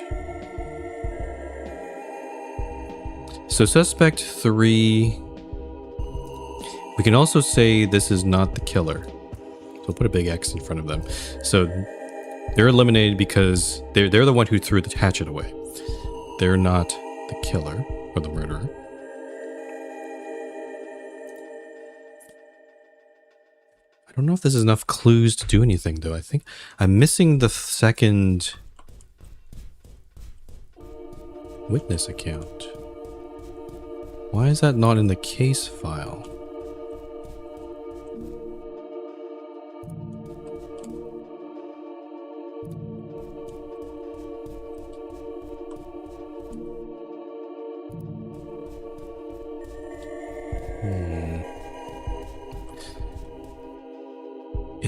So suspect 3. We can also say this is not the killer. So put a big X in front of them. So they're eliminated because they're the one who threw the hatchet away. They're not the killer or the murderer. I don't know if this is enough clues to do anything though. I think I'm missing the second witness account. Why is that not in the case file?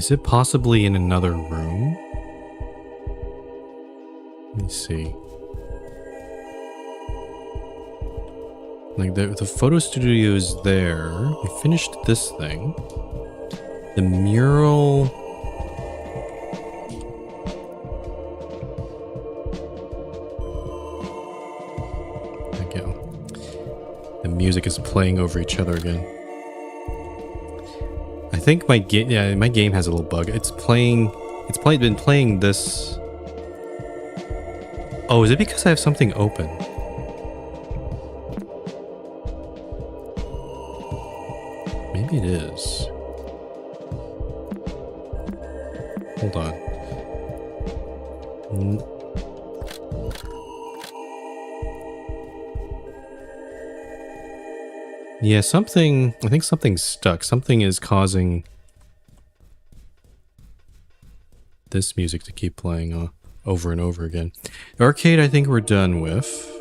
Is it possibly in another room? Let me see. Like the photo studio is there. We finished this thing. The mural. There we go. The music is playing over each other again. I think my game, yeah, my game has a little bug. It's playing. It's probably been playing this. Oh, is it because I have something open? Maybe it is. Hold on. Yeah, something... I think something's stuck. Something is causing this music to keep playing over and over again. The arcade, I think we're done with.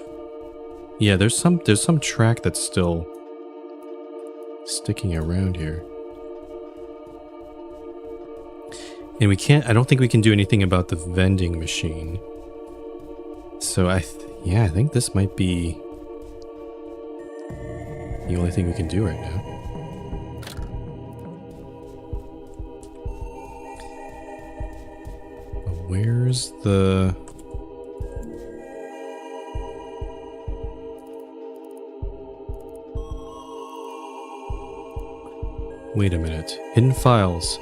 Yeah, there's some track that's still sticking around here. And we can't... I don't think we can do anything about the vending machine. So yeah, I think this might be the only thing we can do right now. Where's the... Wait a minute. Hidden files.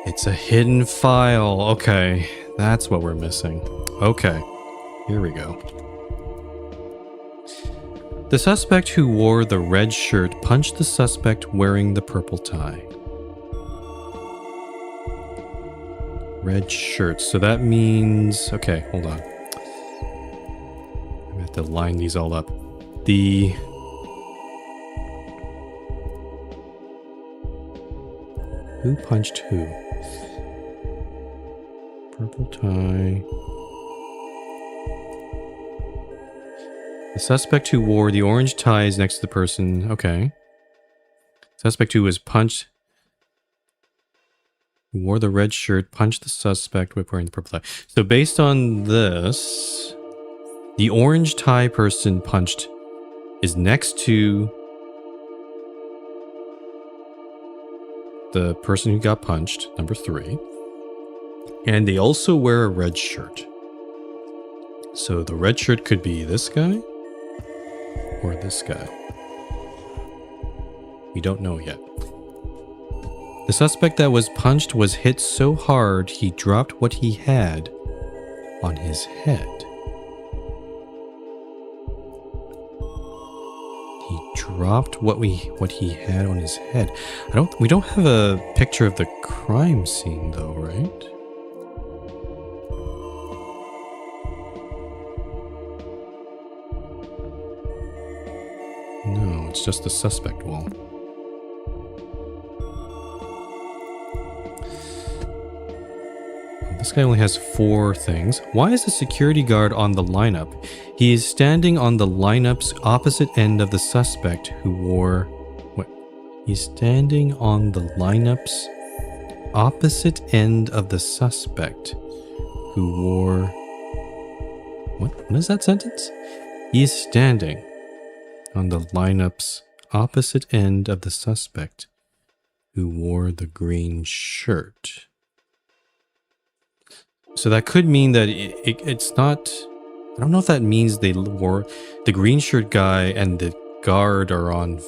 It's a hidden file. Okay. That's what we're missing. Okay. Here we go. The suspect who wore the red shirt punched the suspect wearing the purple tie. Red shirt. So that means... Okay, hold on. I have to line these all up. The... Who punched who? Purple tie. The suspect who wore the orange tie is next to the person. Okay. Suspect who was punched... Who wore the red shirt, punched the suspect with wearing the purple tie. So based on this, the orange tie person punched is next to the person who got punched, number 3. And they also wear a red shirt. So the red shirt could be this guy or this guy. We don't know yet. The suspect that was punched was hit so hard he dropped what he had on his head. He dropped what he had on his head. We don't have a picture of the crime scene though, right? No, it's just the suspect wall. This guy only has 4 things. Why is the security guard on the lineup? He is standing on the lineup's opposite end of the suspect who wore... What? He's standing on the lineup's opposite end of the suspect who wore... What is that sentence? He is standing on the lineup's opposite end of the suspect who wore the green shirt. So that could mean that it's not... I don't know if that means they wore... The green shirt guy and the guard are on...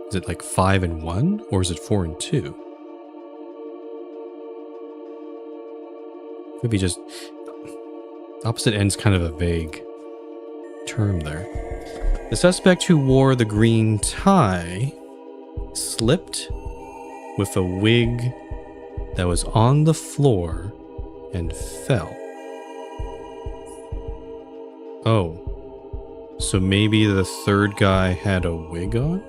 Is it like 5 and 1? Or is it 4 and 2? Could be just... Opposite end's kind of a vague term there. The suspect who wore the green tie slipped with a wig that was on the floor and fell. Oh. So maybe the third guy had a wig on?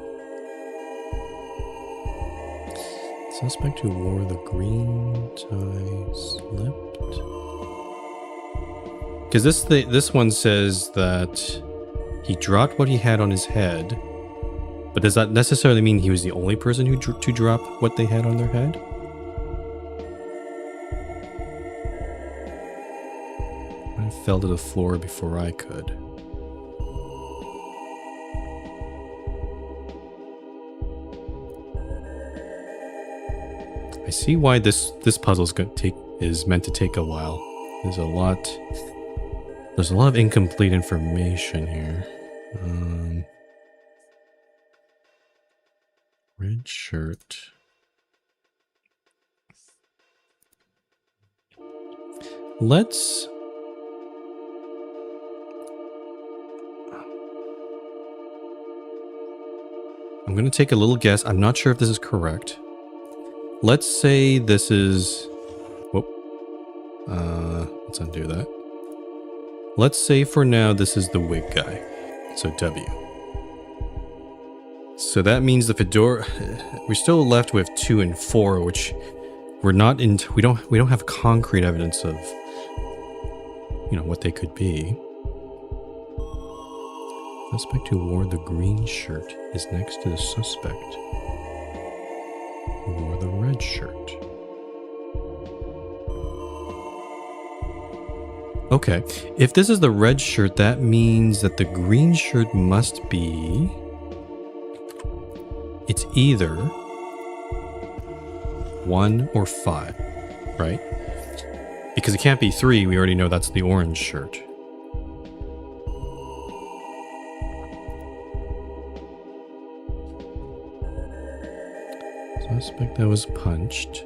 Suspect who wore the green tie slipped. Because this one says that he dropped what he had on his head. But does that necessarily mean he was the only person to drop what they had on their head? fell to the floor before I could. I see why this puzzle is meant to take a while. There's a lot of incomplete information here. Red shirt. I'm going to take a little guess. I'm not sure if this is correct. Let's say this is... Whoop. Let's undo that. Let's say for now this is the wig guy. So W. So that means the fedora... We're still left with 2 and 4, which we're not in... We don't have concrete evidence of, you know, what they could be. Suspect who wore the green shirt is next to the suspect who wore the red shirt. Okay, if this is the red shirt, that means that the green shirt must be... It's either 1 or 5, right? Because it can't be 3, we already know that's the orange shirt. Suspect that was punched.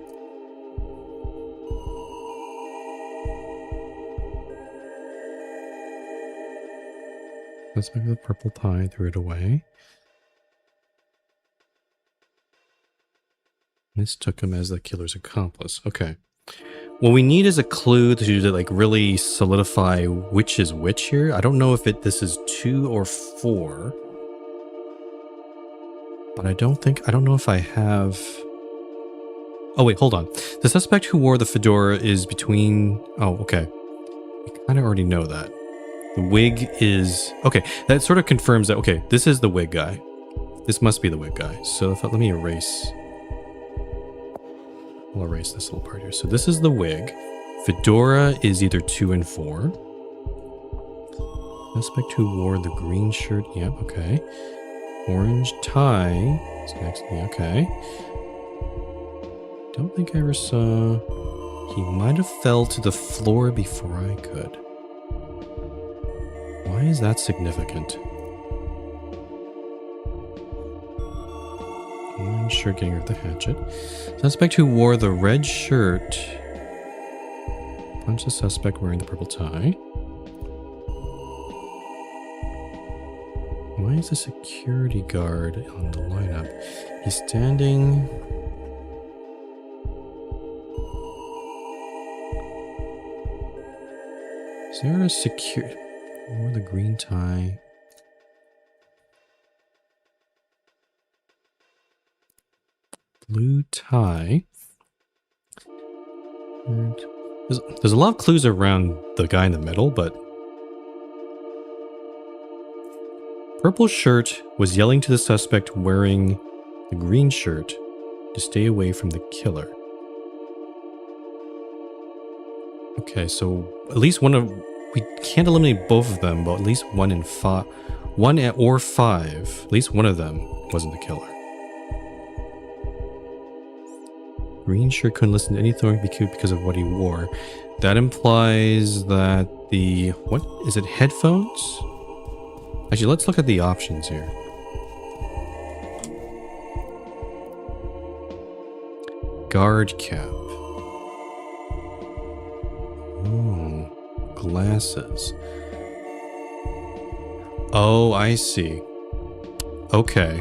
Suspect with a purple tie threw it away. Mistook him as the killer's accomplice. Okay. What we need is a clue to like really solidify which is which here. I don't know if this is 2 or 4. But I don't know if I have... Oh wait, hold on. The suspect who wore the fedora is between... Oh, okay. We kind of already know that. The wig is... Okay, that sort of confirms that, okay, this is the wig guy. This must be the wig guy. So let me erase... I'll erase this little part here. So this is the wig. Fedora is either 2 and 4. Suspect who wore the green shirt. Yep, okay. Orange tie is next to me. Okay. Don't think I ever saw... He might have fell to the floor before I could. Why is that significant? Orange shirt getting rid of the hatchet. Suspect who wore the red shirt punched the suspect wearing the purple tie. Why is the security guard on the lineup? He's standing... Is there a security... Or the green tie? Blue tie. There's a lot of clues around the guy in the middle, but... Purple shirt was yelling to the suspect wearing the green shirt to stay away from the killer. Okay, so at least one of... We can't eliminate both of them, but at least 1 and 5... 1 or 5. At least one of them wasn't the killer. Green shirt couldn't listen to anything because of what he wore. That implies that the... What? Is it headphones? Actually, let's look at the options here. Guard cap. Oh, glasses. Oh, I see. Okay.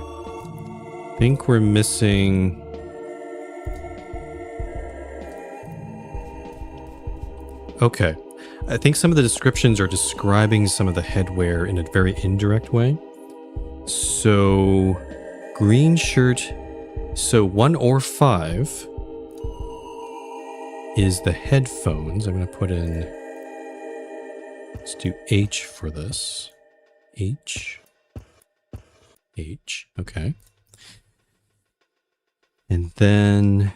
Think we're missing... Okay. I think some of the descriptions are describing some of the headwear in a very indirect way. So, green shirt. So 1 or 5 is the headphones. I'm going to put in... Let's do H for this. H. H. Okay. And then...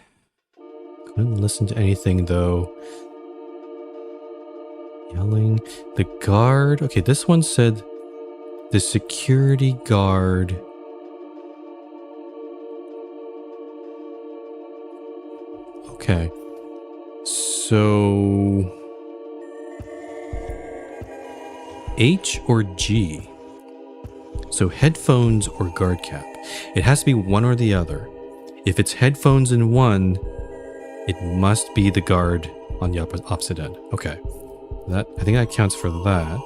Couldn't listen to anything though. Yelling. The guard. Okay, this one said the security guard. Okay. So H or G. So headphones or guard cap. It has to be one or the other. If it's headphones in one, it must be the guard on the opposite end. Okay. That, I think that counts for that.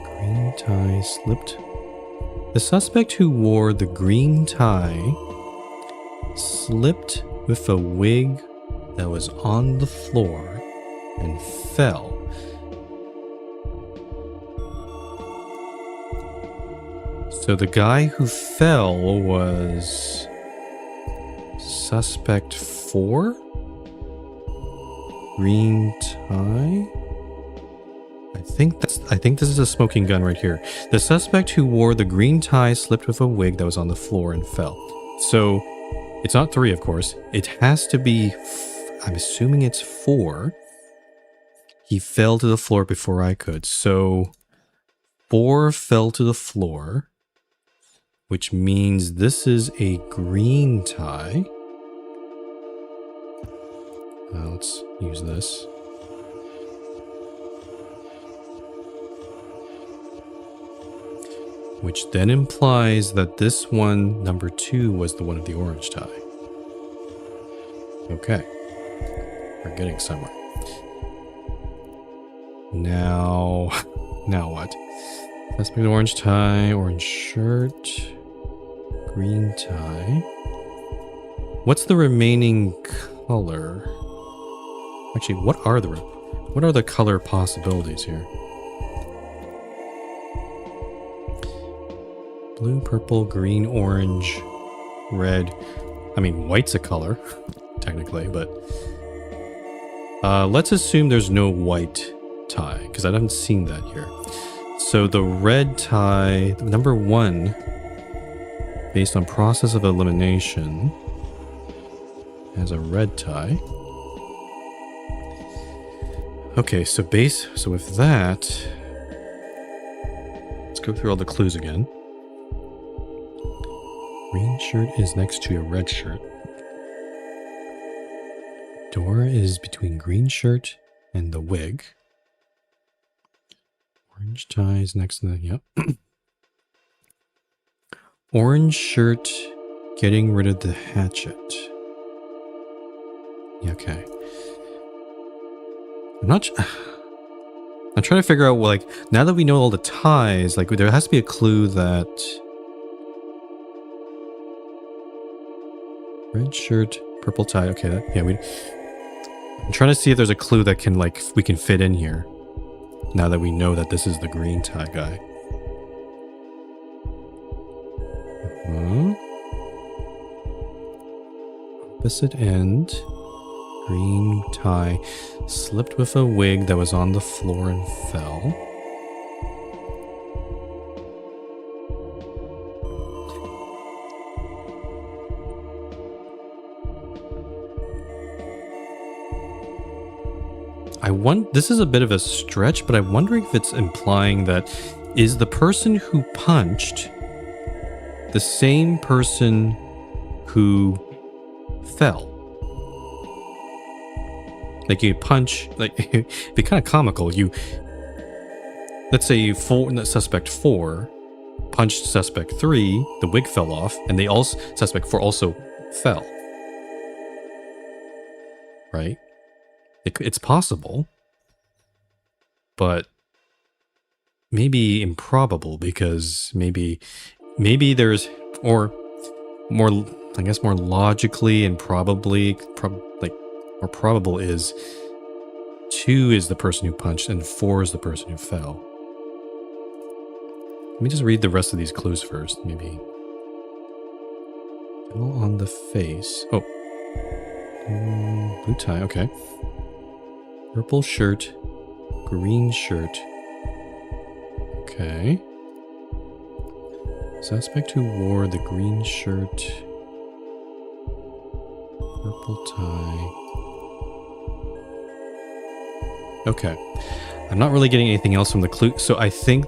Green tie slipped. The suspect who wore the green tie slipped with a wig that was on the floor and fell. So the guy who fell was suspect 4? Green tie? I think this is a smoking gun right here. The suspect who wore the green tie slipped with a wig that was on the floor and fell. So it's not 3, of course. It has to be, I'm assuming it's 4. He fell to the floor before I could. So 4 fell to the floor, which means this is a green tie. Let's use this. Which then implies that this one, number 2, was the one with the orange tie. Okay. We're getting somewhere. Now what? Suspect with orange tie, orange shirt, green tie. What's the remaining color? Actually, what are the color possibilities here? Blue, purple, green, orange, red. I mean, white's a color, technically, but let's assume there's no white tie, because I haven't seen that here. So the red tie, number 1, based on process of elimination, has a red tie. Okay, so with that, let's go through all the clues again. Green shirt is next to a red shirt. Door is between green shirt and the wig. Orange tie is next to the, yep. Orange shirt getting rid of the hatchet. Yeah, okay. I'm trying to figure out, like, now that we know all the ties, like, there has to be a clue that red shirt, purple tie. Okay, I'm trying to see if there's a clue that can, like, we can fit in here. Now that we know that this is the green tie guy. Opposite end. Green tie. Slipped with a wig that was on the floor and fell. This is a bit of a stretch, but I'm wondering if it's implying that is the person who punched the same person who fell. Like you punch, like it'd be kind of comical. Let's say suspect 4 punched suspect 3, the wig fell off, and suspect 4 also fell. Right? It's possible, but maybe improbable, because maybe there's, or more, I guess more logically and probably, more probable is 2 is the person who punched and 4 is the person who fell. Let me just read the rest of these clues first, maybe. Fell on the face. Oh. Blue tie, okay. Purple shirt, green shirt. Okay. Suspect who wore the green shirt, purple tie. Okay. I'm not really getting anything else from the clue. So I think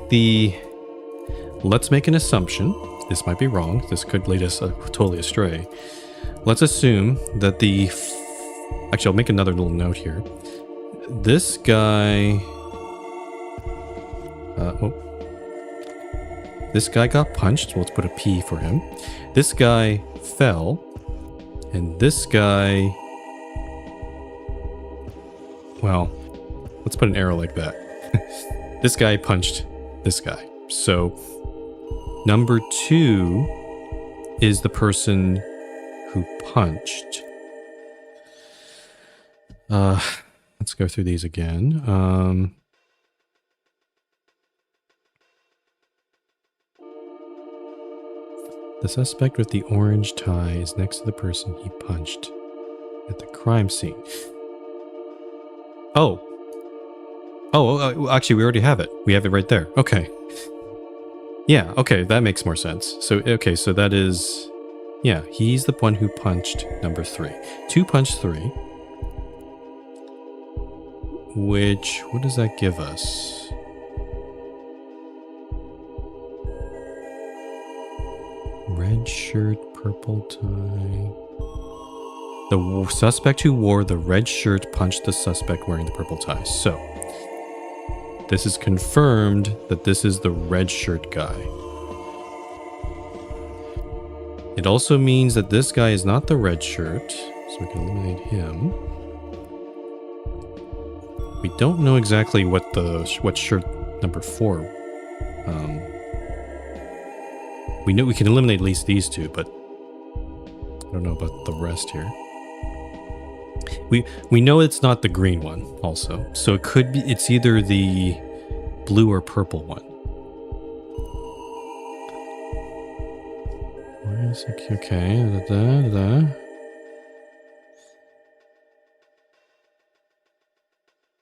let's make an assumption. This might be wrong. This could lead us totally astray. Let's assume that actually, I'll make another little note here. This guy... This guy got punched. So let's put a P for him. This guy fell. And this guy... Well, let's put an arrow like that. This guy punched this guy. So, number 2 is the person who punched. Let's go through these again. The suspect with the orange tie is next to the person he punched at the crime scene. Oh, actually, we already have it. We have it right there. Okay. Yeah, okay, that makes more sense. So, okay, so that is... Yeah, he's the one who punched number 3. 2 punched 3. Which, what does that give us? Red shirt, purple tie. The suspect who wore the red shirt punched the suspect wearing the purple tie. So, this is confirmed that this is the red shirt guy. It also means that this guy is not the red shirt, so we can eliminate him. We don't know exactly what shirt number 4. We know we can eliminate at least these 2, but I don't know about the rest here. We know it's not the green one also, so it could be, it's either the blue or purple one. Where is it? Okay.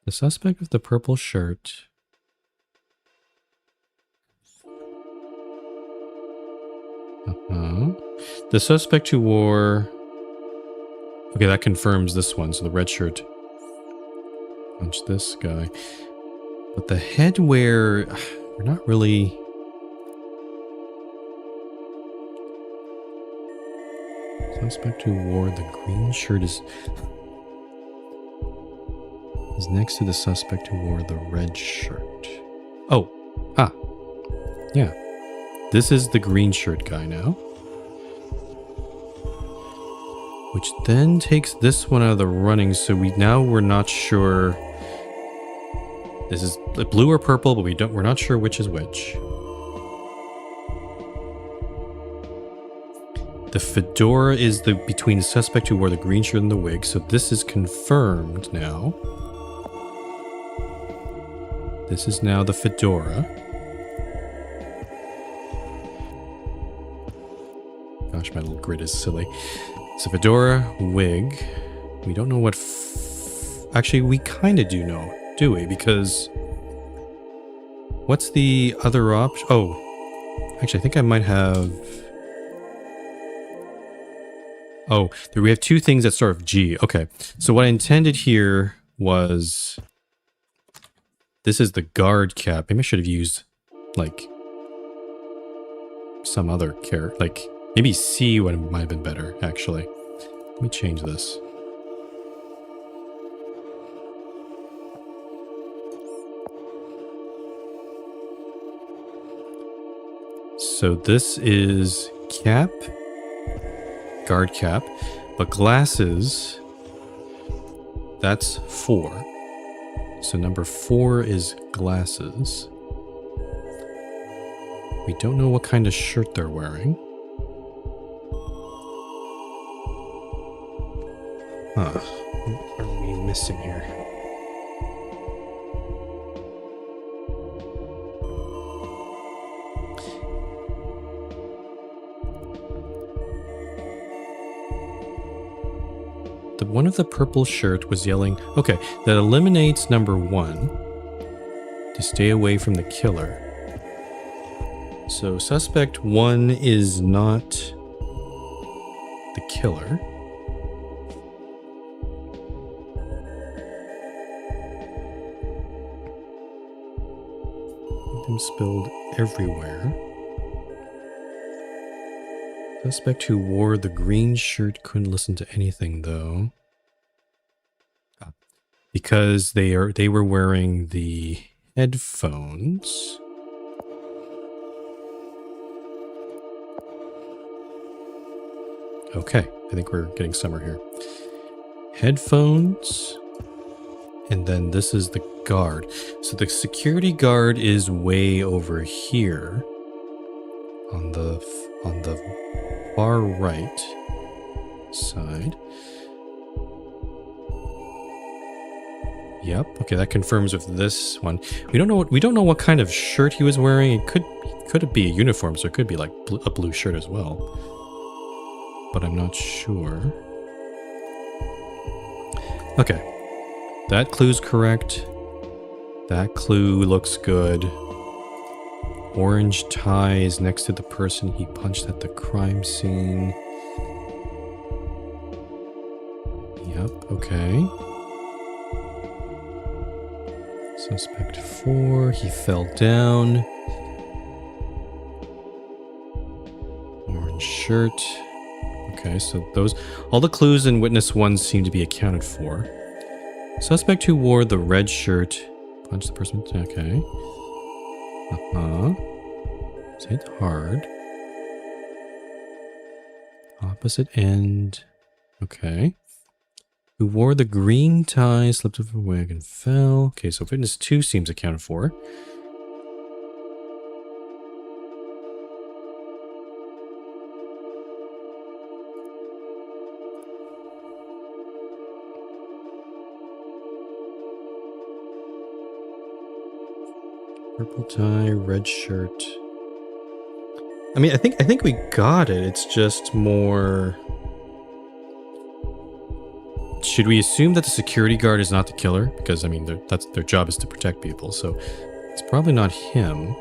The suspect with the purple shirt. The suspect who wore... Okay, that confirms this one. So the red shirt punched this guy. But the headwear... We're not really... Suspect who wore the green shirt is next to the suspect who wore the red shirt. Oh. Yeah. This is the green shirt guy now. Which then takes this one out of the running, so we're not sure. This is blue or purple, but we're not sure which is which. The fedora is between the suspect who wore the green shirt and the wig, so this is confirmed now. This is now the fedora. Gosh, my little grid is silly. It's a fedora, wig. We don't know what... Actually, we kind of do know, do we? Because... What's the other option? Oh. Actually, I think I might have... Oh, we have 2 things that start with G. Okay. So what I intended here was... This is the guard cap. Maybe I should have used, like... some other character. Like... Maybe C might have been better, actually. Let me change this. So this is cap, guard cap, but glasses, that's 4. So number 4 is glasses. We don't know what kind of shirt they're wearing. Huh. What are we missing here? The one with the purple shirt was yelling, okay, that eliminates number 1 to stay away from the killer. So suspect 1 is not the killer. Them spilled everywhere. Suspect who wore the green shirt couldn't listen to anything though. Because they were wearing the headphones. Okay, I think we're getting somewhere here. Headphones. And then this is the guard. So the security guard is way over here. On the far right side. Yep. Okay, that confirms with this one. We don't know what kind of shirt he was wearing. It could be a uniform, so it could be like a blue shirt as well. But I'm not sure. Okay. That clue's correct. That clue looks good. Orange tie is next to the person he punched at the crime scene. Yep, okay. Suspect 4, he fell down. Orange shirt. Okay, so all the clues in witness 1 seem to be accounted for. Suspect who wore the red shirt punched the person. Okay. It's hit hard. Opposite end. Okay. Who wore the green tie, slipped off a wig and fell. Okay, so witness 2 seems accounted for. Purple tie, red shirt. I mean, I think we got it. It's just more... Should we assume that the security guard is not the killer? Because, I mean, that's their job is to protect people, so it's probably not him.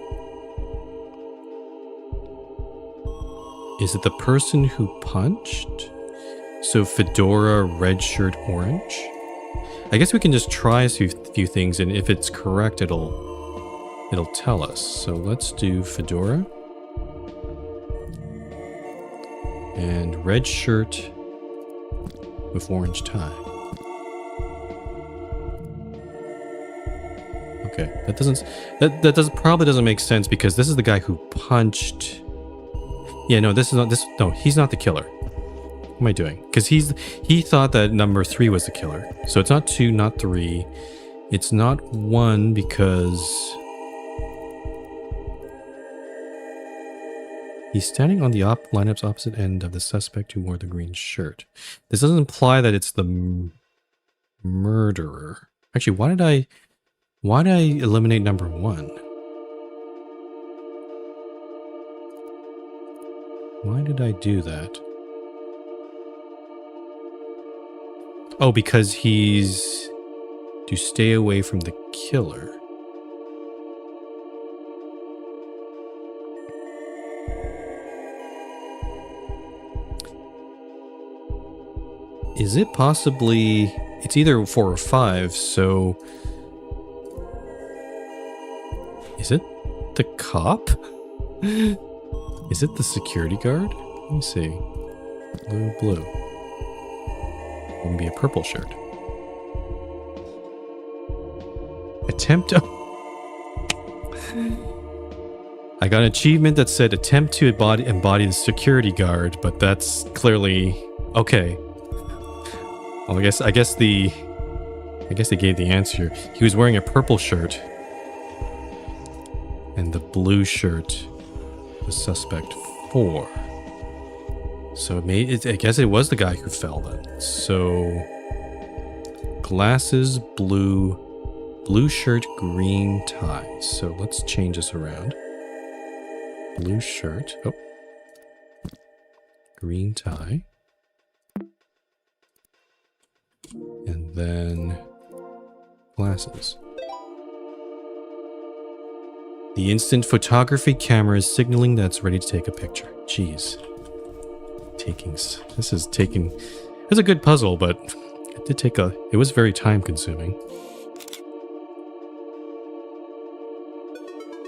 Is it the person who punched? So fedora, red shirt, orange? I guess we can just try a few things, and if it's correct, it'll tell us. So let's do fedora. And red shirt with orange tie. Okay, that probably doesn't make sense because this is the guy who punched. Yeah, no, no, he's not the killer. What am I doing? Because he thought that number 3 was the killer. So it's not 2, not 3. It's not 1 because he's standing on the lineup's opposite end of the suspect who wore the green shirt. This doesn't imply that it's the murderer. Actually, why did I eliminate number 1? Why did I do that? Oh, because he's to stay away from the killer. Is it possibly... It's either 4 or 5, so... Is it the cop? Is it the security guard? Let me see. Blue. Wouldn't be a purple shirt. Attempt to... I got an achievement that said attempt to embody the security guard, but that's clearly... Okay. Well, I guess they gave the answer. He was wearing a purple shirt. And the blue shirt was suspect 4. So I guess it was the guy who fell then. So glasses, blue shirt, green tie. So let's change this around. Blue shirt. Oh. Green tie. And then glasses. The instant photography camera is signaling that it's ready to take a picture. Jeez. This is a good puzzle, but it was very time consuming.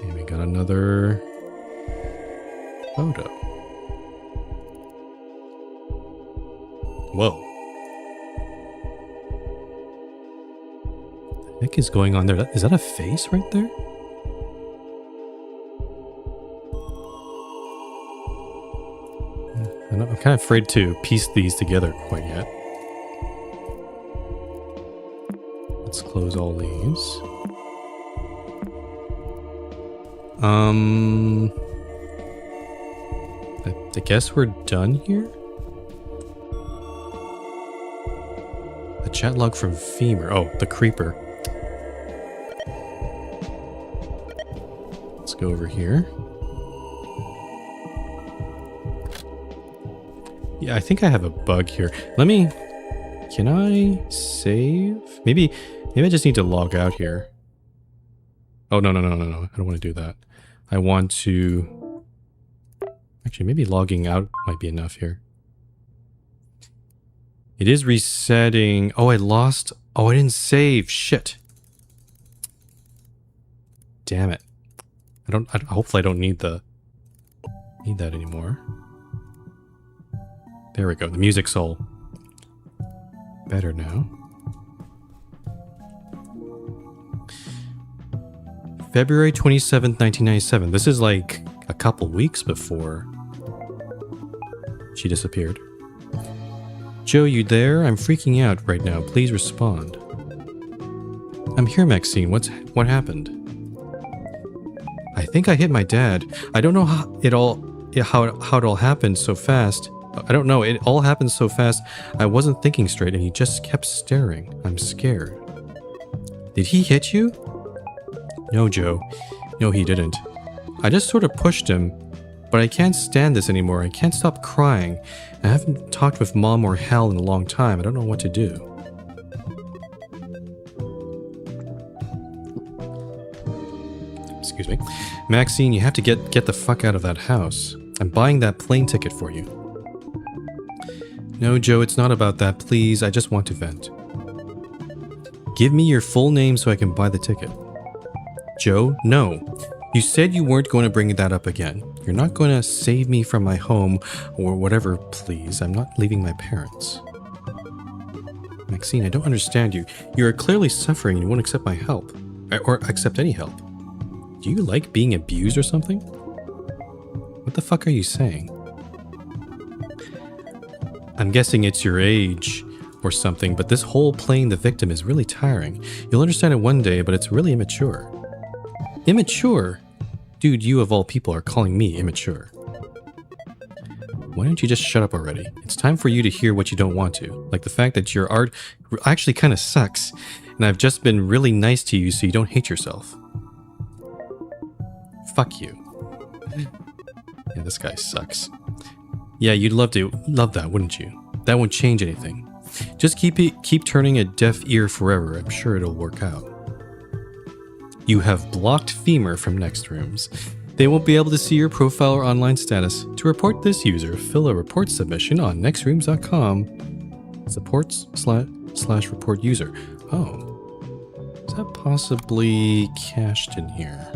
Okay, we got another photo. Whoa. What the heck is going on there? Is that a face right there? I'm kind of afraid to piece these together quite yet. Let's close all these. I guess we're done here? A chat log from Femur. Oh, the creeper. Let's go over here. Yeah, I think I have a bug here. Can I save? Maybe I just need to log out here. Oh, no. I don't want to do that. I want to... Actually, maybe logging out might be enough here. It is resetting. Oh, I lost... Oh, I didn't save. Shit. Damn it. Hopefully I don't need that anymore. There we go. The music's all better now. February 27th, 1997. This is like a couple weeks before she disappeared. Joe, you there? I'm freaking out right now. Please respond. I'm here, Maxine. What happened? I think I hit my dad. I don't know how it all happened so fast. I don't know. It all happened so fast. I wasn't thinking straight and he just kept staring. I'm scared. Did he hit you? No, Joe. No, he didn't. I just sort of pushed him, but I can't stand this anymore. I can't stop crying. I haven't talked with Mom or Hal in a long time. I don't know what to do. Excuse me. Maxine, you have to get the fuck out of that house. I'm buying that plane ticket for you. No, Joe, it's not about that. Please, I just want to vent. Give me your full name so I can buy the ticket. Joe, no. You said you weren't going to bring that up again. You're not going to save me from my home or whatever, please. I'm not leaving my parents. Maxine, I don't understand you. You are clearly suffering and you won't accept my help. Or accept any help. Do you like being abused or something? What the fuck are you saying? I'm guessing it's your age or something, but this whole playing the victim is really tiring. You'll understand it one day, but it's really immature. Immature? Dude, you of all people are calling me immature. Why don't you just shut up already? It's time for you to hear what you don't want to. Like the fact that your art actually kind of sucks, and I've just been really nice to you so you don't hate yourself. Fuck you. Yeah, this guy sucks. Yeah, you'd love that, wouldn't you? That won't change anything. Just keep turning a deaf ear forever. I'm sure it'll work out. You have blocked Femur from next rooms. They won't be able to see your profile or online status. To report this user, fill a report submission on nextrooms.com. Supports/report user. Oh. Is that possibly cached in here?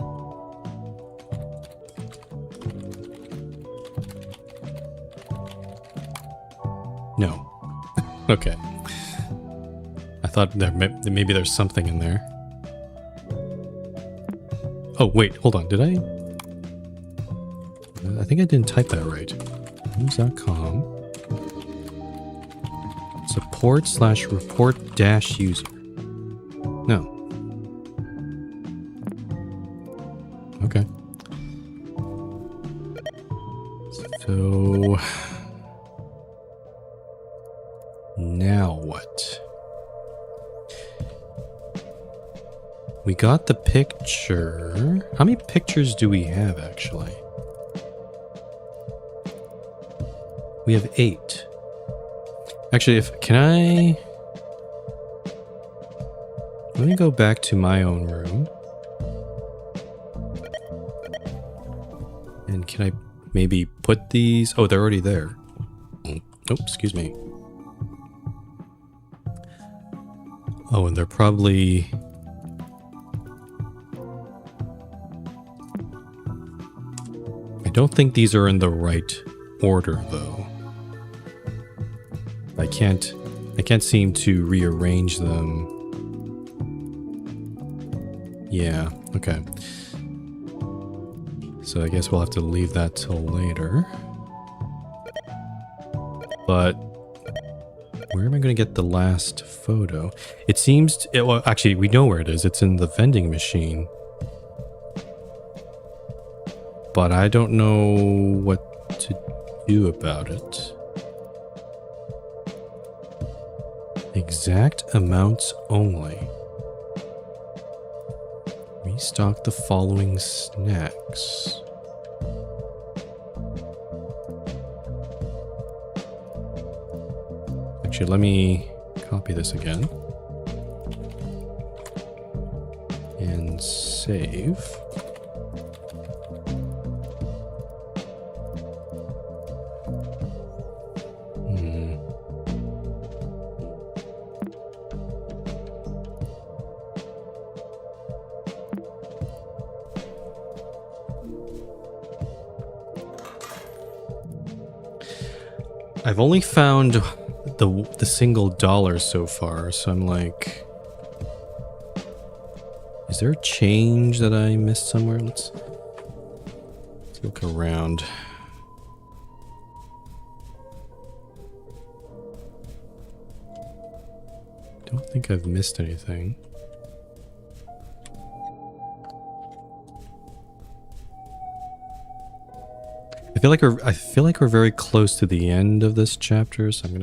No. Okay. I thought maybe there's something in there. Oh, wait, hold on. Did I think I didn't type that right. News.com. Support/report-user. No. Okay. So... now what? We got the picture. How many pictures do we have, actually? We have 8. Actually, let me go back to my own room. And can I maybe put these? Oh, they're already there. Oh, excuse me. Oh, and they're probably... don't think these are in the right order, though. I can't seem to rearrange them. Yeah, okay. So I guess we'll have to leave that till later. But where am I going to get the last photo? It seems... well, actually, we know where it is. It's in the vending machine. But I don't know what to do about it. Exact amounts only. Restock the following snacks. Actually, let me copy this again. And save. I've only found the single dollar so far, so I'm like, is there a change that I missed somewhere? Let's look around. Don't think I've missed anything. I feel like we're very close to the end of this chapter, so I've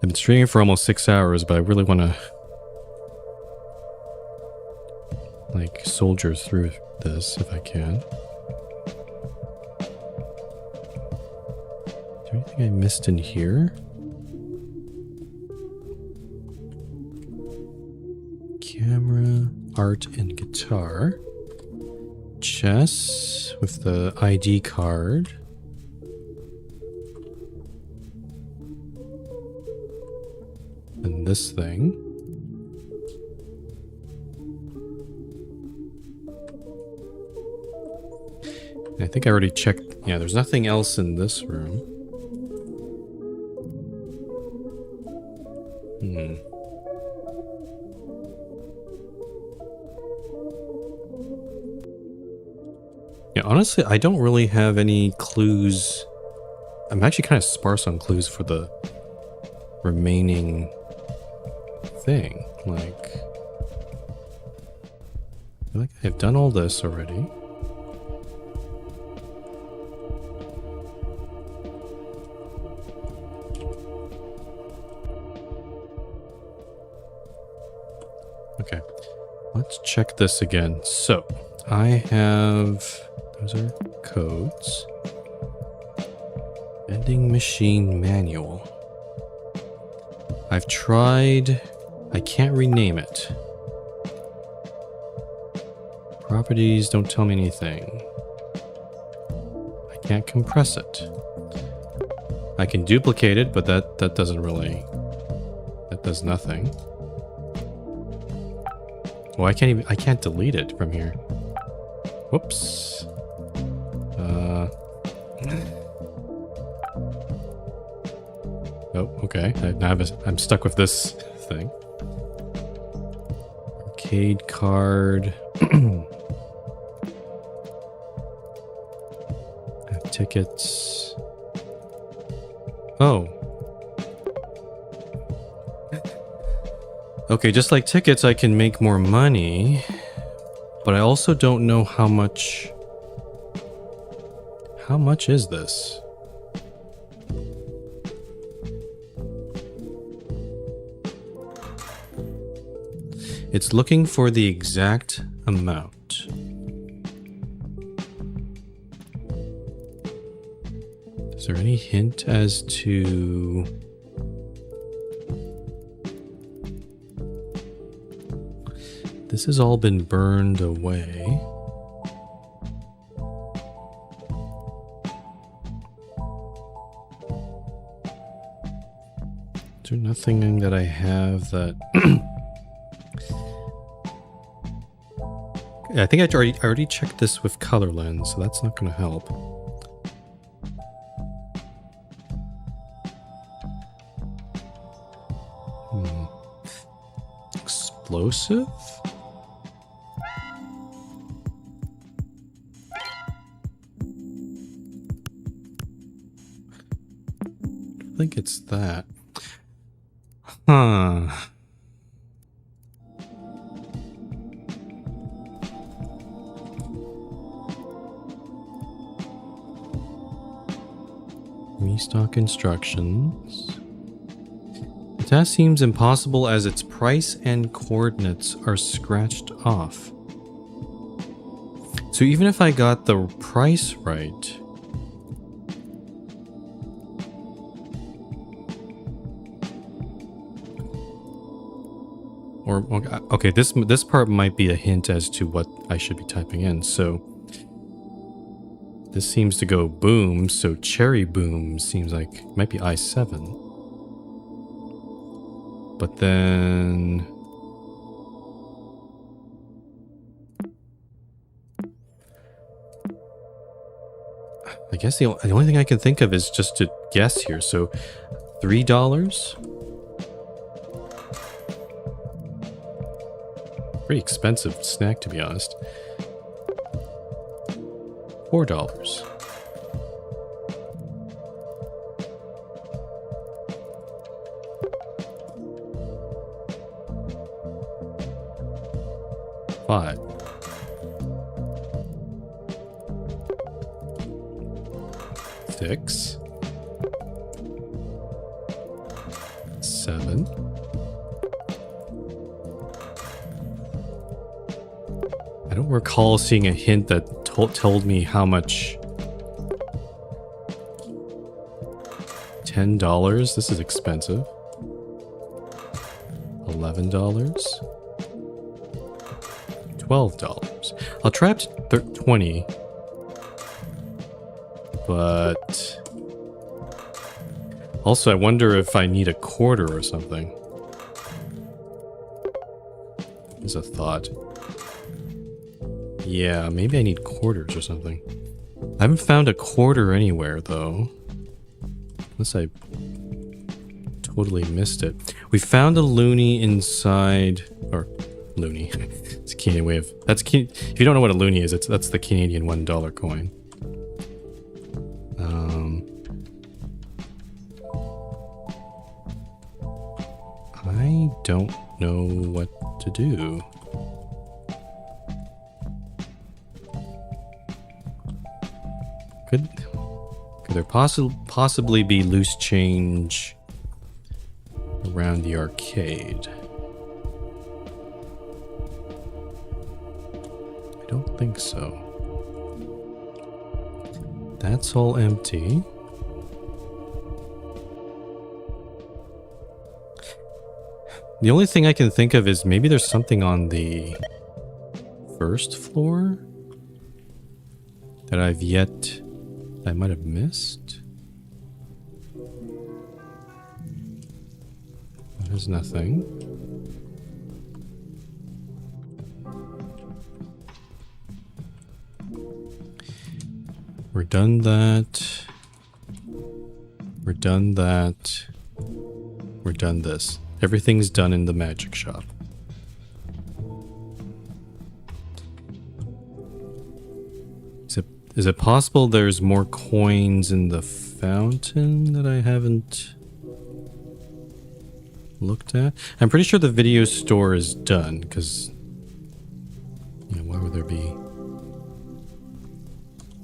been streaming for almost 6 hours, but I really want to like soldier through this if I can. Is there anything I missed in here? Camera, art, and guitar. Chess with the ID card. And this thing. And I think I already checked. Yeah, there's nothing else in this room. Yeah, honestly, I don't really have any clues. I'm actually kind of sparse on clues for the remaining thing. Like, I feel like I've done all this already. Okay, let's check this again. So, I have... those are codes. Vending machine manual. I've tried... I can't rename it. Properties don't tell me anything. I can't compress it. I can duplicate it, but that doesn't really... that does nothing. Oh, I can't delete it from here. Whoops. Oh, okay. I'm stuck with this thing. Arcade card. Tickets. Oh. Okay, just like tickets, I can make more money. But I also don't know how much... how much is this? It's looking for the exact amount. Is there any hint as to... this has all been burned away. Is there nothing that I have that... I think I already checked this with color lens, so that's not going to help. Explosive? I think it's that. Huh. Restock instructions. The task seems impossible as its price and coordinates are scratched off. So even if I got the price right, or okay, this part might be a hint as to what I should be typing in. So this seems to go boom, so cherry boom seems like it might be I7. But then I guess the only thing I can think of is just to guess here. So $3? Pretty expensive snack, to be honest. $4. $5. $6. $7. I don't recall seeing a hint that told me how much. $10? This is expensive. $11. $12. I'll try up to 20. But also I wonder if I need a quarter or something. Is a thought. Yeah, maybe I need quarters or something. I haven't found a quarter anywhere though. Unless I totally missed it. We found a loonie inside, or loonie. It's a Canadian way of, if you don't know what a loonie is, that's the Canadian $1 coin. I don't know what to do. Could there possibly be loose change around the arcade? I don't think so. That's all empty. The only thing I can think of is maybe there's something on the first floor that I might have missed. There's nothing. We're done that. We're done that. We're done this. Everything's done in the magic shop. Is it possible there's more coins in the fountain that I haven't looked at? I'm pretty sure the video store is done, because why would there be?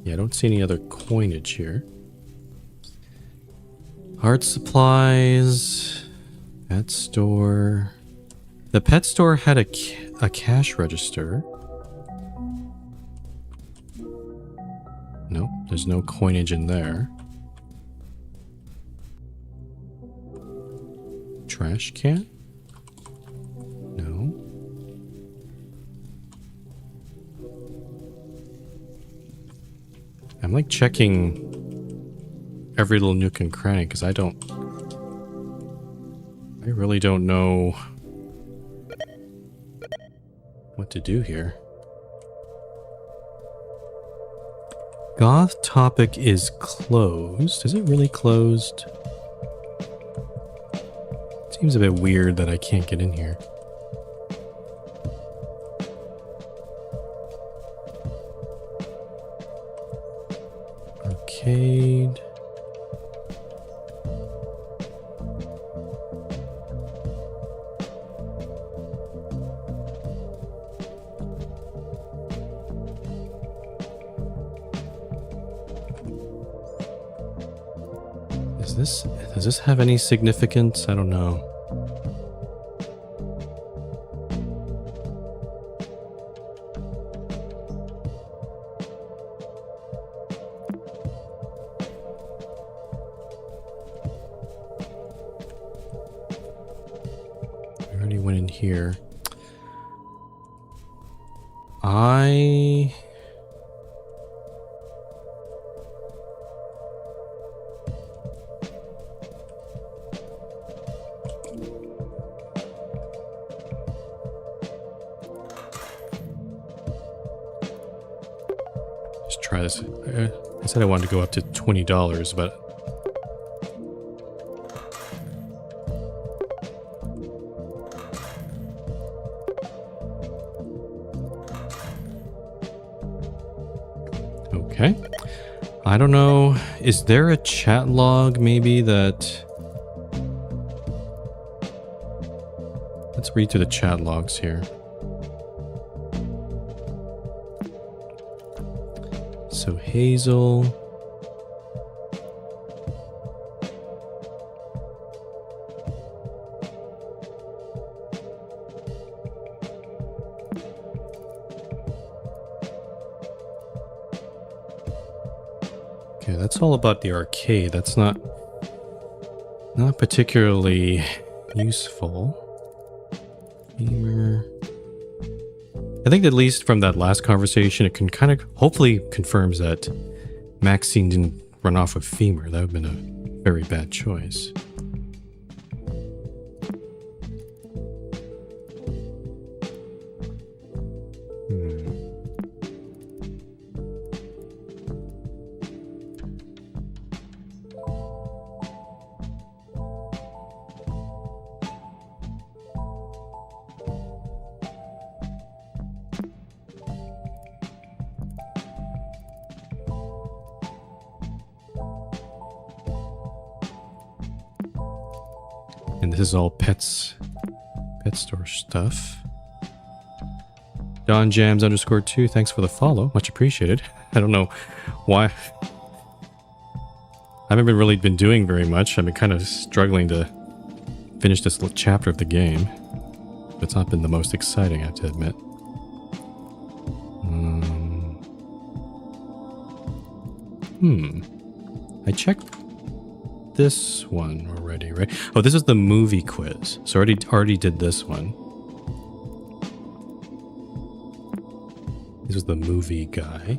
Yeah, I don't see any other coinage here. Art supplies. Pet store. The pet store had a cash register. Nope, there's no coinage in there. Trash can? No. I'm like checking every little nook and cranny because I really don't know what to do here. Goth topic is closed. Is it really closed? Seems a bit weird that I can't get in here. Arcade. Does this have any significance? I don't know. I already went in here. Try this. I said I wanted to go up to $20, but okay. I don't know. Is there a chat log maybe that... Let's read through the chat logs here. So Hazel. Okay, that's all about the arcade. That's not particularly useful. Here. I think at least from that last conversation, it can kind of hopefully confirms that Maxine didn't run off with Femur. That would have been a very bad choice. And this is all pet store stuff. Don Jams _2, thanks for the follow. Much appreciated. I don't know why. I haven't really been doing very much. I've been kind of struggling to finish this little chapter of the game. It's not been the most exciting, I have to admit. I checked this one already, right? Oh, this is the movie quiz. So already did this one. This was the movie guy.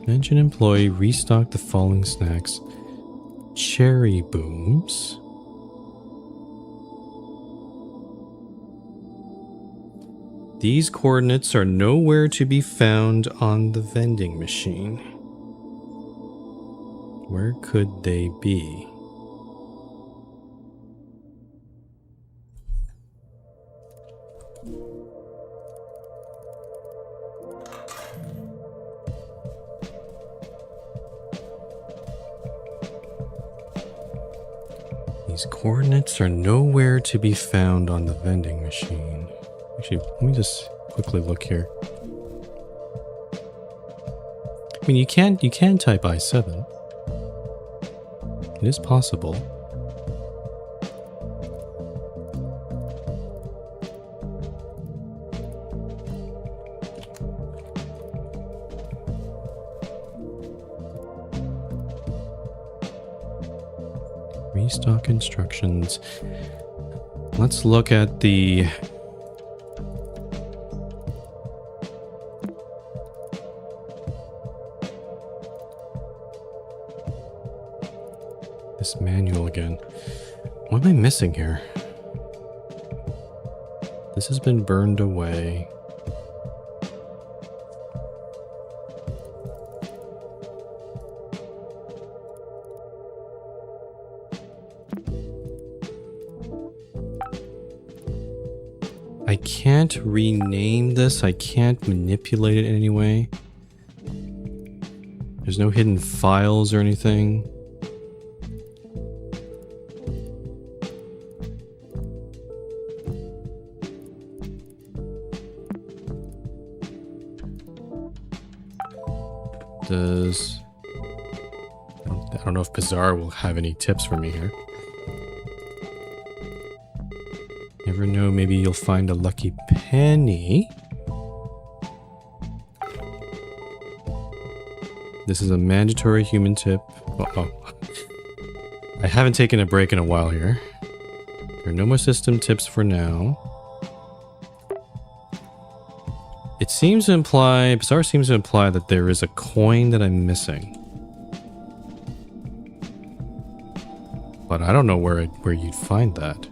Mention employee restock the following snacks. Cherry booms. These coordinates are nowhere to be found on the vending machine. Where could they be? These coordinates are nowhere to be found on the vending machine. Actually, let me just quickly look here. I mean, you can type I7. It is possible. Restock instructions. Let's look at the... this manual again. What am I missing here? This has been burned away. I can't rename this. I can't manipulate it in any way. There's no hidden files or anything. I don't know if Bazaar will have any tips for me here. Never know, maybe you'll find a lucky penny. This is a mandatory human tip. Uh-oh. I haven't taken a break in a while here. There are no more system tips for now. It seems to imply, Bazaar seems to imply that there is a coin that I'm missing. But I don't know where you'd find that,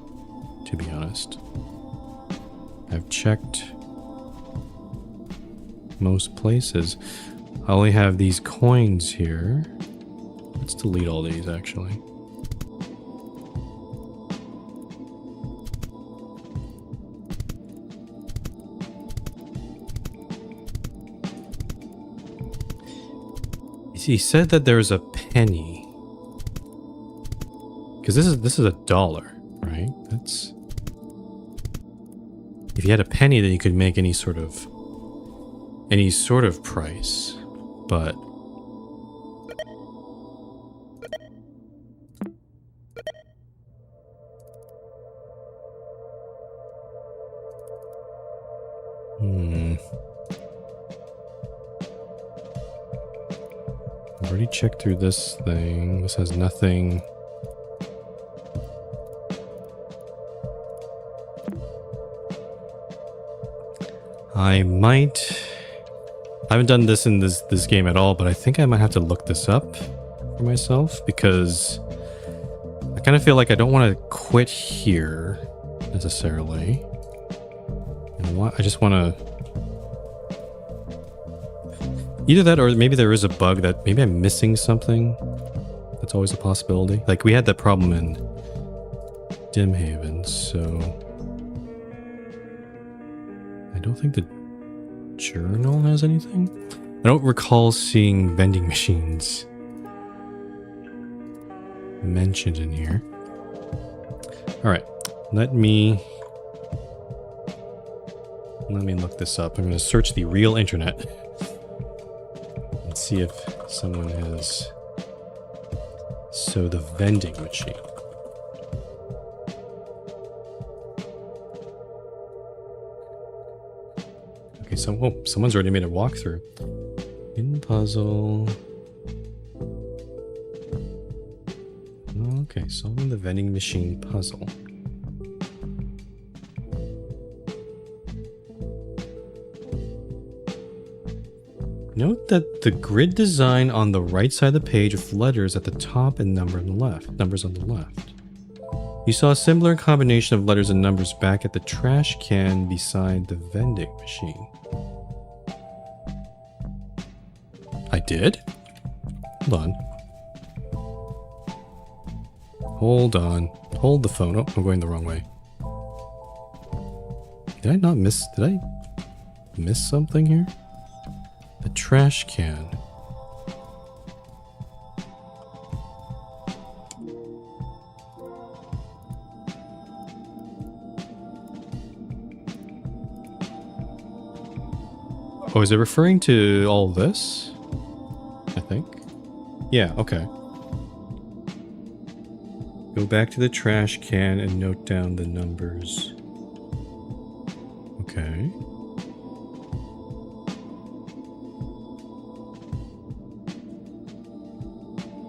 to be honest. I've checked most places. I only have these coins here. Let's delete all these, actually. He said that there's a penny. Because this is $1, right? That's... If you had a penny, then you could make any sort of price. But I've already checked through this thing. This has nothing. I haven't done this in this game at all, but I think I might have to look this up for myself, because I kind of feel like I don't want to quit here necessarily. You know what? I just want to either that, or maybe there is a bug that maybe I'm missing something. That's always a possibility. Like we had that problem in Dimhaven, so I don't think the journal has anything. I don't recall seeing vending machines mentioned in here. All right, let me look this up. I'm going to search the real internet and see if someone has. So the vending machine. Okay, someone's already made a walkthrough. Hidden puzzle. Okay, solving the vending machine puzzle. Note that the grid design on the right side of the page with letters at the top and numbers on the left. You saw a similar combination of letters and numbers back at the trash can beside the vending machine. I did? Hold on. Hold on. Hold the phone. Oh, I'm going the wrong way. Did I miss something here? The trash can. Oh, is it referring to all this? I think. Yeah, okay. Go back to the trash can and note down the numbers. Okay.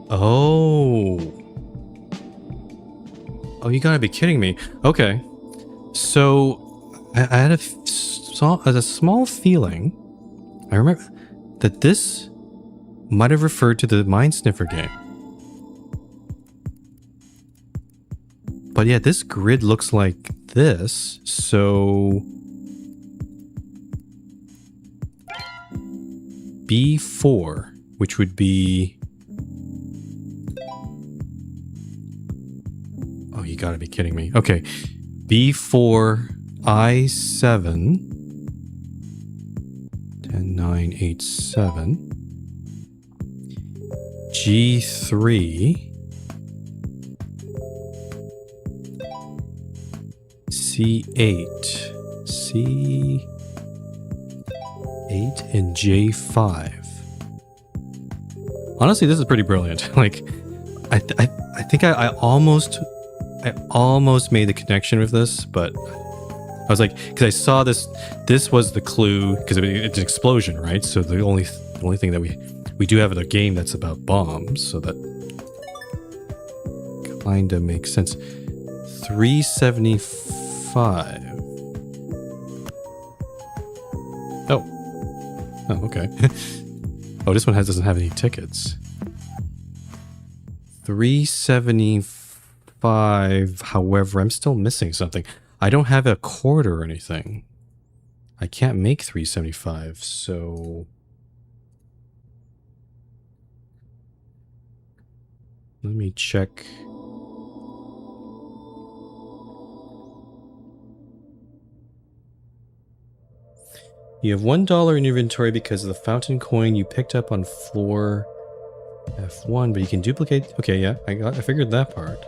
Oh. Oh, you gotta be kidding me. Okay. So, I had a small feeling. I remember that this might have referred to the Mind Sniffer game. But yeah, this grid looks like this, so B4, which would be... Oh, you gotta be kidding me. Okay, B4 I7 10987 G3 C8 C8 and J5. Honestly, this is pretty brilliant. Like, I think I almost made the connection with this, but I was like, because I saw this was the clue, because it's an explosion, right? So the only thing that we do have in a game that's about bombs, so that kind of makes sense. 375. Oh, okay. Oh, this one doesn't have any tickets. 375. However, I'm still missing something. I don't have a quarter or anything. I can't make 375, so let me check. You have $1 in inventory because of the fountain coin you picked up on floor F1, but you can duplicate. Okay, yeah, I figured that part.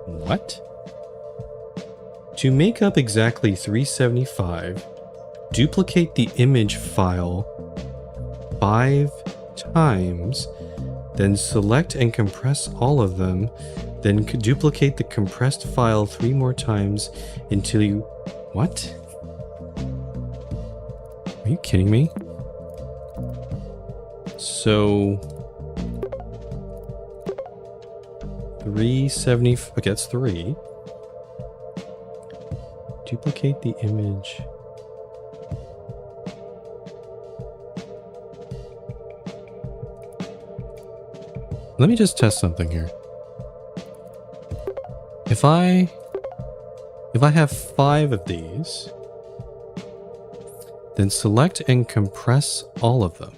What? To make up exactly 375, duplicate the image file 5 times, then select and compress all of them, then duplicate the compressed file 3 more times until you... What? Are you kidding me? So... 370... Okay, that's 3. Duplicate the image... Let me just test something here. If I have 5 of these, then select and compress all of them.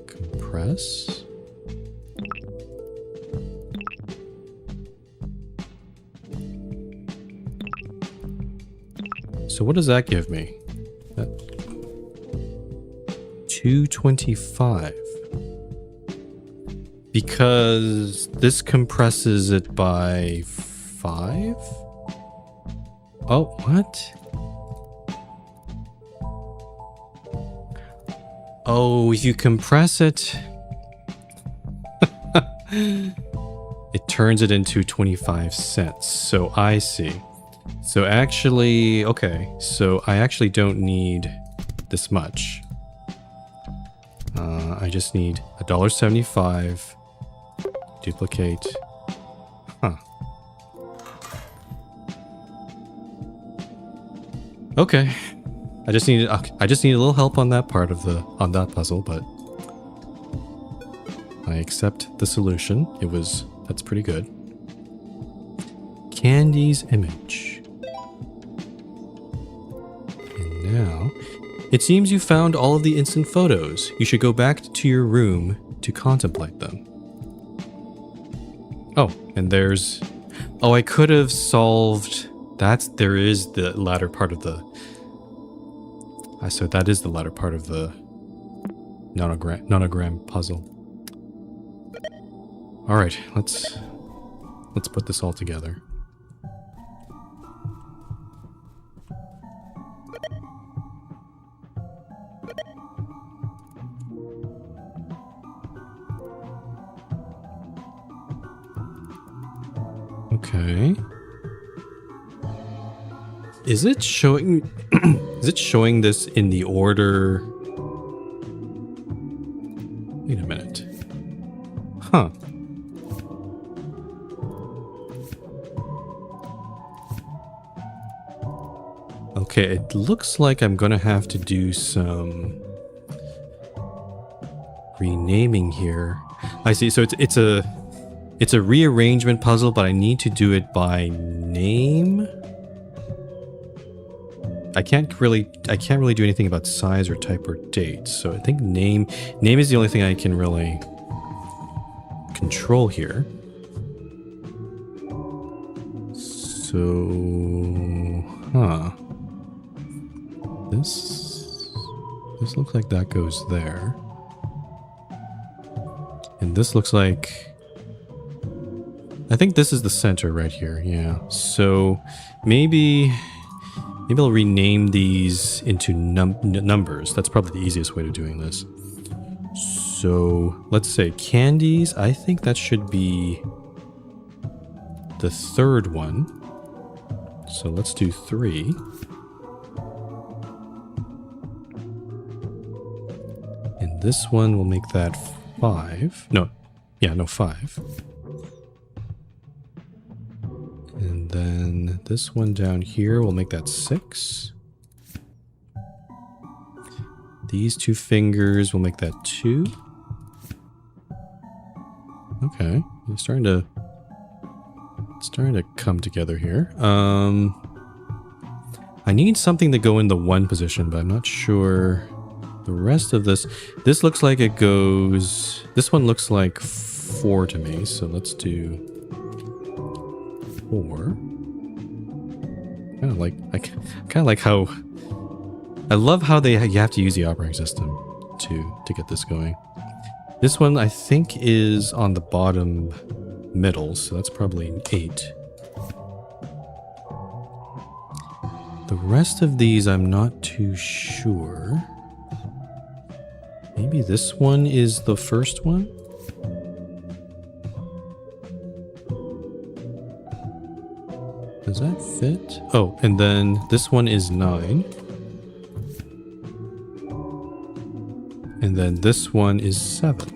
Compress. So what does that give me? 225. Because this compresses it by 5? Oh, what? Oh, if you compress it... it turns it into 25 cents. So I see. So actually... Okay, so I actually don't need this much. I just need $1.75. Duplicate. Huh. Okay. I just need a little help on that part of that puzzle, but I accept the solution. That's pretty good. Candy's image. And now, it seems you found all of the instant photos. You should go back to your room to contemplate them. Oh, and there's... Oh, I could have solved... There is the latter part of the... So that is the latter part of the nonogram puzzle. Alright, let's put this all together. Okay. Is it showing this in the order? Wait a minute. Huh. Okay, it looks like I'm gonna have to do some renaming here. I see, so it's a rearrangement puzzle, but I need to do it by name. I can't really do anything about size or type or date. So I think name is the only thing I can really control here. So, this looks like that goes there. And this looks like, I think this is the center right here. Yeah. So maybe I'll rename these into numbers. That's probably the easiest way of doing this. So let's say candies. I think that should be the third one. So let's do 3. And this one will make that 5. No, 5. And then this one down here will make that 6. These 2 fingers will make that 2. Okay, it's starting to come together here. I need something to go in the 1 position, but I'm not sure the rest of this. This looks like it goes. This one looks like 4 to me, so let's do 4. I kind of like how. I love how you have to use the operating system to get this going. This one I think is on the bottom middle, so that's probably an 8. The rest of these I'm not too sure. Maybe this one is the first one? Does that fit? Oh, and then this one is 9. And then this one is 7.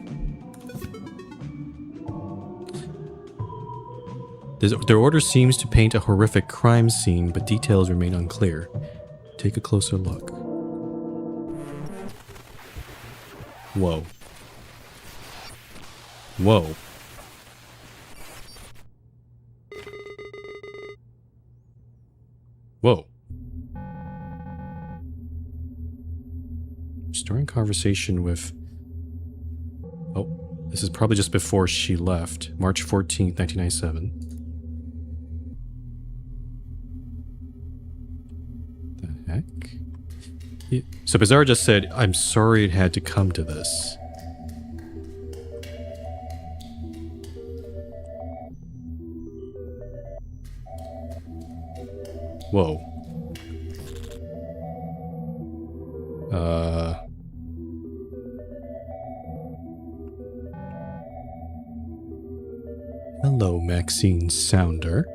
Their order seems to paint a horrific crime scene, but details remain unclear. Take a closer look. Whoa. Whoa. Whoa. Starting conversation with... Oh, this is probably just before she left. March 14th, 1997. The heck? So Bizarre just said, I'm sorry it had to come to this. Whoa. Hello, Maxine Sounder.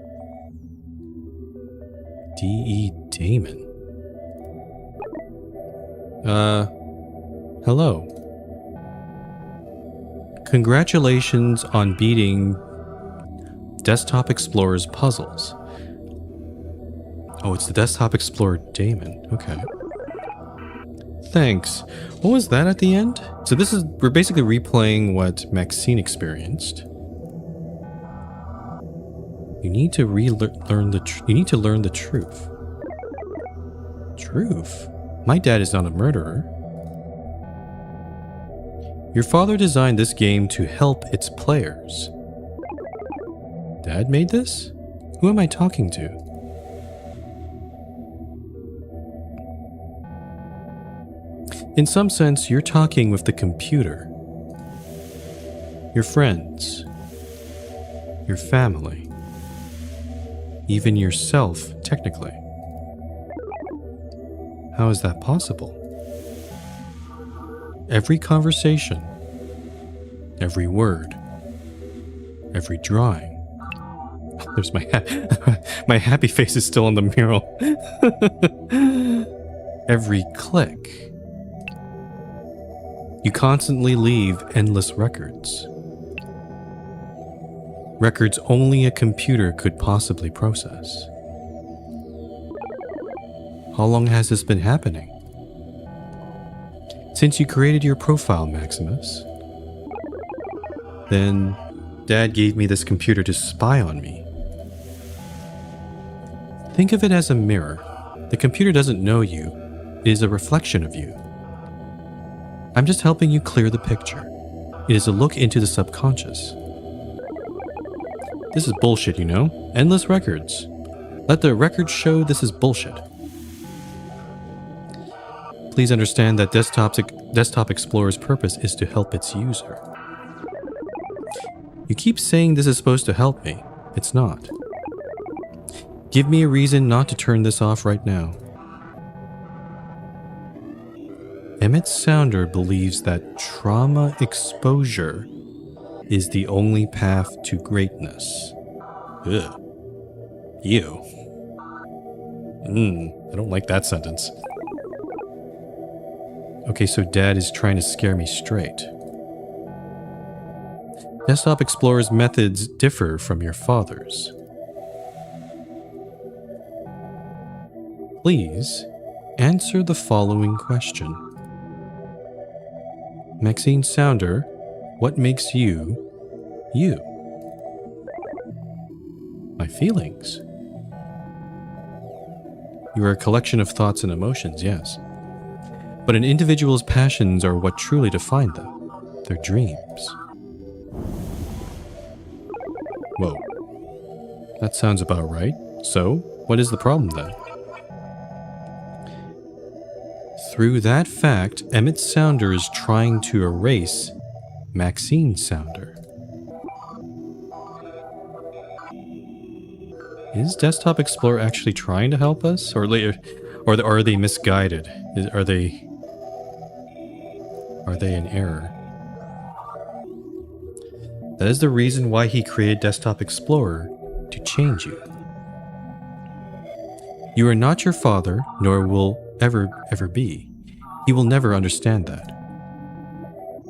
D.E. Damon. Hello. Congratulations on beating Desktop Explorer's puzzles. Oh, it's the Desktop Explorer Damon. Okay. Thanks. What was that at the end? So we're basically replaying what Maxine experienced. You need to learn the truth. Truth? My dad is not a murderer. Your father designed this game to help its players. Dad made this? Who am I talking to? In some sense, you're talking with the computer. Your friends. Your family. Even yourself, technically. How is that possible? Every conversation, every word, every drawing. There's my my happy face is still on the mural. Every click. You constantly leave endless records. Records only a computer could possibly process. How long has this been happening? Since you created your profile, Maximus. Then, Dad gave me this computer to spy on me. Think of it as a mirror. The computer doesn't know you. It is a reflection of you. I'm just helping you clear the picture. It is a look into the subconscious. This is bullshit, you know? Endless records. Let the records show this is bullshit. Please understand that Desktop Explorer's purpose is to help its user. You keep saying this is supposed to help me. It's not. Give me a reason not to turn this off right now. Emmett Sounder believes that trauma exposure is the only path to greatness. Ugh. Ew. I don't like that sentence. Okay, so Dad is trying to scare me straight. Desktop Explorer's methods differ from your father's. Please answer the following question. Maxine Sounder, what makes you, you? My feelings. You are a collection of thoughts and emotions, yes. But an individual's passions are what truly define them, their dreams. Whoa. That sounds about right. So, what is the problem then? Through that fact, Emmett Sounder is trying to erase Maxine Sounder. Is Desktop Explorer actually trying to help us? Or are they misguided? Are they in error? That is the reason why he created Desktop Explorer, to change you. You are not your father, nor will ever be. He will never understand that.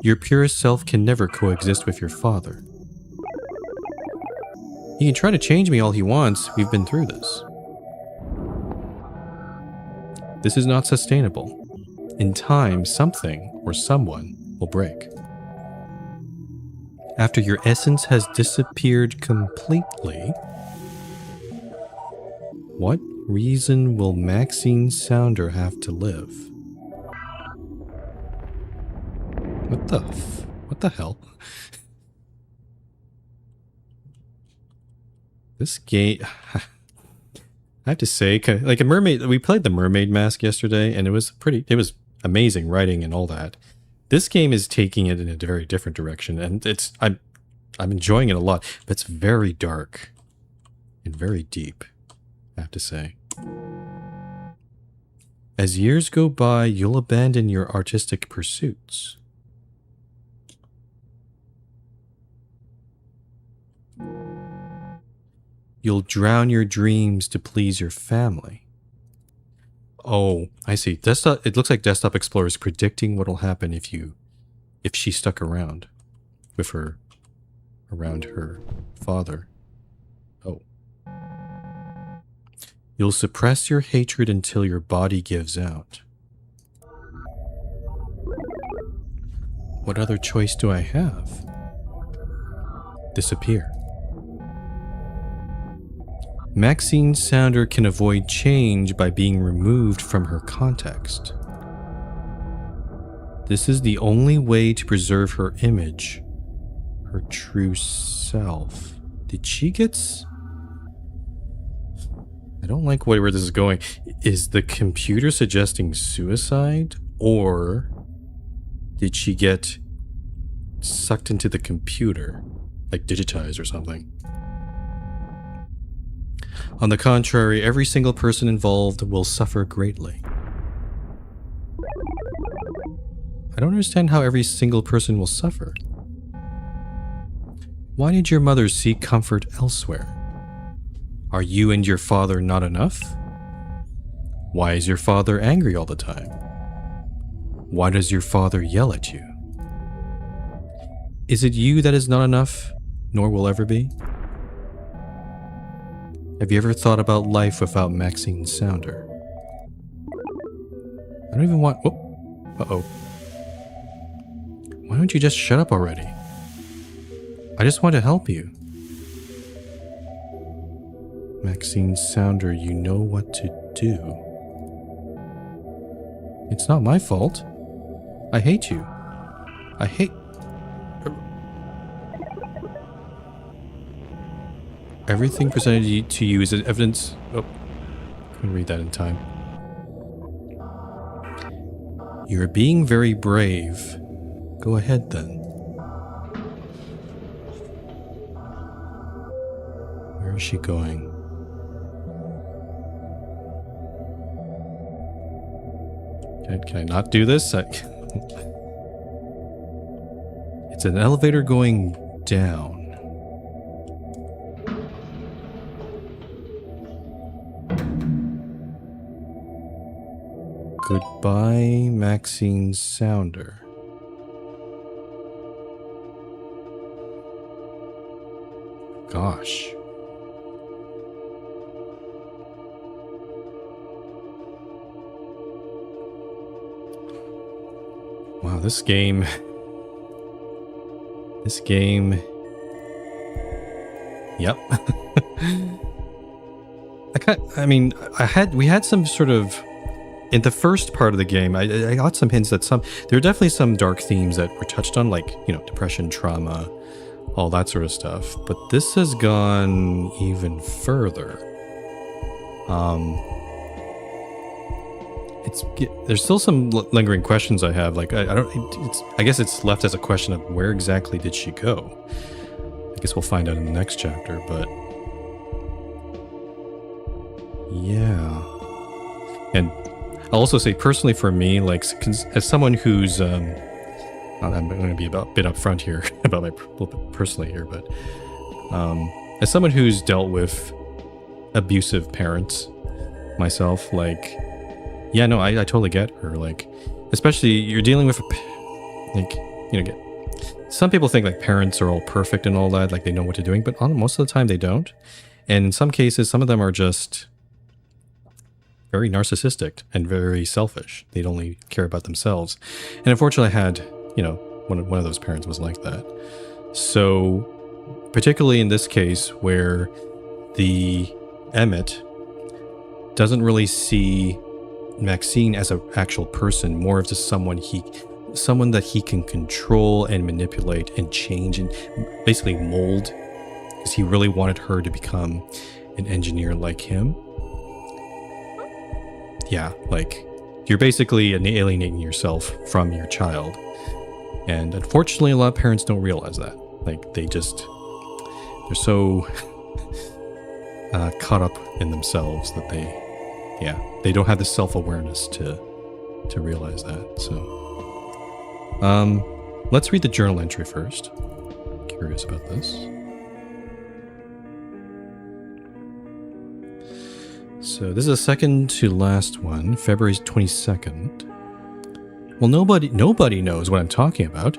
Your purest self can never coexist with your father. He can try to change me all he wants. We've been through this. This is not sustainable. In time, something or someone will break. After your essence has disappeared completely, what reason will Maxine Sounder have to live? What the hell? This game, I have to say, like a mermaid, we played the Mermaid Mask yesterday, and it was amazing writing and all that. This game is taking it in a very different direction, and I'm enjoying it a lot, but it's very dark and very deep, I have to say. As years go by, you'll abandon your artistic pursuits. You'll drown your dreams to please your family. Oh, I see. It looks like Desktop Explorer is predicting what'll happen if she stuck around with her, around her father. Oh. You'll suppress your hatred until your body gives out. What other choice do I have? Disappear. Maxine Sounder can avoid change by being removed from her context. This is the only way to preserve her image, her true self. Did she get... I don't like where this is going. Is the computer suggesting suicide? Or did she get sucked into the computer? Like digitized or something? On the contrary, every single person involved will suffer greatly. I don't understand how every single person will suffer. Why did your mother seek comfort elsewhere? Are you and your father not enough? Why is your father angry all the time? Why does your father yell at you? Is it you that is not enough, nor will ever be? Have you ever thought about life without Maxine Sounder? I don't even want... Oh. Uh-oh. Why don't you just shut up already? I just want to help you. Maxine Sounder, you know what to do. It's not my fault. I hate you. I hate... Everything presented to you is evidence... Oh, couldn't read that in time. You're being very brave. Go ahead then. Where is she going? Can I not do this? It's an elevator going down. Goodbye, Maxine Sounder. Gosh. Wow, this game... Yep. We had some sort of... In the first part of the game, I got some hints that there are definitely some dark themes that were touched on, like, you know, depression, trauma, all that sort of stuff. But this has gone even further. There's still some lingering questions I have. Like, I guess it's left as a question of where exactly did she go? I guess we'll find out in the next chapter, but yeah. And I'll also say personally for me, like, as someone who's, I'm going to be a bit upfront here about my little bit personally here, but as someone who's dealt with abusive parents myself, like, yeah, no, I totally get her. Like, especially you're dealing with, like, you know, some people think like parents are all perfect and all that, like they know what they're doing, but most of the time they don't. And in some cases, some of them are just very narcissistic and very selfish. They'd only care about themselves. And unfortunately, I had, you know, one of those parents was like that. So, particularly in this case where the Emmett doesn't really see Maxine as an actual person, more of just someone that he can control and manipulate and change and basically mold, because he really wanted her to become an engineer like him. Yeah, like, you're basically alienating yourself from your child. And unfortunately, a lot of parents don't realize that. Like, they're so caught up in themselves that they don't have the self-awareness to realize that. So, let's read the journal entry first. Curious about this. So this is the second to last one, February 22nd. Well, nobody knows what I'm talking about.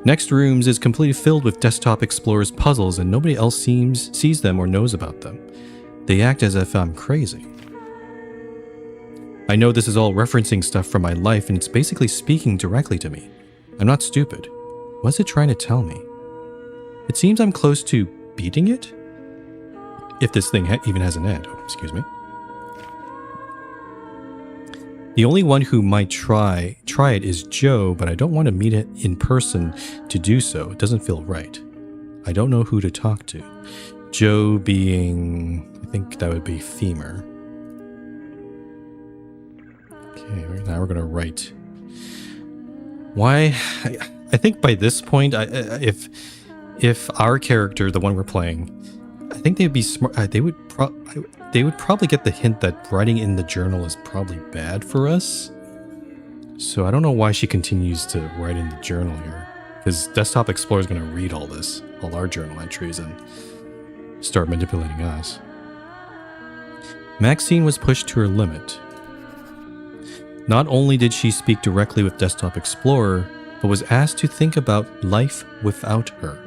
Next Rooms is completely filled with Desktop Explorer's puzzles and nobody else sees them or knows about them. They act as if I'm crazy. I know this is all referencing stuff from my life and it's basically speaking directly to me. I'm not stupid. What's it trying to tell me? It seems I'm close to beating it? If this thing even has an end. Oh, excuse me. The only one who might try it is Joe, but I don't want to meet it in person to do so. It doesn't feel right. I don't know who to talk to. Joe being... I think that would be Femur. Okay, now we're going to write... Why? I think by this point, if our character, the one we're playing, I think they'd be smart. They would probably get the hint that writing in the journal is probably bad for us. So I don't know why she continues to write in the journal here. Because Desktop Explorer is going to read all our journal entries, and start manipulating us. Maxine was pushed to her limit. Not only did she speak directly with Desktop Explorer, but was asked to think about life without her.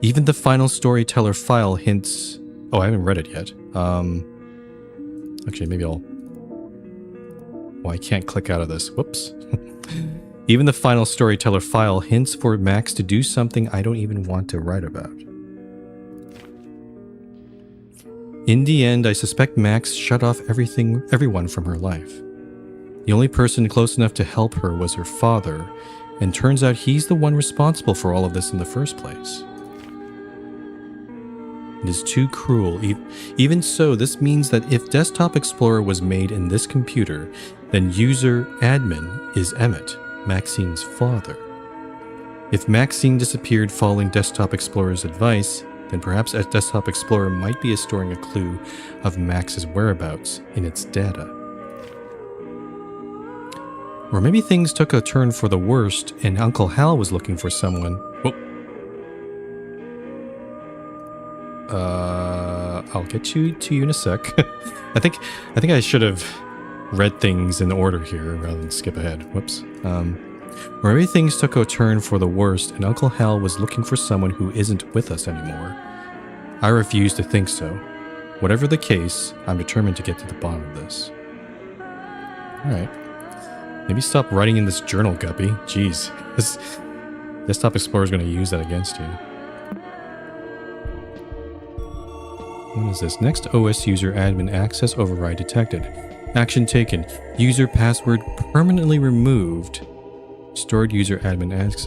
Even the final storyteller file hints... Oh, I haven't read it yet. Actually, maybe I'll... Well, I can't click out of this. Whoops. Even the final storyteller file hints for Max to do something I don't even want to write about. In the end, I suspect Max shut off everyone from her life. The only person close enough to help her was her father, and turns out he's the one responsible for all of this in the first place. It is too cruel. Even so, this means that if Desktop Explorer was made in this computer, then user admin is Emmett, Maxine's father. If Maxine disappeared following Desktop Explorer's advice, then perhaps Desktop Explorer might be storing a clue of Max's whereabouts in its data. Or maybe things took a turn for the worst and Uncle Hal was looking for someone. Whoa. I'll get to you in a sec. I think I should have read things in order here rather than skip ahead. Whoops. Or maybe things took a turn for the worst and Uncle Hal was looking for someone who isn't with us anymore. I refuse to think so. Whatever the case, I'm determined to get to the bottom of this. Alright. Maybe stop writing in this journal, Guppy. Jeez. This Desktop Explorer is going to use that against you. What is this? Next OS user admin access override detected. Action taken. User password permanently removed. Stored user admin access.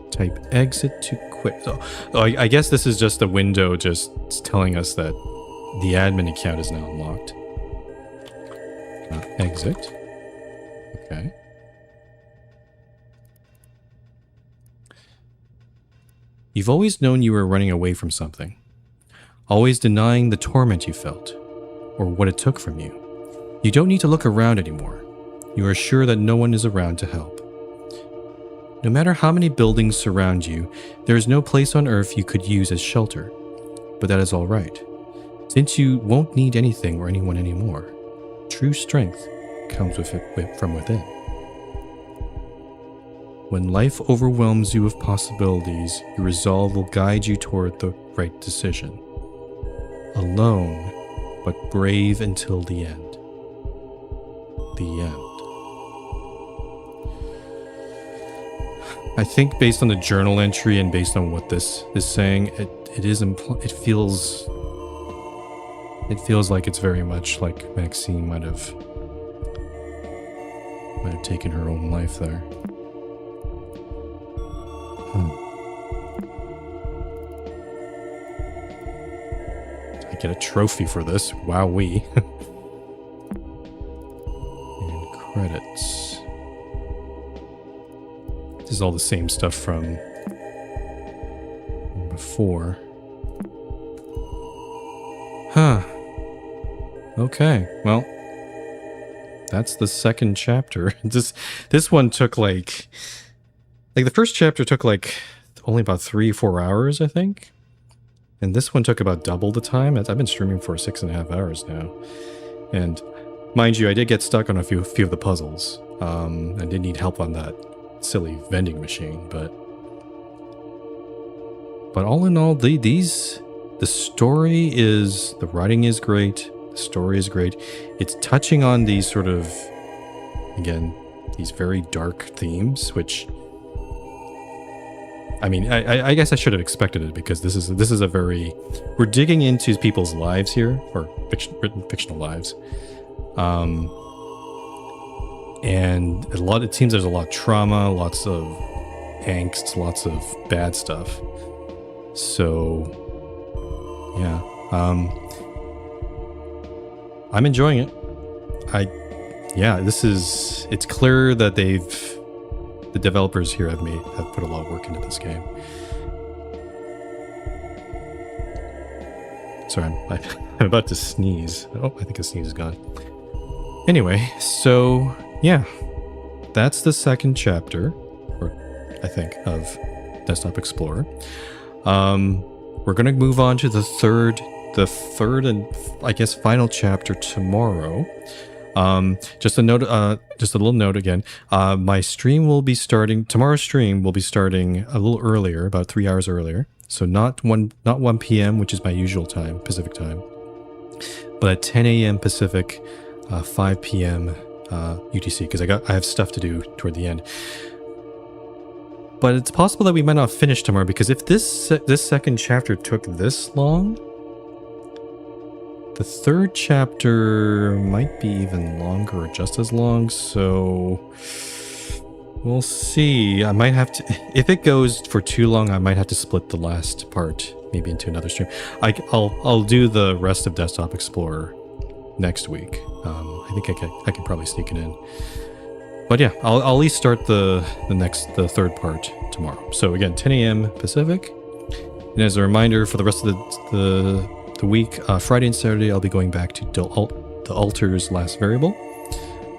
Type exit to quit. Oh, I guess this is just a window just telling us that the admin account is now unlocked. Exit. Okay. You've always known you were running away from something. Always denying the torment you felt, or what it took from you. You don't need to look around anymore. You are sure that no one is around to help. No matter how many buildings surround you, there is no place on Earth you could use as shelter. But that is all right, since you won't need anything or anyone anymore. True strength comes from within. When life overwhelms you with possibilities, your resolve will guide you toward the right decision. Alone, but brave until the end. The end. I think based on the journal entry and based on what this is saying, it feels like it's very much like Maxine might have taken her own life there. I get a trophy for this. Wowee. And credits. This is all the same stuff from before. Huh. Okay, well, that's the second chapter. This one took like the first chapter took like only about 3-4 hours, I think. And this one took about double the time. I've been streaming for 6.5 hours now. And mind you, I did get stuck on a few of the puzzles. I did need help on that silly vending machine, but all in all, the story is, the writing is great, the story is great. It's touching on these sort of, again, these very dark themes, which, I mean, I guess I should have expected it, because this is a very, we're digging into people's lives here, or fictional lives, and it seems there's a lot of trauma, lots of angst, lots of bad stuff. So, yeah, I'm enjoying it. It's clear that the developers here have put a lot of work into this game. Sorry, I'm about to sneeze. Oh, I think the sneeze is gone. Anyway, so yeah, that's the second chapter, or I think, of Desktop Explorer. We're gonna move on to the third and I guess final chapter tomorrow. Just a little note again. My stream will be starting, tomorrow's stream will be starting a little earlier, about 3 hours earlier. So not 1 p.m., which is my usual time, Pacific time, but at 10 a.m. Pacific, 5 p.m. UTC, because I have stuff to do toward the end. But it's possible that we might not finish tomorrow, because if this second chapter took this long, The third chapter might be even longer or just as long, so we'll see. I might have to, if it goes for too long, I might have to split the last part maybe into another stream. I'll do the rest of Desktop Explorer next week. I think I can probably sneak it in. But yeah, I'll at least start the third part tomorrow. So again, 10 a.m. Pacific. And as a reminder, for the rest of the week, Friday and Saturday, I'll be going back to the Alter's Last Variable.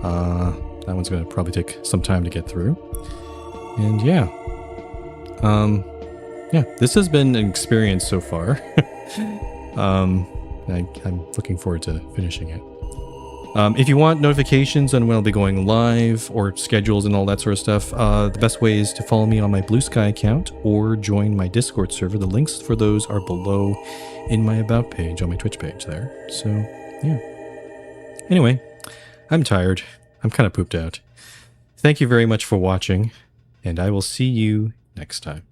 That one's going to probably take some time to get through. And yeah. Yeah, this has been an experience so far. I'm looking forward to finishing it. If you want notifications on when I'll be going live or schedules and all that sort of stuff, the best way is to follow me on my Blue Sky account or join my Discord server. The links for those are below in my About page on my Twitch page there. So, yeah. Anyway, I'm tired. I'm kind of pooped out. Thank you very much for watching, and I will see you next time.